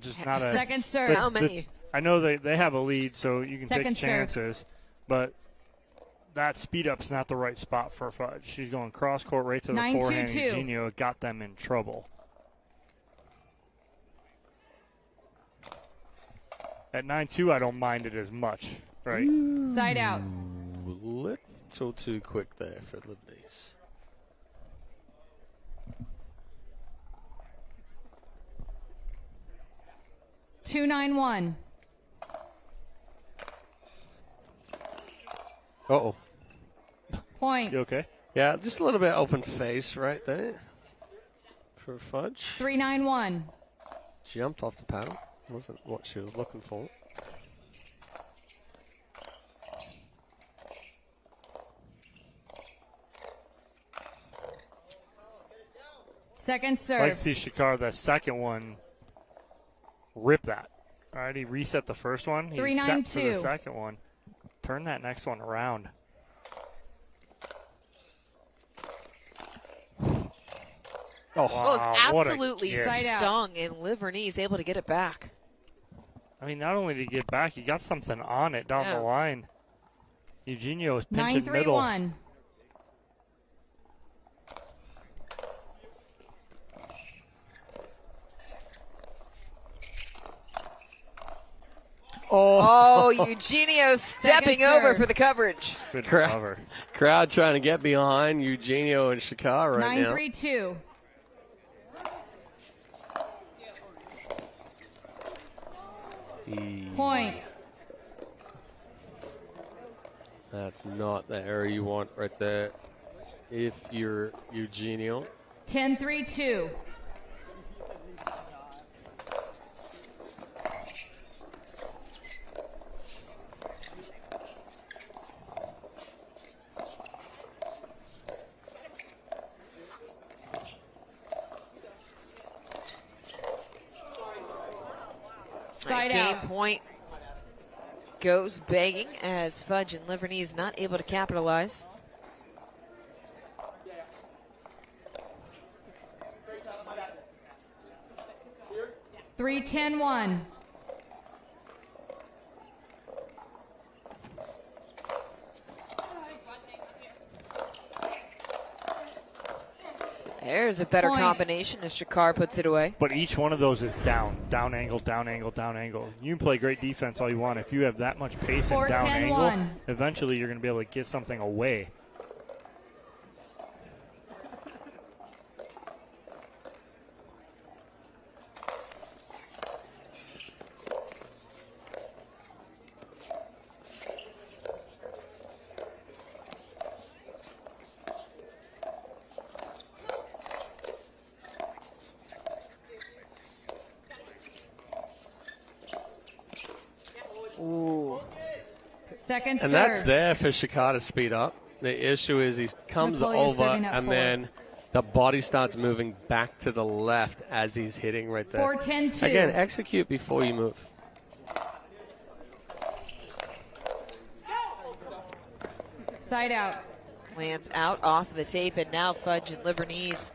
Just not a second serve. How many? I know they have a lead, so you can Second take chances, but that speed up's not the right spot for Fudge. She's going cross court right to the 9-2-2. forehand. Eugenio got them in trouble. At 9-2, I don't mind it as much, right? Side out. A little too quick there for Liberties. Two 9-1. Uh-oh. Point. You okay? Yeah, just a little bit open face right there for Fudge. 3-9-1. Jumped off the paddle. Wasn't what she was looking for. Second serve. Like to see Shakar, the second one, rip that. All right, he reset the first one. He's set for the 3-9-2. second one. Turn that next one around. Oh, it was what a absolutely kick. stung, and Livernee's able to get it back. I mean, not only did he get back, he got something on it down the line. Eugenio is pinching middle. 9-3-1. Oh, Eugenio stepping over serve. for the coverage. Good cover. Crowd trying to get behind Eugenio and Shakar right now. 9-3-2. Point. That's not the area you want right there if you're Eugenio. 10-3-2. Side Game out. point goes begging as Fudge and Livernee's not able to capitalize. Three 10-1. There's a better Point. combination as Shakar puts it away. But each one of those is down angle, down angle, down angle. You can play great defense all you want. If you have that much pace and 4-10-1. down angle, eventually you're going to be able to get something away. Ooh. Second And serve. that's there for Shakar to speed up. The issue is he comes Nicole, you're over serving up and four. then the body starts moving back to the left as he's hitting right there. 4-10-2. Again, execute before you move. Side out. Lands out off the tape, and now Fudge and Livernee's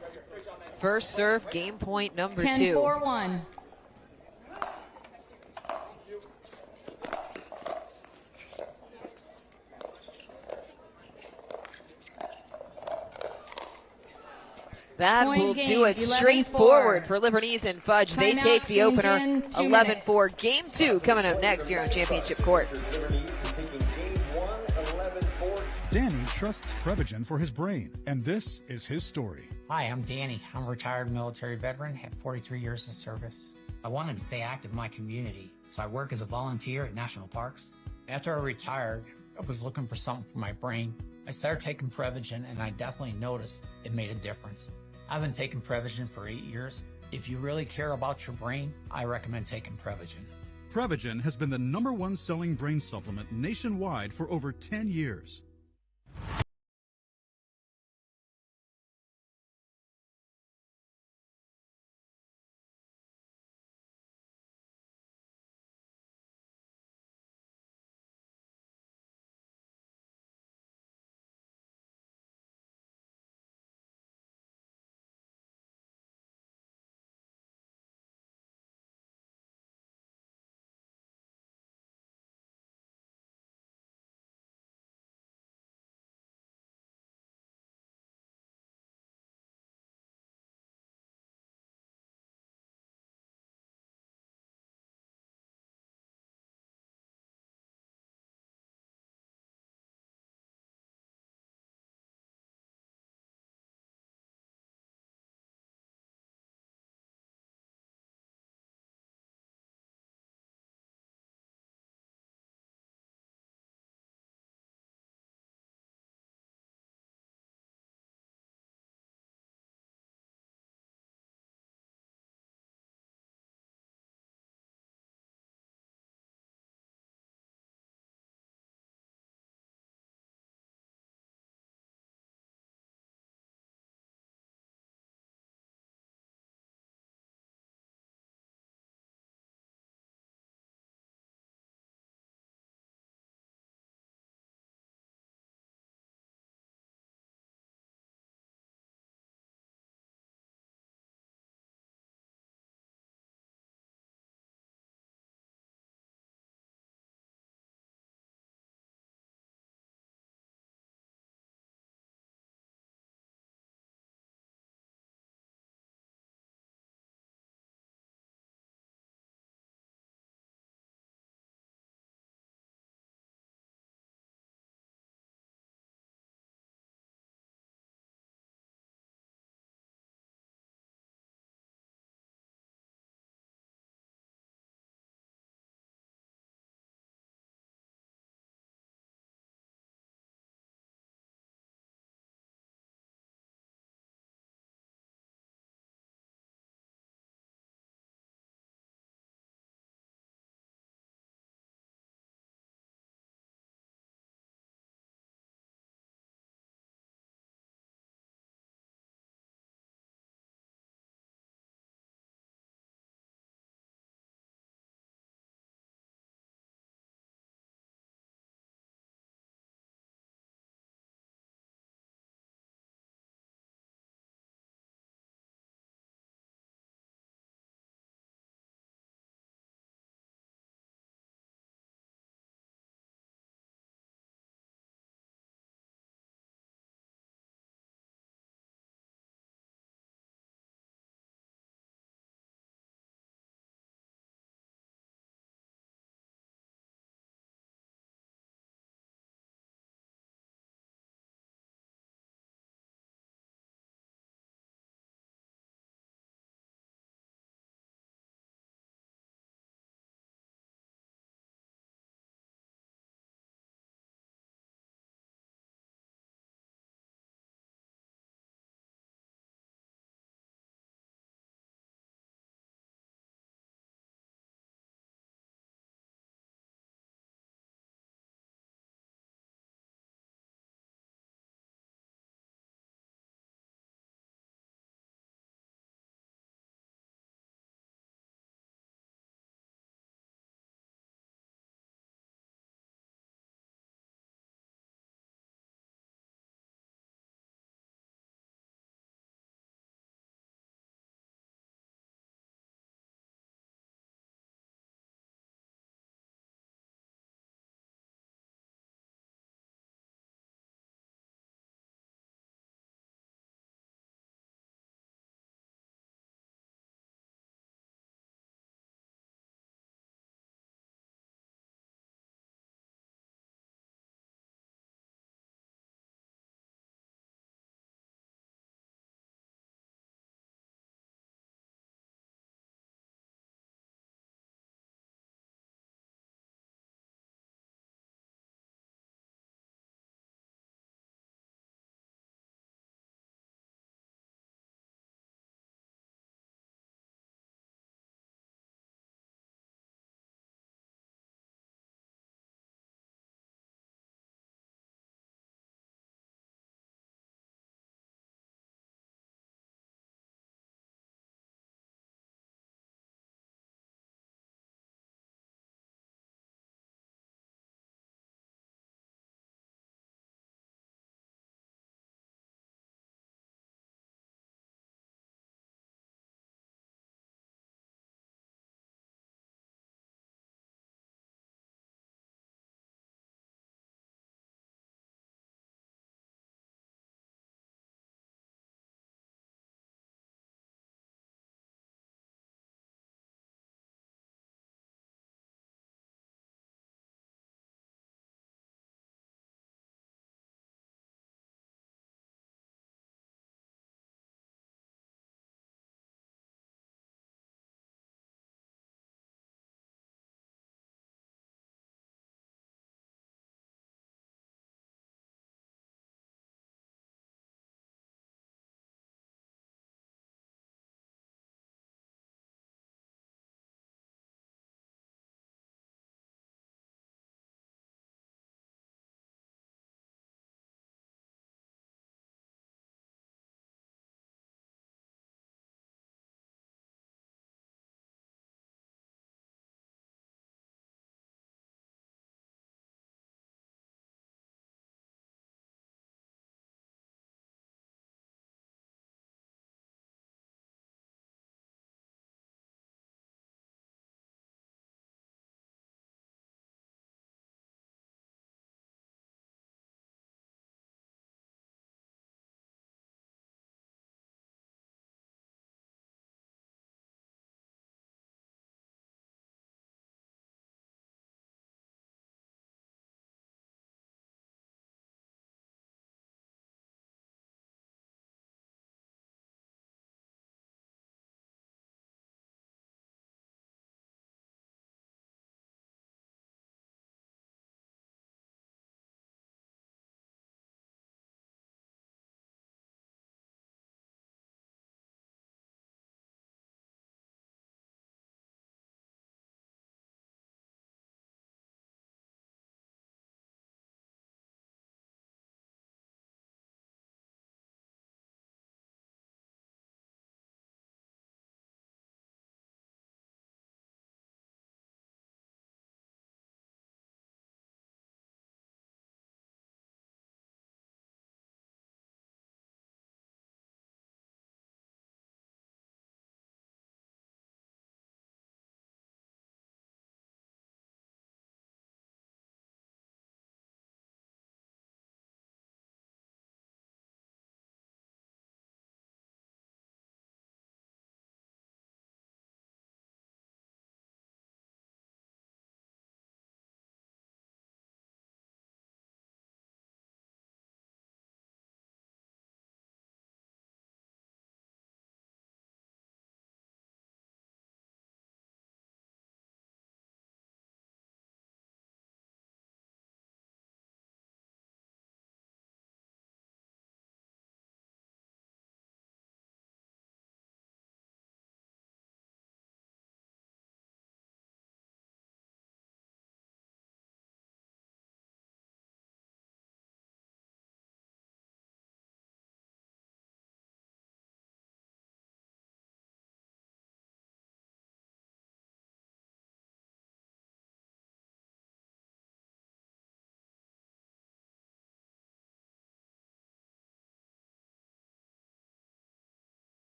first serve, game point number 2. 10-4-1. That Point will game, do it 11-4. straight forward for Livernee's and Fudge. They Timeout, take the opener, change in 2 11-4. Game 2 coming up next here on Championship Court. Danny trusts Prevagen for his brain, and this is his story. Hi, I'm Danny. I'm a retired military veteran, had 43 years of service. I wanted to stay active in my community, so I work as a volunteer at national parks. After I retired, I was looking for something for my brain. I started taking Prevagen, and I definitely noticed it made a difference. I've been taking Prevagen for 8 years. If you really care about your brain, I recommend taking Prevagen. Prevagen has been the #1 selling brain supplement nationwide for over 10 years.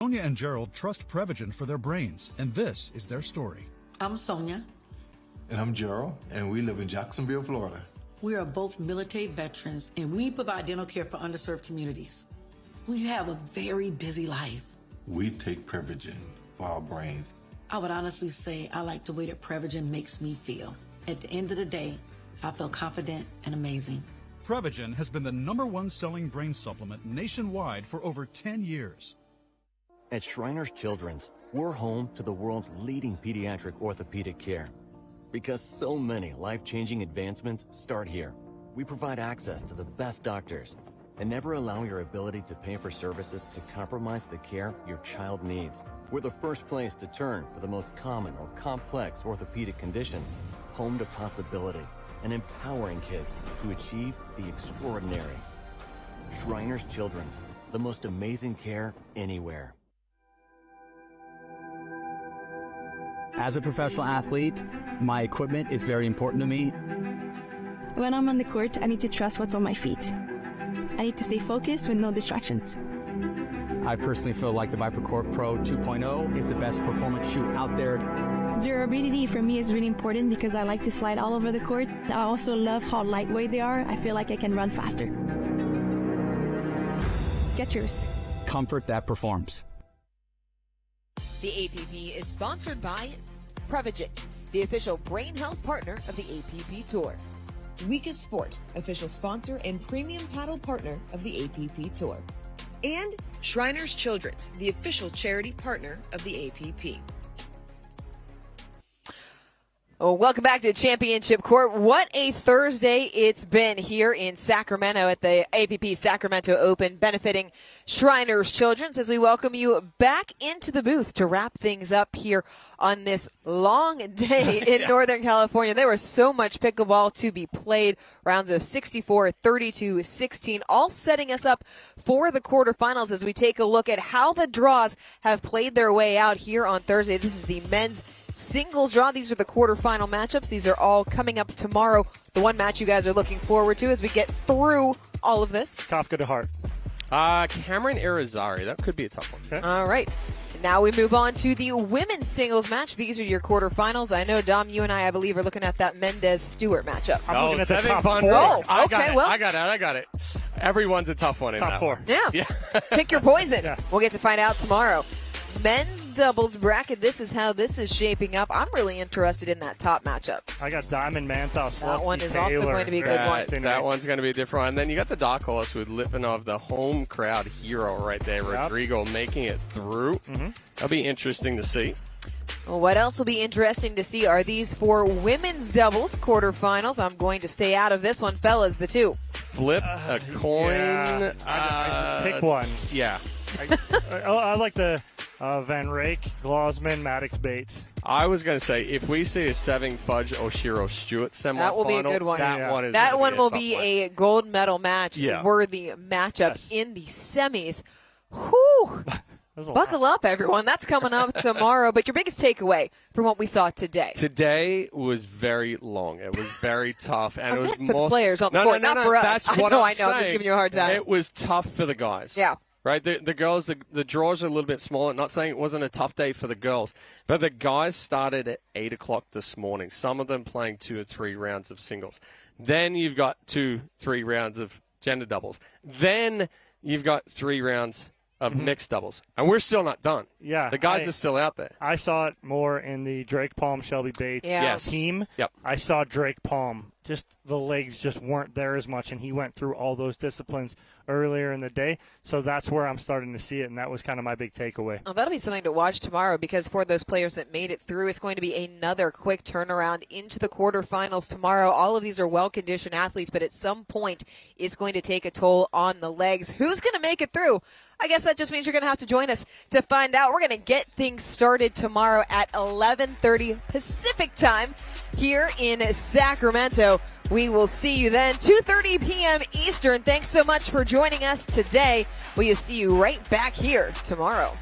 Sonia and Gerald trust Prevagen for their brains, and this is their story. I'm Sonia. And I'm Gerald, and we live in Jacksonville, Florida. We are both military veterans, and we provide dental care for underserved communities. We have a very busy life. We take Prevagen for our brains. I would honestly say I like the way that Prevagen makes me feel. At the end of the day, I feel confident and amazing. Prevagen has been the #1 selling brain supplement nationwide for over 10 years. At Shriners Children's, we're home to the world's leading pediatric orthopedic care. Because so many life-changing advancements start here. We provide access to the best doctors and never allow your ability to pay for services to compromise the care your child needs. We're the first place to turn for the most common or complex orthopedic conditions, home to possibility, and empowering kids to achieve the extraordinary. Shriners Children's, the most amazing care anywhere. As a professional athlete, my equipment is very important to me. When I'm on the court, I need to trust what's on my feet. I need to stay focused with no distractions. I personally feel like the ViperCore Pro 2.0 is the best performance shoe out there. Durability for me is really important because I like to slide all over the court. I also love how lightweight they are. I feel like I can run faster. Skechers. Comfort that performs. The APP is sponsored by Prevagen, the official brain health partner of the APP Tour. Weakest Sport, official sponsor and premium paddle partner of the APP Tour. And Shriners Children's, the official charity partner of the APP. Oh, welcome back to Championship Court. What a Thursday it's been here in Sacramento at the APP Sacramento Open, benefiting Shriners Children's, as we welcome you back into the booth to wrap things up here on this long day in Northern California. There was so much pickleball to be played. Rounds of 64, 32, 16, all setting us up for the quarterfinals as we take a look at how the draws have played their way out here on Thursday. This is the men's singles draw. These are the quarterfinal matchups. These are all coming up tomorrow. The one match you guys are looking forward to as we get through all of this. Kafka to Hart. Cameron Irizarry. That could be a tough one. Okay. All right. Now we move on to the women's singles match. These are your quarterfinals. I know, Dom, you and I believe, are looking at that Mendez-Stewart matchup. I'm looking at the top four. Oh, I got it. Everyone's a tough one in top that four. one. Yeah. Pick your poison. Yeah. We'll get to find out tomorrow. Men's doubles bracket. This is how this is shaping up. I'm really interested in that top matchup. I got Diamond Mantos. That one is Taylor. also going to be a good one. That one's going to be a different one. And then you got the dark horse with Litvinov, the home crowd hero right there. Yep. Rodrigo making it through. Mm-hmm. That'll be interesting to see. Well, what else will be interesting to see are these four women's doubles quarterfinals. I'm going to stay out of this one, fellas, the two. Flip a coin. Yeah. I pick one. Yeah. I like the Van Rake, Glausman, Maddox, Bates. I was going to say, if we see a Seving Fudge Oshiro Stewart semifinal, that will be a good one. That one will be a gold medal match worthy matchup Yes. in the semis. Whew. Buckle up, everyone. That's coming up tomorrow. But your biggest takeaway from what we saw today? Today was very long. It was very tough, and it was for more the players on the court, not for us. That's I what know. I'm I'm just saying. giving you a hard time. It was tough for the guys. Yeah. Right, the girls, the draws are a little bit smaller. Not saying it wasn't a tough day for the girls, but the guys started at 8 o'clock this morning. Some of them playing 2 or 3 rounds of singles. Then you've got 2-3 rounds of gender doubles. Then you've got 3 rounds of mixed doubles, and we're still not done. Yeah, the guys are still out there. I saw it more in the Drake Palm, Shelby Bates team. Yep. I saw Drake Palm. Just the legs just weren't there as much, and he went through all those disciplines earlier in the day. So that's where I'm starting to see it, and that was kind of my big takeaway. Well, that'll be something to watch tomorrow because for those players that made it through, it's going to be another quick turnaround into the quarterfinals tomorrow. All of these are well-conditioned athletes, but at some point it's going to take a toll on the legs. Who's going to make it through? I guess that just means you're going to have to join us to find out. We're going to get things started tomorrow at 11:30 Pacific time here in Sacramento. We will see you then, 2:30 p.m. Eastern. Thanks so much for joining us today. We will see you right back here tomorrow.